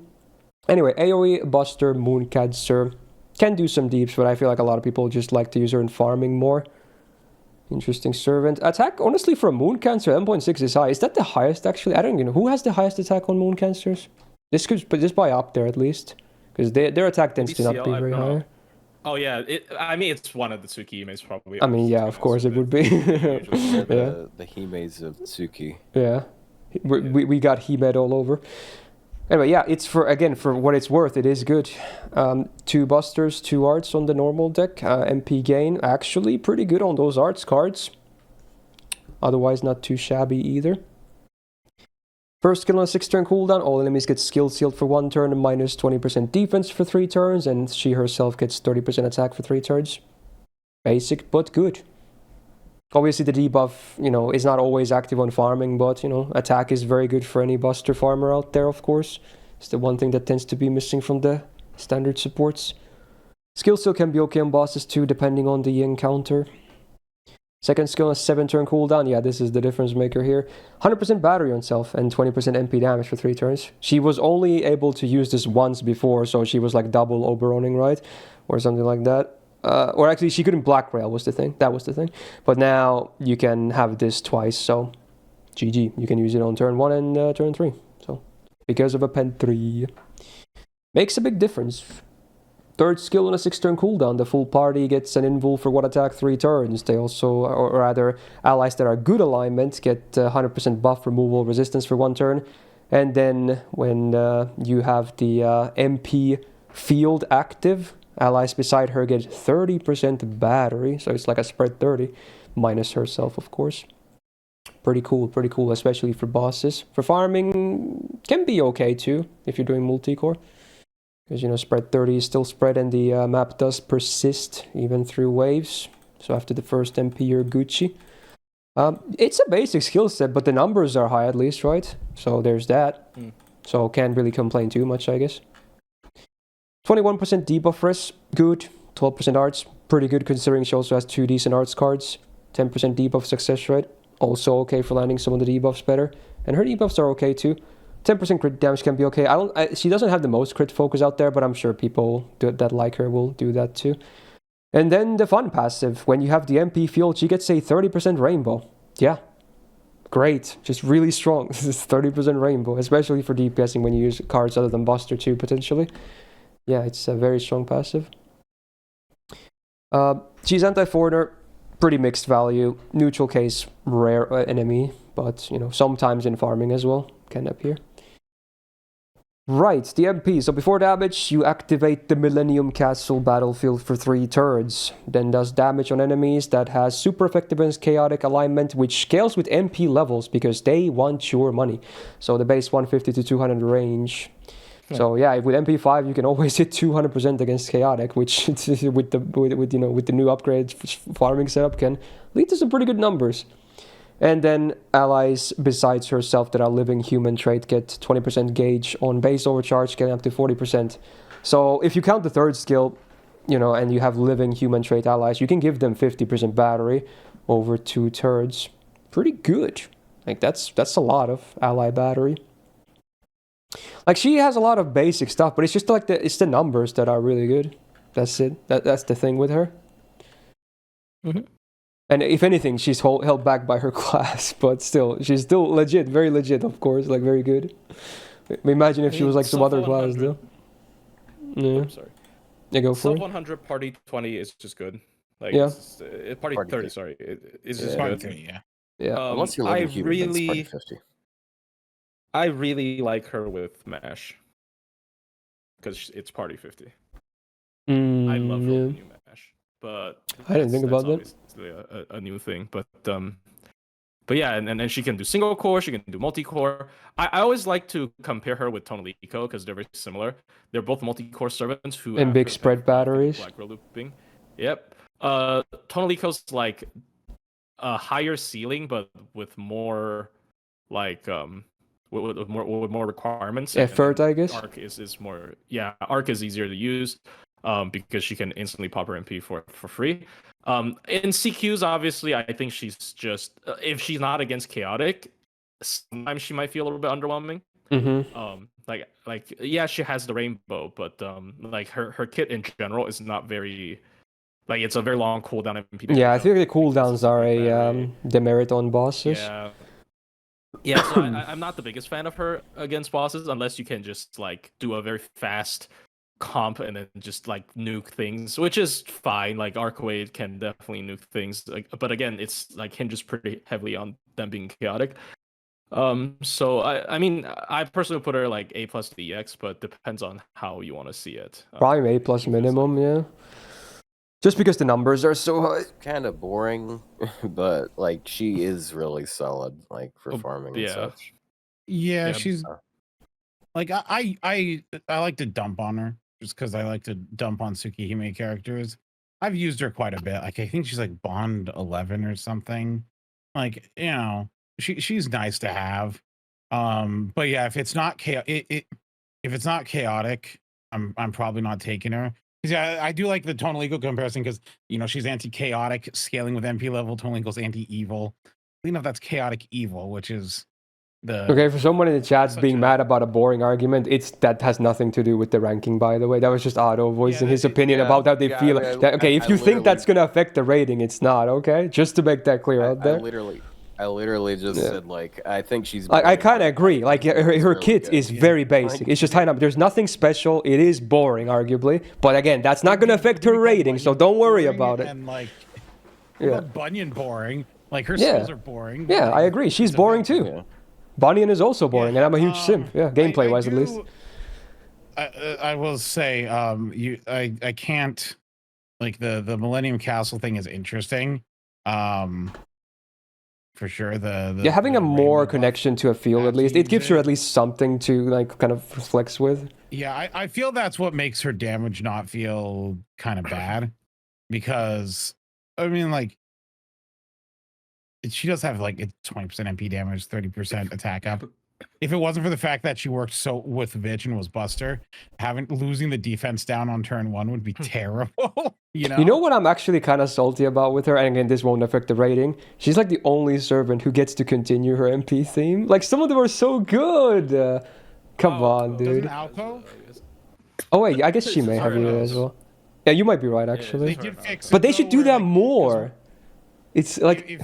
Anyway, AoE, Buster, Mooncaster. Can do some deeps, but I feel like a lot of people just like to use her in farming more. Interesting servant. Attack, honestly, for a Mooncaster, 7.6 is high. Is that the highest, actually? I don't even know. Who has the highest attack on Mooncasters? This could, but just by up there, at least. Because their attack tends to not be very high. Oh, yeah. I mean, it's one of the Tsukihimes, probably. I mean, yeah, of course it would be. The Himes of Tsuki. Yeah. We got Himed all over. Anyway, yeah, it's for what it's worth, it is good. 2 Busters, 2 Arts on the normal deck. MP gain, actually pretty good on those Arts cards. Otherwise, not too shabby either. First skill on a 6-turn cooldown, all enemies get skill sealed for 1 turn and minus 20% defense for 3 turns, and she herself gets 30% attack for 3 turns. Basic, but good. Obviously, the debuff, is not always active on farming, but, attack is very good for any Buster farmer out there, of course. It's the one thing that tends to be missing from the standard supports. Skill still can be okay on bosses too, depending on the encounter. Second skill on a 7-turn cooldown, yeah, this is the difference maker here. 100% battery on self and 20% MP damage for 3 turns. She was only able to use this once before, so she was like double Oberoning, right? Or something like that. Or actually, she couldn't black rail was the thing. That was the thing. But now you can have this twice, so GG. You can use it on turn 1 and turn 3. So because of Appen 3. Makes a big difference. Third skill on a 6-turn cooldown. The full party gets an invul for what attack 3 turns. They also, or rather, allies that are good alignment get 100% buff removal resistance for 1 turn. And then when you have the MP field active, allies beside her get 30% battery, so it's like a spread 30, minus herself, of course. Pretty cool, especially for bosses. For farming, can be okay too, if you're doing multi-core. Because, spread 30 is still spread, and the map does persist, even through waves. So after the first MP, you're Gucci. It's a basic skill set, but the numbers are high at least, right? So there's that. So can't really complain too much, I guess. 21% debuff res, good. 12% arts, pretty good considering she also has 2 decent arts cards. 10% debuff success rate, also okay for landing some of the debuffs better. And her debuffs are okay too. 10% crit damage can be okay. She doesn't have the most crit focus out there, but I'm sure people that like her will do that too. And then the fun passive, when you have the MP field, she gets a 30% rainbow. Yeah, great, just really strong. This is 30% rainbow, especially for DPSing when you use cards other than Buster too, potentially. Yeah, it's a very strong passive. She's anti-foreigner, pretty mixed value. Neutral case, rare enemy, but sometimes in farming as well, can appear. Right, the MP. So before damage, you activate the Millennium Castle battlefield for 3 turns. Then does damage on enemies that has super effectiveness, chaotic alignment, which scales with MP levels because they want your money. So the base 150 to 200 range. So yeah, with MP5 you can always hit 200% against chaotic, which with the new upgrade farming setup can lead to some pretty good numbers. And then allies besides herself that are living human trait get 20% gauge on base overcharge, getting up to 40%. So if you count the third skill, and you have living human trait allies, you can give them 50% battery over 2 turns. Pretty good. Like that's a lot of ally battery. Like she has a lot of basic stuff, but it's just like it's the numbers that are really good. That's it. That's the thing with her. And if anything, she's held back by her class, but still, she's still legit, very legit, of course, like very good. Imagine if she was like some other class, though. Yeah. I'm sorry. Yeah, go for it. Sub 100 party 20 is just good. Like Yeah. it's party, Party 30. 30. Sorry, it's Yeah. just Party good. 30, yeah. Yeah. Unless you're I living human, then it's party really, 50. I really like her with Mash because it's party 50. I love her Yeah. with new Mash, but I didn't think about that. obviously a new thing. But yeah, and then she can do single core, she can do multi core. I always like to compare her with Tonalico because they're very similar. They're both multi core servants who And big after spread have batteries. Black looping. Yep. Tonalico's like a higher ceiling, but with more like with more requirements. Effort, and I guess. Arc is more Arc is easier to use because she can instantly pop her MP for free. In CQs, obviously, I think she's just if she's not against chaotic, sometimes she might feel a little bit underwhelming. Mm-hmm. Like yeah, she has the rainbow, but like her kit in general is not very like it's a very long cooldown MP. Yeah, I think the because cooldowns it's a are big a battery. demerit on bosses. Yeah, so I'm not the biggest fan of her against bosses unless you can just like do a very fast comp and then just like nuke things, which is fine. Like Arcueid can definitely nuke things, but again, it's like hinges pretty heavily on them being chaotic. So I mean, I personally put her like A plus DX, but depends on how you want to see it. Probably A plus minimum, yeah. Just because the numbers are so high. Kind of boring, but like she is really solid, like for farming and such. Yeah, she's like I like to dump on her just because I like to dump on Tsukihime characters. I've used her quite a bit. Like I think she's like Bond 11 or something. Like she's nice to have. But yeah, if it's not if it's not chaotic, I'm probably not taking her. Yeah, I do like the Tonalico comparison because she's anti-chaotic, scaling with MP level. Tonalico's anti-evil. Enough that's chaotic evil, which is the Okay, for someone in the chat being mad about a boring argument, that has nothing to do with the ranking, by the way. That was just Otto voicing his opinion about how they feel. If you think that's gonna affect the rating, it's not, okay? Just to make that clear out there. I literally just said like I think she's. I kind of agree. Like her kit is very basic. It's just high number. There's nothing special. It is boring, arguably. But again, that's not gonna affect her rating, so don't worry about it. And like, Bunyan boring. Like her skills are boring. Yeah, I agree. She's boring too. Yeah. Bunyan is also boring, and I'm a huge simp. Yeah, gameplay wise at least. I will say, I can't like the Millennium Castle thing is interesting. For sure, having a more connection to a field at least, it gives her at least something to like kind of flex with. Yeah, I feel that's what makes her damage not feel kind of bad, because I mean like she does have like 20% MP damage, 30% attack up. If it wasn't for the fact that she worked so with Vitch and was Buster, losing the defense down on turn 1 would be terrible. You know what I'm actually kind of salty about with her, and again, this won't affect the rating. She's like the only servant who gets to continue her MP theme. Like some of them are so good. Come on, dude. Oh wait, I guess she may have it as well. Yeah, you might be right actually. But they should do that more. It's like.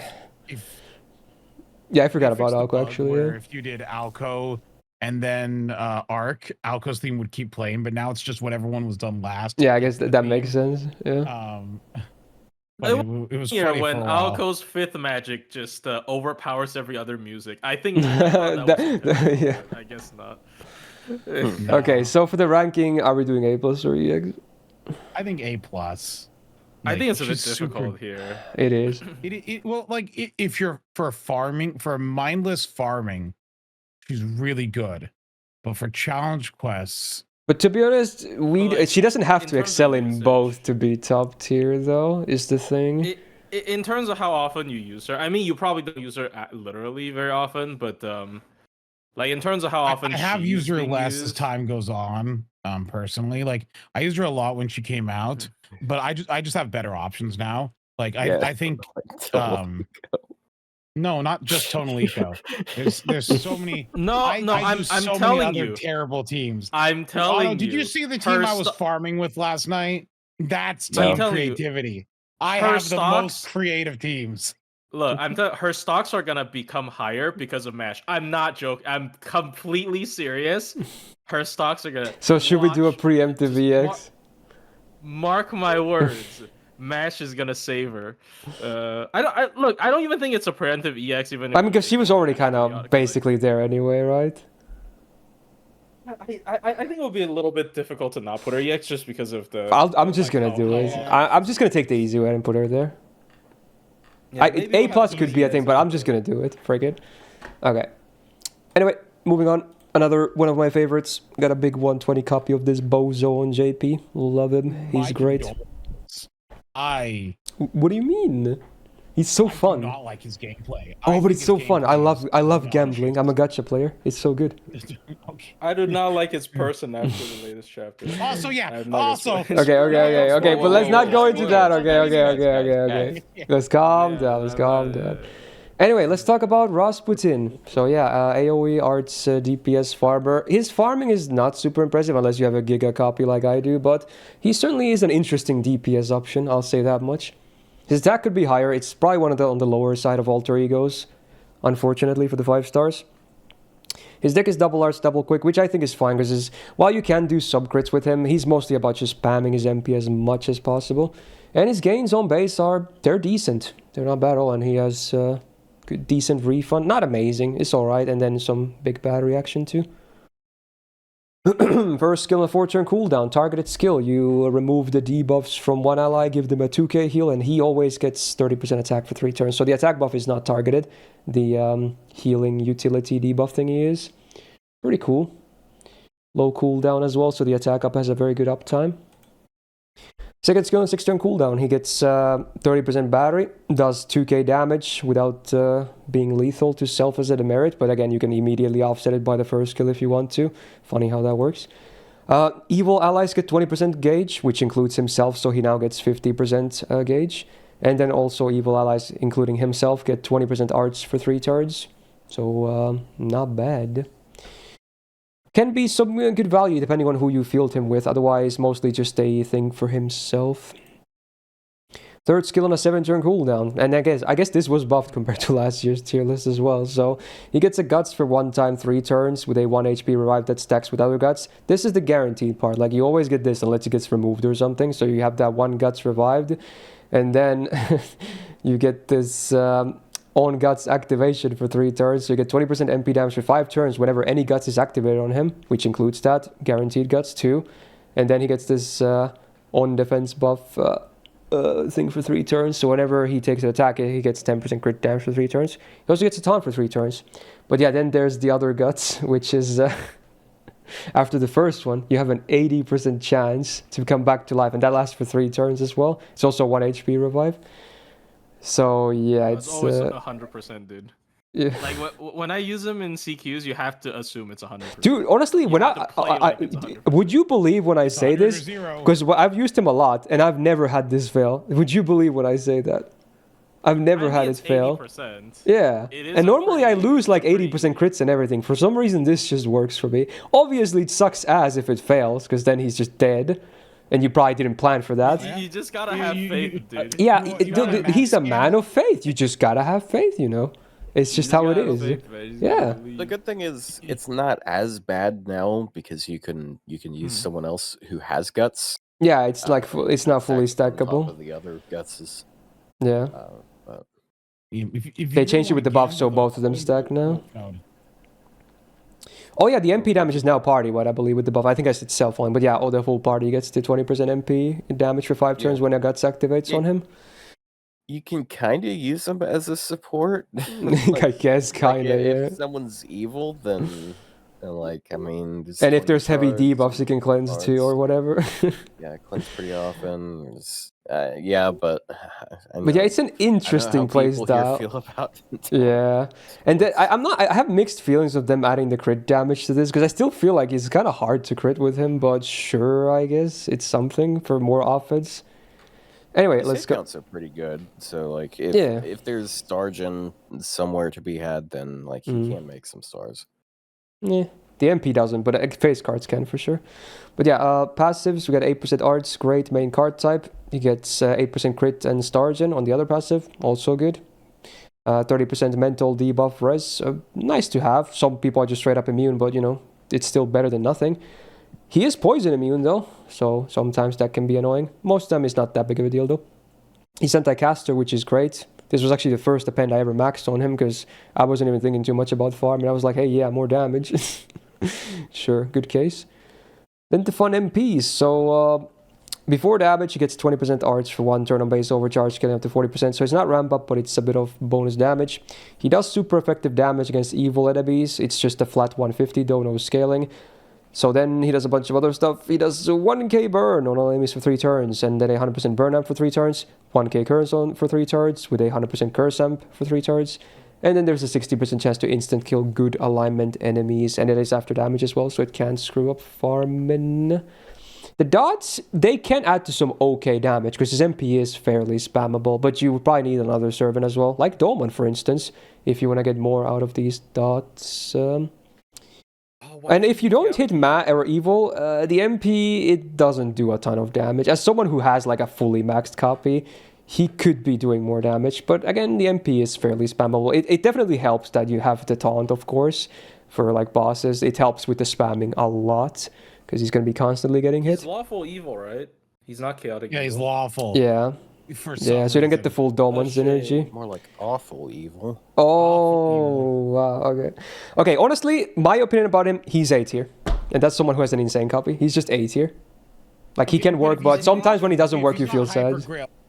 Yeah, I forgot about Alco actually. Yeah. If you did Alco and then Arc, Alco's theme would keep playing, but now it's just whatever one was done last. Yeah, I guess that makes sense. Yeah. But it was funny when Alco's 5th magic just overpowers every other music. I think yeah. I guess not. No. Okay, so for the ranking, are we doing A plus or EX? I think A plus. I think it's a bit difficult here. It is. Well, like if you're for mindless farming, she's really good. But for challenge quests. But to be honest, she doesn't have to excel in both to be top tier, though. Is the thing. In terms of how often you use her, I mean, you probably don't use her literally very often, but like in terms of how often I have used her less as time goes on. Personally, like I used her a lot when she came out, but I just have better options now. Like I think no, not just Tonalico. There's so many. I'm telling you, terrible teams. I'm telling you. Did you see the team I was farming with last night? That's team creativity. I have the most creative teams. Look, her stocks are gonna become higher because of Mash. I'm not joking. I'm completely serious. Her stocks are gonna. So should we do a preemptive EX? Mark my words. Mash is gonna save her. I don't even think it's a preemptive EX. Even if I mean, because she was already kind of basically there anyway, right? I think it will be a little bit difficult to not put her EX just because of the. I'm just gonna do it. I'm just gonna take the easy way and put her there. Yeah, A plus could be a thing, but I'm just gonna do it. Friggin'. Okay. Anyway, moving on. Another one of my favorites. Got a big 120 copy of this bozo on JP. Love him. He's great. What do you mean? He's so fun. I do not like his gameplay. Oh, but it's so fun. I love gambling. I'm a gacha player. It's so good. I do not like his person after the latest chapter. Also, yeah. Also. Okay. But let's not go into that. Okay. Let's calm down. Let's calm down. Anyway, let's talk about Rasputin. So yeah, AoE arts DPS farmer. His farming is not super impressive unless you have a giga copy like I do, but he certainly is an interesting DPS option. I'll say that much. His attack could be higher. It's probably one of the on the lower side of alter egos, unfortunately for the 5 stars. His deck is double arts, double quick, which I think is fine because while you can do sub crits with him, he's mostly about just spamming his MP as much as possible. And his gains on base they're decent. They're not bad at all, and he has good, decent refund. Not amazing, it's alright, and then some big battery action too. First skill on a 4-turn cooldown, targeted skill. You remove the debuffs from one ally, give them a 2k heal, and he always gets 30% attack for 3 turns. So the attack buff is not targeted. The healing utility debuff thingy is. Pretty cool. Low cooldown as well, so the attack up has a very good uptime. Second skill on 6-turn cooldown. He gets 30% battery, does 2k damage without being lethal to self as a demerit, but again, you can immediately offset it by the first skill if you want to. Funny how that works. Evil allies get 20% gauge, which includes himself, so he now gets 50% gauge. And then also evil allies, including himself, get 20% arts for 3 turns. So, not bad. Can be some good value depending on who you field him with, otherwise mostly just a thing for himself. Third skill on a 7-turn cooldown, and I guess this was buffed compared to last year's tier list as well. So he gets a guts for 1 time 3 turns with a 1 HP revive that stacks with other guts. This is the guaranteed part, like you always get this unless it gets removed or something, so you have that 1 guts revived, and then you get this on guts activation for 3 turns, so you get 20% MP damage for 5 turns whenever any guts is activated on him, which includes that guaranteed guts too. And then he gets this on defense buff thing for 3 turns, so whenever he takes an attack, he gets 10% crit damage for 3 turns. He also gets a taunt for 3 turns. But yeah, then there's the other guts, which is after the first one, you have an 80% chance to come back to life, and that lasts for 3 turns as well. It's also 1 HP revive. So yeah, it's always 100%, dude. Yeah. Like when I use them in CQs, you have to assume it's 100%. Dude, honestly, when would you believe when I say this? Because I've used him a lot, and I've never had this fail. Would you believe when I say that? I've never had it fail. 80%. Yeah, and normally I lose like 80% crits and everything. For some reason, this just works for me. Obviously, it sucks ass if it fails, because then he's just dead. And you probably didn't plan for that. You just gotta have faith, dude. Yeah, he's a man of faith. You just gotta have faith, you know. It's just how it is. Yeah. The good thing is it's not as bad now because you can use someone else who has guts. Yeah, it's like it's not fully stackable. The other guts is. Yeah. If they changed it with the buff, so both of them stack now. Oh yeah, the MP damage is now party, what I believe with the buff. I think I said self-on, but yeah, the whole party gets to 20% MP damage for 5 turns when a guts activates on him. You can kind of use him as a support. Like, I guess, kind of, yeah. If someone's evil, then like, I mean... And if there's heavy debuffs, you can cleanse too, or whatever. Yeah, cleanse pretty often. Yeah, but... But yeah, it's an interesting playstyle. Yeah. And then, I have mixed feelings of them adding the crit damage to this, because I still feel like it's kind of hard to crit with him, but sure, I guess. It's something for more offense. Anyway, let's go. Counts are pretty good. So like, if there's star gen somewhere to be had, then like he can make some stars. Yeah, the MP doesn't, but face cards can for sure. But yeah, passives, we got 8% arts, great main card type. He gets 8% crit and star gen on the other passive, also good. 30% mental debuff res, nice to have. Some people are just straight up immune, but you know, it's still better than nothing. He is poison immune though, so sometimes that can be annoying. Most of them is not that big of a deal though. He's anti-caster, which is great. This was actually the first append I ever maxed on him because I wasn't even thinking too much about farm. And I was like, hey, yeah, more damage. Sure, good case. Then the fun MPs. So before damage, he gets 20% arts for 1 turn on base overcharge, scaling up to 40%. So it's not ramp up, but it's a bit of bonus damage. He does super effective damage against evil enemies. It's just a flat 150, though no scaling. So then he does a bunch of other stuff. He does a 1k burn on all enemies for 3 turns, and then a 100% burn amp for 3 turns, 1k curse on for 3 turns, with a 100% curse amp for 3 turns. And then there's a 60% chance to instant kill good alignment enemies, and it is after damage as well, so it can screw up farming. The dots, they can add to some okay damage, because his MP is fairly spammable, but you would probably need another servant as well, like Douman, for instance, if you want to get more out of these dots. And if you don't hit or evil, the MP, it doesn't do a ton of damage. As someone who has like a fully maxed copy, he could be doing more damage. But again, the MP is fairly spammable. It definitely helps that you have the taunt, of course, for like bosses. It helps with the spamming a lot, because he's going to be constantly getting hit. He's lawful evil, right? He's not chaotic Yeah, evil. he's lawful. Yeah. Yeah, so you don't get the full Douman's energy. More like awful evil. Oh, wow, okay. Okay, honestly, my opinion about him, he's A tier. And that's someone who has an insane copy. He's just A tier. Like, he can work, but sometimes when he doesn't work, you feel sad.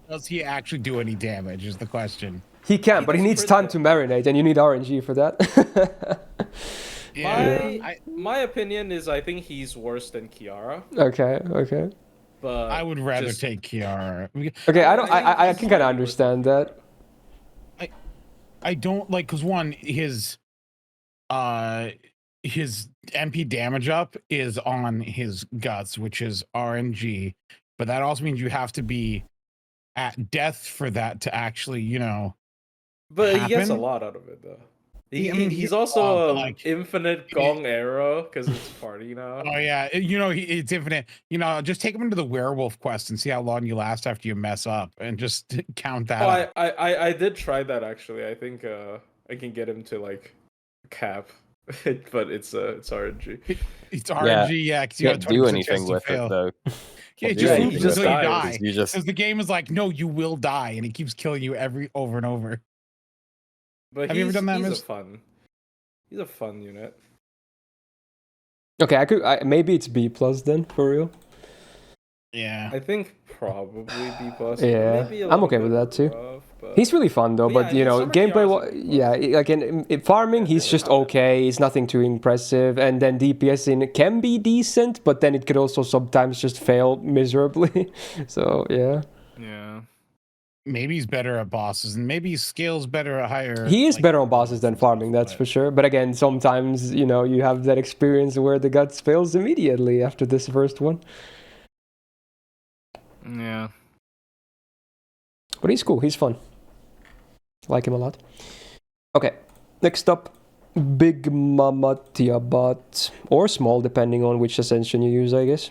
Does he actually do any damage is the question. He can, but he needs time to marinate, and you need RNG for that. My opinion is I think he's worse than Kiara. Okay. But I would rather take Kiara. Okay, I can kind of understand that. I don't like, because one, his MP damage up is on his guts, which is RNG, but that also means you have to be at death for that to actually, But happen. He gets a lot out of it though. He's also like infinite gong arrow because it's party now. Oh yeah, it's infinite. Just take him into the werewolf quest and see how long you last after you mess up, and just count that. Oh, I did try that actually. I think I can get him to like cap, but it's RNG. It's RNG, yeah. Because you can't do anything with it though. Yeah, just until you die. Because the game is like, no, you will die, and it keeps killing you over and over. But have you ever done that? He's a fun unit. Okay, maybe it's B plus then, for real. Yeah, I think probably B plus. Yeah, I'm okay with that too. Rough, he's really fun though, but gameplay, like in farming, he's just okay. He's nothing too impressive, and then DPSing can be decent, but then it could also sometimes just fail miserably. So yeah. Yeah. Maybe he's better at bosses, and maybe he scales better at higher. He is better on bosses than farming, that's for sure. But again, sometimes, you have that experience where the guts fails immediately after this first one. Yeah. But he's cool, he's fun. Like him a lot. Okay, next up, Big Mama Tiamat. Or small, depending on which ascension you use, I guess.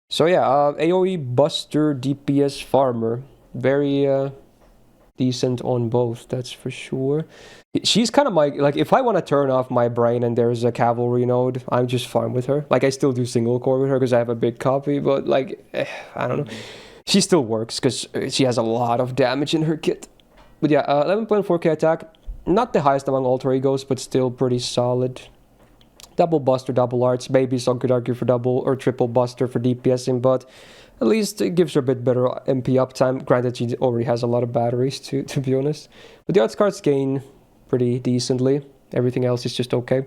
So yeah, AoE Buster DPS Farmer. Very decent on both, that's for sure. She's kind of like, if I want to turn off my brain and there's a cavalry node, I'm just fine with her. Like, I still do single core with her because I have a big copy, but like, I don't know. She still works because she has a lot of damage in her kit. But yeah, 11.4k attack. Not the highest among alter egos, but still pretty solid. Double Buster, double arts. Maybe some could argue for double or triple Buster for DPSing, but at least it gives her a bit better MP uptime. Granted, she already has a lot of batteries, to be honest. But the arts cards gain pretty decently. Everything else is just okay.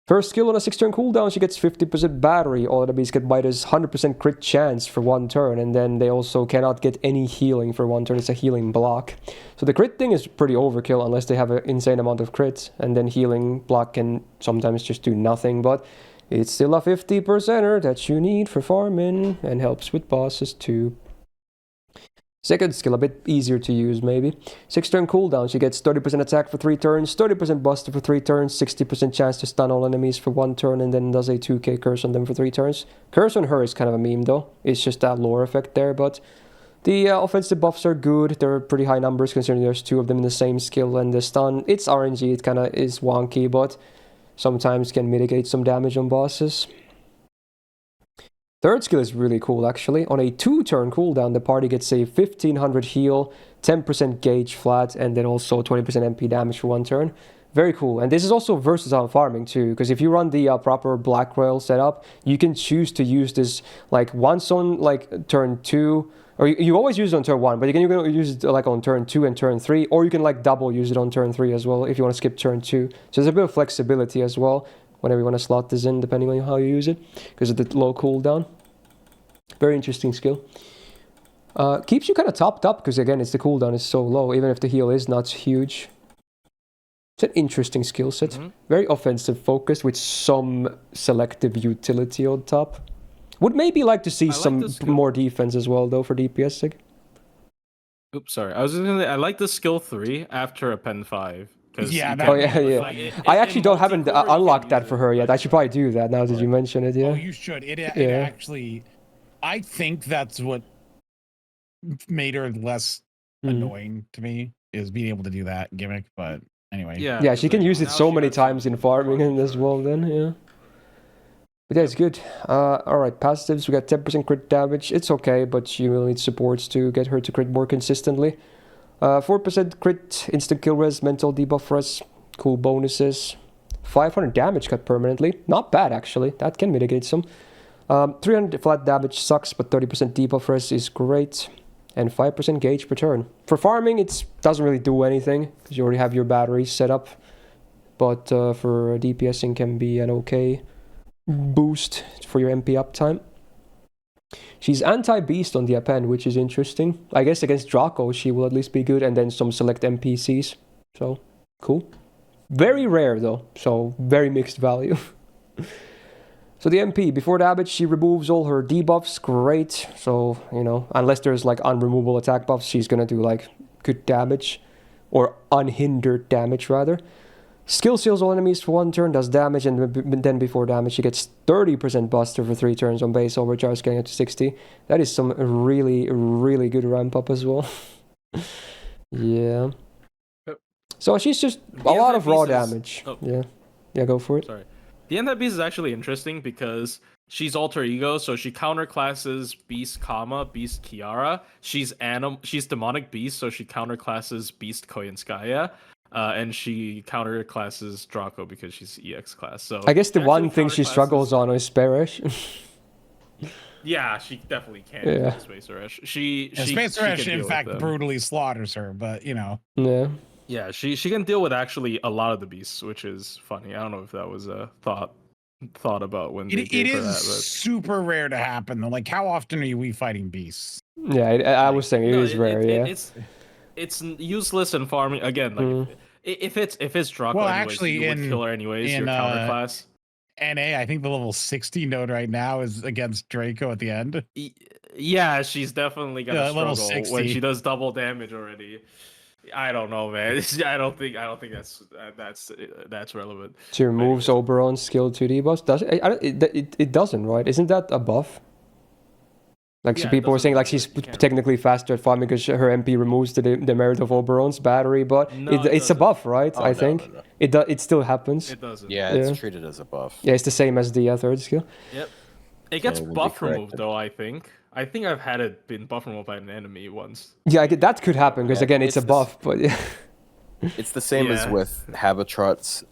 First skill on a 6-turn cooldown, she gets 50% battery. All enemies get minus 100% crit chance for 1 turn, and then they also cannot get any healing for 1 turn. It's a healing block. So the crit thing is pretty overkill unless they have an insane amount of crits, and then healing block can sometimes just do nothing, but it's still a 50%er that you need for farming, and helps with bosses too. Second skill, a bit easier to use maybe. 6-turn cooldown, she gets 30% attack for 3 turns, 30% buster for 3 turns, 60% chance to stun all enemies for 1 turn, and then does a 2k curse on them for 3 turns. Curse on her is kind of a meme though. It's just that lore effect there, but the offensive buffs are good. They're pretty high numbers considering there's 2 of them in the same skill, and the stun, it's RNG, it kind of is wonky, but sometimes can mitigate some damage on bosses. Third skill is really cool, actually. On a 2-turn cooldown, the party gets a 1500 heal, 10% gauge flat, and then also 20% MP damage for 1 turn. Very cool. And this is also versatile farming too, because if you run the proper black rail setup, you can choose to use this like once on like turn 2, or you always use it on turn 1, but you can use it like on turn 2 and turn 3, or you can like double use it on turn 3 as well if you want to skip turn 2. So there's a bit of flexibility as well whenever you want to slot this in, depending on how you use it, because of the low cooldown. Very interesting skill. Keeps you kind of topped up, because again, it's the cooldown is so low, even if the heal is not huge. It's an interesting skill set. Very offensive focused with some selective utility on top. Would maybe like to see some more defense as well, though, for DPS sake. Oops, sorry. I was just gonna say, I like the skill 3 after a pen 5. Yeah, I actually haven't unlocked that for her yet. I should probably do that now that you mention it. Yeah. Oh, you should. It actually, I think that's what made her less annoying to me, is being able to do that gimmick. But anyway, yeah, she can use it so many times in farming and as well. Then but yeah, it's good. All right, passives. We got 10% crit damage. It's okay, but you will need supports to get her to crit more consistently. 4% crit, instant kill res, mental debuff res, cool bonuses. 500 damage cut permanently. Not bad, actually. That can mitigate some. 300 flat damage sucks, but 30% debuff res is great. And 5% gauge per turn. For farming, it doesn't really do anything, because you already have your batteries set up. But for DPSing can be an okay boost for your MP uptime. She's anti-beast on the append, which is interesting. I guess against Draco she will at least be good, and then some select NPCs. So, cool. Very rare though, so very mixed value. So the MP, before damage, she removes all her debuffs, great. So, you know, unless there's like unremovable attack buffs, she's gonna do like good damage. Or unhindered damage, rather. Skill seals all enemies for 1 turn, does damage, and then before damage she gets 30% buster for 3 turns on base overcharge, getting it to 60. That is some really, really good ramp up as well. Yeah. So she's just a lot of raw damage. Yeah, go for it. Sorry. The anti-beast is actually interesting because she's alter ego, so she counterclasses Beast Beast Kiara. She's demonic beast, so she counterclasses Beast Koyanskaya. And she counterclasses Draco because she's EX class. So I guess the one thing she struggles on is Sparish. Yeah, she definitely can. Yeah, Space Eresh. Space Eresh, in fact, brutally slaughters her, but you know. Yeah, she can deal with actually a lot of the beasts, which is funny. I don't know if that was a thought about when they gave her that. But super rare to happen though. Like, how often are we fighting beasts? Yeah, I was saying it is rare. It's useless in farming again. Like if it's Draco, well, anyways, actually, you would kill her anyways. Your counter class. NA, I think the level 60 node right now is against Draco at the end. Yeah, she's definitely gonna struggle level 60. When she does double damage already. I don't know, man. I don't think that's relevant. She removes Oberon's skill 2D buffs. Does it doesn't, right? Isn't that a buff? Like, so people were saying like she's technically faster at farming because her MP removes the merit of Oberon's battery, but it's a buff, right? I think it still happens. It doesn't. Yeah, it's treated as a buff. Yeah, it's the same as the third skill. Yep. It gets buff removed though. I think I've had it been buff removed by an enemy once. Yeah, that could happen because again, it's a buff, but yeah. It's the same as with Habitrot's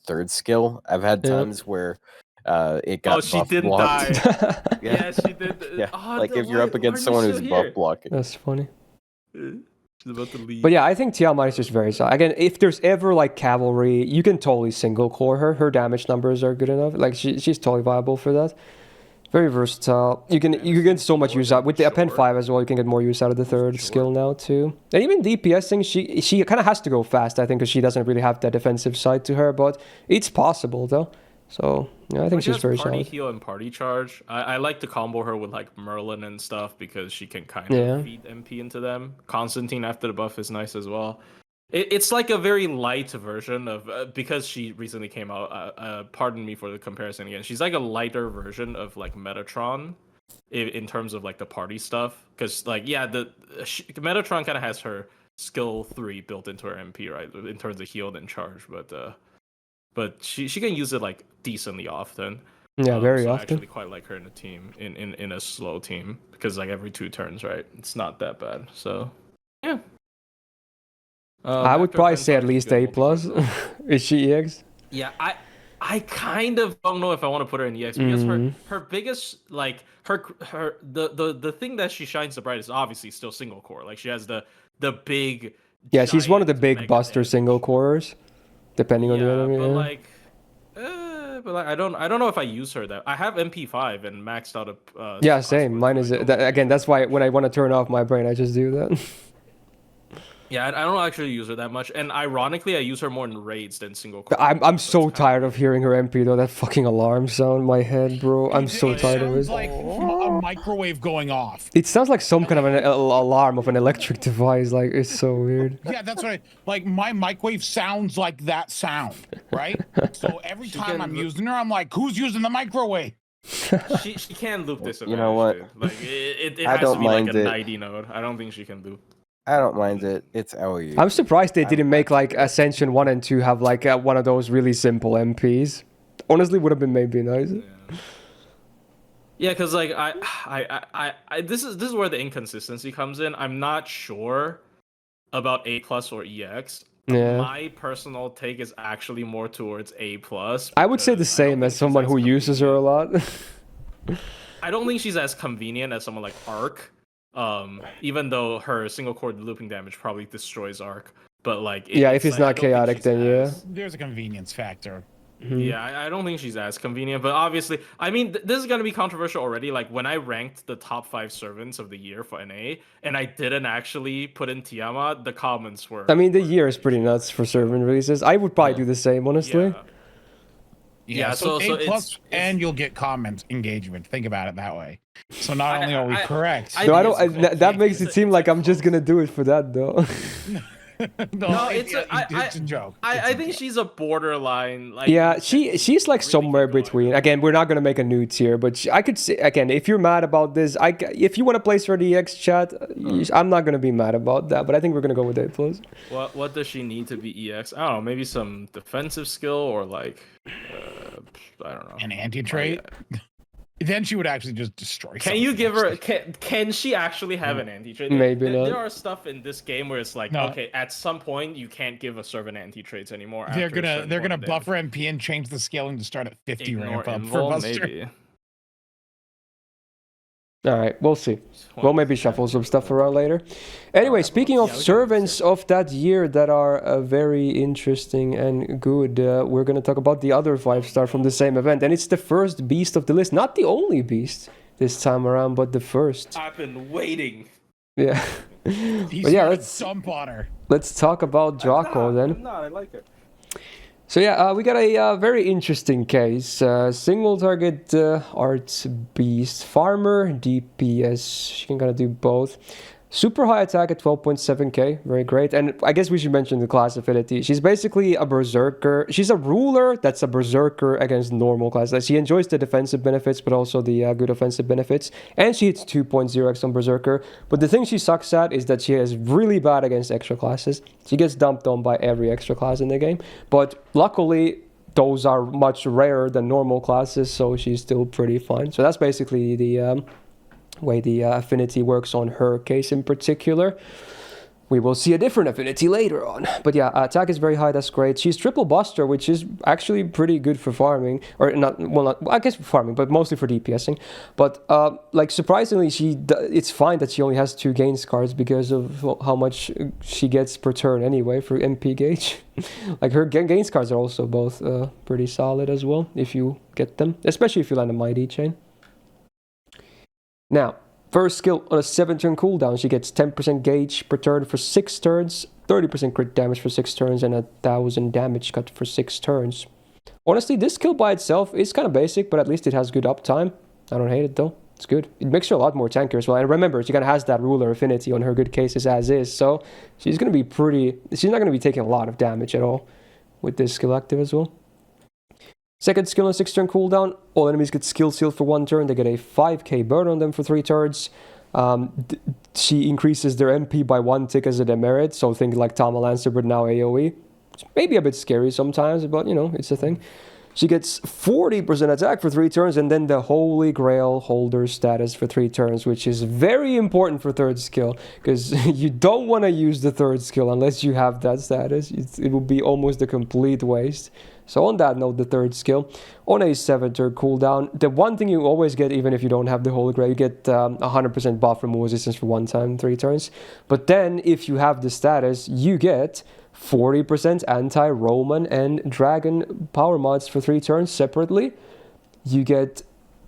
third skill. I've had times where it got she didn't die. Yeah, she did. Yeah, like if you're up against someone who's buff blocking. That's funny. She's about to leave. But yeah, I think Tiamat is just very solid. Again, if there's ever like cavalry, you can totally single core her. Her damage numbers are good enough. Like she's totally viable for that. Very versatile. You can get so much use out with the append 5 as well. You can get more use out of the third skill now too. And even DPSing, she kind of has to go fast, I think, because she doesn't really have that defensive side to her. But it's possible though. So yeah, I think she's very solid. Party heal and party charge. I like to combo her with like Merlin and stuff because she can kind of feed MP into them. Constantine after the buff is nice as well. It's like a very light version of because she recently came out. Pardon me for the comparison again. She's like a lighter version of like Metatron in terms of like the party stuff. Because like Metatron kind of has her skill 3 built into her MP, right, in terms of heal and charge, but she can use it like decently often. Yeah, very so I often. actually quite like her in a team, in a slow team, because like every 2 turns, right? It's not that bad. So yeah. I would probably say at least A+. Is she EX? Yeah, I kind of don't know if I want to put her in EX because her biggest, like the thing that she shines the brightest, obviously still single core. Like she has the big. Yeah, she's one of the giant big mega buster damage. single cores, depending on the enemy. But Yeah. like I don't know if I use her that. I have MP5 and maxed out a. Yeah, same. Mine is again. That's why when I want to turn off my brain, I just do that. Yeah, I don't actually use her that much, and ironically, I use her more in raids than single core. I'm so tired of hearing her MP though. That fucking alarm sound in my head, bro. I'm so tired of it. It sounds like a microwave going off. It sounds like some kind of an alarm of an electric device. Like it's so weird. Yeah, that's right. Like my microwave sounds like that sound, right? So every time I'm using her, I'm like, who's using the microwave? She can loop this. You know what? Dude. Like it I has don't to be like mind a it. 90 node. I don't think she can loop. I don't mind it. It's LU. I'm surprised they didn't make like Ascension 1 and 2 have like one of those really simple MPs. Honestly, would have been maybe nice. Yeah, because like I this is where the inconsistency comes in. I'm not sure about A+ or EX. Yeah. My personal take is actually more towards A+. I would say the because I don't same think as she's someone who uses her a lot. I don't think she's as convenient as someone like Arc. Even though her single core looping damage probably destroys Arc, but like yeah, if it's like, not I don't think chaotic, she's then yeah. There's a convenience factor. Yeah, I don't think she's as convenient, but obviously, I mean, this is gonna be controversial already. Like when I ranked the top 5 servants of the year for NA, and I didn't actually put in Tiamat, the comments were. I mean, the year is pretty nuts for servant releases. I would probably do the same, honestly. Yeah. Yeah, so A+, it's and you'll get comment engagement. Think about it that way. So not only are we correct. No, I think don't. it's cool. That makes it seem like I'm just gonna do it for that, though. no, it's a joke. I think she's a borderline. Like Yeah, she's like really somewhere keep going. between. Again, we're not gonna make a new tier, but I could say again, if you're mad about this, if you want to place her the X chat, I'm not gonna be mad about that. But I think we're gonna go with A+. What does she need to be EX? I don't know. Maybe some defensive skill or like I don't know. An anti-trait. Then she would actually just destroy. Can you give her? Can she actually have an anti-trait? Maybe not. There are stuff in this game where it's like, okay, at some point you can't give a servant anti-traits anymore. They're gonna buff her MP and change the scaling to start at 50 ramp up for Buster. Maybe. All right, we'll see. We'll maybe shuffle some stuff around later. Anyway, speaking of servants of that year that are very interesting and good, we're going to talk about the other 5-star from the same event. And it's the first beast of the list. Not the only beast this time around, but the first. I've been waiting. Yeah. But yeah, let's talk about Draco then. I'm not, I like it. So yeah, we got a very interesting case. Single target art beast, farmer, DPS. She can kind of do both. Super high attack at 12.7k, very great. And I guess we should mention the class affinity. She's basically a berserker. She's a ruler that's a berserker against normal class. She enjoys the defensive benefits, but also the good offensive benefits. And she hits 2.0x on berserker. But the thing she sucks at is that she is really bad against extra classes. She gets dumped on by every extra class in the game. But luckily, those are much rarer than normal classes, so she's still pretty fine. So that's basically the way the affinity works on her case in particular. We will see a different affinity later on. But yeah, attack is very high, that's great. She's triple buster, which is actually pretty good for farming. Or not, I guess for farming, but mostly for DPSing. But like surprisingly, it's fine that she only has 2 gains cards because of how much she gets per turn anyway for MP gauge. Like her gains cards are also both pretty solid as well, if you get them. Especially if you land a Mighty Chain. Now, first skill on a 7-turn cooldown, she gets 10% gauge per turn for 6 turns, 30% crit damage for 6 turns, and 1000 damage cut for 6 turns. Honestly, this skill by itself is kind of basic, but at least it has good uptime. I don't hate it though. It's good. It makes her a lot more tankier as well. And remember, she kind of has that ruler affinity on her good cases as is, so she's going to be she's not going to be taking a lot of damage at all with this skill active as well. Second skill on 6-turn cooldown, all enemies get skill sealed for 1 turn. They get a 5k burn on them for 3 turns. She increases their MP by 1 tick as a demerit, so think like Tama Lancer, but now AoE. It's maybe a bit scary sometimes, but you know, it's a thing. She gets 40% attack for 3 turns, and then the Holy Grail holder status for 3 turns, which is very important for 3rd skill, because you don't want to use the 3rd skill unless you have that status. It will be almost a complete waste. So on that note, the 3rd skill, on a 7-turn cooldown, the one thing you always get, even if you don't have the Holy Grail, you get 100% buff remove resistance for 1 time, 3 turns. But then, if you have the status, you get 40% anti-Roman and Dragon power mods for 3 turns separately. You get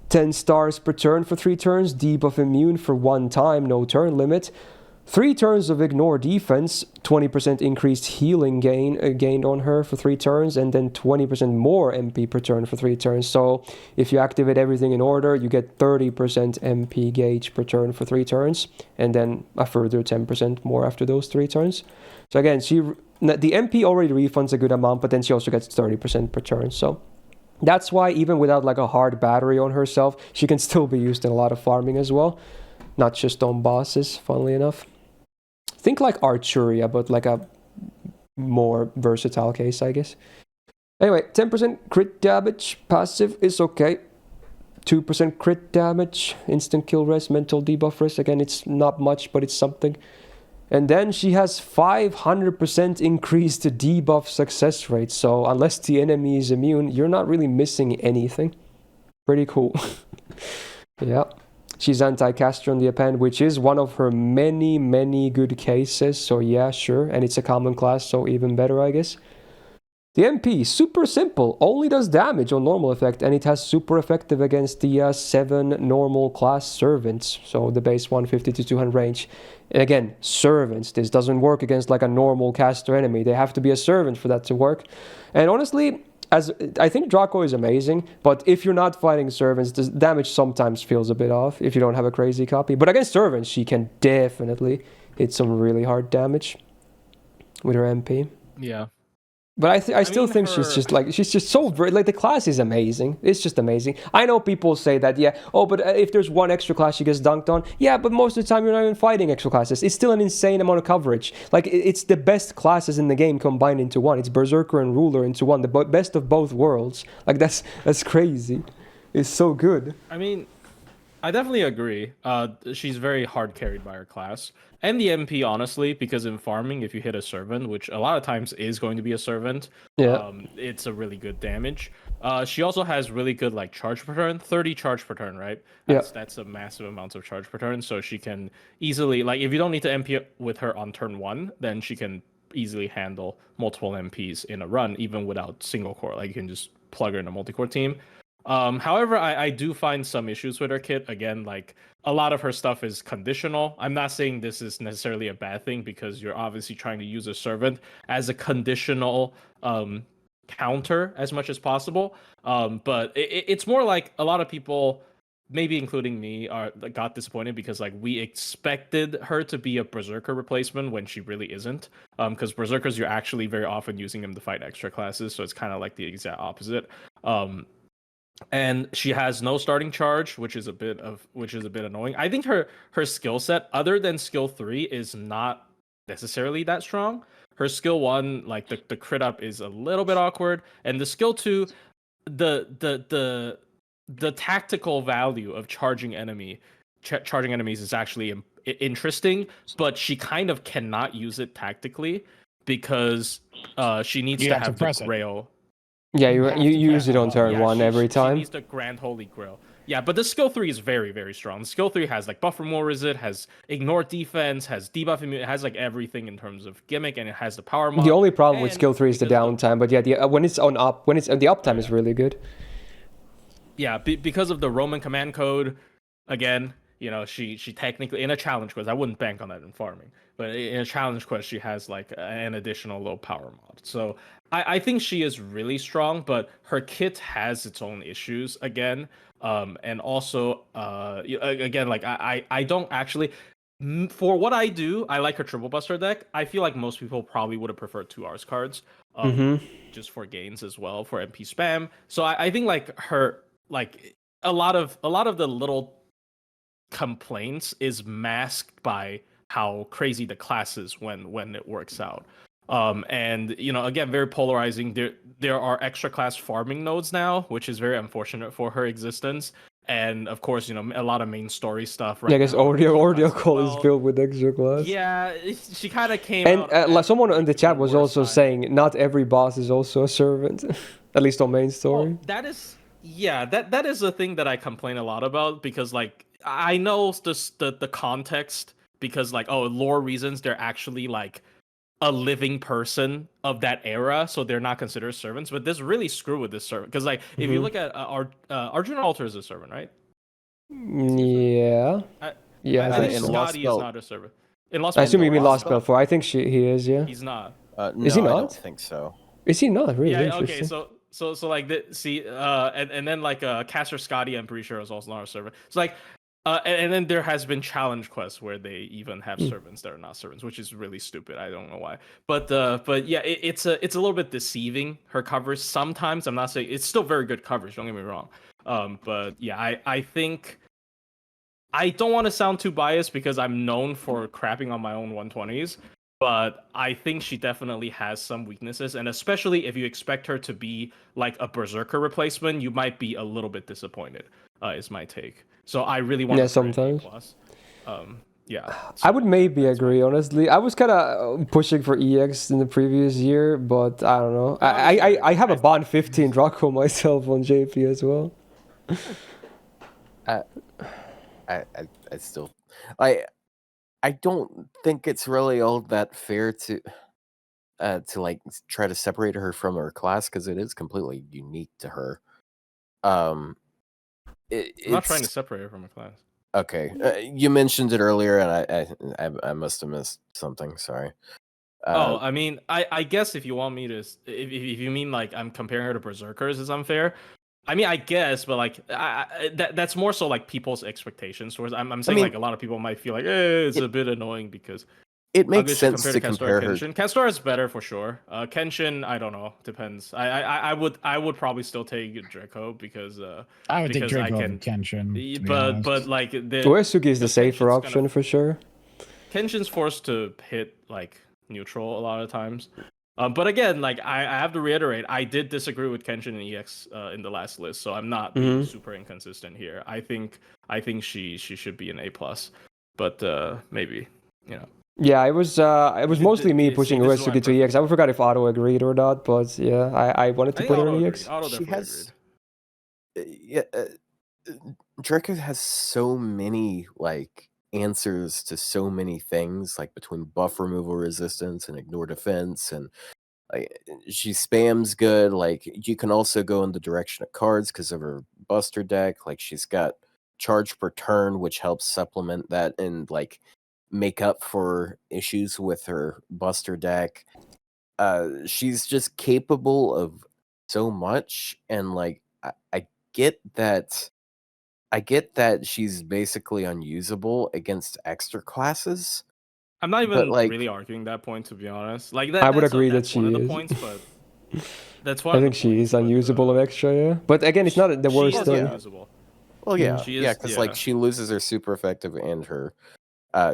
10 stars per turn for 3 turns, debuff immune for 1 time, no turn limit. 3 turns of ignore defense, 20% increased healing gained on her for 3 turns, and then 20% more MP per turn for 3 turns. So if you activate everything in order, you get 30% MP gauge per turn for 3 turns, and then a further 10% more after those 3 turns. So again, the MP already refunds a good amount, but then she also gets 30% per turn. So that's why even without like a hard battery on herself, she can still be used in a lot of farming as well. Not just on bosses, funnily enough. Think like Archuria, but like a more versatile case, I guess. Anyway, 10% crit damage, passive is okay. 2% crit damage, instant kill rest, mental debuff rest. Again, it's not much, but it's something. And then she has 500% increased debuff success rate. So unless the enemy is immune, you're not really missing anything. Pretty cool. Yeah. She's anti-caster on the append, which is one of her many, many good cases. So yeah, sure. And it's a common class, so even better, I guess. The MP, super simple, only does damage on normal effect, and it has super effective against the 7 normal class servants. So the base 150 to 200 range. And again, servants. This doesn't work against like a normal caster enemy. They have to be a servant for that to work. And honestly, I think Draco is amazing, but if you're not fighting servants, the damage sometimes feels a bit off if you don't have a crazy copy. But against servants, she can definitely hit some really hard damage with her MP. Yeah. But I still think she's just so like the class is amazing. It's just amazing. I know people say that, yeah, oh, but if there's one extra class she gets dunked on, yeah, but most of the time you're not even fighting extra classes. It's still an insane amount of coverage. Like it's the best classes in the game combined into one. It's Berserker and Ruler into one, the best of both worlds. Like that's crazy. It's so good. I mean, I definitely agree. She's very hard carried by her class. And the MP, honestly, because in farming, if you hit a servant, which a lot of times is going to be a servant, it's a really good damage. She also has really good like charge per turn, 30 charge per turn, right? That's a massive amount of charge per turn. So she can easily, like if you don't need to MP with her on turn 1, then she can easily handle multiple MPs in a run, even without single core. Like you can just plug her in a multi-core team. However, I do find some issues with her kit. Again, like a lot of her stuff is conditional. I'm not saying this is necessarily a bad thing because you're obviously trying to use a servant as a conditional counter as much as possible. But it's more like a lot of people, maybe including me, got disappointed because like we expected her to be a Berserker replacement when she really isn't. Because Berserkers, you're actually very often using them to fight extra classes, so it's kind of like the exact opposite. And she has no starting charge, which is a bit annoying. I think her skill set, other than skill 3, is not necessarily that strong. Her skill 1, like the crit up, is a little bit awkward, and the skill 2, the tactical value of charging enemies is actually interesting, but she kind of cannot use it tactically because she needs to have the Grail. Yeah, you use it on turn 1 every time. She needs the Grand Holy Grail. Yeah, but the skill 3 is very, very strong. The skill 3 has like buffer more resist, has ignore defense, has debuff immune, it has like everything in terms of gimmick, and it has the power mod. The only problem with skill 3 is the downtime, but yeah, when it's the uptime is really good. Yeah, because of the Roman command code, again, you know, she technically in a challenge quest, I wouldn't bank on that in farming, but in a challenge quest, she has like an additional low power mod. So I think she is really strong, but her kit has its own issues again. And also, again, like I don't actually, for what I do, I like her Triple Buster deck. I feel like most people probably would have preferred 2 Rs cards, just for gains as well, for MP spam. So I think like her, like a lot of the little complaints is masked by how crazy the class is when it works out. And again, very polarizing. There are extra class farming nodes now, which is very unfortunate for her existence. And of course, a lot of main story stuff. Right Yeah, I guess now, audio call is well, filled with extra class. Yeah, she kind of came And out. like someone in the chat the was worst also time. saying not every boss is also a servant, at least on main story. That is that is a thing that I complain a lot about, because like I know the context, because like lore reasons, they're actually like a living person of that era, so they're not considered servants. But this really screw with this servant, because like if you look at Arjuna Alter is a servant, right? Yeah. Yeah, I think in Scotty Lost is Belt. not a servant. In Lost I Belt, assume you mean Lost Lost Belt 4. I think he is, yeah. he's not. No, Is he I not? don't think so. Is he not? Really Yeah. Okay. interesting. So like and then like Caster Scotty, I'm pretty sure is also not a servant. So like and then there has been challenge quests where they even have servants that are not servants, which is really stupid. I don't know why. But yeah, it's a little bit deceiving, her coverage sometimes. I'm not saying it's still very good coverage, don't get me wrong. But yeah, I think I don't want to sound too biased because I'm known for crapping on my own 120s, but I think she definitely has some weaknesses, and especially if you expect her to be like a Berserker replacement, you might be a little bit disappointed. Is my take. So I really want Yeah, to put an sometimes. A+. Yeah. I would maybe agree, honestly. I was kind of pushing for EX in the previous year, but I don't know. I have a Bond 15 Draco myself on JP as well. I still, I don't think it's really all that fair to like try to separate her from her class, because it is completely unique to her. I'm not trying to separate her from a class. Okay, you mentioned it earlier, and I must have missed something. Sorry. I mean, I guess if you want me to, if you mean like I'm comparing her to Berserkers is unfair, I mean, I guess, but like that's more so like people's expectations towards. I'm saying, mean, like a lot of people might feel like it's a bit annoying because it makes sense to compare her. Kenshin. Castor is better for sure. Kenshin, I don't know, depends. I would probably still take Draco because I would take because Draco I over Kenshin. but like Uesugi is the safer option for sure. Kenshin's forced to hit like neutral a lot of times. But again, like I have to reiterate, I did disagree with Kenshin and EX in the last list, so I'm not being super inconsistent here. I think she should be an A+, but maybe Yeah, it was mostly me pushing Uesugi to EX. I forgot if Otto agreed or not, but yeah, I wanted to put her in EX. Otto definitely agreed. Draco has so many like answers to so many things, like between buff removal resistance and ignore defense, and like she spams good. Like you can also go in the direction of cards because of her Buster deck. Like she's got charge per turn, which helps supplement that and like make up for issues with her Buster deck. She's just capable of so much, and like I get that. I get that she's basically unusable against extra classes. I'm not even like, really arguing that point, to be honest. Like that, I would agree that that's she one of the is. points, but that's one. I think she is unusable of extra, yeah. But again, it's not the worst thing. Unusable. Well, yeah, She is, yeah, because like she loses her super effective and her,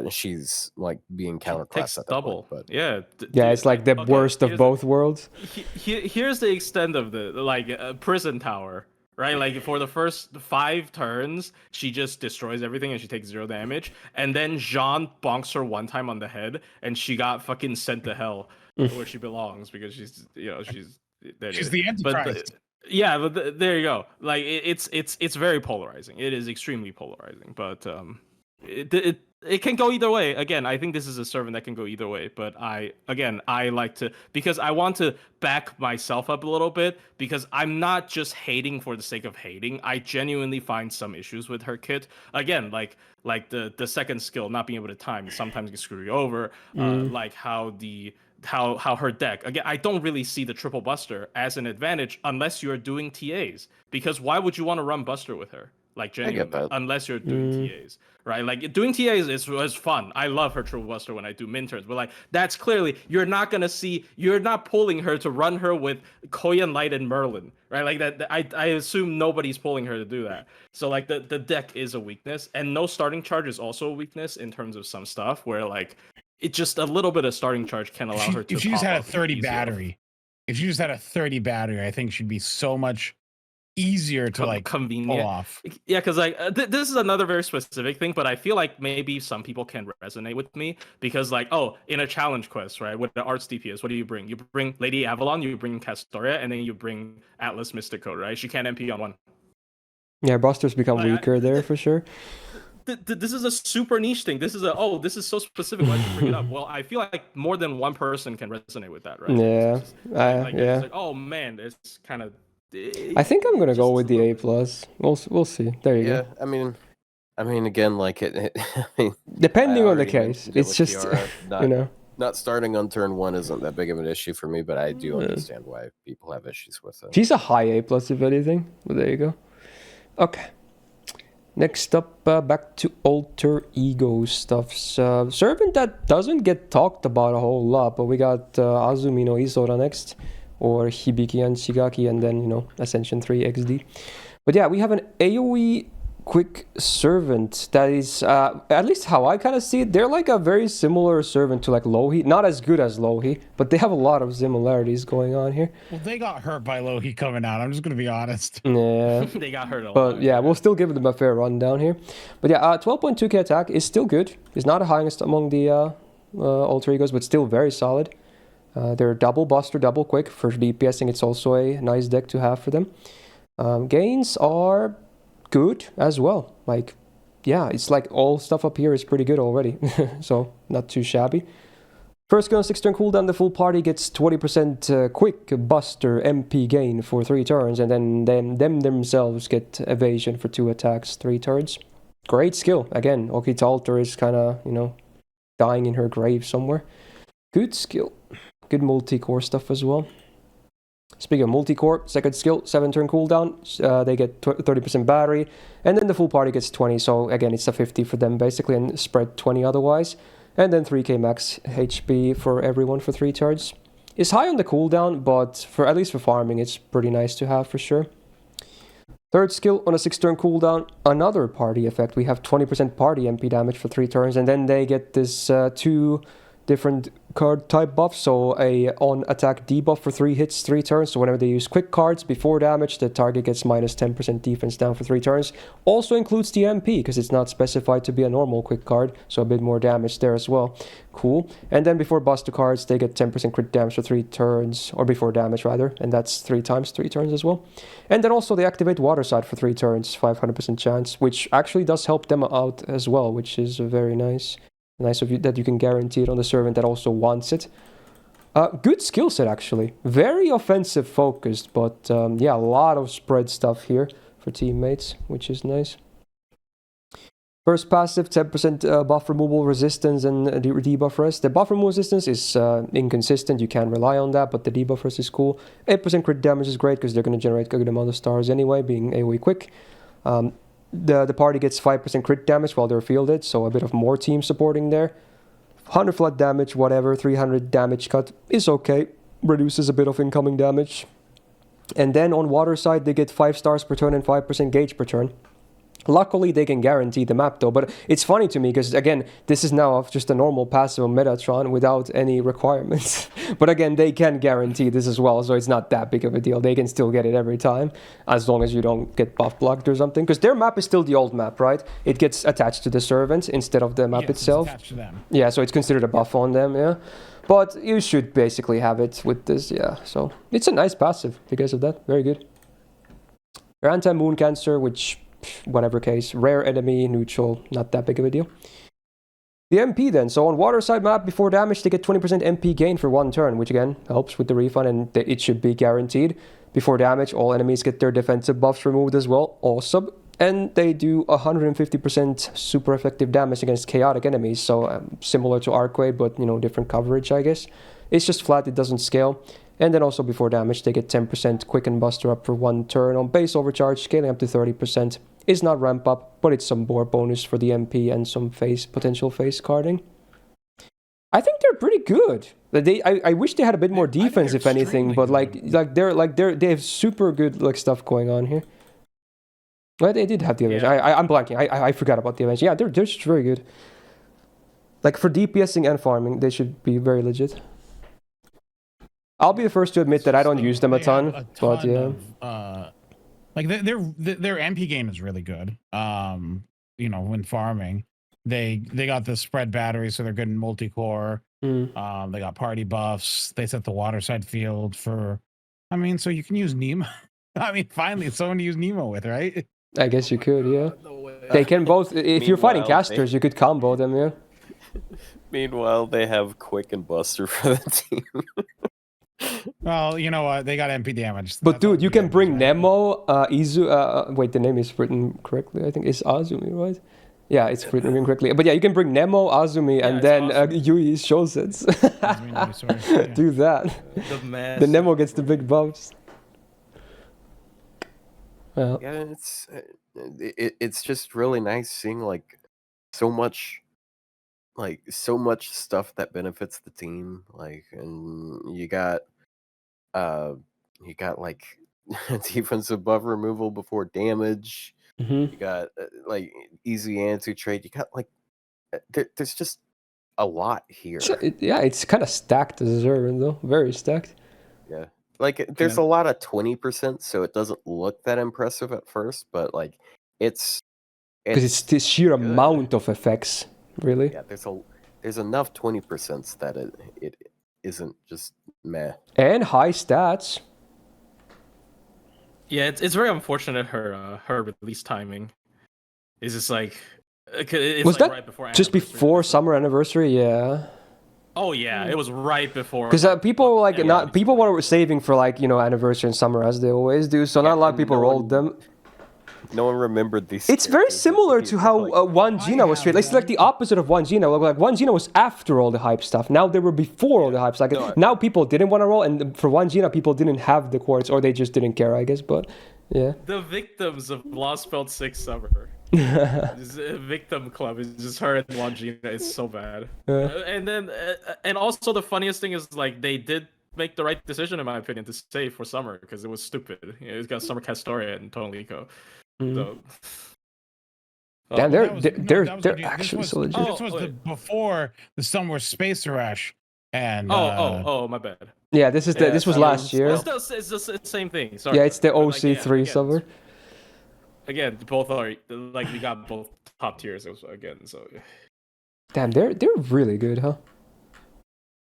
she's like being counterclassed at that double. point, but yeah, yeah, it's like the worst of both worlds. Here's the extent of the prison tower. Right, like for the first 5 turns, she just destroys everything and she takes 0 damage. And then Jean bonks her one time on the head, and she got fucking sent to hell where she belongs because she's she's the Antichrist. But there you go. Like it's very polarizing. It is extremely polarizing. But it can go either way. Again, I think this is a servant that can go either way. But I like to, because I want to back myself up a little bit, because I'm not just hating for the sake of hating. I genuinely find some issues with her kit. Again, like the second skill, not being able to time, sometimes can screw you over. Like how her deck, again, I don't really see the triple buster as an advantage unless you're doing TAs, because why would you want to run buster with her? Like genuinely, unless you're doing TAs, right? Like doing TAs is fun. I love her triple buster when I do min turns, but like that's clearly you're not pulling her to run her with Koyan Light and Merlin, right? Like that. I assume nobody's pulling her to do that. So like the deck is a weakness, and no starting charge is also a weakness in terms of some stuff where like it just a little bit of starting charge can allow her to. If she just had a pop up 30 easier. battery, if she just had a 30 battery, I think she'd be so much easier to like convenient pull off. Yeah, because like this is another very specific thing, but I feel like maybe some people can resonate with me because like, oh, in a challenge quest, right, with the arts DPS, what do you bring? You bring Lady Avalon, you bring Castoria, and then you bring Atlas Mystico, right? She can't MP on one. Yeah, Buster's become weaker there for sure. This is a super niche thing. This is this is so specific. Why did you bring it up? Well, I feel like more than one person can resonate with that, right? Yeah, it's like, oh man, it's kind of. I think I'm gonna go with the A+. We'll see. There you go. I mean, again, like depending on the case, it's just Kiara, not starting on turn 1 isn't that big of an issue for me, but I do understand why people have issues with it. She's a high A+ if anything. But there you go. Okay. Next up, back to alter ego stuff. Servant that doesn't get talked about a whole lot, but we got Azumi no Isora next. Or Hibiki and Shigaki, and then, Ascension 3 XD. But yeah, we have an AoE quick servant that is, at least how I kind of see it, they're like a very similar servant to like Lohi. Not as good as Lohi, but they have a lot of similarities going on here. Well, they got hurt by Lohi coming out. I'm just going to be honest. Yeah. They got hurt a lot. But yeah, we'll still give them a fair rundown here. But yeah, 12.2k attack is still good. It's not the highest among the alter egos, but still very solid. They're double buster, double quick. For DPSing, it's also a nice deck to have for them. Gains are good as well. Like, yeah, it's like all stuff up here is pretty good already. So, not too shabby. First gun 6 turn cooldown, the full party gets 20% quick buster MP gain for 3 turns. And then them themselves get evasion for 2 attacks, 3 turns. Great skill. Again, Okita Alter is kind of, dying in her grave somewhere. Good skill. Good multi-core stuff as well. Speaking of multi-core, second skill, 7 turn cooldown. They get 30% battery. And then the full party gets 20. So again, it's a 50 for them basically and spread 20 otherwise. And then 3k max HP for everyone for 3 turns. It's high on the cooldown, but at least for farming, it's pretty nice to have for sure. Third skill on a 6 turn cooldown, another party effect. We have 20% party MP damage for 3 turns. And then they get this 2 different card type buffs, so a on attack debuff for 3 hits, 3 turns. So whenever they use quick cards before damage, the target gets minus 10% defense down for 3 turns. Also includes the MP because it's not specified to be a normal quick card, so a bit more damage there as well. Cool. And then before buster cards, they get 10% crit damage for 3 turns, or before damage rather, and that's 3 times 3 turns as well. And then also they activate water side for 3 turns, 500% chance, which actually does help them out as well, which is very nice. Nice of you that you can guarantee it on the servant that also wants it. Good skill set actually. Very offensive focused, but yeah, a lot of spread stuff here for teammates, which is nice. First passive, 10% buff removal resistance and debuff rest. The buff removal resistance is inconsistent, you can't rely on that, but the debuff rest is cool. 8% crit damage is great because they're going to generate a good amount of stars anyway, being AoE quick. The party gets 5% crit damage while they're fielded, so a bit of more team supporting there. 100 flat damage, whatever, 300 damage cut is okay. Reduces a bit of incoming damage. And then on water side, they get 5 stars per turn and 5% gauge per turn. Luckily, they can guarantee the map though, but it's funny to me because again, this is now just a normal passive on Metatron without any requirements. But again, they can guarantee this as well, so it's not that big of a deal. They can still get it every time, as long as you don't get buff blocked or something. Because their map is still the old map, right? It gets attached to the servant instead of the map itself. It's attached to them. Yeah, so it's considered a buff on them, yeah. But you should basically have it with this, yeah. So it's a nice passive because of that. Very good. They're anti-moon cancer, which... whatever case, rare enemy, neutral, not that big of a deal. The MP then, so on water side map, before damage they get 20% MP gain for 1 turn, which again helps with the refund and it should be guaranteed. Before damage, all enemies get their defensive buffs removed as well, awesome. And they do 150% super effective damage against chaotic enemies, so similar to Arcueid, but different coverage I guess. It's just flat, it doesn't scale. And then also before damage, they get 10% quicken buster up for 1 turn on base overcharge, scaling up to 30%. It's not ramp up, but it's some more bonus for the MP and some potential face carding. I think they're pretty good. I wish they had a bit more defense, if anything, but they have super good stuff going on here. Well, they did have the Avenge. I'm blanking. I forgot about the Avenge. Yeah, they're just very good. Like for DPSing and farming, they should be very legit. I'll be the first to admit that I don't use them a ton, but yeah. Like their MP game is really good. You know, when farming, they got the spread battery, so they're good in multi-core. They got party buffs. They set the water side field for. I mean, so you can use Nemo. I mean, finally, it's someone to use Nemo with, right? I guess you could, yeah. They can both. If you're fighting casters, you could combo them, yeah. Meanwhile, they have Quick and Buster for the team. Well, you know what? They got MP damage. But dude, you can bring Nemo, Izu. Wait, the name is written correctly. I think it's Azumi, right? Yeah, it's written correctly. But yeah, you can bring Nemo, Azumi, and then Yui Shosets. Do that. The Nemo gets the big buffs. Well. Yeah, it's just really nice seeing like so much stuff that benefits the team. Like, and you got like defensive buff removal before damage. You got like easy anti-trade. You got like there's just a lot here. Yeah, it's kind of stacked as a servant though, very stacked. Yeah, like there's a lot of 20%, so it doesn't look that impressive at first, but like it's because it's the sheer amount of effects, really. Yeah, there's enough 20% that it isn't just meh. And high stats. Yeah, it's very unfortunate her release timing is just like it's was like that right before just before summer anniversary? Yeah. Oh yeah, it was right before. Because people like people were saving for like anniversary and summer as they always do. So not a lot of people rolled them. No one remembered these. It's very similar to how Wanjina was treated. It's like the opposite of Wanjina. Like Wanjina was after all the hype stuff. Now they were before all the hype stuff. Like, now people didn't want to roll, and for Wanjina, people didn't have the quartz, or they just didn't care, I guess. But yeah. The victims of Lost Belt 6 Summer. This victim club is just her and Wanjina. It's so bad. And then, and also the funniest thing is like they did make the right decision in my opinion to save for summer because it was stupid. It's got Summer Castoria and Tonalico. So, damn, they're actually so legit. This was before the summer space rush, and my bad. Yeah, this was last year. It's the same thing. Sorry. Yeah, it's the OC3 summer. Again, both are like we got both top tiers again. So damn, they're really good, huh?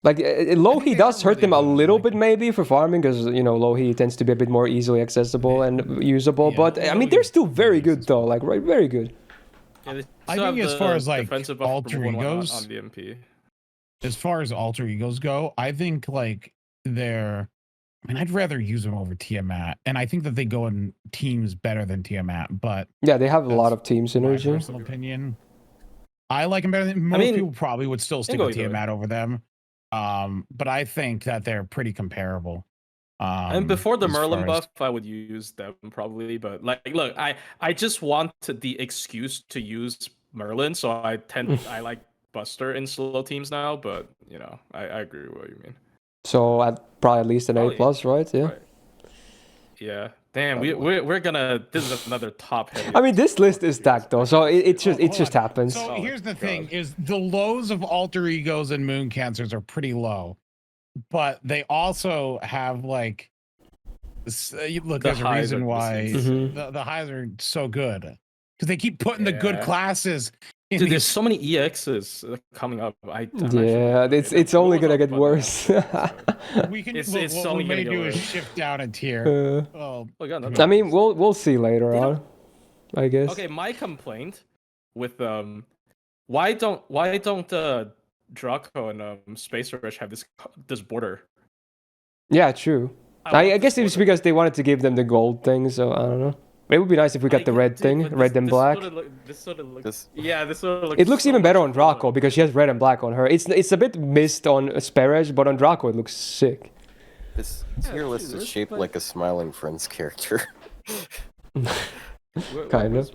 Like Lohi does hurt them a little bit maybe for farming because Lohi tends to be a bit more easily accessible and usable. But I mean they're still very good though, like very good. Yeah, I think as far as like alter egos on the MP. As far as alter egos go, I think like I'd rather use them over Tiamat, and I think that they go in teams better than Tiamat. But yeah, they have a lot of team synergy. My personal opinion, I like them better than most people. Probably would still stick with Tiamat over them. But I think that they're pretty comparable. And before the Merlin buff, I would use them probably. But like, look, I just want the excuse to use Merlin, so I like Buster in slow teams now. But I agree with what you mean. So probably at least an A+, right? Yeah. Right. Yeah. Damn, we're gonna. This is another top heavy. I mean, this list is stacked though, so it just happens. So here's the thing: is the lows of alter egos and moon cancers are pretty low, but they also have like, look, there's a reason why the highs are so good because they keep putting the good classes. Dude, there's so many EXs coming up. It's only gonna get worse. We can. What we may do is shift down a tier. I mean, we'll see later on, I guess. Okay, my complaint with why don't Draco and Space Rush have this border? Yeah, true. I guess it was because they wanted to give them the gold thing, so I don't know. It would be nice if we got the red thing, red and black. This sort of looks. It looks even better on Draco because she has red and black on her. It's a bit missed on Sperrej, but on Draco it looks sick. This tier list is shaped like a Smiling Friends character. Kind of.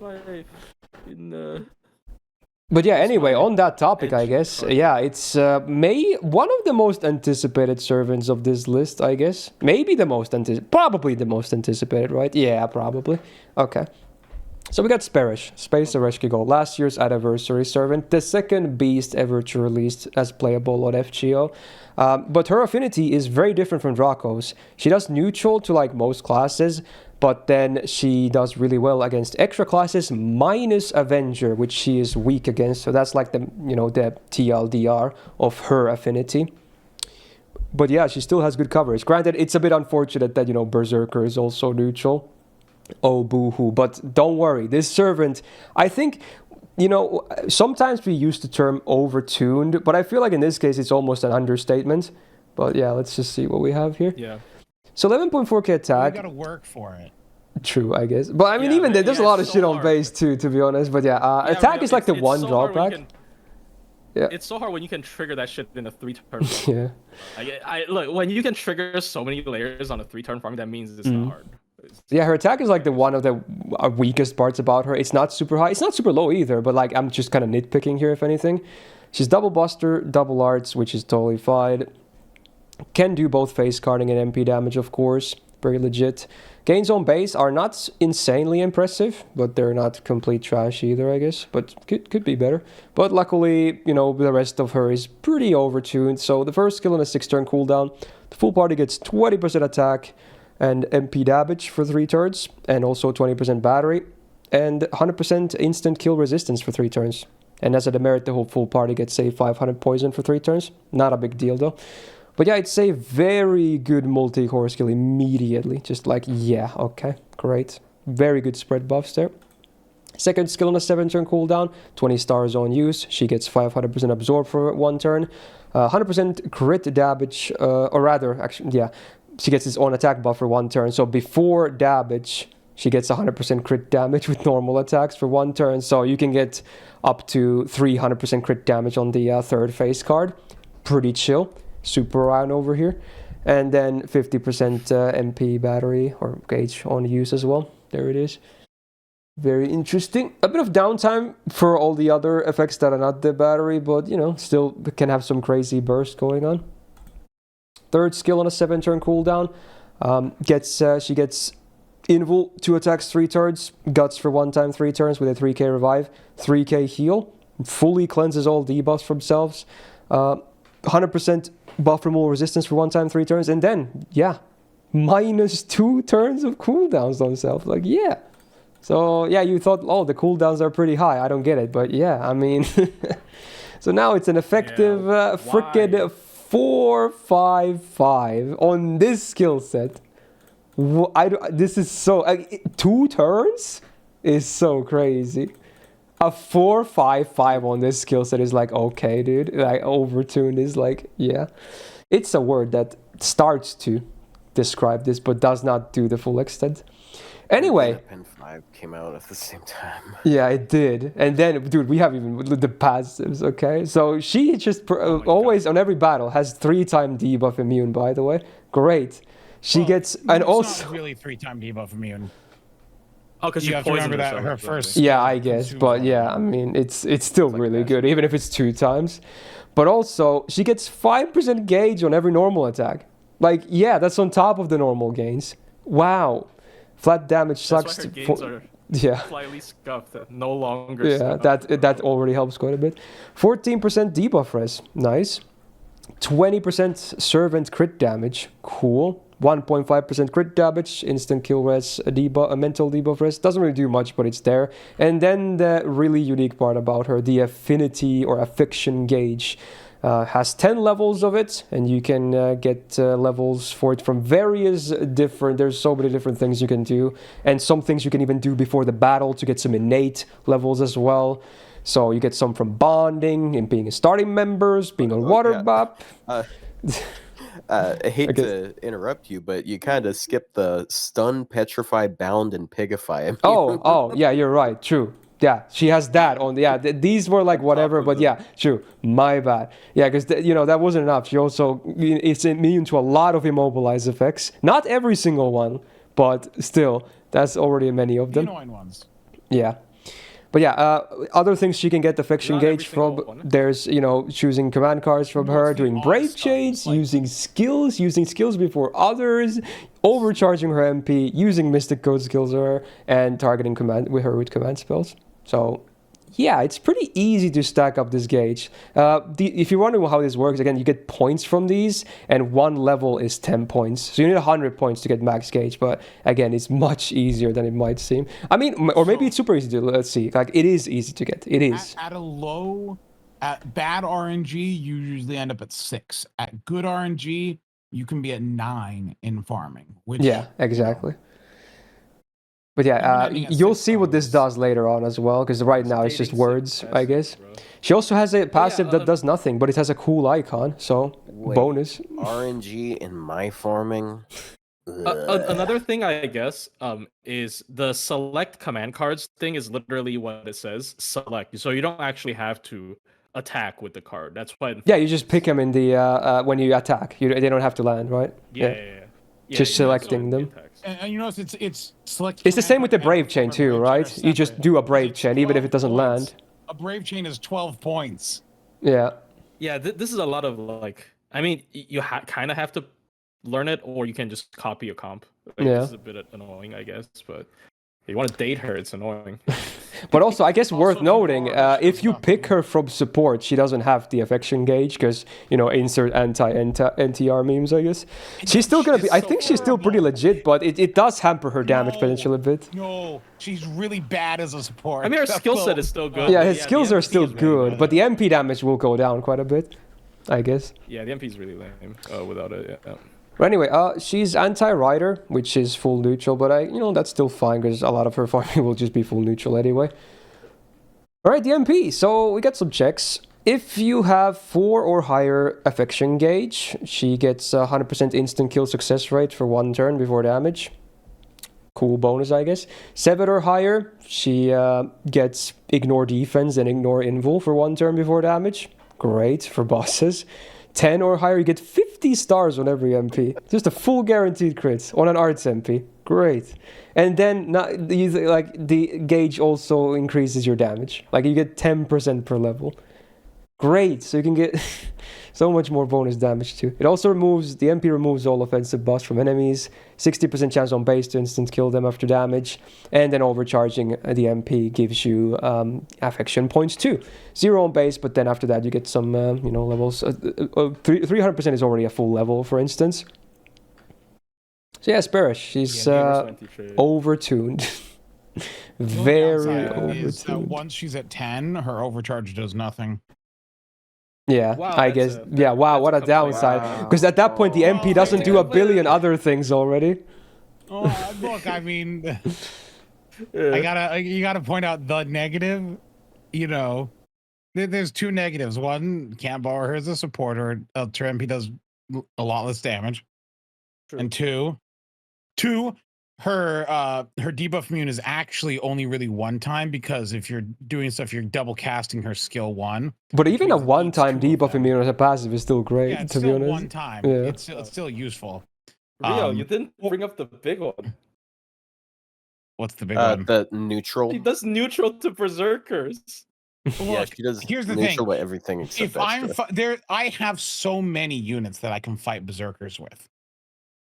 But yeah, anyway, on that topic, I guess, yeah, it's one of the most anticipated servants of this list, I guess. Maybe the most probably the most anticipated, right? Yeah, probably. Okay. So we got Sparish, Space Ereshkigal, last year's Anniversary Servant, the second beast ever to release as playable on FGO. But her affinity is very different from Draco's. She does neutral to like most classes, but then she does really well against extra classes minus Avenger, which she is weak against. So that's like the, the TLDR of her affinity. But yeah, she still has good coverage. Granted, it's a bit unfortunate that, Berserker is also neutral. Oh, boo-hoo. But don't worry, this servant, I think, sometimes we use the term overtuned, but I feel like in this case it's almost an understatement. But yeah, let's just see what we have here. Yeah. So 11.4k attack. You gotta work for it. True, I guess. But I mean, even there's a lot of shit on base too, to be honest. But yeah, attack is like the one so drawback. Yeah. It's so hard when you can trigger that shit in a 3-turn Yeah. I look, when you can trigger so many layers on a 3-turn farming, that means it's not hard. Yeah, her attack is like the one of the weakest parts about her. It's not super high. It's not super low either, but like I'm just kind of nitpicking here, if anything. She's double buster, double arts, which is totally fine. Can do both face carding and MP damage, of course. Very legit. Gains on base are not insanely impressive, but they're not complete trash either, I guess. But could be better. But luckily, the rest of her is pretty overtuned. So the first skill on a 6-turn cooldown, the full party gets 20% attack and MP damage for 3 turns, and also 20% battery, and 100% instant kill resistance for 3 turns. And as a demerit, the whole full party gets, say, 500 poison for 3 turns. Not a big deal, though. But yeah, it's a very good multi-core skill immediately. Just like, yeah, okay, great. Very good spread buffs there. Second skill on a 7-turn cooldown, 20 stars on use. She gets 500% absorb for 1 turn. 100% crit damage, or rather, actually, yeah. She gets its own attack buff for 1 turn. So before damage, she gets 100% crit damage with normal attacks for 1 turn. So you can get up to 300% crit damage on the third face card. Pretty chill. Super around over here. And then 50% MP battery or gauge on use as well. There it is. Very interesting. A bit of downtime for all the other effects that are not the battery, but still can have some crazy burst going on. Third skill on a 7-turn cooldown. She gets Invul, 2 attacks, 3 turns. Guts for 1 time, 3 turns with a 3k revive. 3k heal. Fully cleanses all debuffs from selves. 100% buff removal resistance for 1 time, 3 turns. And then, yeah, minus 2 turns of cooldowns on self. Like, yeah. So, yeah, you thought, oh, the cooldowns are pretty high. I don't get it. But, yeah, I mean... so now it's an effective frickin' 4-5-5 on this skill set. This is so... 2 turns is so crazy. A 4-5-5 on this skill set is like, okay, dude. Like, overtune is like, yeah. It's a word that starts to describe this, but does not do the full extent. Anyway. Pen 5 came out at the same time. Yeah, it did. And then, dude, we have even the passives, okay? So she just always, on every battle, has 3-time debuff immune, by the way. Great. She gets, and also... not really 3-time debuff immune. Oh, because you have to remember that her first... Yeah, I guess. But yeah, I mean, it's still really good, even if it's 2 times. But also, she gets 5% gauge on every normal attack. Like, yeah, that's on top of the normal gains. Wow. Flat damage sucks. That's why her gains are slightly scuffed, no longer. Yeah, that already helps quite a bit. 14% debuff res, nice. 20% servant crit damage, cool. 1.5% crit damage, instant kill res, a mental debuff res. Doesn't really do much, but it's there. And then the really unique part about her, the affinity or affection gauge. Has 10 levels of it, and you can get levels for it from various different... There's so many different things you can do, and some things you can even do before the battle to get some innate levels as well. So you get some from bonding and being starting members, being on water bop. I hate to interrupt you, but you kind of skipped the stun, petrify, bound, and pigify. Oh, yeah, you're right. True. Yeah, she has that on. Yeah, these were like whatever, but yeah, true. My bad. Yeah, because that wasn't enough. She also it's immune to a lot of immobilize effects. Not every single one, but still, that's already many of them. The annoying ones. Yeah, But yeah, other things she can get affection Not gauge every single from. one. There's, you know, choosing command cards from her, What's the doing odd brave stuff? chains, Like- using skills before others, overcharging her MP, using mystic code skills her, and targeting command with command spells. So yeah, it's pretty easy to stack up this gauge. If you're wondering how this works, again, you get points from these, and one level is 10 points. So you need 100 points to get max gauge, but again, it's much easier than it might seem. I mean, or maybe it's super easy to, let's see. Like, it is easy to get. It is. At bad RNG, you usually end up at 6. At good RNG, you can be at 9 in farming. Which, Yeah, exactly. But Even yeah, ending at you'll 6 see what this is- does later on as well, because right now it's just words, I guess. She also has a passive that does nothing, but it has a cool icon, so Wait. bonus. RNG in my farming. Another thing, I guess, is the select command cards thing is literally what it says, select. So you don't actually have to attack with the card. That's why. Yeah, you just pick them in the when you attack. They don't have to land, right? Yeah. Just you know, selecting so them. And you notice it's select. It's the same with the command brave card chain and too, brave right? chain are You just separate. do a brave It's chain, even if it 12 doesn't points. land. A brave chain is 12 points. Yeah. Yeah, this is a lot of like. I mean, you kind of have to learn it, or you can just copy a comp. Like, Yeah. This is a bit annoying, I guess, but if you want to date her, it's annoying. But also, I guess worth Also, noting, Aurora, she if does you nothing. pick her from support, she doesn't have the affection gauge, because, you know, insert anti-NTR memes, I guess. She's still going to be, I think she's still pretty legit, but it does hamper her damage No. potential a bit. No, she's really bad as a support. I mean, her That's skill set all. is still good. Yeah, but his skills the are MP still is really good, bad. but the MP damage will go down quite a bit, I guess. Yeah, the MP is really lame without it. Yeah. But anyway, she's anti-rider, which is full neutral, but that's still fine, because a lot of her farming will just be full neutral anyway. Alright, the MP. So we got some checks. If you have 4 or higher affection gauge, she gets 100% instant kill success rate for 1 turn before damage. Cool bonus, I guess. 7 or higher, she gets ignore defense and ignore invul for 1 turn before damage. Great for bosses. 10 or higher, you get 50 stars on every MP. Just a full guaranteed crit on an arts MP. Great. And then the gauge also increases your damage. Like, you get 10% per level. Great. So you can get so much more bonus damage too. It also the MP removes all offensive buffs from enemies. 60% chance on base to instant kill them after damage. And then overcharging the MP gives you affection points too. 0 on base, but then after that you get some levels. 300% is already a full level, for instance. So yeah, Sparish, she's overtuned. Very is that overtuned. once she's at 10, her overcharge does nothing. Yeah, Wow, I that's guess. a- Yeah, wow, that's what a a complaint. downside. Because at that point, the MP doesn't do a billion other things already. Oh, look, I mean, you gotta point out the negative. There's 2 negatives. One, can't borrow her as a supporter. Her MP does a lot less damage. True. And two, her debuff immune is actually only really 1 time, because if you're doing stuff, you're double casting her skill 1. But even a means it one-time eats 2 of debuff them. immune as a passive is still great, Yeah, it's to be still honest. 1 time. Yeah. It's still useful. Rio, you didn't bring up the big one. What's the big one? The neutral. He does neutral to berserkers. Yeah, Look, she does here's the neutral thing. to everything except If I'm extra. there, I have so many units that I can fight berserkers with.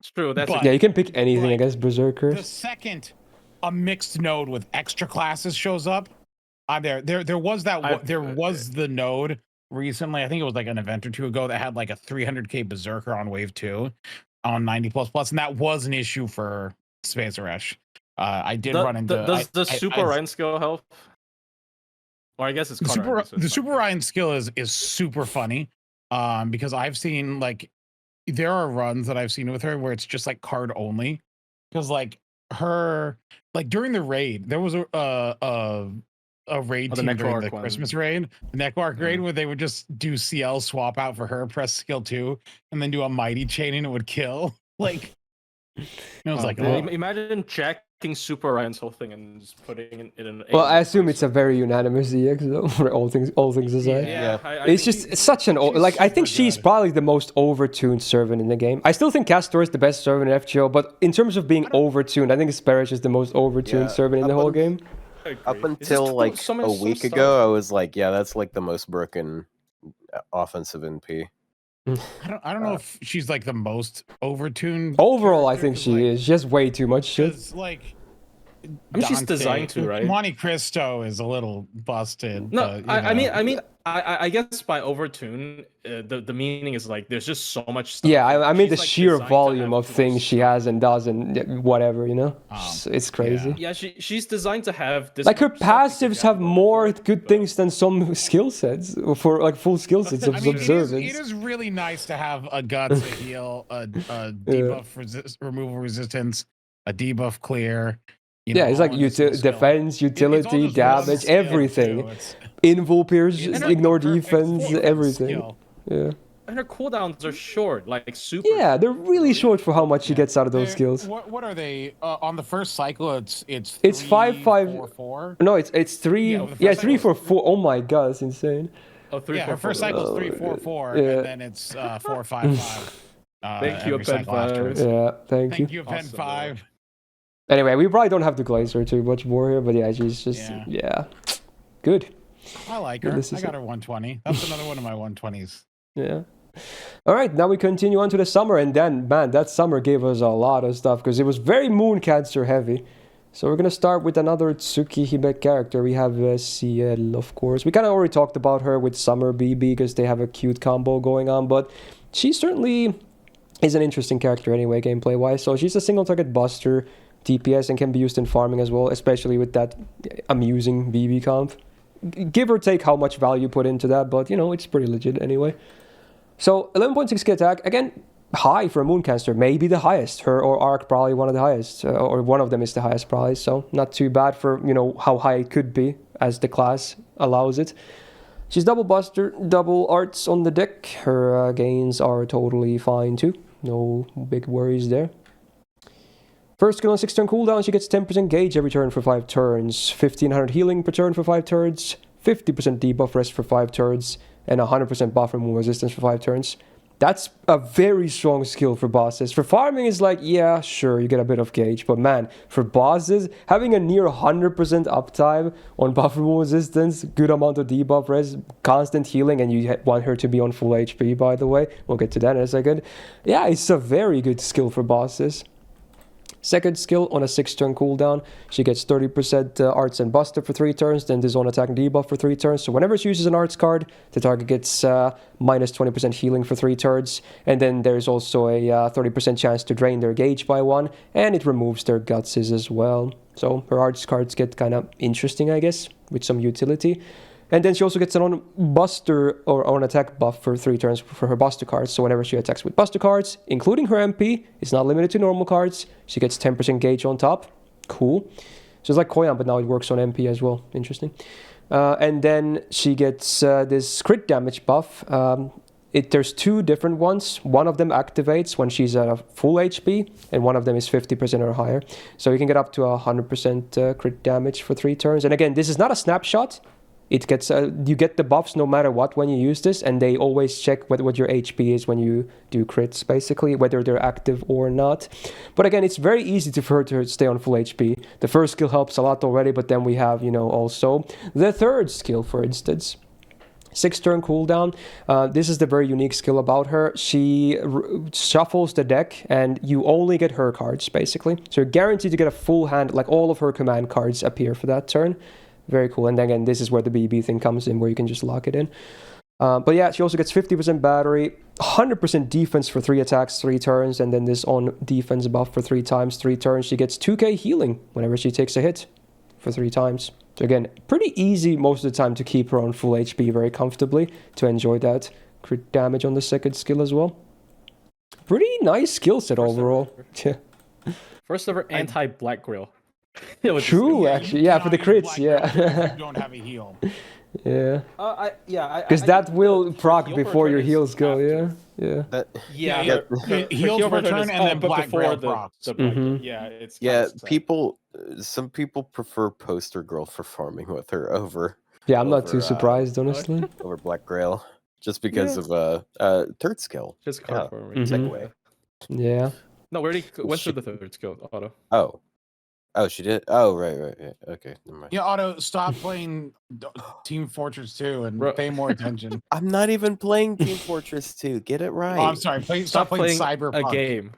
It's true. That's But- Yeah, you can pick anything like, against The berserkers. second a mixed node with extra classes shows up, I'm there. There was the node recently. I think it was like an event or 2 ago that had like a 300k berserker on wave 2 on 90++, and that was an issue for Space Eresh. I did run into. Does the Super Ryan skill help? Or I guess it's the Conrad, so the it's Super not- Ryan skill is super funny, because I've seen there are runs that I've seen with her where it's just like card only, because her during the raid there was a raid Oh, the team during Necroarch the one. Christmas raid, the Necroarch raid, where they would just do CL swap out for her, press skill 2, and then do a mighty chain and it would kill. It was like, Dude, imagine checking Super Ryan's whole thing and just putting it in an. Well, I assume it's a very unanimous EX though, for all things aside. Yeah, It's just such an I think super she's good. probably the most overtuned servant in the game. I still think Castor is the best servant in FGO, but in terms of being overtuned, I think Sparish is the most overtuned Yeah, servant in the but- whole game. up It's just until like so a much week stuff. ago, I was like, yeah, that's like the most broken offensive NP. I don't know if she's like the most overtuned. Overall, I character, think 'cause, she like, is just way too much shit. 'cause, like, I mean, she's designed to, right? Monte Cristo is a little busted. No, but, I guess by overtune, the meaning is like there's just so much stuff. Yeah, I mean the She's, like, sheer designed to volume have of more things she stuff. has and does and whatever, you know? It's crazy. Yeah, she's designed to have this. Like her much stuff because passives you have to go more for it, good but- things than some skill sets for like full skill sets of I mean, observance. it is really nice to have a guts, a heal, a debuff removal resistance, a debuff clear. Yeah, it's like defense, utility, damage, everything. Invul pierce, ignore defense, everything. Yeah. And her cooldowns are short, like super. Yeah, they're really short for how much she gets out of those skills. What are they? On the first cycle, it's 5, 5, 4. No, it's 3. Yeah, 3, 4, 4. Oh my god, it's insane. Oh, 3, yeah, 4, her first cycle is 3, 4, 4, yeah. and then it's 4, 5, 5. Thank you, Pen 5. Yeah, thank you. Thank you, Pen 5. Anyway, we probably don't have to glaze her too much more here, but yeah, she's just good. I like her. I got her 120. That's another one of my 120s. Yeah. All right, now we continue on to the summer, and then, man, that summer gave us a lot of stuff because it was very Moon Cancer heavy. So we're going to start with another Tsukihime character. We have Ciel, of course. We kind of already talked about her with Summer BB because they have a cute combo going on, but she certainly is an interesting character anyway, gameplay-wise. So she's a single-target buster, DPS, and can be used in farming as well, especially with that amusing BB comp. Give or take how much value put into that, but, you know, it's pretty legit anyway. So 11.6k attack, again, high for a Mooncaster, maybe the highest. Her or Arc probably one of the highest, or one of them is the highest probably, so not too bad for, you know, how high it could be as the class allows it. She's double buster, double arts on the deck. Her gains are totally fine too, no big worries there. First skill on 6 turn cooldown, she gets 10% gauge every turn for 5 turns, 1500 healing per turn for 5 turns, 50% debuff rest for 5 turns, and 100% buff removal resistance for 5 turns. That's a very strong skill for bosses. For farming is like, yeah, sure, you get a bit of gauge, but man, for bosses, having a near 100% uptime on buff removal resistance, good amount of debuff res, constant healing, and you want her to be on full HP, by the way. We'll get to that in a second. Yeah, it's a very good skill for bosses. Second skill on a 6 turn cooldown, she gets 30% arts and buster for 3 turns, then this on attack and debuff for 3 turns. So whenever she uses an arts card, the target gets minus 20% healing for 3 turns, and then there's also a 30% chance to drain their gauge by 1, and it removes their gutses as well. So her arts cards get kind of interesting, I guess, with some utility. And then she also gets an on buster or on attack buff for 3 turns for her buster cards. So whenever she attacks with buster cards, including her MP, it's not limited to normal cards. She gets 10% gauge on top. Cool. So it's like Koyan, but now it works on MP as well. Interesting. And then she gets this crit damage buff. There's 2 different ones. One of them activates when she's at a full HP, and one of them is 50% or higher. So you can get up to 100% crit damage for 3 turns. And again, this is not a snapshot. It gets you get the buffs no matter what when you use this, and they always check what your HP is when you do crits, basically, whether they're active or not. But again, it's very easy for her to stay on full HP. The first skill helps a lot already, but then we have, you know, also the third skill, for instance. 6 turn cooldown. This is the very unique skill about her. She shuffles the deck, and you only get her cards, basically. So you're guaranteed to get a full hand, like all of her command cards appear for that turn. Very cool. And then again, this is where the BB thing comes in, where you can just lock it in. But yeah, she also gets 50% battery, 100% defense for 3 attacks, 3 turns, and then this on defense buff for 3 times, 3 turns. She gets 2k healing whenever she takes a hit for 3 times. So again, pretty easy most of the time to keep her on full HP very comfortably, to enjoy that crit damage on the second skill as well. Pretty nice skill set overall. First ever anti-black grill. True, actually. Yeah, for the crits, yeah. You don't have a heal. Yeah. Because that will proc before your heals go, yeah. Heals per turn and then black grill procs. Some people prefer poster girl for farming with her over. Yeah, I'm not too surprised, honestly. Over black grail, just because of third skill. Just segue. Yeah. No, we already went through the third skill, Otto. Oh. Oh, she did. Oh, right. Okay, never mind. Yeah, Otto, stop playing Team Fortress 2 and pay more attention. I'm not even playing Team Fortress 2. Get it right. Oh, I'm sorry. Stop playing Cyberpunk. a game.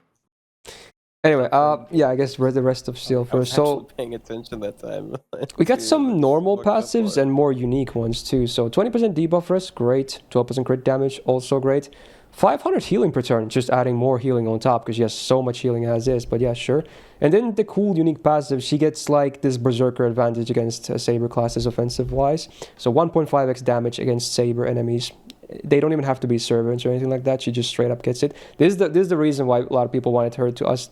Anyway, yeah, I guess we're the rest of Ciel first. So paying attention that time. we got some normal passives and more unique ones too. So 20% debuff risk, great. 12% crit damage, also great. 500 healing per turn, just adding more healing on top because she has so much healing as is. But yeah, sure. And then the cool unique passive, she gets like this Berserker advantage against Saber classes offensive wise. So 1.5x damage against Saber enemies. They don't even have to be servants or anything like that. She just straight up gets it. This is the reason why a lot of people wanted her to us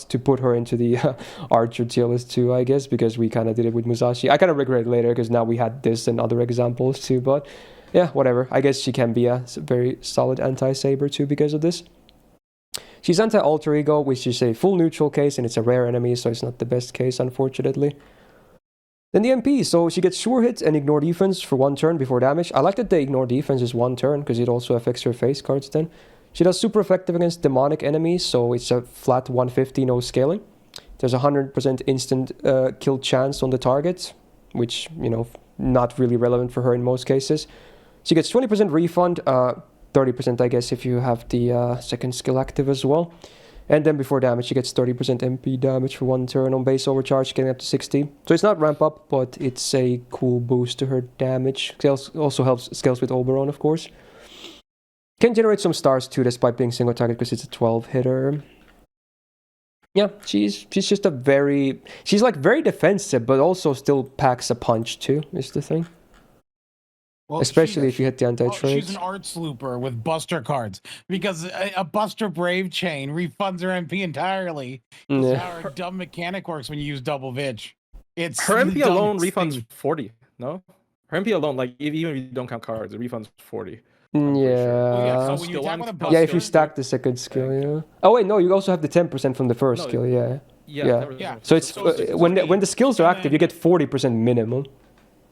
to put her into the Archer tier list too, I guess, because we kind of did it with Musashi. I kind of regret it later because now we had this and other examples too. But yeah, whatever. I guess she can be a very solid anti-Saber too because of this. She's anti-Alter Ego, which is a full neutral case, and it's a rare enemy, so it's not the best case, unfortunately. Then the MP, so she gets sure hit and ignore defense for 1 turn before damage. I like that the ignore defense is 1 turn, because it also affects her face cards then. She does super effective against demonic enemies, so it's a flat 150, no scaling. There's a 100% instant kill chance on the target, which, you know, not really relevant for her in most cases. She gets 20% refund, 30% I guess if you have the second skill active as well. And then before damage, she gets 30% MP damage for 1 turn on base overcharge, getting up to 60. So it's not ramp up, but it's a cool boost to her damage. Also helps scales with Oberon, of course. Can generate some stars too, despite being single target, because it's a 12 hitter. Yeah, she's just a very... She's like very defensive, but also still packs a punch too, is the thing. Well, especially if you hit the anti-trade. She's an arts looper with Buster cards because a Buster Brave chain refunds her MP entirely. That's how her dumb mechanic works when you use double Vitch. It's her MP alone refunds 40. No, her MP alone, like even if you don't count cards, it refunds 40. Yeah. Sure. So yeah, if you stack the second skill, yeah. Oh wait, no, you also have the 10% from the first skill, yeah. Yeah. So it's when the skills are active, you get 40% minimum.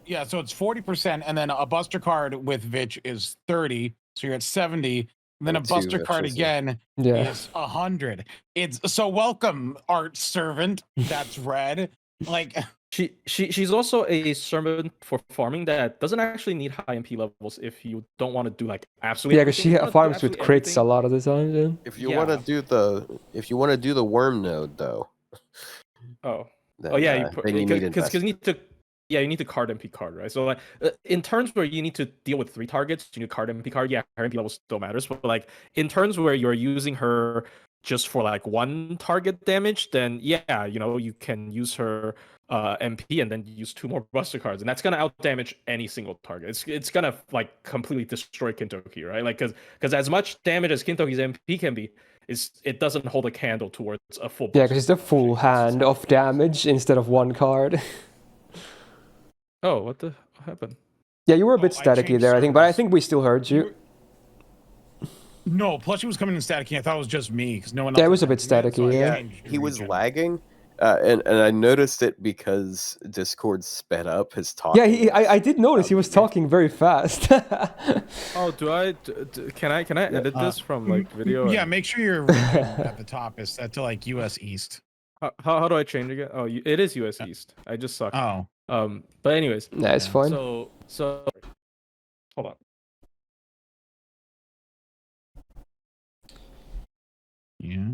Yeah, so it's 40%, and then a Buster card with Vitch is 30, so you're at 70. And then a Buster card again is 100. It's so welcome, art servant. That's red. Like she's also a servant for farming that doesn't actually need high MP levels if you don't want to do like absolutely. Yeah, because she farms with crits a lot of the time. Yeah. If you want to do the worm node though. Then you need to. Yeah, you need to card MP card, right? So like in turns where you need to deal with 3 targets, you need card MP card. Yeah, her MP level still matters, but like in turns where you're using her just for like 1 target damage, then yeah, you know, you can use her MP and then use 2 more Buster cards, and that's gonna out damage any single target. It's gonna like completely destroy Kintoki, right? Like because as much damage as Kintoki's MP can be, it doesn't hold a candle towards a full. Yeah, because it's a full hand of damage instead of 1 card. Oh, what happened? Yeah, you were a bit staticky there, I think, but I think we still heard you. No, Plushie was coming in staticky. I thought it was just me because no one else. Yeah, it was a bit staticky. Yeah, he was lagging, and I noticed it because Discord sped up his talk. Yeah, I did notice he was talking very fast. Oh, can I edit this from like video? Yeah, make sure your at the top is set to like US East. How do I change again? Oh, it is US East. I just suck. Oh. But anyways, that's fine. So hold on. Yeah.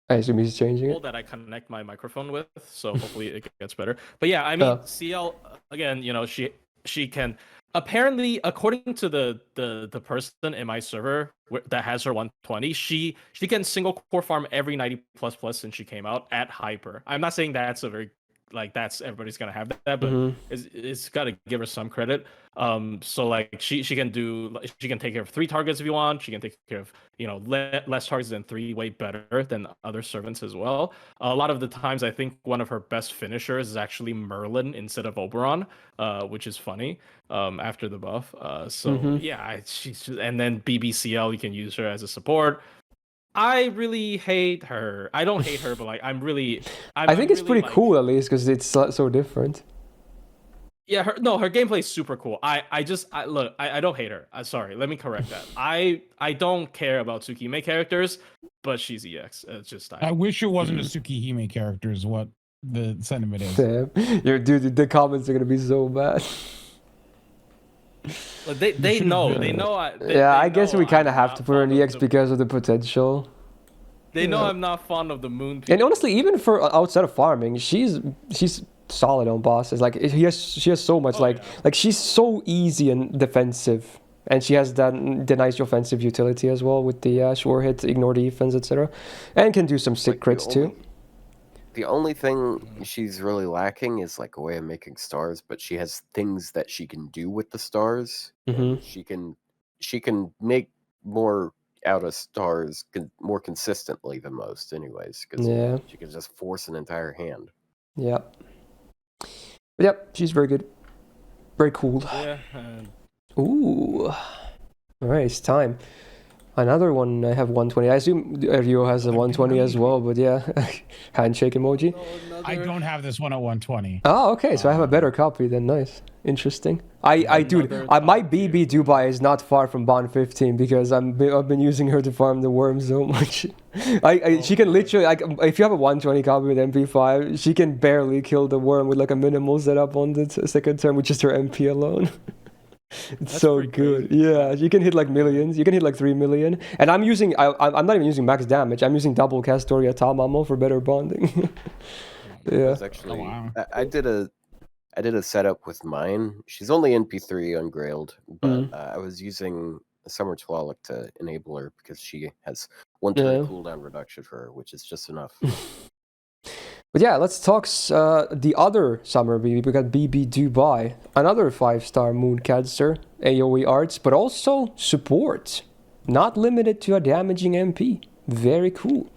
I assume he's changing it. That I connect my microphone with, so hopefully it gets better. But yeah, I mean, Ciel again. You know, she can apparently, according to the person in my server that has her 120, she can single core farm every 90++ since she came out at hyper. I'm not saying that's a very that's everybody's gonna have that, but it's gotta give her some credit. So like she can take care of 3 targets if you want. She can take care of, you know, less targets than 3 way better than other servants as well. A lot of the times I think one of her best finishers is actually Merlin instead of Oberon, which is funny after the buff. Yeah, she's just, and then BBCL, you can use her as a support. I really hate her. I don't hate her, but like I think it's pretty cool at least because it's so different. Yeah, her gameplay is super cool. I don't hate her. Sorry, let me correct that. I don't care about Tsukihime characters, but she's EX. It's just I wish it wasn't a Tsukihime character is what the sentiment is. Damn. Dude, the comments are gonna be so bad. But they know. I guess we kind of have to put her in EX because of the potential. They know I'm not fond of the moon. And honestly, even for outside of farming, she's solid on bosses. Like she has so much like she's so easy and defensive, and she has the nice offensive utility as well with the sure hit, ignore defense, etc. And can do some sick crits too. The only thing she's really lacking is like a way of making stars, but she has things that she can do with the stars. Mm-hmm. She can make more out of stars more consistently than most, anyways. Because she can just force an entire hand. Yeah. But yep, she's very good. Very cool. Yeah. Ooh. All right, it's time. Another one, I have 120. I assume Rio has a 120 as well, but yeah. Handshake emoji. I don't have this one at 120. Oh, okay, so I have a better copy then. Nice. Interesting. My BB Dubai is not far from Bond 15 because I've been using her to farm the worm so much. She can literally, like, if you have a 120 copy with MP5, she can barely kill the worm with like a minimal setup on the second turn with just her MP alone. It's That's so good. crazy. Yeah, you can hit like millions. You can hit like 3 million. And I'm not even using max damage. I'm using double Castoria Tamamo for better bonding. Yeah. Actually, wow. I did a setup with mine. She's only NP3 ungrailed, but I was using Summer Tlaloc to enable her because she has one turn cooldown reduction for her, which is just enough. But yeah, let's talk the other Summer BB. We got BB Dubai, another 5-star Moon Cancer, AoE arts, but also support. Not limited to a damaging MP. Very cool.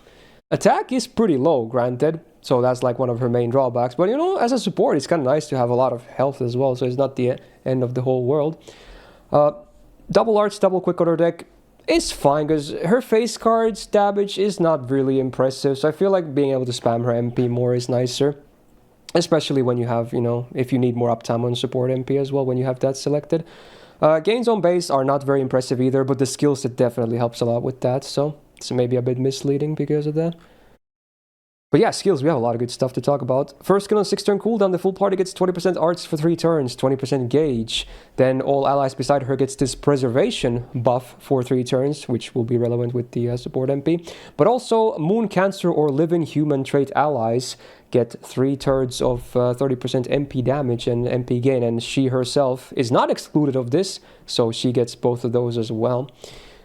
Attack is pretty low, granted, so that's like one of her main drawbacks. But you know, as a support, it's kind of nice to have a lot of health as well, so it's not the end of the whole world. Double arts, double quick order deck. It's fine because her face cards damage is not really impressive, so I feel like being able to spam her MP more is nicer, especially when you have, you know, if you need more uptime on support MP as well when you have that selected. Gains on base are not very impressive either, but the skill set definitely helps a lot with that, so it's maybe a bit misleading because of that. But yeah, skills, we have a lot of good stuff to talk about. First skill on 6-turn cooldown, the full party gets 20% arts for 3 turns, 20% gauge. Then all allies beside her gets this preservation buff for 3 turns, which will be relevant with the support MP. But also, Moon Cancer or Living Human trait allies get 3 turns of 30% MP damage and MP gain. And she herself is not excluded of this, so she gets both of those as well,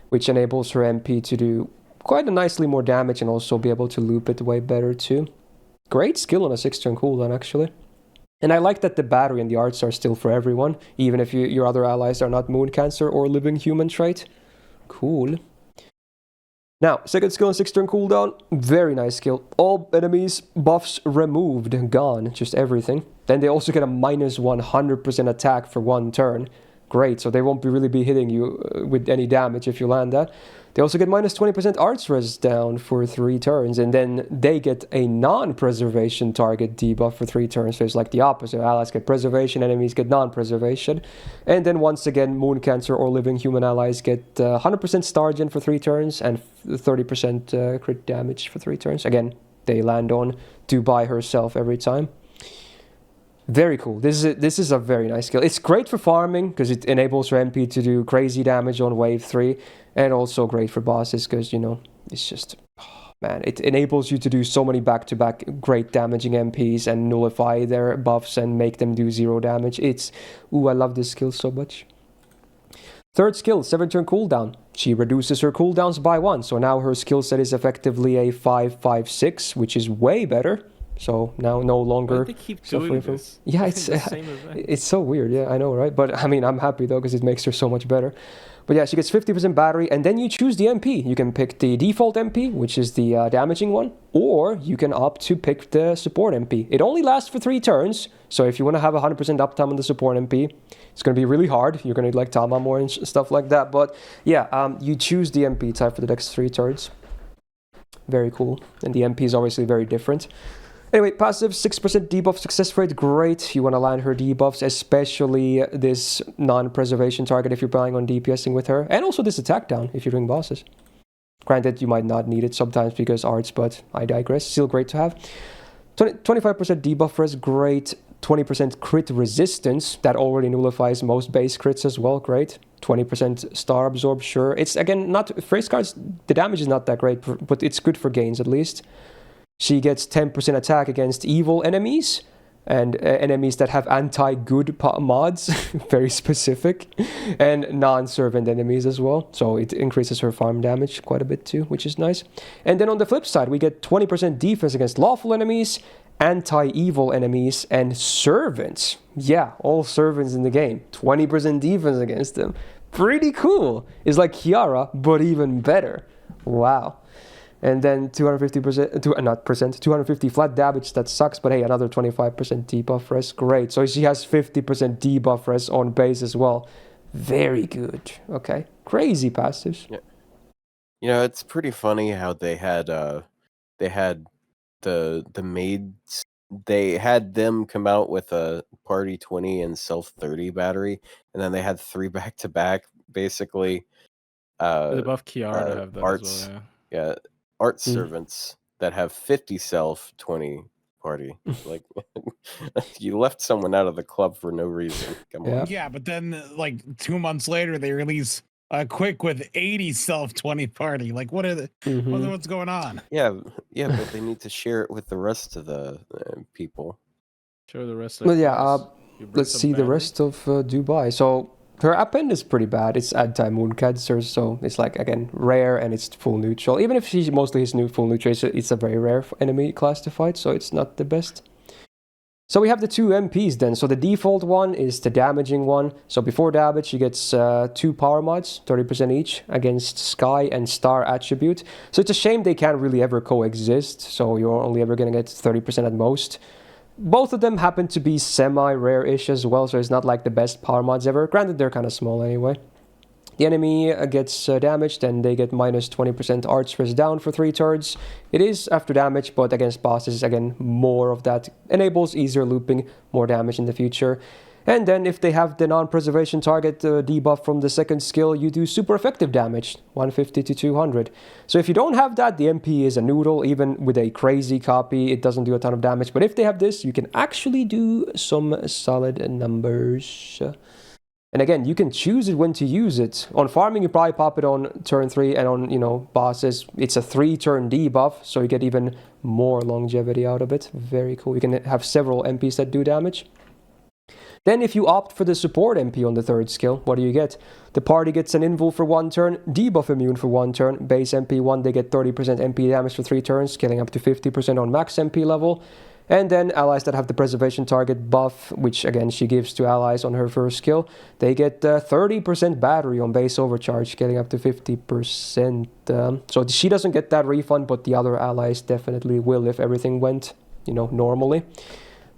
which enables her MP to do quite nicely more damage and also be able to loop it way better too. Great skill on a 6-turn cooldown actually. And I like that the battery and the arts are still for everyone, even if your other allies are not Moon Cancer or Living Human trait. Cool. Now, second skill on 6-turn cooldown, very nice skill. All enemies buffs removed, gone, just everything. Then they also get a minus 100% attack for 1 turn. Great, so they won't really be hitting you with any damage if you land that. They also get minus 20% arts res down for 3 turns, and then they get a non-preservation target debuff for 3 turns. So it's like the opposite. Allies get preservation, enemies get non-preservation. And then once again, Moon Cancer or Living Human allies get 100% star gen for 3 turns and 30% crit damage for 3 turns. Again, they land on Dubai herself every time. Very cool. This is a very nice skill. It's great for farming because it enables your MP to do crazy damage on wave 3, and also great for bosses because, you know, it's just, oh, man, it enables you to do so many back-to-back great damaging MPs and nullify their buffs and make them do 0 damage. I love this skill so much. Third skill, 7-turn cooldown. She reduces her cooldowns by 1, so now her skill set is effectively a 5-5-6, which is way better. So now no longer. They keep doing this. Yeah, it's so weird. Yeah, I know, right? But I mean, I'm happy though because it makes her so much better. But yeah, she gets 50% battery, and then you choose the MP. You can pick the default MP, which is the damaging one, or you can opt to pick the support MP. It only lasts for 3 turns, so if you want to have 100% uptime on the support MP, it's going to be really hard. You're going to like Tama more and stuff like that. But yeah, you choose the MP type for the next 3 turns. Very cool, and the MP is obviously very different. Anyway, passive 6% debuff success rate, great. You want to land her debuffs, especially this non-preservation target if you're planning on DPSing with her. And also this attack down if you're doing bosses. Granted, you might not need it sometimes because arts, but I digress. Still great to have. 25% debuff res, great. 20% crit resistance, that already nullifies most base crits as well, great. 20% star absorb, sure. It's, again, not... Phrase cards, the damage is not that great, but it's good for gains at least. She gets 10% attack against evil enemies and enemies that have anti-good mods, very specific, and non-servant enemies as well. So it increases her farm damage quite a bit too, which is nice. And then on the flip side, we get 20% defense against lawful enemies, anti-evil enemies, and servants. Yeah, all servants in the game. 20% defense against them. Pretty cool. It's like Kiara, but even better. Wow. And then 250 flat damage, that sucks, but hey, another 25% debuff res, great. So she has 50% debuff res on base as well. Very good. Okay, crazy passives. Yeah. You know, it's pretty funny how they had the maids. They had them come out with a party 20 and self 30 battery, and then they had 3 back-to-back, basically. They buff Kiara to have that arts, as well, yeah. Art servants that have 50 self, 20 party. Like, you left someone out of the club for no reason. Come on. Yeah, but then like 2 months later, they release a quick with 80 self, 20 party. Like, what are the what's going on? Yeah, but they need to share it with the rest of the people. Share the rest of Well, yeah, let's see the battery. rest of Dubai. So her append is pretty bad. It's anti-moon cancer, so it's like, again, rare and it's full neutral. Even if she's mostly his new full neutral, it's a very rare enemy class to fight, so it's not the best. So we have the 2 MPs then. So the default one is the damaging one. So before damage, she gets 2 power mods, 30% each, against Sky and Star attribute. So it's a shame they can't really ever coexist, so you're only ever going to get 30% at most. Both of them happen to be semi-rare-ish as well, so it's not like the best power mods ever. Granted, they're kind of small anyway. The enemy gets damaged, and they get minus 20% arts res down for 3 turns. It is after damage, but against bosses, again, more of that. Enables easier looping, more damage in the future. And then if they have the non-preservation target debuff from the second skill, you do super effective damage, 150 to 200. So if you don't have that, the MP is a noodle. Even with a crazy copy, it doesn't do a ton of damage. But if they have this, you can actually do some solid numbers. And again, you can choose it when to use it. On farming, you probably pop it on turn 3, and on, bosses, it's a 3-turn debuff, so you get even more longevity out of it. Very cool. You can have several MPs that do damage. Then if you opt for the support MP on the 3rd skill, what do you get? The party gets an invul for 1 turn, debuff immune for 1 turn, base MP 1, they get 30% MP damage for 3 turns, scaling up to 50% on max MP level. And then allies that have the preservation target buff, which again she gives to allies on her 1st skill, they get 30% battery on base overcharge, scaling up to 50%. So she doesn't get that refund, but the other allies definitely will if everything went, normally.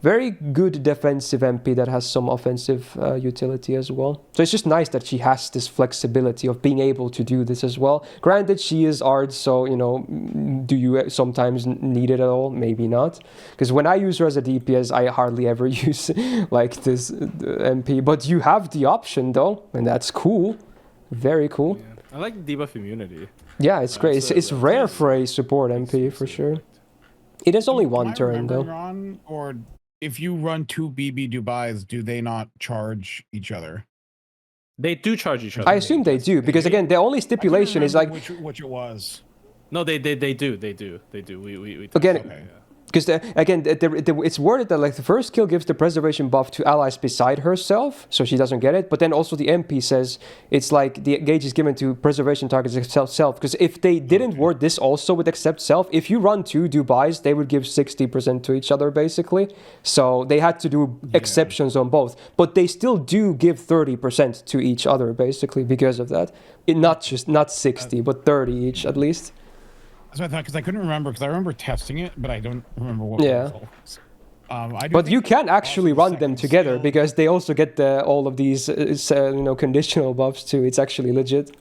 Very good defensive MP that has some offensive utility as well. So it's just nice that she has this flexibility of being able to do this as well. Granted, she is Ard, so, do you sometimes need it at all? Maybe not. Because when I use her as a DPS, I hardly ever use like this MP. But you have the option though, and that's cool. Very cool. Yeah. I like debuff immunity. Yeah, it's great. It's rare for a support MP for sure. It is only 1 turn though. Wrong, or if you run 2 BB Dubais, do they not charge each other? They do charge each other. I assume they do, because again, the only stipulation is like which it was. No, they do. We again. okay, yeah. Because it's worded that like the 1st skill gives the preservation buff to allies beside herself, so she doesn't get it. But then also the MP says it's like the gauge is given to preservation targets except self. Because if they didn't word this also with except self, if you run 2 Dubais, they would give 60% to each other basically. So they had to do exceptions on both, but they still do give 30% to each other basically because of that. Not 60, but 30 each at least. That's what I thought, because I couldn't remember, because I remember testing it, but I don't remember what the result was. But you can actually run them together because they also get all of these conditional buffs too. It's actually legit.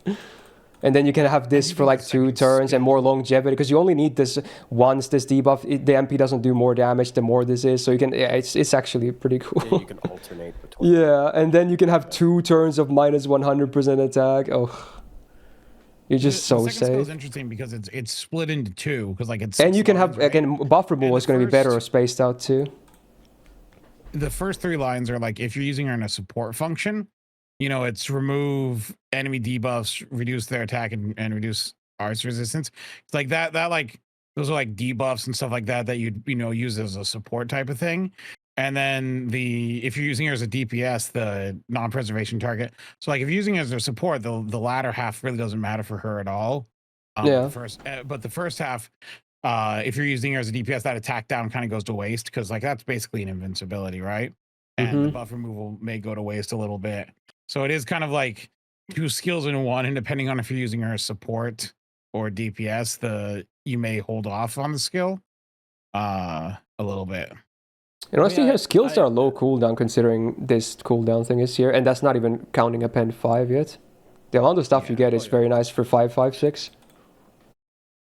And then you can have this you for think like the 2 second turns and skill- more longevity, because you only need this once, this debuff. The MP doesn't do more damage the more this is, so you can, yeah, it's actually pretty cool. Yeah, you can alternate between. Yeah, and then you can have 2 turns of minus 100% attack. Oh, you're just so the second skill is safe. interesting because it's split into 2, because like it's And you 6 can lines, have, right? again, buff removal the is going to be better or first- spaced out too. The first 3 lines are like if you're using her in a support function, you know, it's remove enemy debuffs, reduce their attack, and reduce arts resistance. It's like that like those are like debuffs and stuff like that you'd, you know, use as a support type of thing. And then if you're using her as a DPS, the non-preservation target. So like if you're using her as a support, the latter half really doesn't matter for her at all. Yeah. But the first half, if you're using her as a DPS, that attack down kind of goes to waste, because like that's basically an invincibility, right? And the buff removal may go to waste a little bit. So it is kind of like 2 skills in one, and depending on if you're using her as support or DPS, you may hold off on the skill a little bit. And honestly, Yeah, her skills are low cooldown considering this cooldown thing is here, and that's not even counting Append 5 yet. The amount of stuff you get is very nice for 5, 5, 6.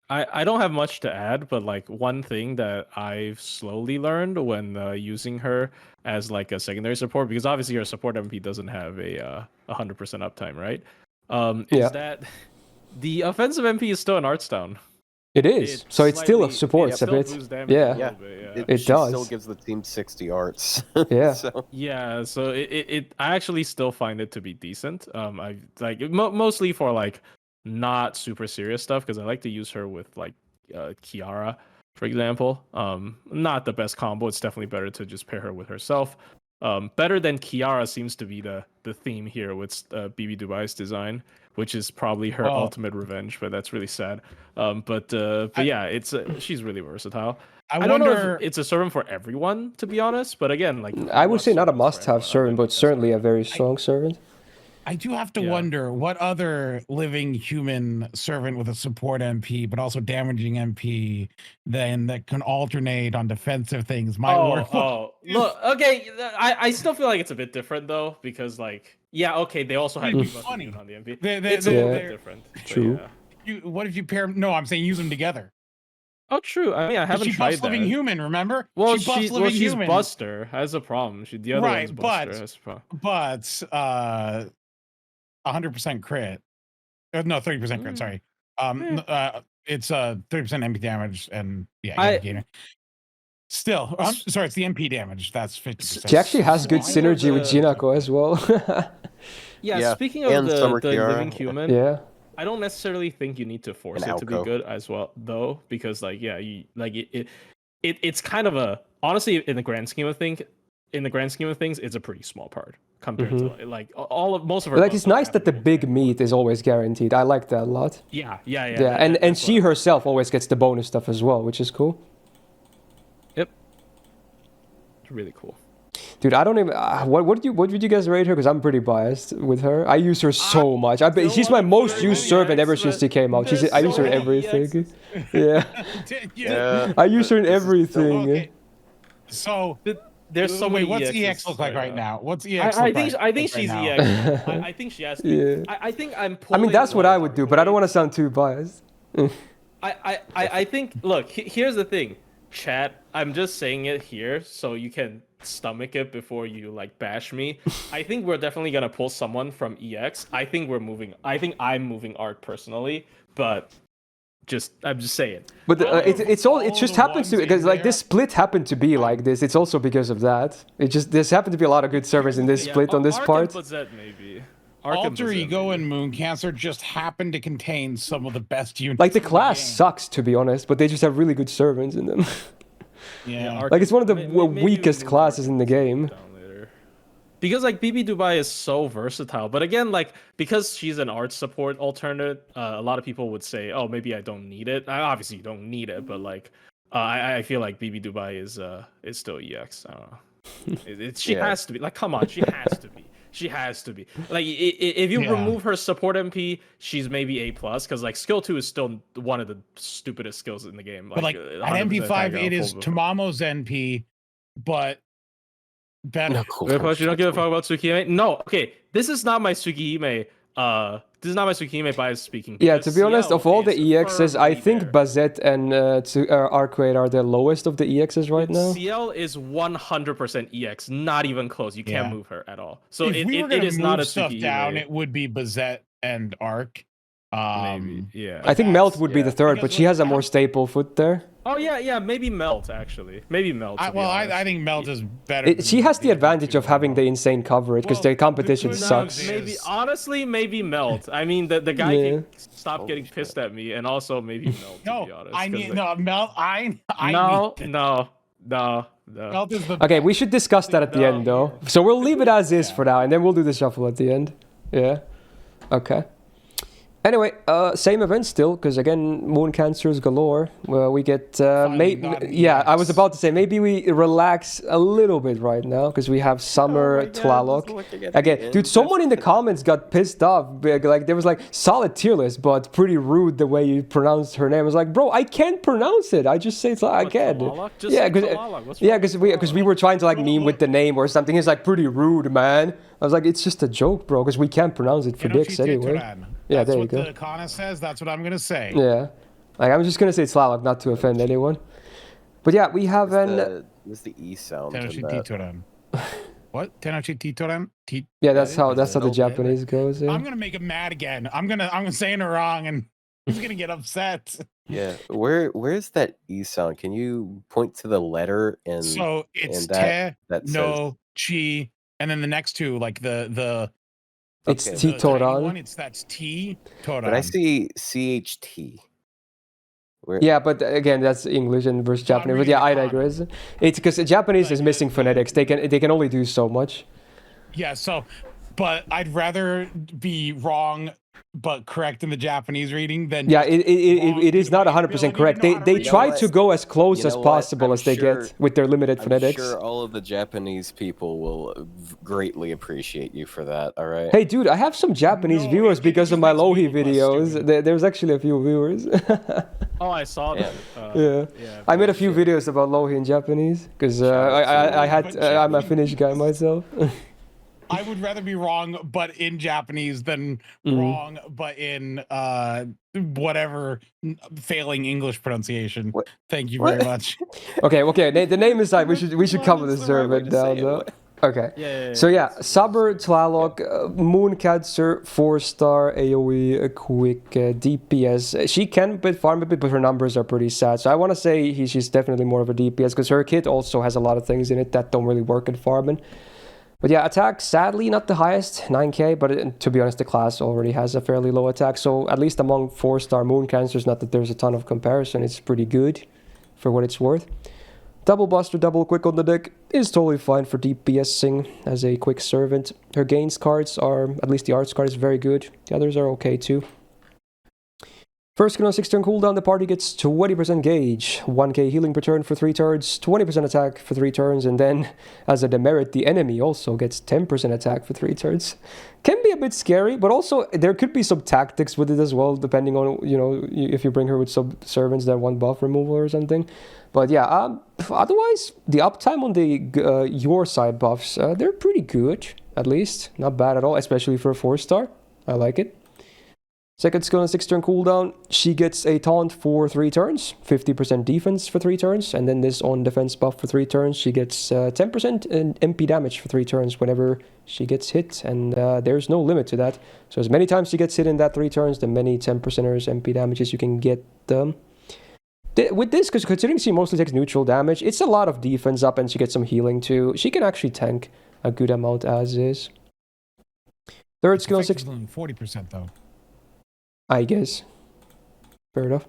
I don't have much to add, but like one thing that I've slowly learned when using her as like a secondary support, because obviously your support MP doesn't have a 100% uptime, right? Is that the offensive MP is still an arts down. It is. So it still supports a bit. Yeah. It She does. still gives the team 60 arts. Yeah. So Yeah, so I actually still find it to be decent. I like mostly for like not super serious stuff, because I like to use her with like Kiara, for example. Not the best combo. It's definitely better to just pair her with herself. Better than Kiara seems to be the theme here with BB Dubai's design, which is probably her ultimate revenge, but that's really sad. But yeah, it's she's really versatile. I don't know if it's a servant for everyone, to be honest, but again, like I would say not a must-have servant, but certainly a very strong servant. I do have to wonder what other living human servant with a support MP, but also damaging MP, then that can alternate on defensive things might work. Look, okay, I still feel like it's a bit different though, because like, yeah, okay, they also have debuff on the MP. It's a little bit different. True. What if you pair? No, I'm saying use them together. Oh, true. I mean, I haven't she tried buffs that. living human, remember? Well, she's human. Buster has a problem. The other one's Buster has a problem. But 100% crit. No, 30% crit. Sorry. It's 30% MP damage, and still, I'm sorry, it's the MP damage. That's 50%. She actually has good synergy with Jinako as well. Yeah, speaking of the living human, I don't necessarily think you need to force it to be good as well, though, because like it's kind of a, honestly, in the grand scheme of things, it's a pretty small part compared to like most of her. Like it's nice that the big meat is always guaranteed. I like that a lot. Yeah. And she herself always gets the bonus stuff as well, which is cool. Yep. It's really cool. Dude, I don't even. What would you guys rate her? Because I'm pretty biased with her. I use her so much. She's my most used servant ever since she came out. I use her in everything. Yeah. I use her in everything. So there's so many. What's EX look like right now? What's EX? I think she's EX. I think she has to be. I think I'm. I mean, that's what I would do, but I don't want to sound too biased. I think. Look, here's the thing, chat. I'm just saying it here so you can stomach it before you like bash me. I think we're definitely gonna pull someone from EX. I think I'm moving Art personally, but I'm just saying. But it just happens to, because like this split happened to be like this. It's also because of that. There's happened to be a lot of good servers in this split on this part. Bazett, maybe. Alter Ego and Moon Cancer just happen to contain some of the best units. Like the class sucks, to be honest, but they just have really good servants in them. Yeah, like it's one of the weakest classes in the game. Because like BB Dubai is so versatile, but again, like because she's an art support alternate, a lot of people would say, "Oh, maybe I don't need it." Obviously, you don't need it, but like, I feel like BB Dubai is still EX. I don't know. She has to be. Like, come on, she has to be. She has to be. Like, if you remove her support MP, she's maybe A+, because like skill 2 is still one of the stupidest skills in the game. But like at MP5, it is Tamamo's NP, but better. You don't give a fuck about Tsukihime? No, okay. This is not my Tsukihime this is not my Tsukime bias speaking. Yeah, to be honest, Ciel of all the is EXs, I firmly think there. Bazett and Arcueid are the lowest of the EXs right now. Ciel is 100% EX, not even close. You can't Yeah. move her at all. So if we were it gonna is move not a stuff Tsukime. down, it would be Bazett and Arc. Maybe, yeah. I think Melt would be the third, but because she has a how- more staple foot there. Oh yeah, maybe Melt actually. Maybe Melt. to be honest. I think Melt is better. She has the advantage of having the insane coverage because Well, the competition the good sucks. news Maybe is- honestly, maybe Melt. I mean, the guy Yeah. can stop getting pissed at me, and also maybe Melt. To be No, honest, I 'cause, need like, no Melt. I no, need no, no. Melt is the Okay, we should discuss that at the end though. So we'll leave it as is for now, and then we'll do the shuffle at the end. Yeah. Okay. Anyway, same event still, because again, moon cancers galore. Well, we get yeah. I was about to say maybe we relax a little bit right now because we have Summer Tlaloc. Again, dude, someone in the comments got pissed off. Like there was like solid tier list, but pretty rude the way you pronounced her name. I was like, bro, I can't pronounce it. I just say it's like again. Tlaloc? Just Yeah, say because Tlaloc. What's wrong with because we were trying to like meme with the name or something. It's like pretty rude, man. I was like, it's just a joke, bro, because we can't pronounce it for dicks anyway. Yeah, That's there you what go. the Kana says. That's what I'm gonna say. Yeah, like I'm just gonna say Tlaloc, not to offend anyone. But yeah, we have What's the E sound? Tenochi in that? Titoran. What? Tenochi Titoran? yeah, that's how the No, Japanese goes. I'm Yeah. gonna make him mad again. I'm saying it wrong, and he's gonna get upset. Yeah, where's that E sound? Can you point to the letter and So it's and that te, no, chi, and then the next two, like the It's Okay. the tiny one, Titoran. that's T Toran. but I see CHT. Where, Yeah, but again, that's English and versus I'm Japanese. But reading yeah, I the digress. It's because Japanese is missing phonetics. They can only do so much. Yeah, so, but I'd rather be wrong but correct in the Japanese reading than Yeah, wrong it is in not my 100% ability to correct. know how to They read. try what? to go as close You as know what? possible I'm as they sure- get with their limited I'm phonetics. sure all of the Japanese people will greatly appreciate you for that. All right. Hey, dude, I have some Japanese No, viewers it because of just my makes me Lohi look less videos. stupid. There's actually a few viewers. Oh, I saw that. Yeah. I made a few videos about Lohi in Japanese because I'm a Finnish guy myself. I would rather be wrong but in Japanese than wrong but in whatever failing English pronunciation. What? Thank you very much. Okay, the name aside, we should cover That's this the right way servant to say down it. though. What? Okay. Yeah. So yeah, Saber, Tlaloc, Moon Cancer, 4-star AoE, a quick DPS. She can farm a bit, but her numbers are pretty sad. So I want to say she's definitely more of a DPS because her kit also has a lot of things in it that don't really work in farming. But yeah, attack, sadly, not the highest, 9k, but to be honest, the class already has a fairly low attack. So at least among 4-star Moon Cancers, not that there's a ton of comparison, it's pretty good for what it's worth. Double Buster, double quick on the deck is totally fine for DPSing as a quick servant. Her gains cards are, at least the arts card is very good. The others are okay too. First skill on 6 turn cooldown, the party gets 20% gauge, 1k healing per turn for 3 turns, 20% attack for 3 turns, and then, as a demerit, the enemy also gets 10% attack for 3 turns. Can be a bit scary, but also there could be some tactics with it as well, depending on, if you bring her with sub-servants that want buff removal or something. But yeah, otherwise, the uptime on the your side buffs, they're pretty good, at least. Not bad at all, especially for a 4-star. I like it. Second skill on 6 turn cooldown, she gets a taunt for 3 turns, 50% defense for 3 turns, and then this on defense buff for 3 turns, she gets 10% in MP damage for 3 turns whenever she gets hit, and there's no limit to that. So as many times she gets hit in that 3 turns, the many 10%ers MP damages you can get them. With this, because considering she mostly takes neutral damage, it's a lot of defense up and she gets some healing too. She can actually tank a good amount as is. Third skill on 6... 40% though. I guess. Fair enough.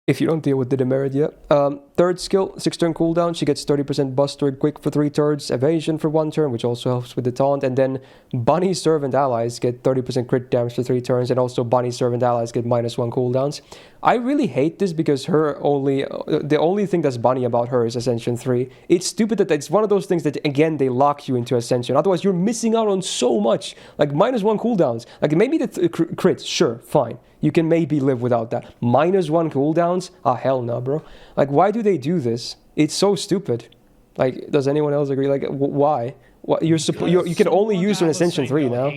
If you don't deal with the demerit yet. Third skill, 6 turn cooldown. She gets 30% Buster quick for 3 turns, evasion for 1 turn, which also helps with the taunt. And then Bunny Servant allies get 30% crit damage for 3 turns, and also Bunny Servant allies get -1 cooldowns. I really hate this because the only thing that's bunny about her is Ascension 3. It's stupid that it's one of those things that, again, they lock you into Ascension. Otherwise, you're missing out on so much. Like, -1 cooldowns. Like, maybe the crits, sure, fine. You can maybe live without that. -1 cooldowns? Ah, hell no, bro. Like, why do they do this? It's so stupid. Like, does anyone else agree? Like, why? You can only use her in Ascension 3 now.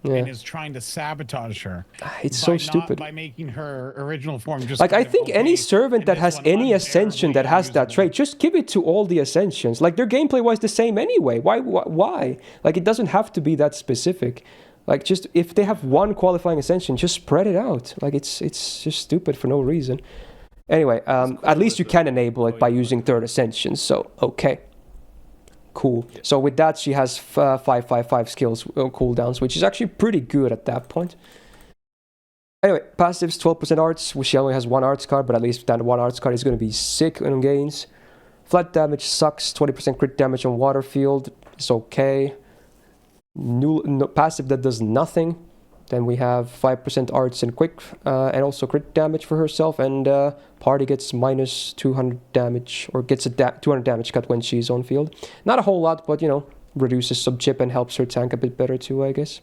and is trying to sabotage her. It's so stupid. By making her original form just like I think any servant that has any ascension that has that trait, just give it to all the ascensions. Like they're gameplay wise the same anyway. Why? Like it doesn't have to be that specific. Like just if they have one qualifying ascension, just spread it out. Like it's just stupid for no reason. Anyway, at least you can enable it by using third ascension. So okay. Cool. So with that, she has 5 skills cooldowns, which is actually pretty good at that point. Anyway, passives 12% arts, which she only has 1 arts card, but at least that 1 arts card is going to be sick on gains. Flat damage sucks, 20% crit damage on water field. It's okay. No, passive that does nothing. Then we have 5% arts and quick, and also crit damage for herself, and party gets minus 200 damage, or gets a 200 damage cut when she's on field. Not a whole lot, but you know, reduces sub chip and helps her tank a bit better too, I guess.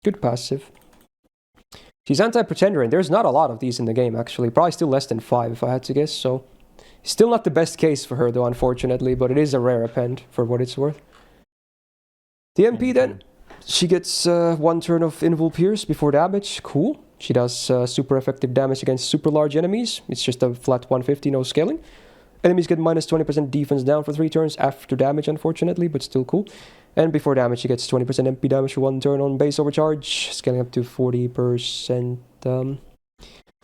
Good passive. She's anti-pretender, and there's not a lot of these in the game actually. Probably still less than 5 if I had to guess, so... Still not the best case for her though, unfortunately, but it is a rare append for what it's worth. The MP then? She gets 1 turn of Invul Pierce before damage. Cool. She does super effective damage against super large enemies. It's just a flat 150, no scaling. Enemies get minus 20% defense down for 3 turns after damage, unfortunately, but still cool. And before damage, she gets 20% MP damage for 1 turn on base overcharge, scaling up to 40%.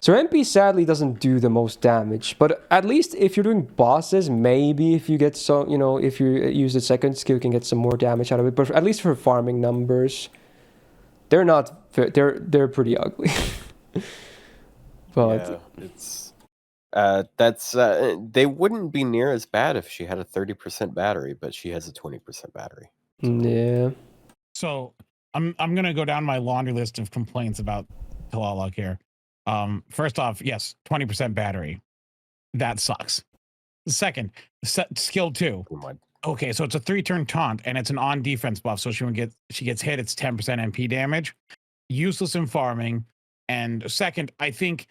So MP sadly doesn't do the most damage, but at least if you're doing bosses, maybe if you get some, you know, if you use the second skill, you can get some more damage out of it. But at least for farming numbers, they're not, they're pretty ugly. But yeah, it's they wouldn't be near as bad if she had a 30% battery, but she has a 20% battery. So. Yeah. So I'm gonna go down my laundry list of complaints about Tlaloc here. First off, yes, 20% battery. That sucks. Second, skill 2. Okay, so it's a 3-turn taunt, and it's an on-defense buff, so she gets hit, it's 10% MP damage. Useless in farming. And second, I think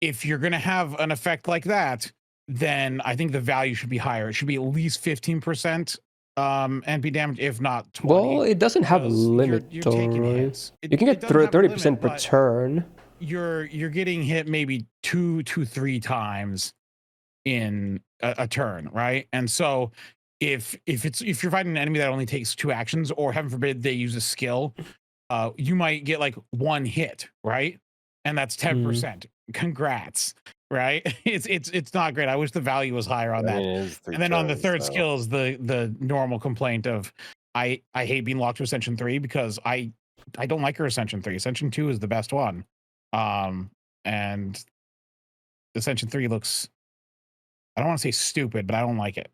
if you're going to have an effect like that, then I think the value should be higher. It should be at least 15% MP damage, if not 20. Well, it doesn't have a limit, you're though, taking right? hits. You can get 30% per turn. You're getting hit maybe 2 to 3 times in a turn, right? And so if you're fighting an enemy that only takes 2 actions, or heaven forbid they use a skill, you might get like 1 hit, right? And that's 10%. Congrats, right? It's not great. I wish the value was higher on that. And then on the third skill is the normal complaint of I hate being locked to Ascension 3 because I don't like her Ascension 3. Ascension 2 is the best one. And Ascension 3 looks, I don't want to say stupid, but I don't like it.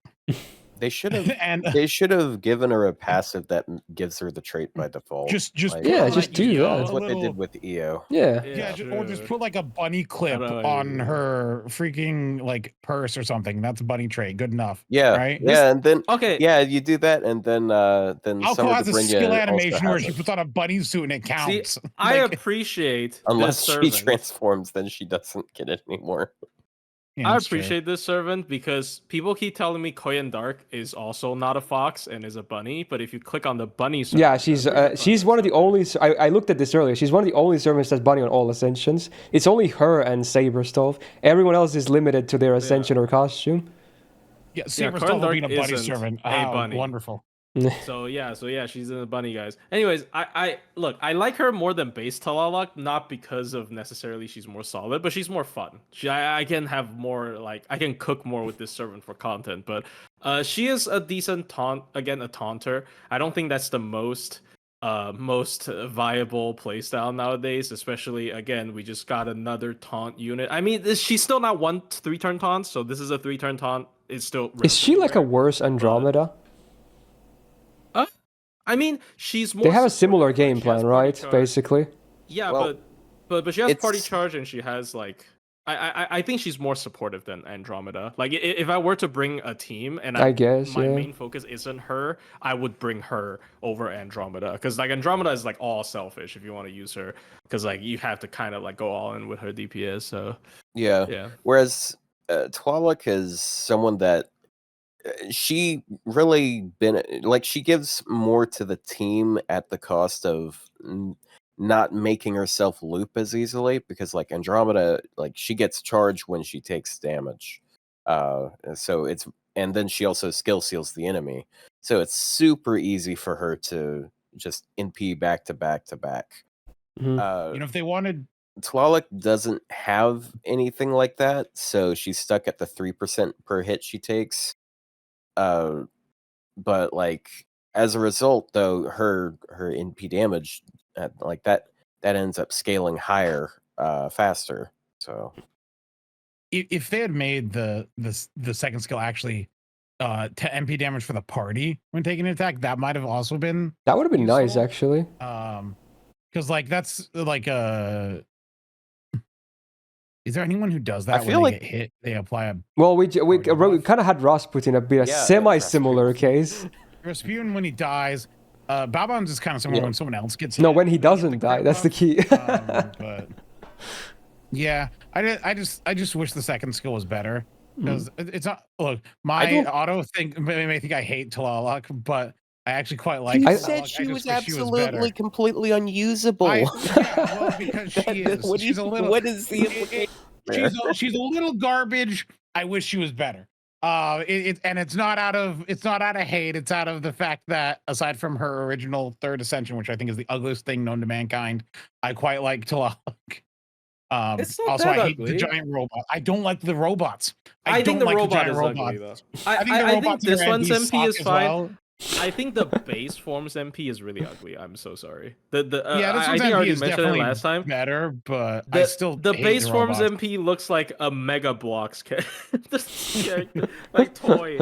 They should have given her a passive that gives her the trait by default. Just do that. That's what they did with EO. Yeah, or just put like a bunny clip on her freaking like purse or something. That's a bunny trait. Good enough. Yeah, right. Yeah, and then okay, yeah, you do that, and then Alco has a skill animation where she puts on a bunny suit and it counts. See, I appreciate unless she transforms, then she doesn't get it anymore. Yeah, I appreciate this servant because people keep telling me Koyan Dark is also not a fox and is a bunny, but if you click on the bunny servant, yeah, she's one of the only. I looked at this earlier. She's one of the only servants that's bunny on all ascensions. It's only her and Saberstove. Everyone else is limited to their ascension or costume. Yeah, Saberstove being a bunny servant. A bunny. Wonderful. So yeah, she's in the bunny, guys. Anyways, I look, I like her more than base Tlaloc, not because of necessarily she's more solid, but she's more fun. I can have more, like, I can cook more with this servant for content, but she is a decent taunt, again, a taunter. I don't think that's the most viable playstyle nowadays, especially, again, we just got another taunt unit. I mean, she's still not 1 3-turn taunt, so this is a 3-turn taunt. It's still is she like a worse Andromeda? I mean, she's more. They have a similar game plan, right? Basically. Yeah, well, but she has party charge, and she has like. I think she's more supportive than Andromeda. Like, if I were to bring a team, and I guess my main focus isn't her, I would bring her over Andromeda, because like Andromeda is like all selfish if you want to use her, because like you have to kind of like go all in with her DPS. So yeah. Whereas Tlaloc is someone that. She really she gives more to the team at the cost of not making herself loop as easily, because like Andromeda, like she gets charged when she takes damage. So it's, and then she also skill seals the enemy. So it's super easy for her to just NP back to back to back. If they wanted, Tlaloc doesn't have anything like that, so she's stuck at the 3% per hit she takes. But like as a result, though, her NP damage like that ends up scaling higher faster. So if they had made the second skill actually to MP damage for the party when taking an attack, that might have also been That would have been useful. nice, actually. Because like that's like is there anyone who does that I when feel they like get hit? They apply a Well, we party buff? kind of had Rasputin be a semi-similar case. Rasputin when he dies. Babon's is kind of similar when someone else gets hit. No, when he they get doesn't die, that's the key. But yeah, I just wish the second skill was better, because it's not. Look, my auto may think I hate Tlaloc, but I actually quite like. You Tlaloc. said she was wish absolutely completely unusable. Well, because she is. She's a little. What is the implication? She's a little garbage. I wish she was better. And it's not out of hate. It's out of the fact that aside from her original third ascension, which I think is the ugliest thing known to mankind, I quite like Tlaloc. It's not also, that I hate ugly. the giant robot. I don't like the robots. I think the like robot giant is robots. ugly though. I think this one's NPs MP is suck as fine. well. I think the base form's MP is really ugly. I'm so sorry. This I one's think I MP already is mentioned it definitely last time. better, but I still the hate base the form's robots. MP looks like a Mega Bloks character, like toy.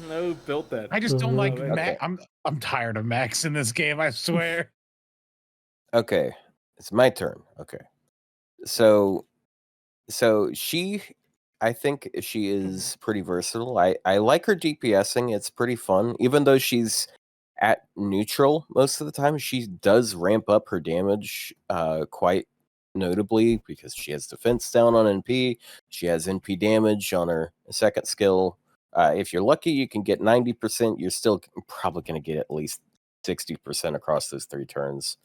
Who built that? I just don't like Okay. I'm tired of mechs in this game, I swear. Okay, it's my turn. Okay, so I think she is pretty versatile. I like her DPSing. It's pretty fun, even though she's at neutral most of the time. She does ramp up her damage quite notably, because she has defense down on NP. She has NP damage on her second skill. If you're lucky, you can get 90%. You're still probably going to get at least 60% across those 3 turns.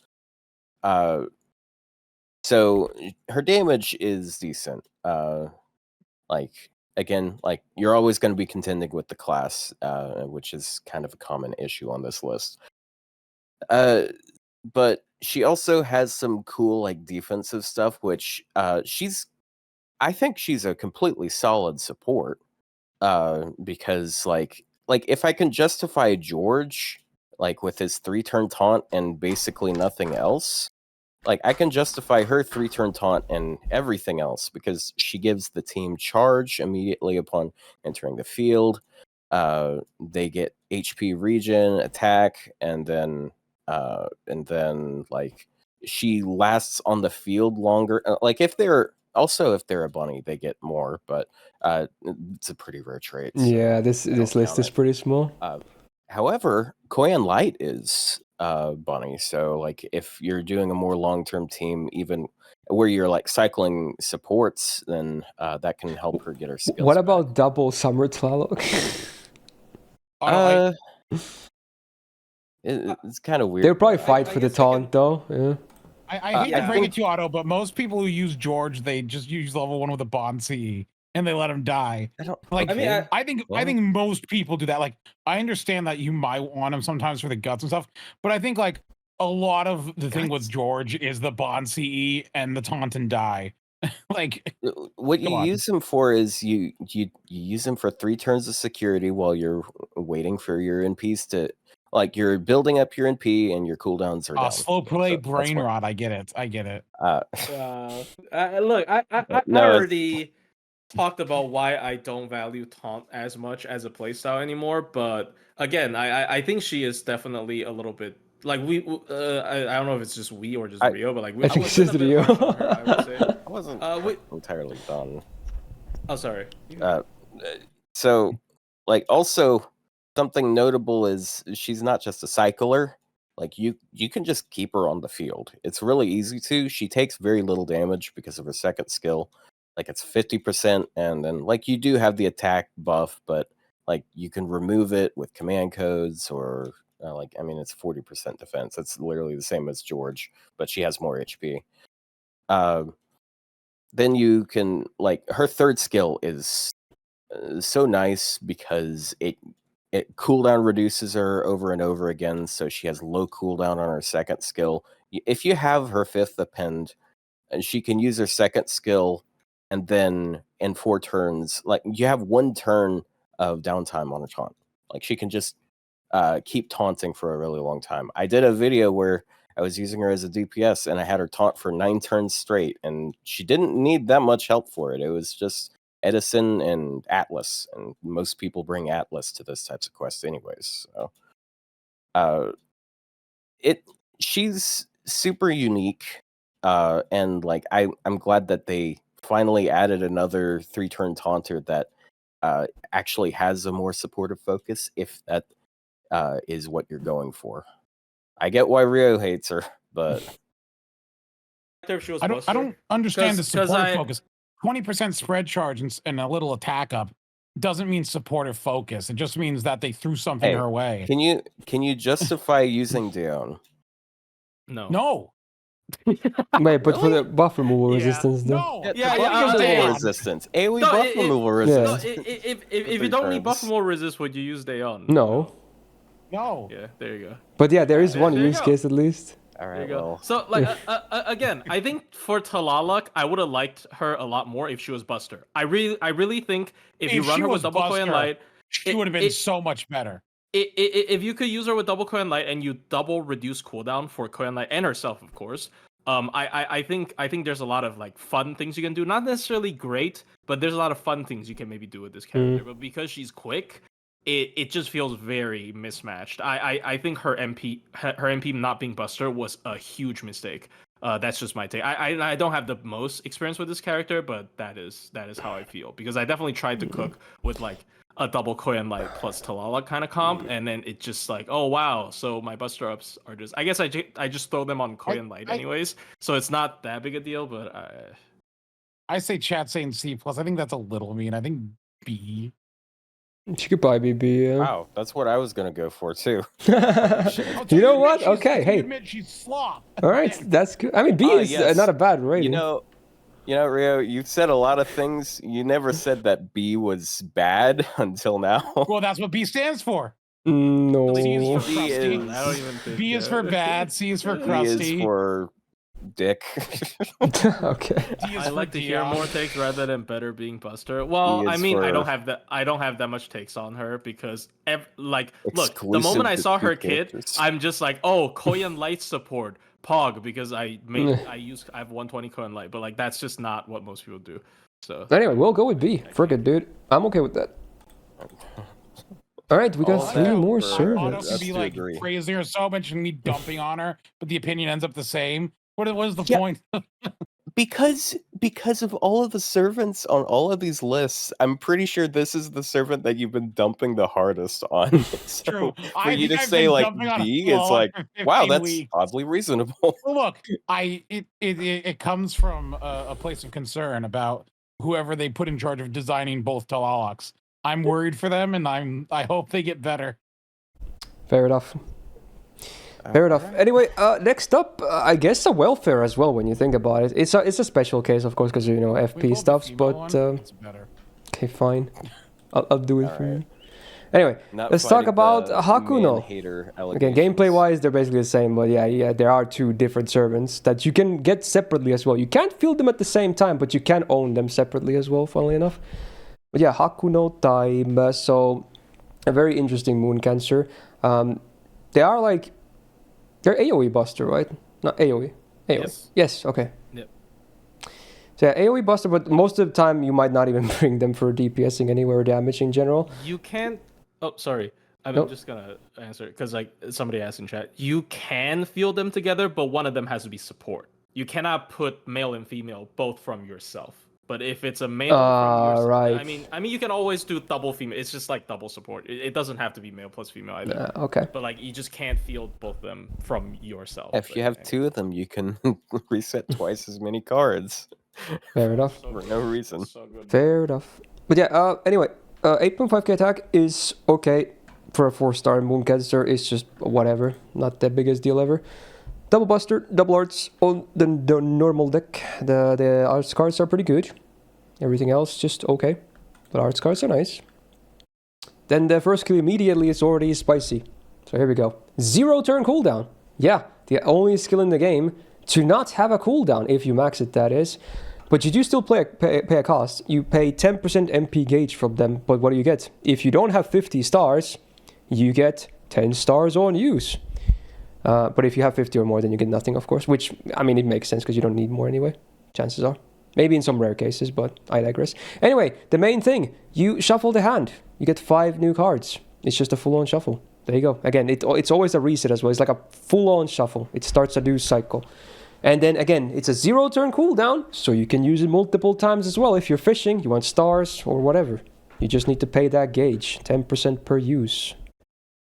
So her damage is decent. Like again, like you're always going to be contending with the class, which is kind of a common issue on this list. But she also has some cool like defensive stuff, which I think she's a completely solid support. Because like if I can justify George like with his 3-turn taunt and basically nothing else, like I can justify her 3-turn taunt and everything else, because she gives the team charge immediately upon entering the field. They get HP regen, attack, and then like she lasts on the field longer. Like if they're a bunny, they get more, but it's a pretty rare trait. So Yeah, this list is pretty small. However, Koyan Light is bunny, so like if you're doing a more long-term team, even where you're like cycling supports, then that can help her get her skills. What about double Summer Tlaloc? It's kind of weird. They'll probably fight for the taunt, though. Yeah. I hate to break it to you, Otto, but most people who use George, they just use level 1 with a Bond CE and they let him die. I think most people do that. Like, I understand that you might want him sometimes for the guts and stuff, but I think like a lot of the thing with George is the Bond CE and the taunt and die. Like what you use him for is you use him for 3 turns of security while you're waiting for your NPs to. Like you're building up your NP and your cooldowns are down. Slow play brain rot. I get it. Look, I already talked about why I don't value taunt as much as a playstyle anymore. But again, I think she is definitely a little bit like we. I don't know if it's just we or just Rio, but like I think it's just Rio. I would say. I wasn't entirely done. Oh, sorry. So, like, also. Something notable is she's not just a cycler. Like you can just keep her on the field. It's really easy to. She takes very little damage because of her second skill. Like it's 50%, and then like you do have the attack buff, but like you can remove it with command codes or I mean, it's 40% defense. It's literally the same as George, but she has more HP. Then you can, like, her third skill is so nice because it cooldown reduces her over and over again, so she has low cooldown on her second skill. If you have her fifth append, and she can use her second skill, and then in 4 turns, like, you have 1 turn of downtime on a taunt. Like, she can just keep taunting for a really long time. I did a video where I was using her as a DPS, and I had her taunt for 9 turns straight, and she didn't need that much help for it. It was just Edison and Atlas, and most people bring Atlas to this types of quests anyways. So, she's super unique, and like I'm glad that they finally added another 3-turn taunter that actually has a more supportive focus, if that is what you're going for. I get why Rio hates her, but I don't understand the supportive focus. 20% spread charge and a little attack up doesn't mean supportive focus. It just means that they threw something her way. Can you justify using Dion? No. Wait, but for the buff removal resistance, though. No. Removal resistance. AoE buff removal resistance. If you don't need buff removal resist, would you use Daeon? No. Yeah, there you go. But yeah, there is one use case at least. All right, well. So, like, again, I think for Tlaloc, I would have liked her a lot more if she was Buster. I really think if you run her with double Coin Light, she would have been so much better. If you could use her with double Coin Light and you double reduce cooldown for Coin Light and herself, of course. I think there's a lot of like fun things you can do. Not necessarily great, but there's a lot of fun things you can maybe do with this character. But because she's quick, it just feels very mismatched. I think her MP not being Buster was a huge mistake. That's just my take. I don't have the most experience with this character, but that is how I feel, because I definitely tried to cook with like a double Coin Light plus Tlaloc kind of comp, and then it just like, oh wow, so my Buster ups are just, I guess I just throw them on Coin Light anyways, so it's not that big a deal. But I say chat saying C plus. I think that's a little mean. I think B. She could probably be B. Yeah. Wow, that's what I was gonna go for too. You know what? Okay, hey. Admit she's slop. All right, that's good. I mean, B is not a bad rating. You know, Rio, you've said a lot of things. You never said that B was bad until now. Well, that's what B stands for. No. C is for crusty. I don't even think B is for bad. C is for crusty. B is for dick. Okay. I like to hear more takes rather than better being Buster. Well, I mean, I don't have that much takes on her, because look, the moment I saw her kit, I'm just like, oh, Koyan Light support. Pog, because I have 120 Coin Light, but like that's just not what most people do. So anyway, we'll go with B. Frick dude. I'm okay with that. All right, we got 3 more servants. Auto could be like praising her so much and me dumping on her, but the opinion ends up the same. What is the point? Because of all of the servants on all of these lists, I'm pretty sure this is the servant that you've been dumping the hardest on. So True. For you to say like B, it's like, wow, that's oddly reasonable. Well, look, it comes from a place of concern about whoever they put in charge of designing both Tlalocs. I'm worried for them, and I hope they get better. Fair enough. Fair enough. Anyway, next up, I guess a welfare as well when you think about it. It's a special case, of course, because FP stuffs. But okay, fine. I'll do it for you. Anyway, let's talk about Hakuno. Again, gameplay-wise, they're basically the same, but yeah, there are 2 different servants that you can get separately as well. You can't field them at the same time, but you can own them separately as well, funnily enough. But yeah, Hakuno time. So a very interesting moon cancer. They are like, they're AoE buster, right? Not AoE. AoE. Yes. Okay. Yep. So yeah, AoE buster, but most of the time you might not even bring them for DPSing anywhere or damage in general. You can't. Oh, sorry. I'm just gonna answer it because like somebody asked in chat. You can field them together, but one of them has to be support. You cannot put male and female both from yourself. But if it's a male, right. I mean, you can always do double female. It's just like double support. It doesn't have to be male plus female either. Okay. But like, you just can't field both of them from yourself. If you have 2 of them, you can reset twice as many cards. Fair enough. For no reason. Fair enough. But yeah. Anyway, 8.5k attack is okay. for a 4-star Mooncaster is just whatever, not the biggest deal ever. Double Buster, double arts on the normal deck. The arts cards are pretty good. Everything else just okay, but arts cards are nice. Then the first skill immediately is already spicy. So here we go. 0 turn cooldown. Yeah, the only skill in the game to not have a cooldown, if you max it, that is. But you do still pay a cost. You pay 10% MP gauge from them, but what do you get? If you don't have 50 stars, you get 10 stars on use. But if you have 50 or more, then you get nothing, of course. Which, I mean, it makes sense because you don't need more anyway. Chances are. Maybe in some rare cases, but I digress. Anyway, the main thing. You shuffle the hand. You get 5 new cards. It's just a full-on shuffle. There you go. Again, it's always a reset as well. It's like a full-on shuffle. It starts a new cycle. And then again, it's a 0 turn cooldown, so you can use it multiple times as well. If you're fishing, you want stars or whatever. You just need to pay that gauge, 10% per use.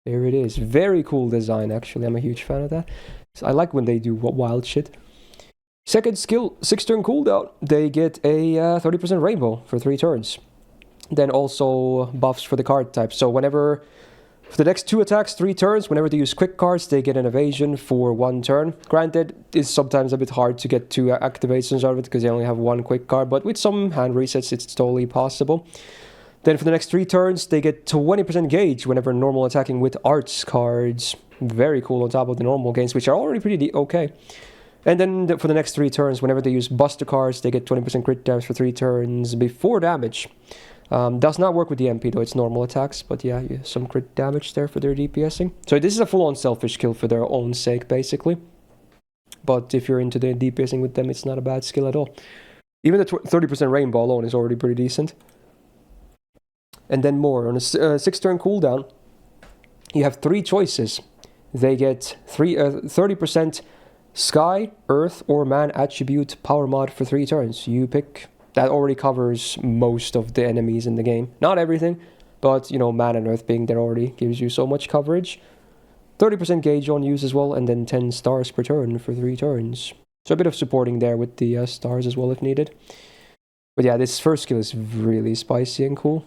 There it is. Very cool design, actually. I'm a huge fan of that. So I like when they do wild shit. Second skill, 6 turn cooldown. They get a 30% rainbow for 3 turns. Then also buffs for the card type. So whenever... For the next 2 attacks, 3 turns, whenever they use quick cards, they get an evasion for 1 turn. Granted, it's sometimes a bit hard to get 2 activations out of it because they only have 1 quick card, but with some hand resets, it's totally possible. Then for the next 3 turns, they get 20% gauge whenever normal attacking with arts cards. Very cool on top of the normal gains, which are already pretty okay. And then for the next 3 turns, whenever they use buster cards, they get 20% crit damage for 3 turns before damage. Does not work with the MP though, it's normal attacks, but yeah, some crit damage there for their DPSing. So this is a full-on selfish kill for their own sake, basically. But if you're into the DPSing with them, it's not a bad skill at all. Even the 30% rainbow alone is already pretty decent. And then more, on a 6-turn cooldown, you have 3 choices. They get 30% Sky, Earth, or Man attribute power mod for 3 turns. You pick... That already covers most of the enemies in the game. Not everything, but, you know, Man and Earth being there already gives you so much coverage. 30% gauge on use as well, and then 10 stars per turn for 3 turns. So a bit of supporting there with the stars as well if needed. But yeah, this first skill is really spicy and cool.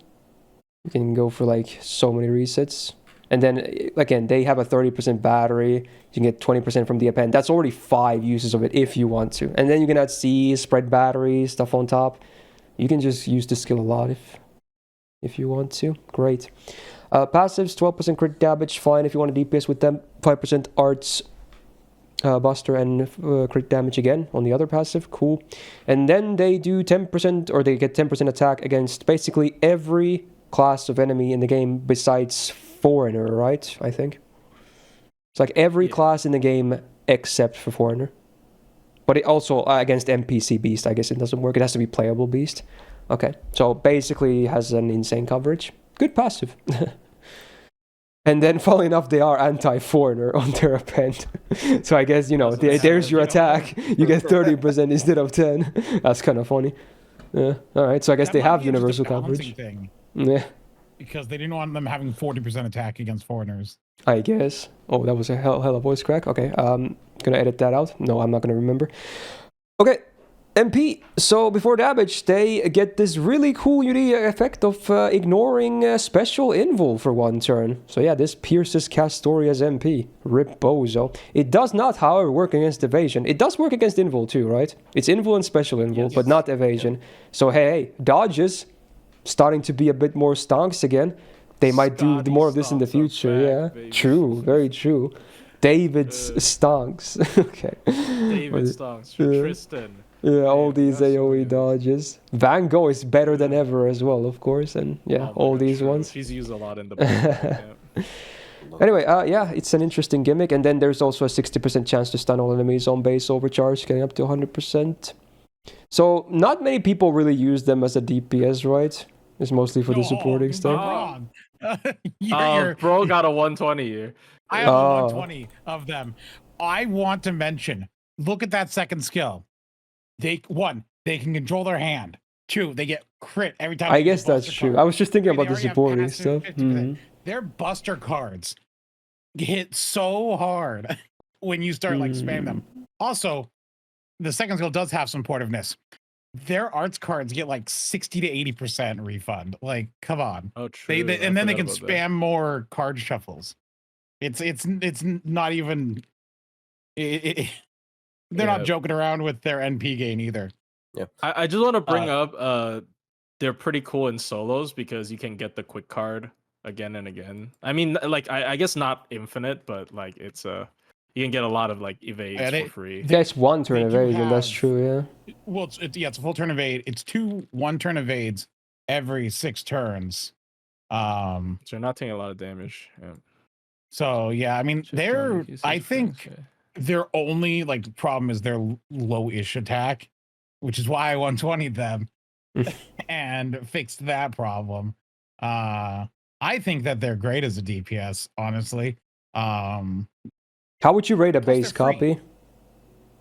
You can go for like so many resets. And then, again, they have a 30% battery. You can get 20% from the append. That's already 5 uses of it if you want to. And then you can add C, spread battery, stuff on top. You can just use the skill a lot if you want to. Great. Passives, 12% crit damage, fine if you want to DPS with them. 5% arts, buster, and crit damage again on the other passive. Cool. And then they do 10%, or they get 10% attack against basically every class of enemy in the game besides Foreigner, right? I think it's like every class in the game except for Foreigner. But it also against NPC Beast, I guess it doesn't work. It has to be playable Beast. Okay, so basically has an insane coverage. Good passive. And then, funnily enough, they are anti-Foreigner on their append. So I guess, you know, there's your attack. You get 30% instead of 10. That's kind of funny. Yeah. All right, so I guess they have universal coverage. Yeah. Because they didn't want them having 40% attack against foreigners. I guess. Oh, that was a hell of a voice crack. Okay, gonna edit that out. No, I'm not gonna remember. Okay, MP. So before damage, they get this really cool unique effect of ignoring special invul for 1 turn. So yeah, this pierces Castoria's MP. Rip Bozo. It does not, however, work against evasion. It does work against invul too, right? It's invul and special invul, but not evasion. So hey, dodges. Starting to be a bit more stonks again. They might do more of this in the future, yeah. True, very true. David's stonks. Okay. David stonks, Tristan. Yeah, all these AoE dodges. Van Gogh is better than ever as well, of course, and yeah, all these ones. She's used a lot in the book. Anyway, yeah, it's an interesting gimmick, and then there's also a 60% chance to stun all enemies on base overcharge, getting up to 100%. So, not many people really use them as a DPS, right? It's mostly for the supporting stuff. Wrong. Bro got a 120 here. I have a 120 of them. I want to mention, look at that second skill. They can control their hand. 2, they get crit every time. I guess that's true. I was just thinking about the supporting stuff. Their buster cards hit so hard when you start like spam them. Also, the second skill does have some portiveness. their arts cards get like 60 to 80% refund. Like, come on. Oh, true. And then they can forgot about spam more card shuffles. It's not even. They're not joking around with their NP gain either. Yeah, I just want to bring up they're pretty cool in solos because you can get the quick card again and again. I mean, like I guess not infinite, but like it's you can get a lot of like evades for free. There's one turn do evasion, that's have- true, yeah. Well, it's a full turn evade. It's 2 1-turn evades every 6 turns. So you're not taking a lot of damage. Yeah. So yeah, I mean, Just they're. don't use I his think friends, yeah. their only like problem is their low-ish attack, which is why I 120'd them and fixed that problem. I think that they're great as a DPS, honestly. How would you rate a Plus base they're free. copy?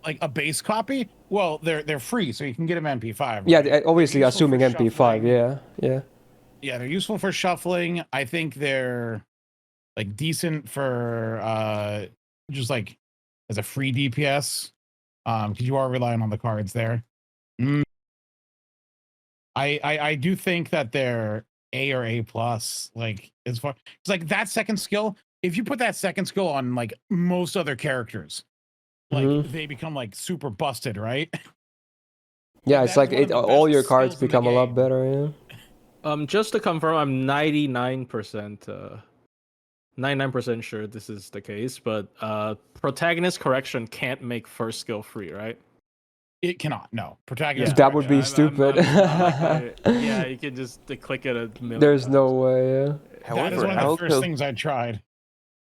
Like a base copy, well, they're free, so you can get them MP5. Yeah, right? obviously They're useful assuming for MP5, shuffling. yeah. Yeah, they're useful for shuffling. I think they're like decent for just like as a free DPS. Because you are relying on the cards there. I do think that they're A or A plus. Like as far it's like that second skill. If you put that second skill on like most other characters, like they become like super busted, right? Yeah, it's That is like one of the all best your cards skills in the become a lot game. better, yeah. Just to confirm, I'm 99% sure this is the case, but protagonist correction can't make first skill free, right? It cannot. No, protagonist. That would be I'm stupid. yeah, you can just click it a million There's times. no way, yeah. That is However, one of the first Alco, things I tried.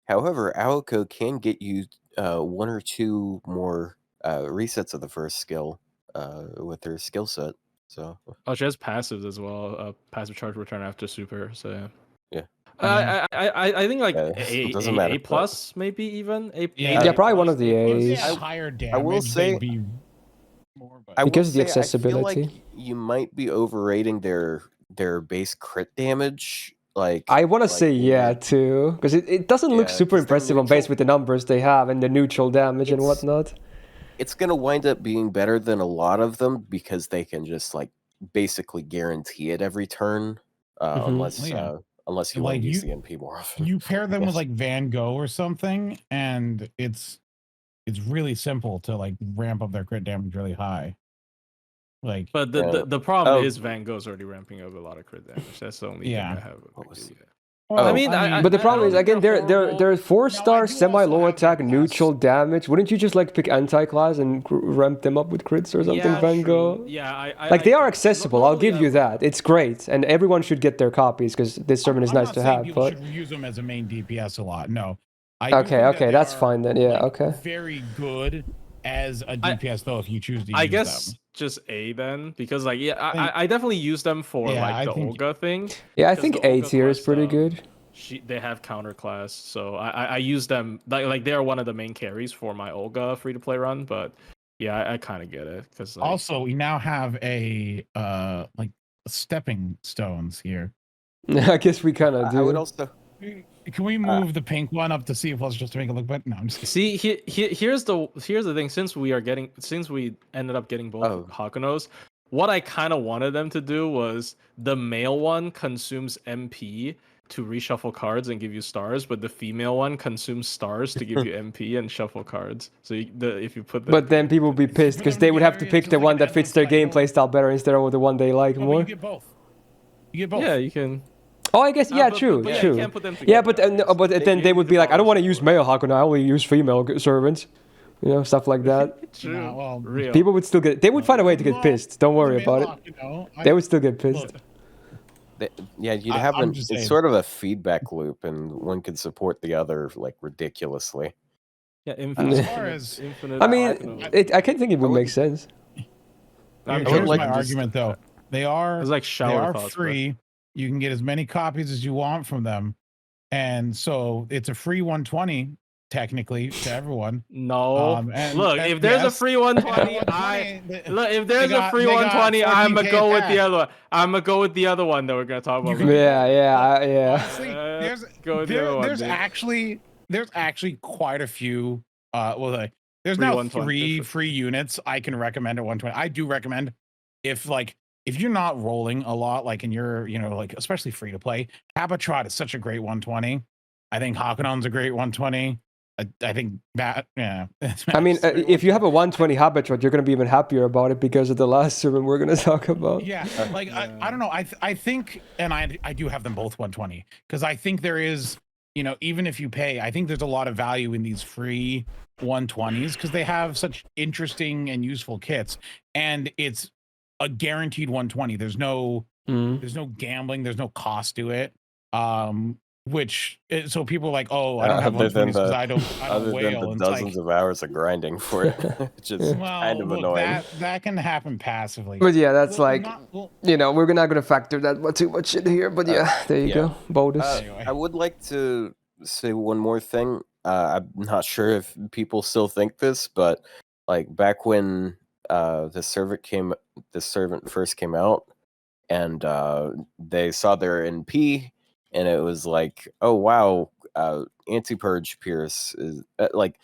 however, Alco can get you 1 or 2 more resets of the first skill with her skill set. So Oh, she has passives as well. Passive charge return after super. So yeah. Yeah. I think like it doesn't matter, A plus maybe even A. Yeah. Yeah, probably one of the A plus. A's. Yeah, higher damage. I will say- they'd be more, but I Because will of the say, I feel like accessibility. you might be overrating their base crit damage. Like I want to like say in yeah your- too, because it doesn't look Yeah, super 'cause they're impressive on base neutral. with the numbers they have and the neutral damage and It's- whatnot. It's gonna wind up being better than a lot of them because they can just like basically guarantee it every turn, unless Yeah. unless you Like, want to use you- the NP more often. you pair them Yes. with like Van Gogh or something, and it's really simple to like ramp up their crit damage really high. Like, But Yeah. the problem Oh. is Van Gogh's already ramping up a lot of crit damage. That's the only Yeah. thing I have. What was it? well, I mean, But the problem is don't again, think they're they're 4-star No, I do semi low also have attack their neutral damage. Wouldn't you just like pick anti-class and ramp them up with crits or something, Yeah, Van Gogh? true. Yeah, Like they are I- accessible. I'll normally give I you would- that. It's great, and everyone should get their copies because this tournament is I'm nice not to saying have. people But should use them as a main DPS a lot. No. I do okay, think that okay, they that's are, fine then. Yeah, like, okay. very good as a DPS though, if you choose to use I guess them. just A then, because like I definitely use them for Yeah, like I the think- Olga thing. Yeah, I 'Cause think the A Olga tier is quest, pretty good. They have counter class, so I use them like they are one of the main carries for my Olga free to play run. But yeah, I kind of get it because like, Also, we now have a like stepping stones here. I guess we kind of I would do. also Can we move the pink one up to C plus just to make it look better? No, I'm just kidding. see here's the thing. Since we ended up getting both Oh. Hakunos, what I kind of wanted them to do was the male one consumes MP to reshuffle cards and give you stars, but the female one consumes stars to give you MP and shuffle cards. So if you put them, But then people would be pissed because they would have to pick the one that fits their gameplay style better instead of the one they like No, but more. you get both. You get both. yeah, you can. Oh, I guess yeah, But true, yeah, you true. can't put them Yeah, together, but I guess. then You they need would to be like, I don't want to balance use it. male Hakuno, I only use female servants. You know, stuff like that. True. No, well, Real. People would still get. They would find a way to get Well, pissed. Don't worry as a about male, it. you know, They would still get pissed. yeah, you'd I- have I'm an just it's saying. sort of a feedback loop, and one could support the other like ridiculously. Yeah, As far as- infinite. I mean, Hakuno. I can think it would I make would- sense. I'm Here's would like my to just- argument though. They are It's like they shower are thoughts, bro. free. You can get as many copies as you want from them, and so it's a free 120 technically to everyone. No. And- Look, and if there's a yes, free 120, Look, if there's got- a free they got 120, I'm gonna 14K go with the attack. other one. I'm gonna go with the other one that we're gonna talk about. You later. Yeah. Honestly, there's Go with the other one, dude. there's actually quite a few. There's Free now 120 3 for- free units I can recommend at 120. I do recommend if you're not rolling a lot, like, and you're, like, especially free to play, Habatrot is such a great 120. I think Hakuno's a great 120. I think that, yeah. I mean, if you have a 120 Habitat, you're going to be even happier about it because of the last sermon we're going to talk about. Yeah, like, I don't know. I think, and I do have them both 120, because I think there is, even if you pay, I think there's a lot of value in these free 120s because they have such interesting and useful kits, and it's a guaranteed 120. There's no gambling, there's no cost to it. Which, so people are like, oh, I don't have 120s because I don't whale. Than the dozens of hours of grinding for it, which is kind of annoying. That can happen passively. But yeah, that's we're not going to factor that too much in here. But yeah, there you go. Bonus. Anyway. I would like to say one more thing. I'm not sure if people still think this, but like back when the servant first came out, and they saw their NP. And it was like, oh wow, anti-purge pierce is like,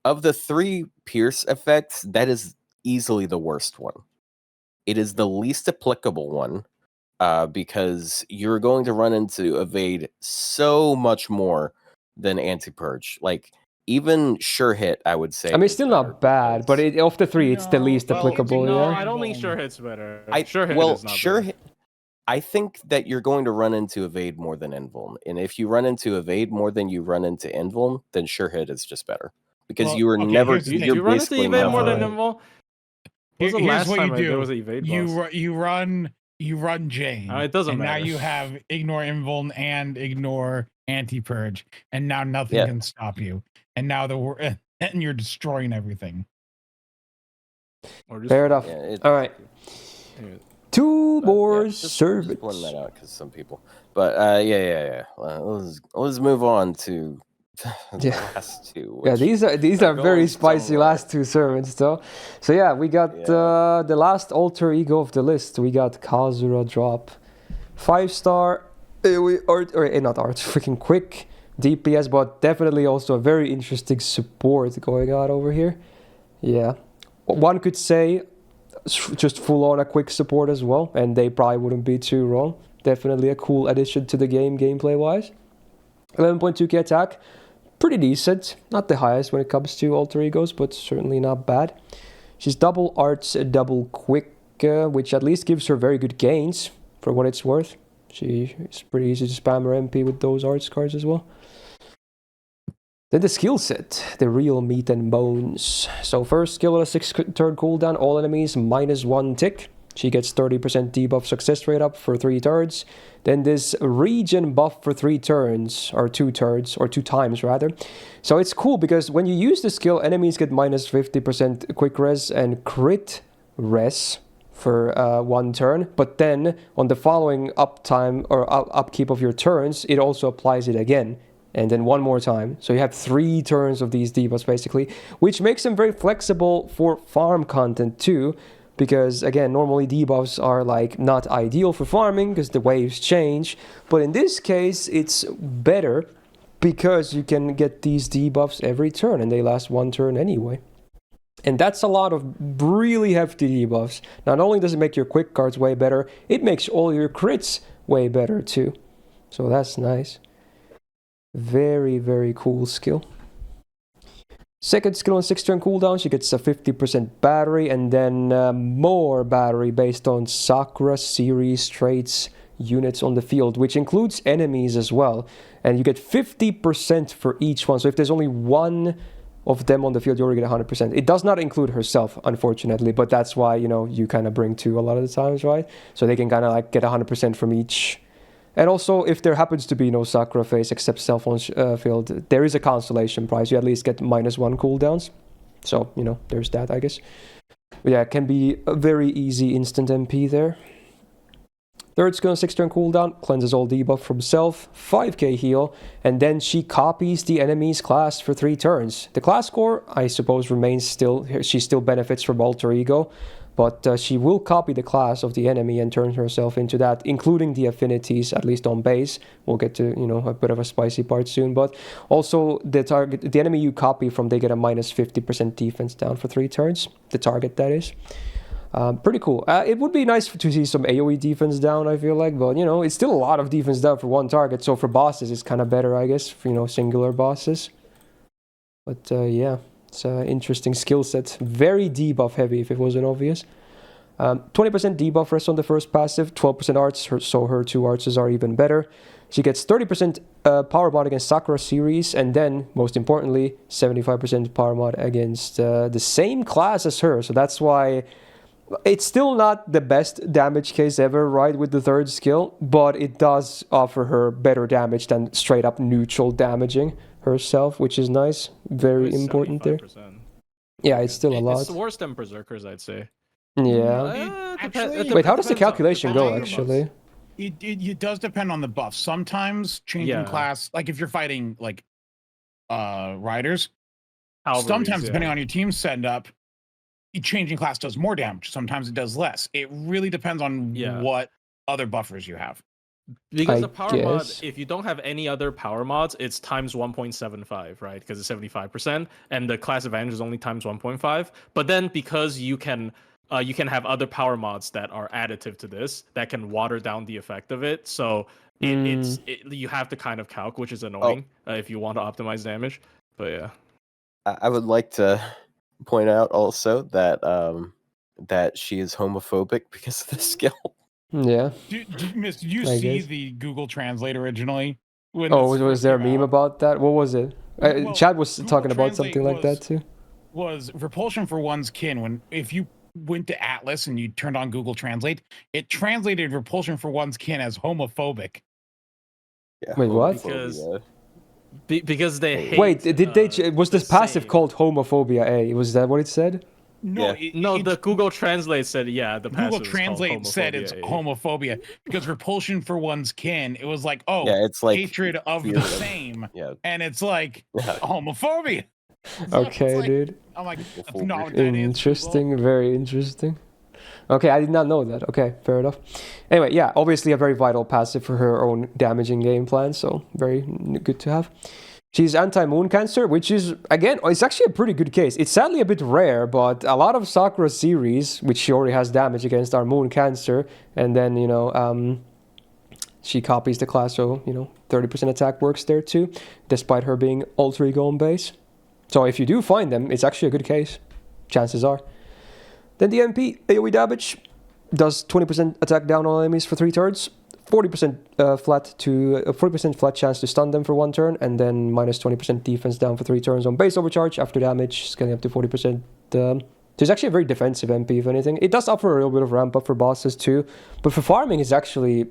of the 3 pierce effects, that is easily the worst one. It is the least applicable one because you're going to run into evade so much more than anti-purge. Like even sure hit, I would say. I mean, it's still not bad, but of the 3, it's the least applicable. No, I don't think sure hit's better. Sure hit is not better. I think that you're going to run into evade more than invuln, and if you run into evade more than you run into invuln, then sure hit is just better because you were never. You run into evade more than invuln. Here's what you do. There was an evade boss? You run Jane. It doesn't matter. Now you have ignore invuln and ignore anti-purge, and now nothing can stop you. And now and you're destroying everything. Fair enough. All right. 2 more servants. Just pointing that out because some people. But yeah. Let's move on to the last 2. Yeah, these are very spicy last 2 servants though. So yeah, we got the last alter ego of the list. We got Kazuradrop, 5-star. Not art, freaking quick DPS, but definitely also a very interesting support going on over here. Yeah, one could say just full on a quick support as well, and they probably wouldn't be too wrong. Definitely a cool addition to the game gameplay wise. 11.2k attack, pretty decent, not the highest when it comes to alter egos, but certainly not bad. She's double arts, double quick, which at least gives her very good gains for what it's worth. It's pretty easy to spam her MP with those arts cards as well. Then the skill set, the real meat and bones. So first skill at a 6-turn cooldown, all enemies -1 tick. She gets 30% debuff success rate up for 3 turns. Then this regen buff for 3 turns, or 2 turns, or 2 times rather. So it's cool because when you use the skill, enemies get -50% quick res and crit res for 1 turn. But then on the following uptime or upkeep of your turns, it also applies it again. And then 1 more time. So you have 3 turns of these debuffs basically, which makes them very flexible for farm content too. Because again, normally debuffs are like not ideal for farming because the waves change. But in this case, it's better because you can get these debuffs every turn and they last 1 turn anyway. And that's a lot of really hefty debuffs. Not only does it make your quick cards way better, it makes all your crits way better too. So that's nice. Very, very cool skill. Second skill on 6-turn cooldown, she gets a 50% battery and then more battery based on Sakura series traits units on the field, which includes enemies as well. And you get 50% for each one. So if there's only 1 of them on the field, you already get 100%. It does not include herself, unfortunately, but that's why, you kind of bring 2 a lot of the times, right? So they can kind of like get 100% from each. And also, if there happens to be no Sakura phase except self on field, there is a consolation prize. You at least get -1 cooldowns. So, there's that, I guess. But yeah, it can be a very easy instant MP there. Third skill on 6-turn cooldown, cleanses all debuff from self, 5k heal, and then she copies the enemy's class for 3 turns. The class score, I suppose, remains still, she still benefits from alter ego, but she will copy the class of the enemy and turn herself into that, including the affinities, at least on base. We'll get to, a bit of a spicy part soon, but also the enemy you copy from, they get a -50% defense down for 3 turns, the target that is. Pretty cool. It would be nice to see some AoE defense down, I feel like, but, you know, it's still a lot of defense down for one target, so for bosses it's kind of better, I guess, for, you know, singular bosses. But, yeah, it's an interesting skill set. Very debuff heavy, if it wasn't obvious. 20% debuff rest on the first passive, 12% arts, so her 2 arts are even better. She gets 30% power mod against Sakura series, and then, most importantly, 75% power mod against the same class as her, so that's why... It's still not the best damage case ever, right, with the third skill, but it does offer her better damage than straight up neutral damaging herself, which is nice. Very important there. Yeah, it's still a lot. It's worse than Berserkers, I'd say. Yeah. Actually, Wait, how does the calculation go, actually? It does depend on the buff. Sometimes changing class, like if you're fighting like riders, sometimes depending on your team setup, changing class does more damage. Sometimes it does less. It really depends on what other buffers you have. Because the power mod, if you don't have any other power mods, it's times 1.75, right? Because it's 75%, and the class advantage is only times 1.5. But then because you can have other power mods that are additive to this that can water down the effect of it. So you have to kind of calc, which is annoying if you want to optimize damage. But yeah, I would like to point out also that that she is homophobic because of the skill. Yeah. Did you see the Google Translate originally? Was there a meme about that? What was it? Chad was Google talking about something like that too. Was repulsion for one's kin. If you went to Atlas and you turned on Google Translate, it translated repulsion for one's kin as homophobic. Yeah, wait, what? Because they hate... Wait, did they... Was this passive called homophobia A? Was that what it said? No, the Google Translate said, the Google Translate said it's homophobia because repulsion for one's kin, it was like, it's like hatred of the same. And it's like homophobia. Okay, like, dude. I'm like, that's not what that interesting, very interesting. Okay, I did not know that. Okay, fair enough. Anyway, yeah, obviously a very vital passive for her own damaging game plan, so very good to have. She's anti-moon cancer, which is, again, it's actually a pretty good case. It's sadly a bit rare, but a lot of Sakura series, which she already has damage against, are moon cancer, and then, you know, she copies the class, so, you know, 30% attack works there too, despite her being alter ego on base. So if you do find them, it's actually a good case, chances are. Then the MP, AoE damage, does 20% attack down on enemies for 3 turns, 40% flat chance to stun them for 1 turn, and then minus 20% defense down for 3 turns on base overcharge after damage, scaling up to 40%. So it's actually a very defensive MP, if anything. It does offer a little bit of ramp up for bosses too, but for farming it's actually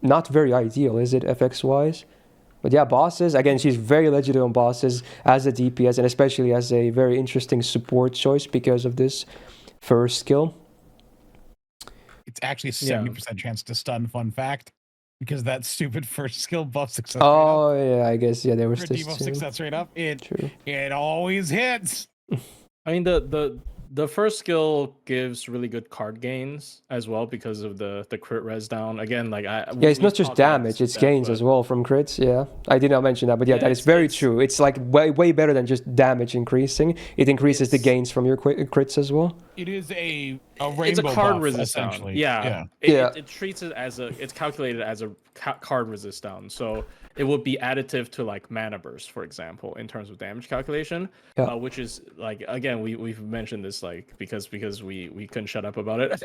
not very ideal, is it, FX-wise? But yeah, bosses, again, she's very legitimate on bosses as a DPS, and especially as a very interesting support choice because of this first skill. It's actually a 70% chance to stun, fun fact, because that stupid first skill buff success rate up. Yeah, I guess, there was this debuff success rate up. It always hits. I mean, the first skill gives really good card gains as well because of the crit res down. Again, like it's not just damage, it's gains as well from crits. Yeah, I did not mention that, but that is very true. It's like way better than just damage increasing. It increases the gains from your crits as well. It is a rainbow it's a card buff, resist down. It treats it as it's calculated as a card resist down. So it would be additive to like mana burst, for example, in terms of damage calculation, which is like, again, we've mentioned this like because we couldn't shut up about it,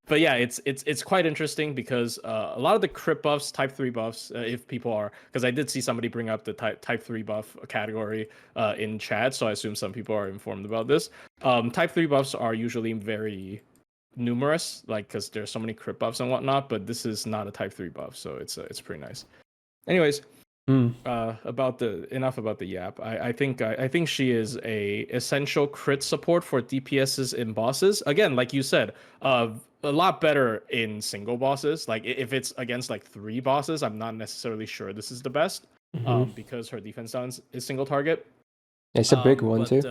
but yeah, it's quite interesting because a lot of the crit buffs, type 3 buffs, if people are, because I did see somebody bring up the type 3 buff category in chat, so I assume some people are informed about this. Type 3 buffs are usually very numerous, like because there's so many crit buffs and whatnot, but this is not a type 3 buff, so it's pretty nice. Anyways, enough about the yap. I think she is a essential crit support for DPSs in bosses. Again, like you said, a lot better in single bosses. Like if it's against like 3 bosses, I'm not necessarily sure this is the best because her defense down is single target. It's a big one too.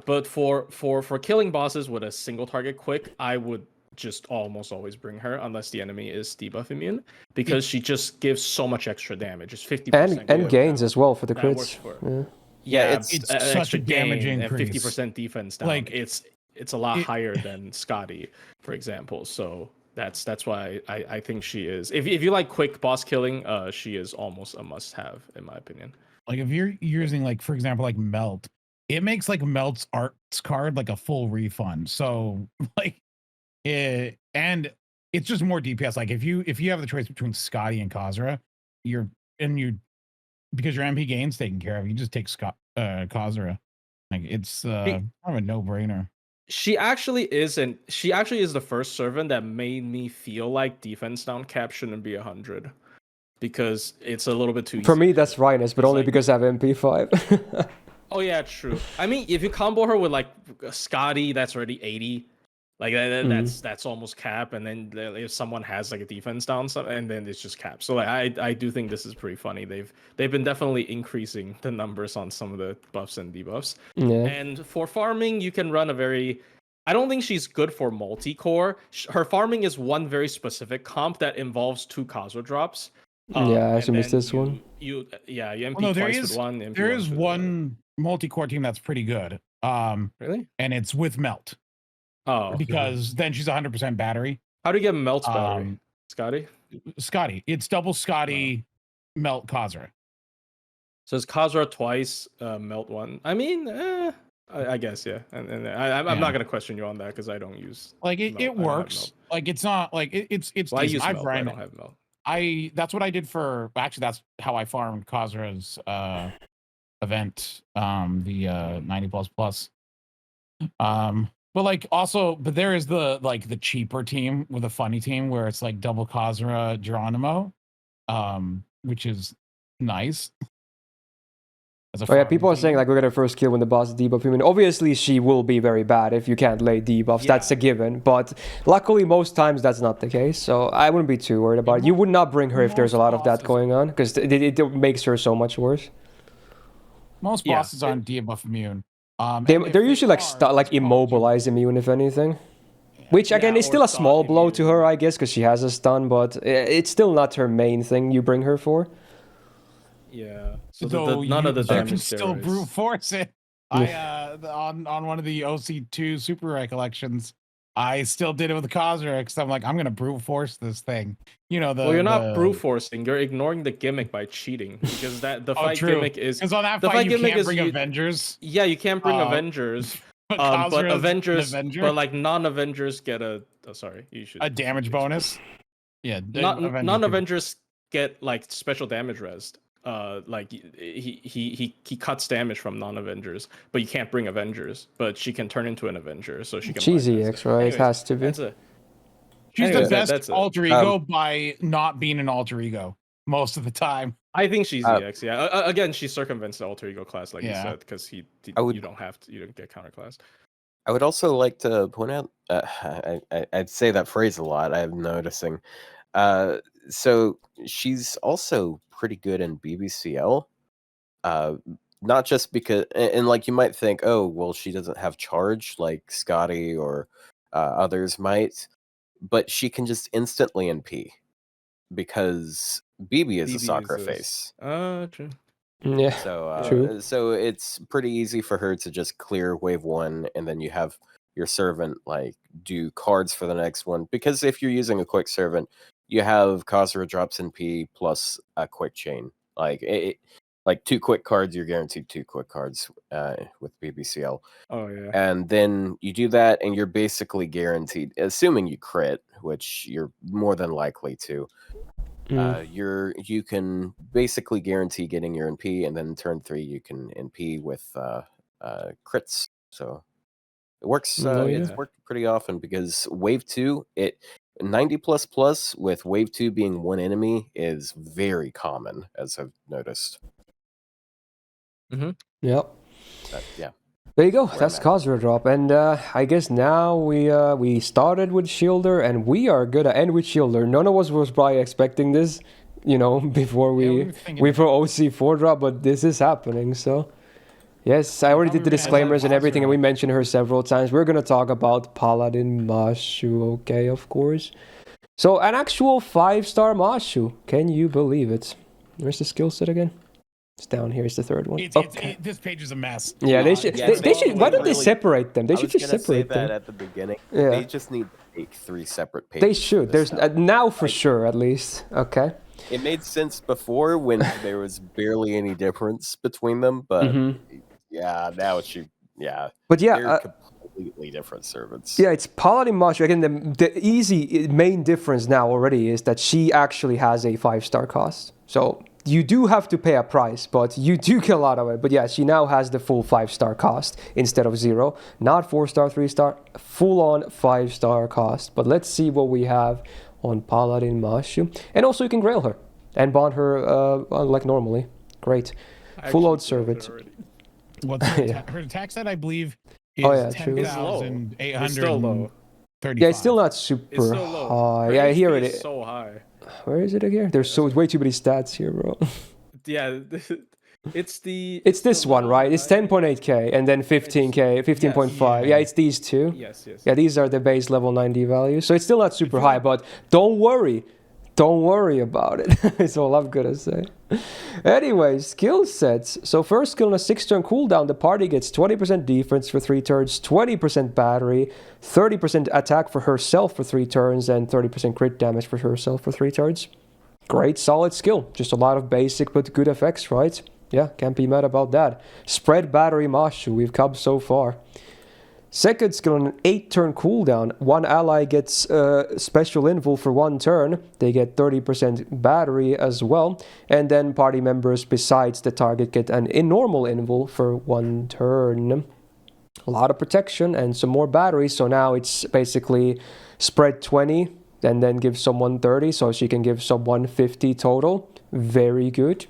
But for killing bosses with a single target quick, I would just almost always bring her unless the enemy is debuff immune, because she just gives so much extra damage. It's 50% and gains as well for the crits. It's such a damage increase and 50% defense down. Like it's it's a lot higher than Scotty, for example. So that's why I think she is. If you like quick boss killing, she is almost a must-have in my opinion. Like if you're using like for example like Melt, it makes like Melt's arts card like a full refund. So like and it's just more DPS. Like if you have the choice between Scotty and Kazura, because your MP gain's taken care of, you just take Kazura. Like it's kind of a no-brainer. She actually is the first servant that made me feel like defense down cap shouldn't be 100. Because it's a little bit too easy. For me, that's Rhinus, but only because I have MP5. Oh yeah, true. I mean, if you combo her with like Scotty, that's already 80. Like that's almost cap, and then if someone has like a defense down, and then it's just cap. So like I do think this is pretty funny. They've been definitely increasing the numbers on some of the buffs and debuffs. Yeah. And for farming, you can run a very. I don't think she's good for multi-core. Her farming is one very specific comp that involves 2 Kazuradrops. Yeah, I should miss this one. You MP twice with one. MP there is one multi-core team that's pretty good. Really? And it's with Melt. Oh, because then she's 100% battery. How do you get Melt's battery? Scotty. It's double Scotty, Melt, Kazura. So it's Kazura twice, Melt one. I mean, I guess yeah. And I'm not gonna question you on that because I don't use. Like it works. Like it's not like it's. Well, I use Melt. I don't have Melt. That's what I did for. Actually, that's how I farmed Kazura's event. The 90++. But like also, but there is the cheaper team with a funny team where it's like double Kazura Geronimo, which is nice. Oh yeah, people are saying like we're gonna first kill when the boss debuff. I mean, obviously she will be very bad if you can't lay debuffs. Yeah. That's a given. But luckily, most times that's not the case. So I wouldn't be too worried about it. You would not bring her if there's a lot of that going on because it makes her so much worse. Most bosses aren't debuff immune. They're usually like immobilized immune, if anything. Which again is still a small blow to her, I guess, because she has a stun, but it's still not her main thing you bring her for. Yeah. So none of the damage can still brute force it. On one of the OC2 super recollections, I still did it with the Kazura because I'm like, I'm gonna brute force this thing. You know, well, you're not brute forcing. You're ignoring the gimmick by cheating because the fight gimmick is. Because on that fight you can't bring Avengers. Yeah, you can't bring Avengers. But Avengers, but like non-Avengers get a. Oh, sorry, you should. A damage bonus. Yeah, non-Avengers get like special damage rest. Like he cuts damage from non-Avengers, but you can't bring Avengers. But she can turn into an Avenger, so she can. Cheesy X, right? Anyways, it has to be. She's the best alter ego by not being an alter ego most of the time. I think she's EX. Yeah. Again, she circumvents the alter ego class, like you said, because you don't get counterclassed. I would also like to point out. I'd say that phrase a lot. I'm noticing. So she's also pretty good in BBCL. Not just because, and like you might think, oh, well, she doesn't have charge like Scotty or others might, but she can just instantly NP because BB is a soccer face. True. Yeah. So true. So it's pretty easy for her to just clear wave 1, and then you have your servant like do cards for the next one. Because if you're using a quick servant, you have Kazuradrop's NP plus a quick chain. Like 2 quick cards, you're guaranteed 2 quick cards with BBCL. Oh yeah. And then you do that, and you're basically guaranteed, assuming you crit, which you're more than likely to. You can basically guarantee getting your NP, and then turn 3 you can NP with crits. So it works. It's worked pretty often because wave 2, 90++ with wave 2 being 1 enemy is very common, as I've noticed. Yep. Yeah. There you go. That's Kazuradrop, and I guess now we started with Shielder, and we are gonna end with Shielder. None of us was probably expecting this, before we for OC4 drop, but this is happening. So yes, I already did the disclaimers and everything, and we mentioned her several times. We're gonna talk about Paladin Mashu, okay, of course. So an actual 5-star Mashu. Can you believe it? Where's the skill set again? It's down here is the third one. This page is a mess. Yeah, they should. They should. Why don't they separate them? They should just separate them. I was gonna say that at the beginning. Yeah. They just need to make 3 separate pages. They should. There's now for sure, at least. Okay. It made sense before when there was barely any difference between them, but yeah, now it should. Yeah. But yeah, they're completely different servants. Yeah, it's Paladin Mashu. Again, the easy main difference now already is that she actually has a 5-star cost. So you do have to pay a price, but you do get a lot of it. But yeah, she now has the full 5-star cost instead of 0. Not 4-star, 3-star, full-on 5-star cost. But let's see what we have on Paladin Mashu. And also you can grail her and bond her like normally. Great. Full load servant. What's her attack set, I believe, is 10,835. Yeah, it's still not super high. Yeah, here it is. So high. Where is it again? There's way too many stats here, bro. Yeah, it's this one, right? It's 10.8k and then 15k, 15.5. Yeah, it's these two. Yes. Yeah, these are the base level 90 values. So it's still not super high, but don't worry. Don't worry about it. That's all I'm gonna say. Anyway, skill sets. So first skill on a 6-turn cooldown, the party gets 20% defense for 3 turns, 20% battery, 30% attack for herself for 3 turns, and 30% crit damage for herself for 3 turns. Great, solid skill. Just a lot of basic but good effects, right? Yeah, can't be mad about that. Spread battery Mashu, we've come so far. Second skill on an 8-turn cooldown, one ally gets special invul for 1 turn. They get 30% battery as well. And then party members besides the target get an normal invul for 1 turn. A lot of protection and some more battery. So now it's basically spread 20 and then give someone 30. So she can give someone 50 total. Very good.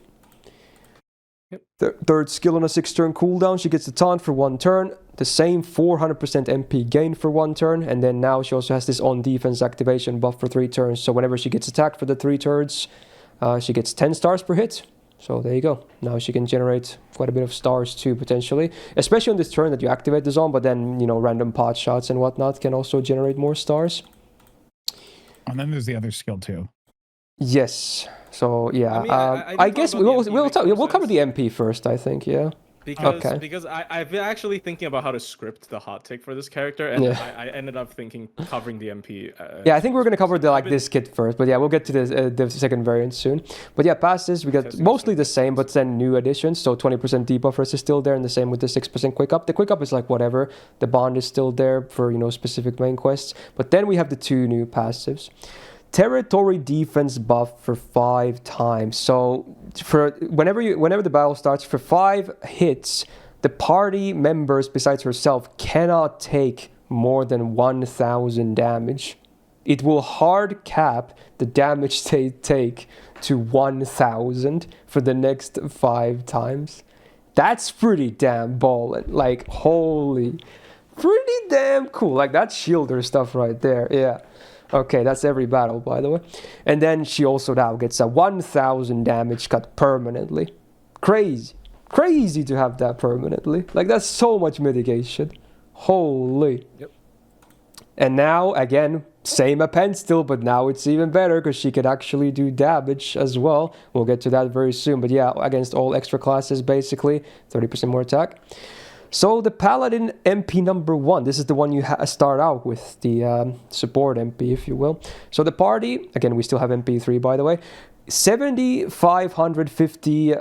Third skill on a 6-turn cooldown, she gets the taunt for 1 turn, the same 400% MP gain for 1 turn, and then now she also has this on defense activation buff for 3 turns, so whenever she gets attacked for the 3 turns, she gets 10 stars per hit. So there you go. Now she can generate quite a bit of stars too, potentially, especially on this turn that you activate the zone, but then, you know, random pot shots and whatnot can also generate more stars. And then there's the other skill too. Yes. So yeah, I mean, I guess we'll cover the MP sense. First. I think, yeah. Because I've been actually thinking about how to script the hot take for this character, and I ended up covering the MP. Yeah, I think we're gonna cover this kit first, but yeah, we'll get to the second variant soon. But yeah, past this we got mostly the same, but then new additions. So 20% debuffers is still there, and the same with the 6% quick up. The quick up is like whatever. The bond is still there for, you know, specific main quests. But then we have the 2 new passives. Territory defense buff for 5 times. So for whenever the battle starts, for 5 hits, the party members besides herself cannot take more than 1,000 damage. It will hard cap the damage they take to 1,000 for the next 5 times. That's pretty damn ballin'. Like, holy, pretty damn cool. Like, that's shielder stuff right there. Yeah. Okay, that's every battle, by the way. And then she also now gets a 1,000 damage cut permanently. Crazy. Crazy to have that permanently. Like, that's so much mitigation. Holy. Yep. And now, again, same append still, but now it's even better because she could actually do damage as well. We'll get to that very soon. But yeah, against all extra classes, basically, 30% more attack. So the Paladin MP number 1, this is the one you start out with, the support MP, if you will. So the party, again, we still have MP3, by the way, 7,550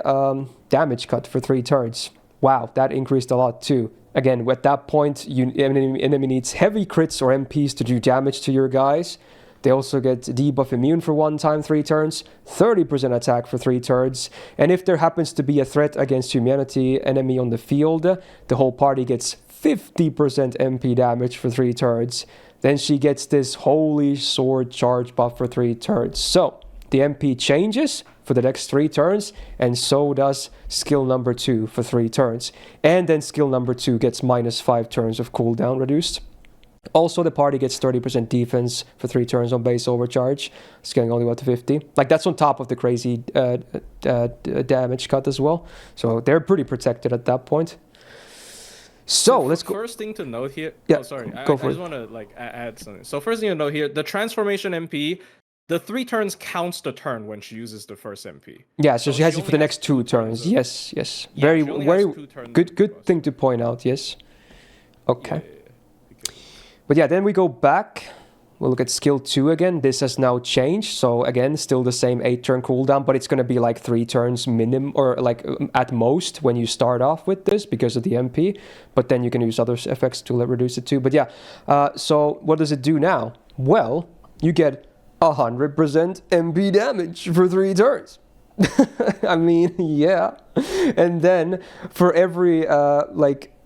damage cut for 3 turns. Wow, that increased a lot too. Again, at that point, enemy needs heavy crits or MPs to do damage to your guys. They also get debuff immune for 1 time 3 turns, 30% attack for 3 turns, and if there happens to be a threat against humanity enemy on the field, the whole party gets 50% MP damage for 3 turns. Then she gets this Holy Sword charge buff for 3 turns. So the MP changes for the next 3 turns, and so does skill number 2 for 3 turns. And then skill number 2 gets -5 turns of cooldown reduced. Also, the party gets 30% defense for 3 turns on base overcharge, scaling only up to 50. Like, that's on top of the crazy damage cut as well. So they're pretty protected at that point. So let's go. First thing to note here. Yeah, oh, sorry. go for I it. just want to add something. So first thing to note here, the transformation MP the 3 turns counts the turn when she uses the first MP. Yeah, so she has it for only the has next 2 2 turns. of- Yes, yes. Yeah, Very, she only very has 2 turns good across. thing to point out. Yes. Okay. Okay. But yeah, then we go back. We'll look at skill 2 again. This has now changed. So again, still the same 8-turn cooldown, but it's going to be like 3 turns minimum, or like at most when you start off with this because of the MP. But then you can use other effects to reduce it too. But yeah, so what does it do now? Well, you get 100% MP damage for 3 turns. I mean, yeah. And then for every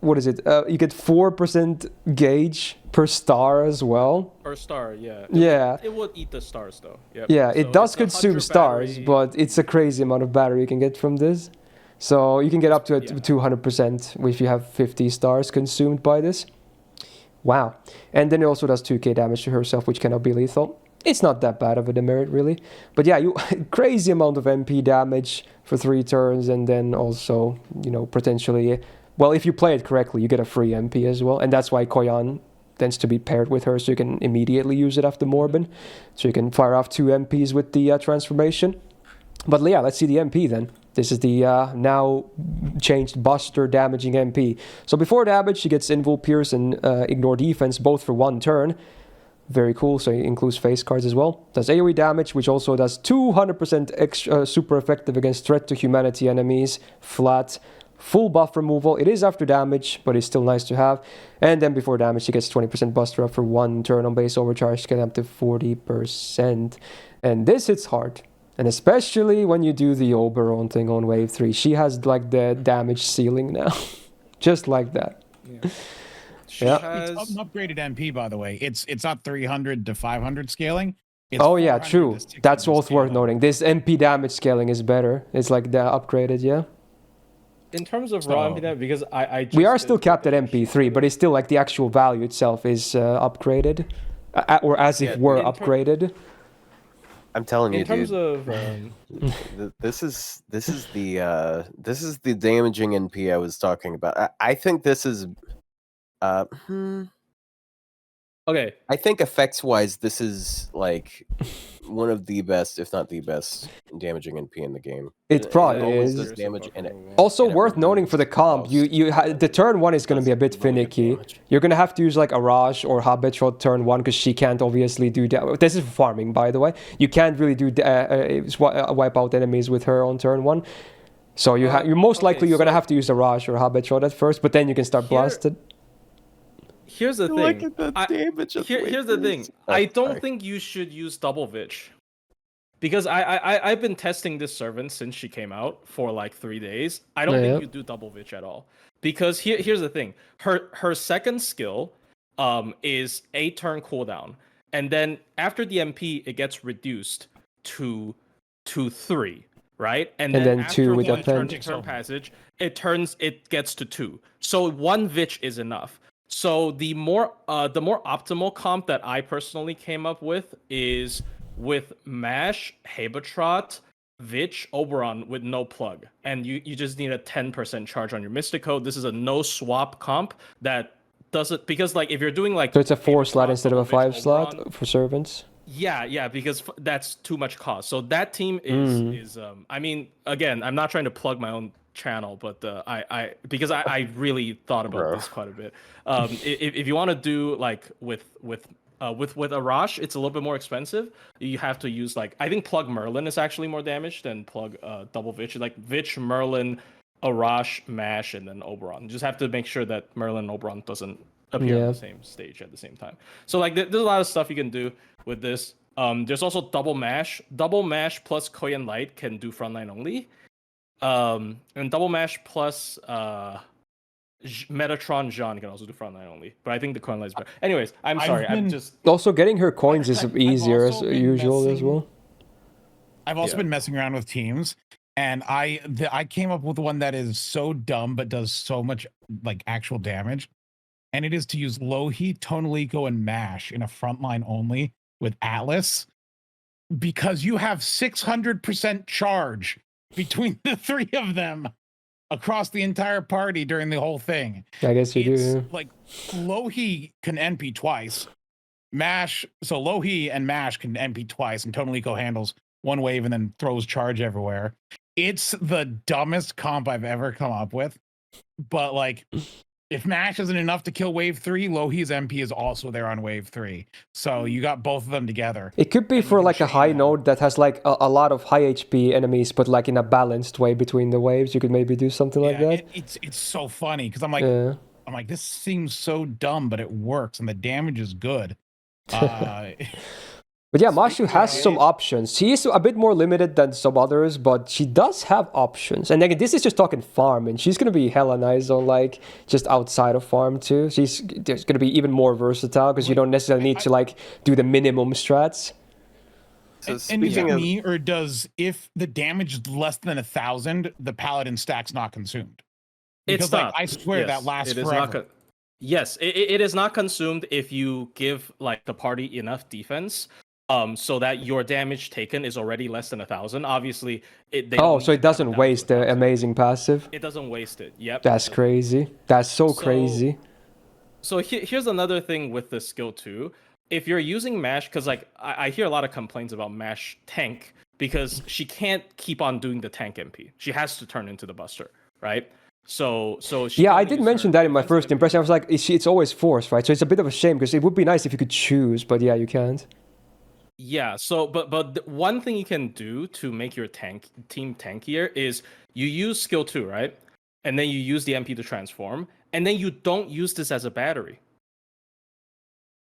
what is it? You get 4% gauge per star as well. Per star, yeah. It would eat the stars though. Yep. Yeah, So it does it's consume 100 stars, battery. but it's a crazy amount of battery you can get from this. So you can get up to 200% if you have 50 stars consumed by this. Wow. And then it also does 2k damage to herself, which cannot be lethal. It's not that bad of a demerit, really. But yeah, you crazy amount of MP damage for 3 turns, and then also, potentially... Well, if you play it correctly, you get a free MP as well. And that's why Koyan tends to be paired with her, so you can immediately use it after Morbin. So you can fire off 2 MPs with the transformation. But yeah, let's see the MP then. This is the now changed Buster damaging MP. So before damage, she gets Invul Pierce and Ignore Defense, both for 1 turn. Very cool, so it includes face cards as well. Does AoE damage, which also does 200% extra, super effective against threat to humanity enemies. Flat. Full buff removal. It is after damage, but it's still nice to have. And then before damage, she gets 20% Buster up for 1 turn on base overcharge, getting up to 40%. And this hits hard. And especially when you do the Oberon thing on wave 3. She has like the damage ceiling now. Just like that. Yeah. It's an upgraded MP, by the way. It's not 300 to 500 scaling. It's oh yeah, 400 true. to 600 That's also worth scaling. noting. This MP damage scaling is better. It's like the upgraded, yeah. In terms of raw MP damage, because I just We are still did capped at damage. MP3, but it's still like the actual value itself is upgraded, or as if were upgraded. I'm telling you, In terms dude. of This is the damaging NP I was talking about. I think this is okay, I think effects wise, this is like one of the best, if not the best, damaging NP in the game. It probably always is. does damage, and it Also and it worth noting for the comp, the turn 1 is going to be a bit finicky. You're going to have to use like Arash or Habitro turn 1 because she can't obviously do that. This is farming, by the way. You can't really do wipe out enemies with her on turn 1. So you're most likely you're going to have to use Arash or Habitro at first, but then you can start blasted. here's the Look thing. at the damage. Here's the thing. I don't think you should use double Vich. Because I've been testing this servant since she came out for like 3 days. I don't think you do double Vich at all. Because here's the thing. Her second skill is 8-turn cooldown. And then after the MP, it gets reduced to 3, right? And then after 2 with one the turn passage, it gets to 2. So 1 Vich is enough. So the more optimal comp that I personally came up with is with Mash, Habatrot, Vich, Oberon with no plug. And you just need a 10% charge on your Mystic Code. This is a no swap comp that does it because like if you're doing like So it's a 4 slot Habatrot, instead of a Double 5 Vich, slot Oberon, for servants. yeah, because that's too much cost. So that team is I mean, again, I'm not trying to plug my own channel, but because I really thought about this quite a bit. If you want to do like with Arash, it's a little bit more expensive. You have to use like I think plug Merlin is actually more damage than plug double Vich. Like Vich, Merlin, Arash, Mash, and then Oberon. You just have to make sure that Merlin and Oberon doesn't appear on the same stage at the same time. So like there's a lot of stuff you can do with this. There's also double mash. Double mash plus Koyan Light can do frontline only. And double mash plus Metatron Jean can also do frontline only. But I think the Koyan Light is better. Anyways, I'm just Also, getting her coins is easier as also been usual as well. I've also been messing around with teams, and I came up with one that is so dumb but does so much like actual damage. And it is to use low heat, Tonalico, and Mash in a frontline only with Atlas, because you have 600% charge between the 3 of them across the entire party during the whole thing. I guess you do. Like low heat can NP twice, Mash, so Lohi and Mash can MP twice, and Tonalico handles one wave and then throws charge everywhere. It's the dumbest comp I've ever come up with. But like, if Mash isn't enough to kill wave 3, Lohi's MP is also there on wave 3. So you got both of them together. It could be for like a high node that has like a lot of high HP enemies, but like in a balanced way between the waves. You could maybe do something like that. It's so funny because I'm like, this seems so dumb, but it works and the damage is good. But yeah, Mashu has some options. She is a bit more limited than some others, but she does have options. And again, this is just talking farm, and she's gonna be hella nice on like just outside of farm too. She's gonna be even more versatile because you don't necessarily need to like do the minimum strats. So and is it me, or does if the damage is less than 1,000, the Paladin stack's not consumed? Because It's not. I swear that lasts it is forever. not yes, it is not consumed if you give like the party enough defense. So that your damage taken is already less than 1,000. Obviously, so it doesn't waste the amazing passive. It doesn't waste it. Yep. That's crazy. That's so crazy. So here's another thing with the skill too. If you're using Mash, because like I hear a lot of complaints about Mash tank because she can't keep on doing the tank MP. She has to turn into the Buster, right? So she I did mention that in my first impression. I was like, it's always forced, right? So it's a bit of a shame because it would be nice if you could choose, but yeah, you can't. Yeah, so but one thing you can do to make your team tankier is you use skill 2, right? And then you use the MP to transform, and then you don't use this as a battery.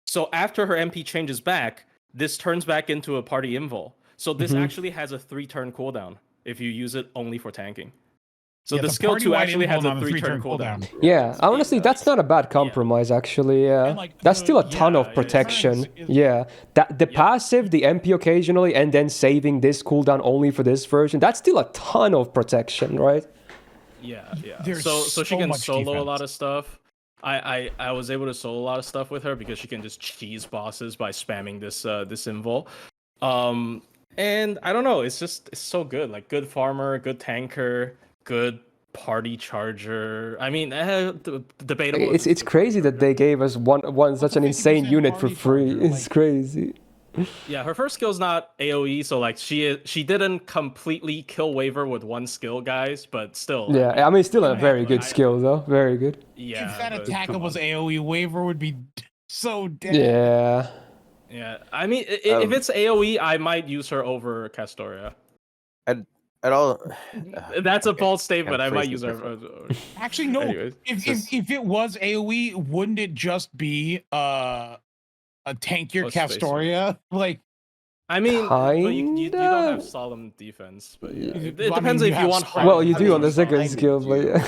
So after her MP changes back, this turns back into a party invul. So this actually has a 3-turn cooldown if you use it only for tanking. So the skill 2 actually has a 3-turn cooldown. Yeah, honestly, that's not a bad compromise, actually. Yeah, that's still a ton of protection. Yeah, the passive, the MP occasionally, and then saving this cooldown only for this version, that's still a ton of protection, right? Yeah. So she can solo a lot of stuff. I was able to solo a lot of stuff with her because she can just cheese bosses by spamming this invul. And I don't know, it's so good. Like good farmer, good tanker, good party charger. I mean, debatable. It's crazy that they gave us one such an insane unit for free. It's crazy. Yeah, her first skill's not AoE, so like she didn't completely kill Waver with one skill, guys, but still. Yeah, I mean, still a very good skill though. Very good. Yeah. If that attacker was AoE, Waver would be so dead. Yeah. Yeah, I mean, if it's AoE, I might use her over Castoria. At all. That's a bold statement. I might use her. Actually, no. Anyways, if it was AoE, wouldn't it just be a tankier Castoria? Like, I mean, but you don't have solemn defense, but yeah. It depends if you want. Well, you do on the second skill, but yeah.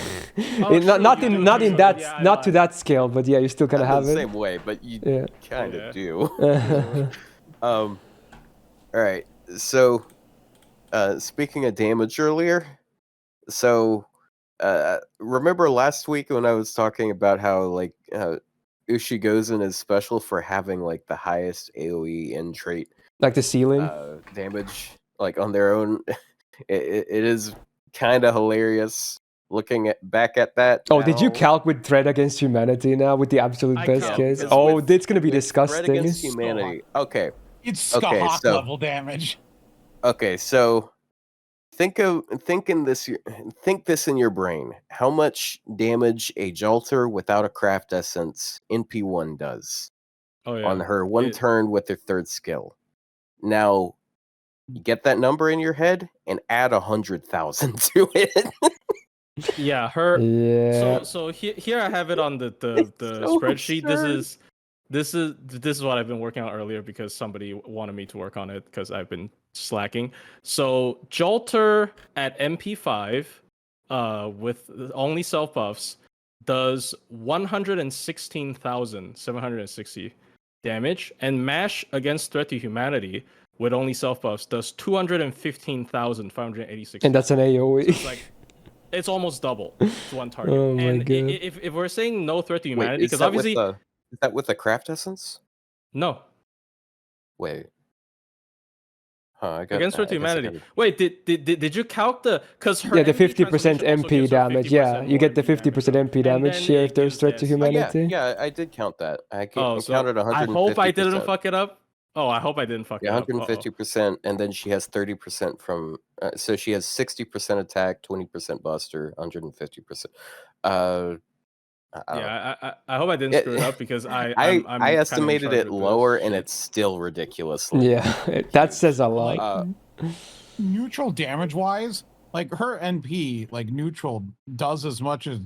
not to that scale, but yeah, you still kind of have it. Same way, but you kind of do. All right, so. Speaking of damage earlier, so remember last week when I was talking about how like Ushigozan is special for having like the highest AoE in trait, like the ceiling damage, like on their own. It is kind of hilarious looking back at that. Oh, now. Did you calc with Threat Against Humanity now with the absolute best case? Oh, it's gonna be disgusting. Threat Against Humanity. Okay, it's Skahawk level damage. Okay, so think this in your brain. How much damage a Jalter without a craft essence NP1 does on her one turn with her third skill. Now, you get that number in your head and add 100,000 to it. Yeah, her. Yeah. So here I have it on the so spreadsheet. absurd. This is what I've been working on earlier because somebody wanted me to work on it because I've been slacking. So Jolter at MP5 with only self buffs does 116,760 damage, and Mash against Threat to Humanity with only self buffs does 215,586. And that's an AoE. So it's almost double to one target. Oh my and God. If we're saying no Threat to Humanity, because obviously is that with the craft essence? no. Wait. I got, Against Earth I guess I Humanity. got it. Wait, did you count the? Because her Yeah, the MP 50% transformation also MP gives her damage. 50% Yeah, you more get the MP damage, 50% MP and damage then here it if there's gives threat to this. Oh, humanity. yeah, I did count that. I Oh, counted so 150%. I hope I didn't fuck it up. Oh, I hope I didn't fuck Yeah, it up. 150%, and then she has 30% from. So she has 60% attack, 20% buster, 150%. I don't know. Yeah, I hope I didn't screw it up because I'm I kinda in estimated charge it with this lower, and shit. it's still ridiculous. Like, Yeah, that says a lot. Neutral damage wise, like her NP, like neutral does as much as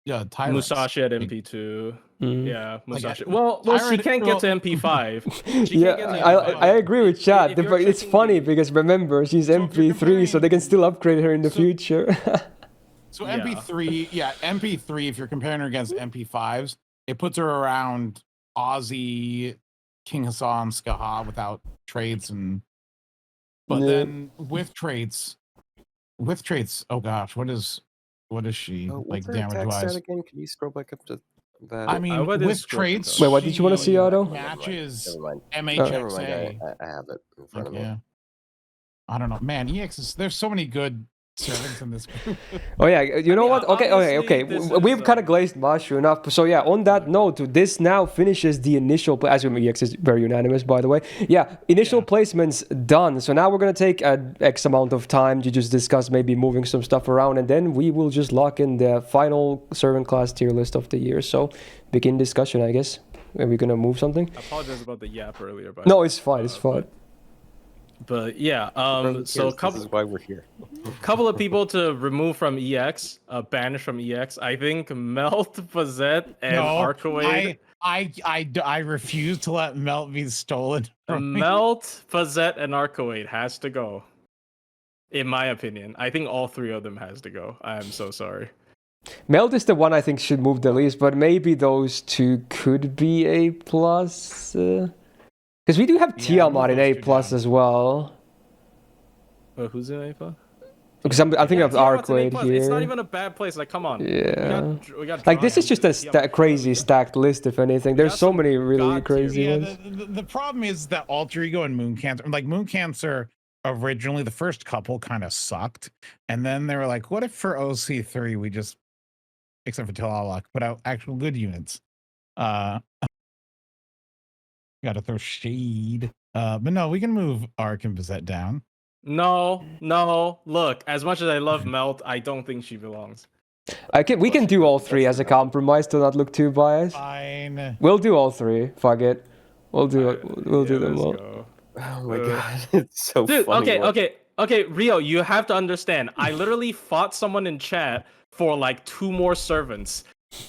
Tyrant's. Musashi at Like, MP2. Mm. Yeah, Like, Musashi. Well, she Tyrant- can't get to well- MP5. She Yeah, can't get to I MP5. agree with Chad. If you're It's checking funny the- because remember she's So if you're MP3, so they can still upgrade her in the so- future. So Yeah. MP3, yeah, MP3. If you're comparing her against MP5s, it puts her around Aussie, King Hassan, Skaha without traits, but Yeah. then with traits, oh gosh, what is she like what's her damage attack stat wise? again? Can you scroll back up to that? I mean, would with scroll traits. down. Wait, what did you wanna she see, Otto? Matches Never mind. MHXA. Never mind. I have it in front of me. Yeah. I don't know, man. EX is there's so many good servants in this group. Oh yeah, you know mean, what? Okay, honestly, this We've is, kind of glazed Mashu enough. So yeah, on that note, this now finishes the initial. Azumi EX is very unanimous, by the way. Yeah, initial placements done. So now we're gonna take X amount of time to just discuss maybe moving some stuff around, and then we will just lock in the final servant class tier list of the year. So begin discussion, I guess. Are we gonna move something? I apologize about the yap earlier, but No, it's fine. It's fine. But yeah, so This is why we're here. couple of people to remove from EX, banish from EX. I think Melt, Bazett, and Arcueid. I refuse to let Melt be stolen from me. Melt, Bazett, and Arcueid has to go. In my opinion, I think all three of them has to go. I am so sorry. Meld is the one I think should move the least, but maybe those two could be A plus. Because we do have Tiamat in A plus as well. Who's in A plus? Because I'm thinking of Tiamat's in A+. Arcueid here. It's not even a bad place. Like, come on. Yeah. We got Like this is Draco, just a Tiamat, crazy Tiamat. stacked list. If anything, there's got so some many really god tier. crazy Yeah, ones. the problem is that Alter Ego and Moon Cancer, like Moon Cancer originally, the first couple kind of sucked. And then they were like, what if for OC3 we just, except for Tlaloc, put out actual good units? Gotta throw shade. But no, we can move Arc and Bazett down. No. Look, as much as I love Melt, I don't think she belongs. We can do all three as a compromise to not look too biased. Fine. We'll do all three. Fuck it. We'll do them let's all. go. Oh my god, it's so Dude, funny. okay, Rio, you have to understand. I literally fought someone in chat for like 2 more servants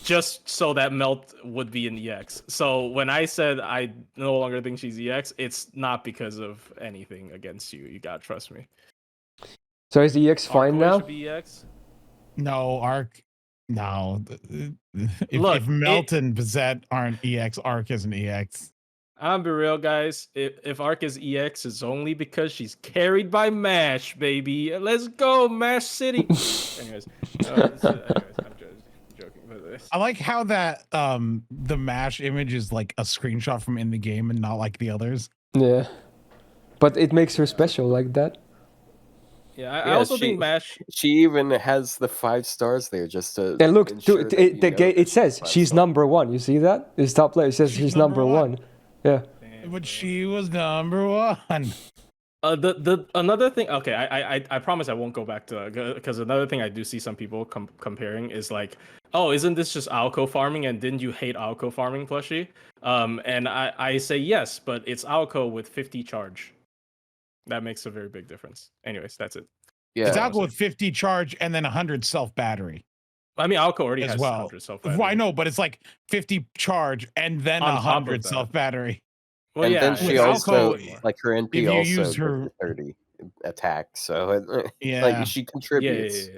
just so that Melt would be in EX. So when I said I no longer think she's EX, it's not because of anything against you. You gotta trust me. So is the EX fine Arcueid now? should be EX. No, Arc. No. Look, if Melt and Bazett aren't EX, Arc isn't EX. I'll be real, guys. If Arc is EX, it's only because she's carried by Mash, baby. Let's go, Mash City. anyways, I'm joking. But I like how that the Mash image is like a screenshot from in the game and not like the others. Yeah. But it makes her special like that. yeah, I also think Mash. She even has the 5 stars there just to. And look, ensure that you know that it says 5 she's stars. number 1. You see that? This top player says she's number one. Yeah. But she was number 1. Another thing. Okay, I promise I won't go back to because another thing I do see some people comparing is like, oh, isn't this just Alco farming? And didn't you hate Alco farming, plushie? And I say yes, but it's Alco with 50 charge. That makes a very big difference. Anyways, that's it. Yeah. It's Alco with 50 charge and then 100 self battery. I mean, Alco already as has well. 100 self. Well, I know, but it's like 50 charge and then On top of 100 that. self battery. Well, And yeah, then she with also, Alco, like her if NP you also use does her- the 30 attack, so Yeah. like she contributes.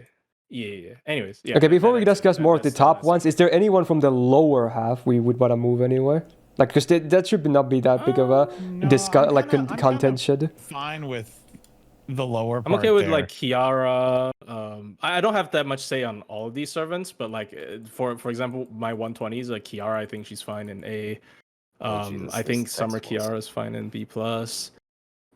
Yeah. Anyways, yeah. Okay, before we that's discuss it. more of the That's top it. ones, is there anyone from the lower half we would want to move anywhere? Like, because that should not be that big of a No, I'm content shed. fine with the lower I'm part okay with there. like Kiara. I don't have that much say on all of these servants, but like for example, my 120s, like Kiara, I think she's fine in A. Oh, Jesus, I think this Summer text was- Kiara is fine in B plus.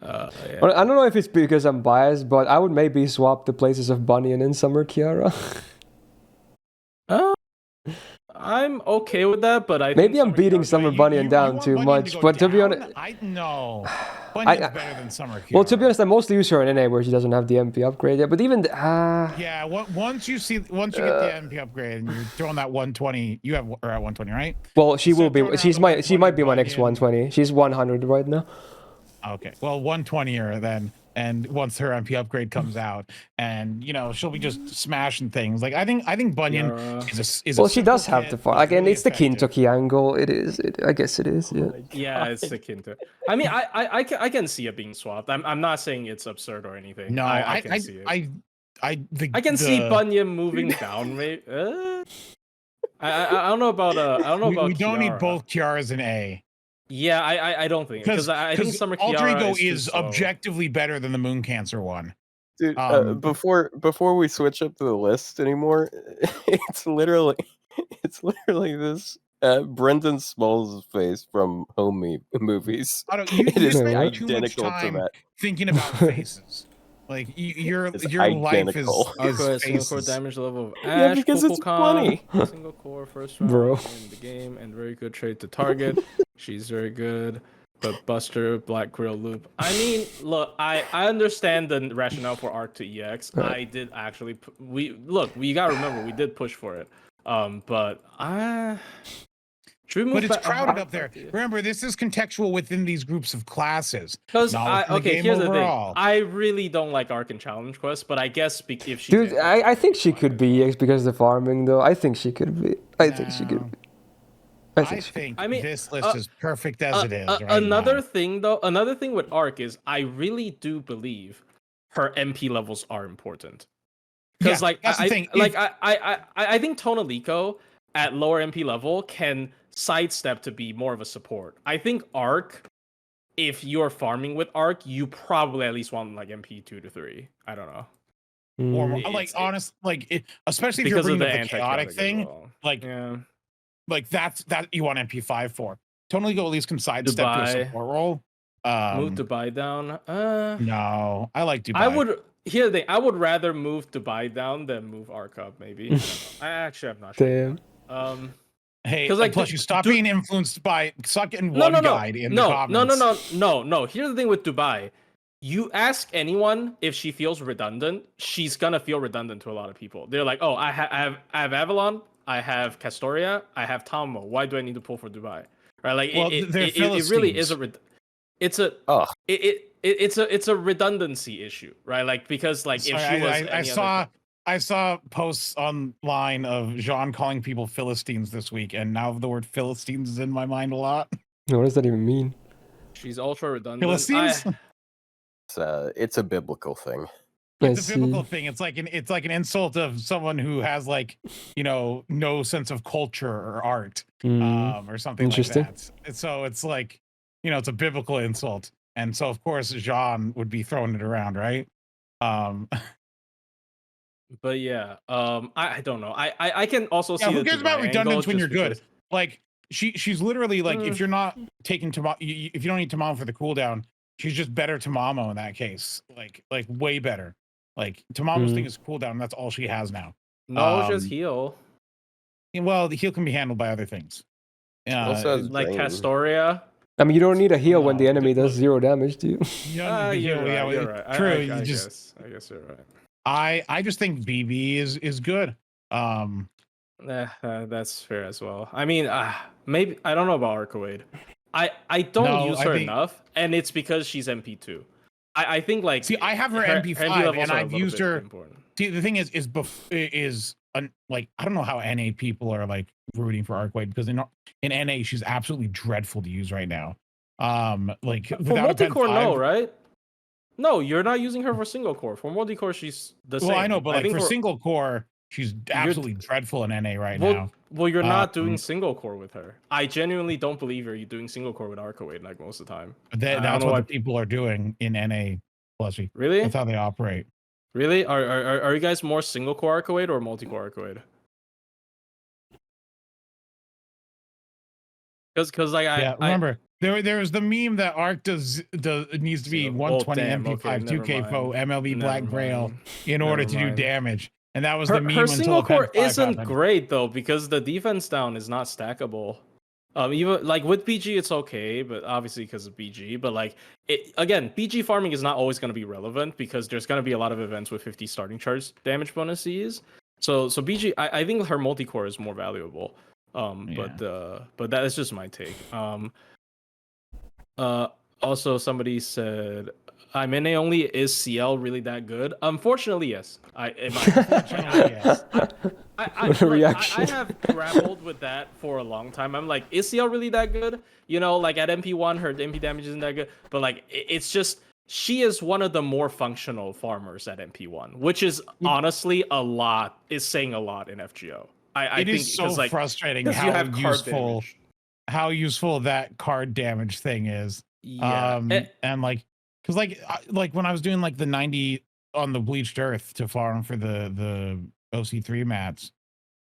Yeah. Well, I don't know if it's because I'm biased, but I would maybe swap the places of Bunyan and Summer Kiara. I'm okay with that, but I Maybe think I'm beating Summer Bunyan down too much. But to be honest, no, Bunyan's better than Summer Kiara. well, to be honest, I mostly use her in NA where she doesn't have the MP upgrade yet. But even yeah, once you get the MP upgrade and you're throwing that 120, you have her at 120, right? well, she So will be. She might be my next Bunyan. 120. She's 100 right now. Okay, well, 120 her then, and once her MP upgrade comes out, and she'll be just smashing things. Like I think Bunyan is. Well, she does have the far. Again, really it's the effective. Kintoki angle. It is. I guess it is. Yeah. Yeah, it's the Kinto. I mean, I can see it being swapped. I'm not saying it's absurd or anything. No, I can see it. I can see Bunyan moving down. Maybe. I don't know about we don't need Kiara. both Kiaras in A. Yeah, I don't think because I think Summer Kiara Alter is objectively better than the Moon Cancer one. Dude, before we switch up the list anymore, it's literally this Brendan Smalls' face from Home movies. It is spend too much identical to time that. thinking about faces. Like your life is single core damage level of Ash. Yeah, because it's funny. Single core first round Bro. in the game and very good trade to target. She's very good. But Buster, Black Grill Loop. I mean, look, I understand the rationale for Arc to EX. Right. I did actually. We gotta remember we did push for it. But should we move it's back? crowded up there. Remember, this is contextual within these groups of classes. Because here's overall. the thing. I really don't like Arc and Challenge Quest, but I guess if she. Dude, I think she could be EX because of the farming, though. I think she could be. I think she could be. I mean, this list is perfect as it is. Right another now. thing with Arc is I really do believe her MP levels are important. Because that's the thing. I think Tonalico at lower MP level can sidestep to be more of a support. I think Arc, if you're farming with Arc, you probably at least want like MP 2 to 3. I don't know. Or especially if you're bringing up the chaotic thing, like that's you want MP5 for. Tonalico at least can sidestep to a support role. Move Dubai down. No, I like Dubai. Here's the thing. I would rather move Dubai down than move Arc up. Maybe. I actually am not sure. Damn. Hey, plus you stop being influenced by sucking guide in the comments. No. Here's the thing with Dubai. You ask anyone if she feels redundant, she's gonna feel redundant to a lot of people. They're like, "Oh, I have Avalon, I have Castoria, I have Talmo. Why do I need to pull for Dubai?" Right? Like, it really is it's a redundancy issue, right? Like because like if she was, I saw posts online of Jean calling people Philistines this week, and now the word Philistines is in my mind a lot. What does that even mean? She's ultra redundant. Philistines. It's a biblical thing. It's a biblical thing. It's like an insult of someone who has no sense of culture or art, or something like that. And so it's like, it's a biblical insult. And so of course Jean would be throwing it around, right? But yeah, I don't know. I can also see. Who cares about redundance when you're good? Like she's literally like if you're not taking if you don't need Tamamo for the cooldown, she's just better Tamamo in that case. Like way better. Like Tamamo's thing is cooldown. That's all she has now. No, just heal. Well, the heal can be handled by other things. Like Castoria. I mean, you don't need a heal when the enemy does 0 damage to you. You're right. True. I guess you're right. I just think BB is good. That's fair as well. I mean, maybe I don't know about Arcueid. I don't use her enough, and it's because she's MP2. I think I have her MP5 and I've used her. Important. See, the thing is like I don't know how NA people are like rooting for Arcueid because in NA she's absolutely dreadful to use right now. Like for multi-core, no, right? No, you're not using her for single core. For multi-core, she's the same. Well, I know, but like for single core, she's absolutely dreadful in NA right now. Well, you're not doing single core with her. I genuinely don't believe you're doing single core with Arcueid like most of the time. That's what people are doing in NA plushy. Really? That's how they operate. Really? Are you guys more single core Arcueid or multi-core Arcueid? Because remember There was the meme that Arc does it needs to be 120 MP5 2K4 MLB Black Braille in order to do damage. And that was the meme her until single core Appendix 5 isn't happened. great though, because the defense down is not stackable. Even like with BG, it's okay, but obviously because of BG. But like again, BG farming is not always going to be relevant because there's going to be a lot of events with 50 starting charge damage bonuses. So BG, I think her multi-core is more valuable. But that is just my take. Also, somebody said, Mene only, is Ciel really that good? Unfortunately, yes. Yes. I have grappled with that for a long time. I'm like, is Ciel really that good? You know, like at MP1, her MP damage isn't that good. But like, it's just, she is one of the more functional farmers at MP1, which is honestly is saying a lot in FGO. It is so frustrating how useful that card damage thing is. Yeah. And like, because like when I was doing like the 90 on the Bleached Earth to farm for the OC3 mats,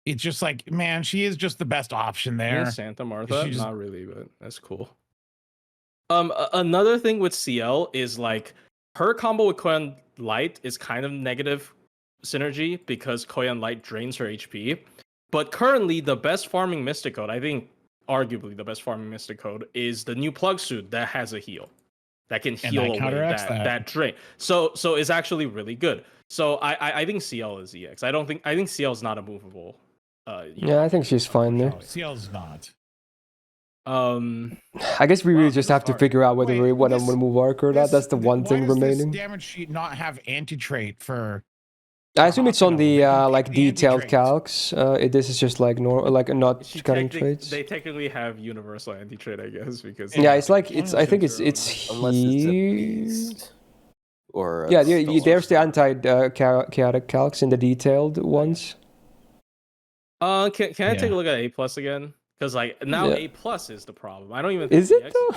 it's just like, man, she is just the best option there. Yeah, Santa Martha, not really, but that's cool. Another thing with Ciel is like her combo with Koyan Light is kind of negative synergy because Koyan Light drains her HP. But currently, the best farming Mystic Code, I think arguably the best farming Mystic Code, is the new plug suit that has a heal that can heal away that drain. So it's actually really good. So I think Ciel is EX. I think Ciel is not a movable. Yeah, I think she's fine there. Ciel's not. I guess we really just have to figure out whether we want to move Arc or not. That's the one thing remaining. Does damage sheet not have anti-trait for? I assume it's on the like detailed calcs. This is just like not cutting traits. They technically have universal anti-trait, I guess, because yeah, it's like I think it's here. Or there's the anti-chaotic calcs in the detailed ones. Can I take a look at A+ again? Because like now A+ is the problem. I don't even. Is it though?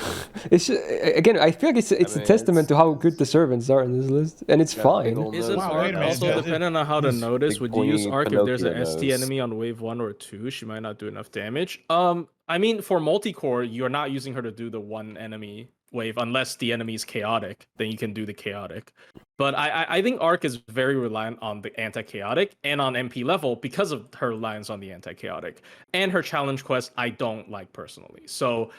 It's just, again, I feel like it's a testament to how good the servants are in this list, and it's fine. Isn't Arc also dependent on how to notice? Would you use Arc if there's an ST enemy on wave 1 or 2? She might not do enough damage. I mean, for multi-core, you're not using her to do the one enemy wave unless the enemy is chaotic. Then you can do the chaotic. But I think Arc is very reliant on the anti-chaotic and on MP level because of her reliance on the anti-chaotic. And her challenge quest, I don't like personally. So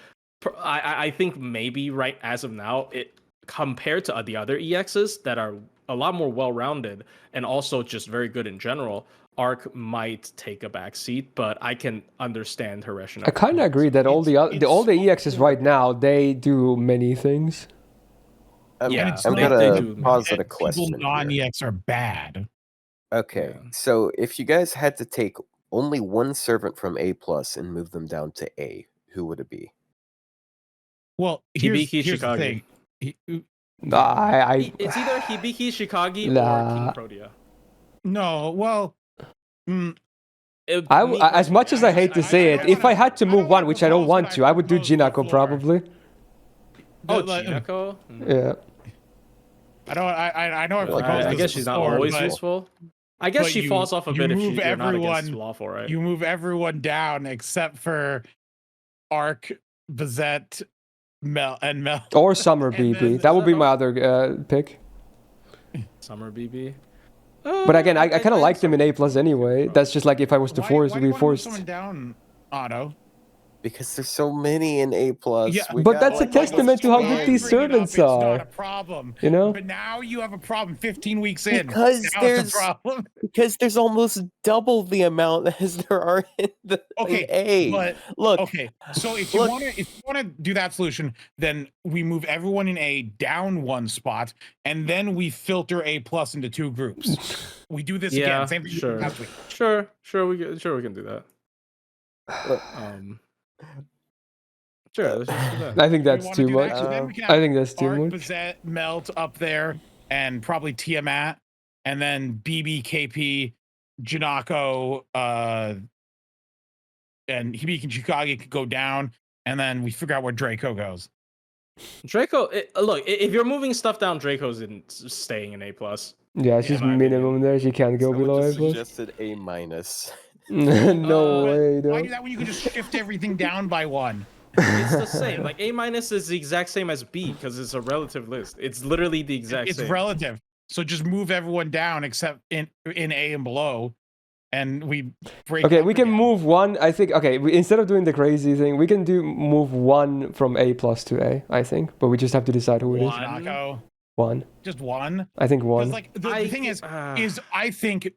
I think maybe right as of now, it compared to the other EXs that are a lot more well-rounded and also just very good in general, Arc might take a backseat, but I can understand her rationale. I kind of agree that all the EXs right now, they do many things. I'm gonna pause at a question. People non-EX are bad. Okay, so if you guys had to take only one servant from A+ and move them down to A, who would it be? Well, here's the thing. It's either Hibiki Shikagi or Kingprotea. No, well, as much as I hate to say it, if I had to move one, which I don't want to, I would do Jinako probably. Jinako? Yeah. I know. I guess she's not always useful. I guess she falls off a bit if you're not against lawful, right? You move everyone down except for Arc, Bazett, Mel. Or Summer BB. That would be my other pick. Summer BB. But again, I kind of like them in A+ anyway. That's just like if I was to be forced. Someone down, Otto? Because there's so many in A+. Yeah, but that's a testament to how good these servants are. It's not a problem. You know? But now you have a problem 15 weeks in. Because there's almost double the amount as there are in the A. But look. Okay, so if you want to do that solution, then we move everyone in A down one spot, and then we filter A+ into two groups. We do this again. Same thing last week. Sure, we can do that. Sure, let's just do that. I think that's too much. I think that's too much. Bazett, Melt up there, and probably Tiamat, and then BB, KP, Jinako, and Hibiki and Chikage could go down, and then we figure out where Draco goes. Draco, look, if you're moving stuff down, Draco's staying in A+. Yeah, she's minimum there. She can't go below A+. Suggested A-. No way, no. Why do that when you can just shift everything down by one? It's the same. Like A- is the exact same as B because it's a relative list. It's literally the exact It's same. relative. So just move everyone down except in A and below, and we break. Okay, up we can again. move one. I think. Okay, instead of doing the crazy thing, we can move one from A plus to A. I think, but we just have to decide who it is. One. Jinako. One. Just one. I think Because one. like the thing is I think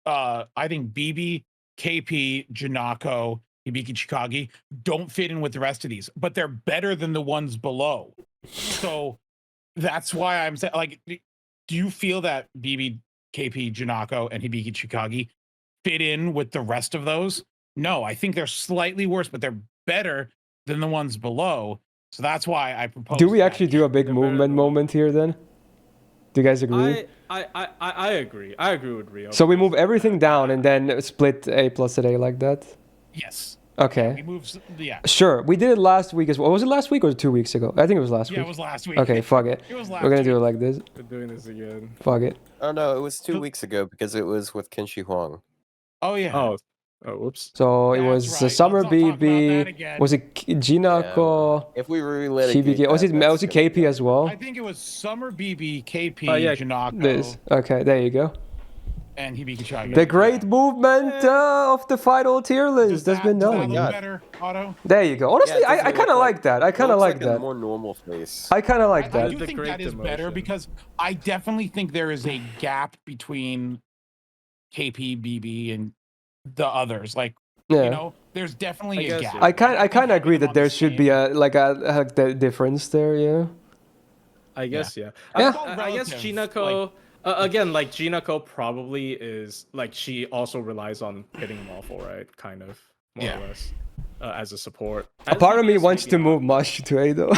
BB, KP, Jinako, Hibiki Chikagi don't fit in with the rest of these, but they're better than the ones below. So that's why I'm saying, like, do you feel that BB, KP, Jinako, and Hibiki Chikagi fit in with the rest of those? No, I think they're slightly worse, but they're better than the ones below. So that's why I propose. Do we actually do a big movement moment here then? Do you guys agree? I agree. I agree with Rio. So we move everything down and then split A plus at A like that? Yes. Okay. We moved, yeah. Sure. We did it last week as well. Was it last week or 2 weeks ago? I think it was last week. Yeah, it was last week. Okay, fuck it. It was last We're gonna week. do it like this. We're doing this again. Fuck it. Oh no, it was 2 weeks ago because it was with Kenshi Huang. Oh yeah. Oh, whoops. So it That's was right. Summer Let's not talk about that BB. again. Was it Jinako? If we relit it, Hibiki? Was it KP as well? I think it was Summer BB, KP, Oh, yeah. Jinako, This. Okay, there you go. and Hibiki Chikagi. The great movement of the final tier list has been Does that done. look better, Otto? There you go. Honestly, Yeah, it I doesn't kind of look like that. I kind of like a that. more normal face. I kind of like I that. do The think great that is better demotion. because I definitely think there is a gap between KP, BB, and the others. Like, Yeah. you know, there's definitely I a guess, gap. yeah. I kind of having agree them that on there the should be same- a difference there. Yeah. I guess yeah. Yeah. I guess Relative, Jinako again, like Jinako probably is like she also relies on hitting them awful, right? Kind of more Yeah. or less as a support. A part of me As wants maybe to not. move Mush to A though.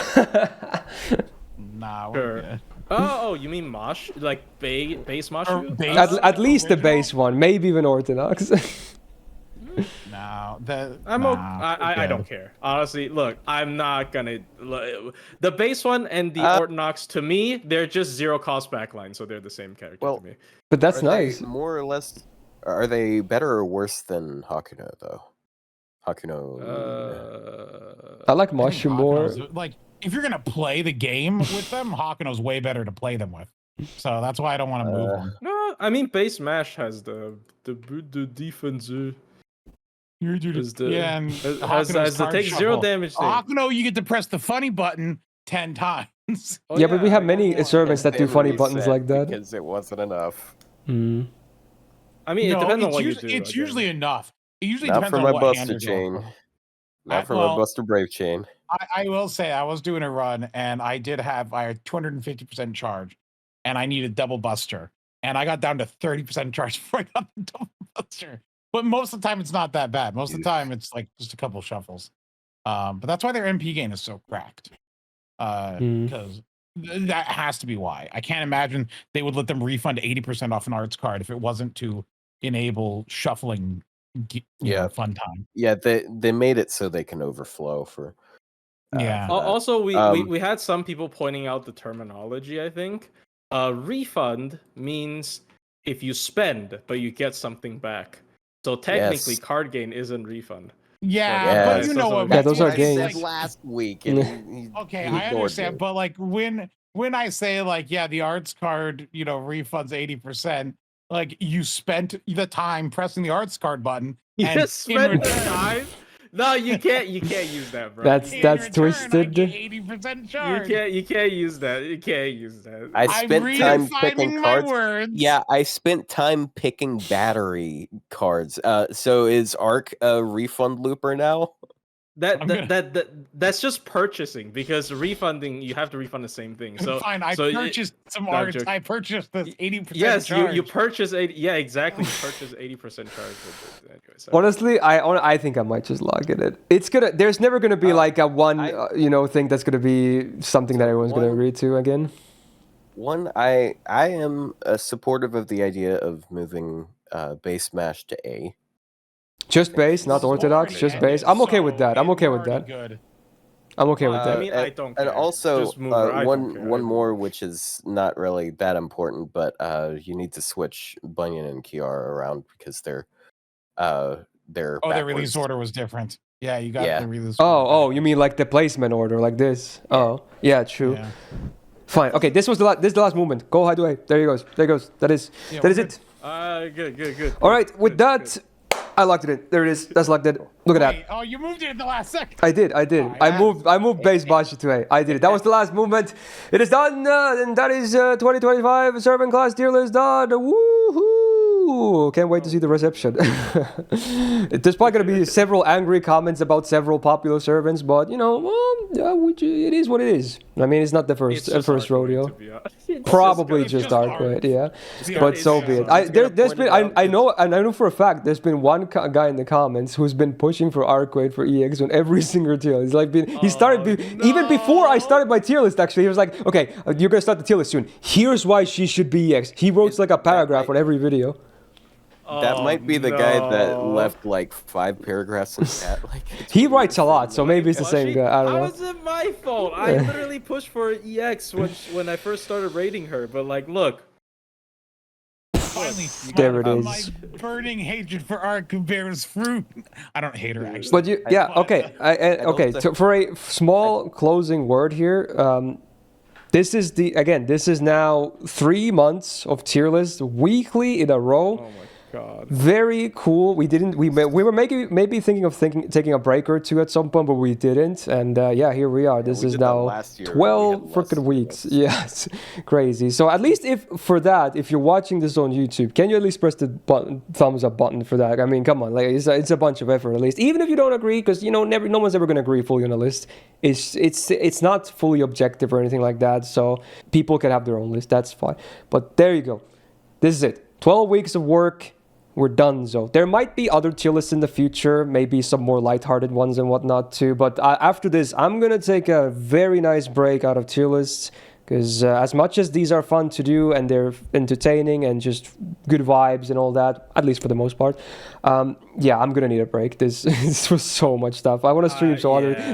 Nah, Sure. we're good. Oh, you mean Mosh? Like base Or Mashu? base- at least the original? base one, maybe even Orthodox. No, I don't care. Honestly, look, I'm not gonna. The base one and the Orthodox, to me, they're just zero cost backline, so they're the same character Well, to me. But that's Are they nice. more or less. Are they better or worse than Hakuno though? Hakuno. I like I think Mushu more. Hakuno's- like, if you're gonna play the game with them, Hakuno's way better to play them with. So that's why I don't want to move them. No, I mean base Smash has the defense. Yeah, and has Hakuno's to card take zero shuffle. damage. Thing. Hakuno, you get to press the funny button 10 times. Oh, Yeah, but we have I many know. servants that do They funny buttons reset like that. because it wasn't enough. Mm. I mean, it No, depends on it's what usually, you do. it's again. usually enough. It usually Not depends for on my what hand Buster you're going chain. for. Not for well- my Buster Brave chain. I will say I was doing a run and I had 250% charge and I needed double buster. And I got down to 30% charge before I got the double buster. But most of the time it's not that bad. Most of the time it's like just a couple shuffles. But that's why their MP gain is so cracked. Because that has to be why. I can't imagine they would let them refund 80% off an arts card if it wasn't to enable shuffling fun time. Yeah, they made it so they can overflow for. Yeah. for that. Also, we had some people pointing out the terminology. I think refund means if you spend but you get something back. So technically, Yes. card gain isn't refund. Yeah, but Yes. you know what? Yeah, those are I gains. said last week. And he Okay, ignored I understand, me. but like when I say like, yeah, the arts card, refunds 80%, like you spent the time pressing the arts card button. and Yes, spend in the return- time. No, you can't use that, bro. That's in that's return, I twisted. get 80% charge. you can't use that. You can't use that. I I'm spent time redefining picking my cards. words. Yeah, I spent time picking battery cards. So is Arc a refund looper now? That's just purchasing, because refunding, you have to refund the same thing. So fine, I so purchased some no, arts. joke. I purchased this 80% yes, charge. you purchase 80. Yeah, exactly. You purchase 80% charge. Anyway, so. Honestly, I think I might just log in it. It's gonna. There's never gonna be like a one thing that's gonna be something that everyone's gonna agree to again. One, I am supportive of the idea of moving base Smash to A. Just base, not It's orthodox. already Just ended, base. I'm okay so with that. I'm it's okay with already that. Good. I'm okay with I that. mean, I don't And care. also, Just move her. I don't care. one more, which is not really that important, but you need to switch Bunyan and Kiara around because their Oh, their release order was different. Yeah, you got to read this. Oh, you mean like the placement order, like this? Oh, yeah, true. Yeah. Fine. Okay, this is the last movement. Go hideaway. There he goes. There he goes. That is it. Good. All right. With that, I locked it in. There it is. That's locked in. Look at that. Oh, you moved it in the last second. I did. I moved base Mashu to A. I did it. That was the last movement. It is done, and that is 2025 servant class tier list done. Woohoo! Can't wait to see the reception. There's probably gonna be several angry comments about several popular servants, but you know, it is what it is. I mean, it's not the first rodeo. Probably just Arcueid, yeah. But so be it. There's been I know for a fact there's been one guy in the comments who's been pushing for Arcueid for EX on every single tier. He's like even before I started my tier list. Actually, he was like, "Okay, you're gonna start the tier list soon. Here's why she should be EX." He wrote like a paragraph on every video. That might be the guy that left like 5 paragraphs in chat. Like, he writes a lot, so maybe it's the same guy. I don't know. How is it my fault? I literally pushed for EX when I first started rating her, but like, look. Finally, there it is. My burning hatred for Arcueid bears fruit. I don't hate her actually. But okay. So for a small closing word here, this is now 3 months of tier list weekly in a row. Oh my God. Very cool. We were maybe thinking of taking a break or two at some point, but we didn't. And here we are. This is now 12 freaking weeks. Yes, crazy. So at least if you're watching this on YouTube, can you at least press the thumbs up button for that? I mean, come on, like it's a bunch of effort at least. Even if you don't agree, because no one's ever gonna agree fully on a list. It's not fully objective or anything like that. So people can have their own list. That's fine. But there you go. This is it. 12 weeks of work. We're done, so there might be other tier lists in the future, maybe some more lighthearted ones and whatnot too. But after this, I'm gonna take a very nice break out of tier lists because as much as these are fun to do and they're entertaining and just good vibes and all that, at least for the most part, I'm gonna need a break. This was so much stuff. I want to stream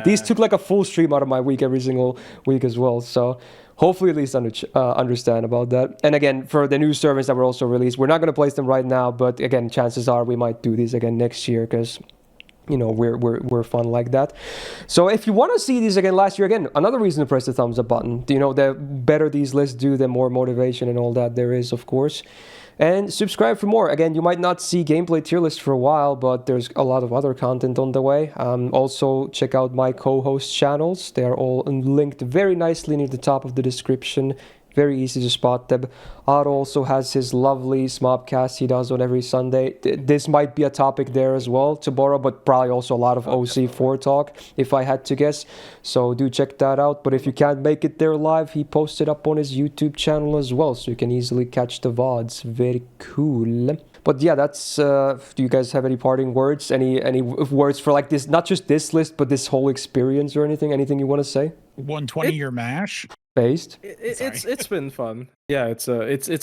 these took like a full stream out of my week every single week as well. So. Hopefully at least understand about that. And again, for the new servants that were also released, we're not going to place them right now, but again, chances are we might do these again next year because, we're fun like that. So if you want to see these again last year, again, another reason to press the thumbs up button. The better these lists do, the more motivation and all that there is, of course. And subscribe for more. Again, you might not see gameplay tier list for a while, but there's a lot of other content on the way. Also, check out my co-host channels. They are all linked very nicely near the top of the description. Very easy to spot them. Otto also has his lovely Smobcast he does on every Sunday. This might be a topic there as well tomorrow, but probably also a lot of OC4 talk, if I had to guess. So do check that out. But if you can't make it there live, he posted up on his YouTube channel as well, so you can easily catch the VODs. Very cool. But yeah, that's. Do you guys have any parting words? Any words for like this? Not just this list, but this whole experience or anything? Anything you want to say? 120-year mash. Based. It's been fun. Yeah, it's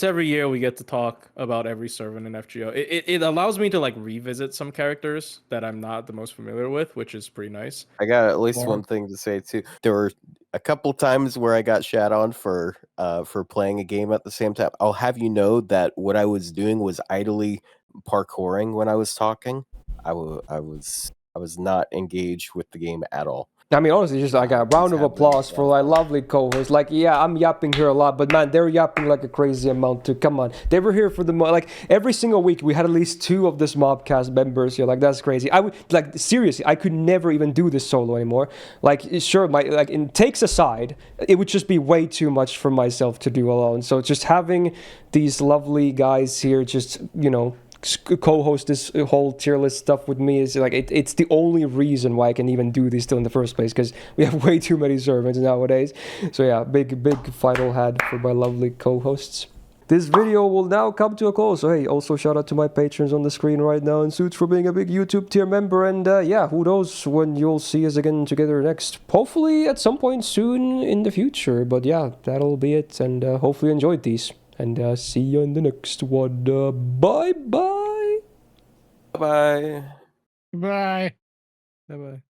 every year we get to talk about every servant in FGO. It allows me to like revisit some characters that I'm not the most familiar with, which is pretty nice. I got at least one thing to say too. There were a couple times where I got shat on for playing a game at the same time. I'll have you know that what I was doing was idly parkouring when I was talking. I was not engaged with the game at all. I mean, honestly, just like a round of applause for my lovely co-host. Like, yeah, I'm yapping here a lot, but man, they're yapping like a crazy amount too. Come on, they were here for like every single week. We had at least 2 of this Mobcast members here. Like, that's crazy. I would seriously, I could never even do this solo anymore. Like, sure, in takes aside, it would just be way too much for myself to do alone. So just having these lovely guys here, just co-host this whole tier list stuff with me is like it's the only reason why I can even do this still in the first place, because we have way too many servants nowadays. So yeah, big final hand for my lovely co-hosts. This video will now come to a close. So hey, also shout out to my patrons on the screen right now, and Suits for being a big YouTube tier member. And who knows when you'll see us again together next. Hopefully at some point soon in the future. But yeah, that'll be it. And hopefully you enjoyed these. And see you in the next one. Bye-bye. Bye. Bye. Bye bye.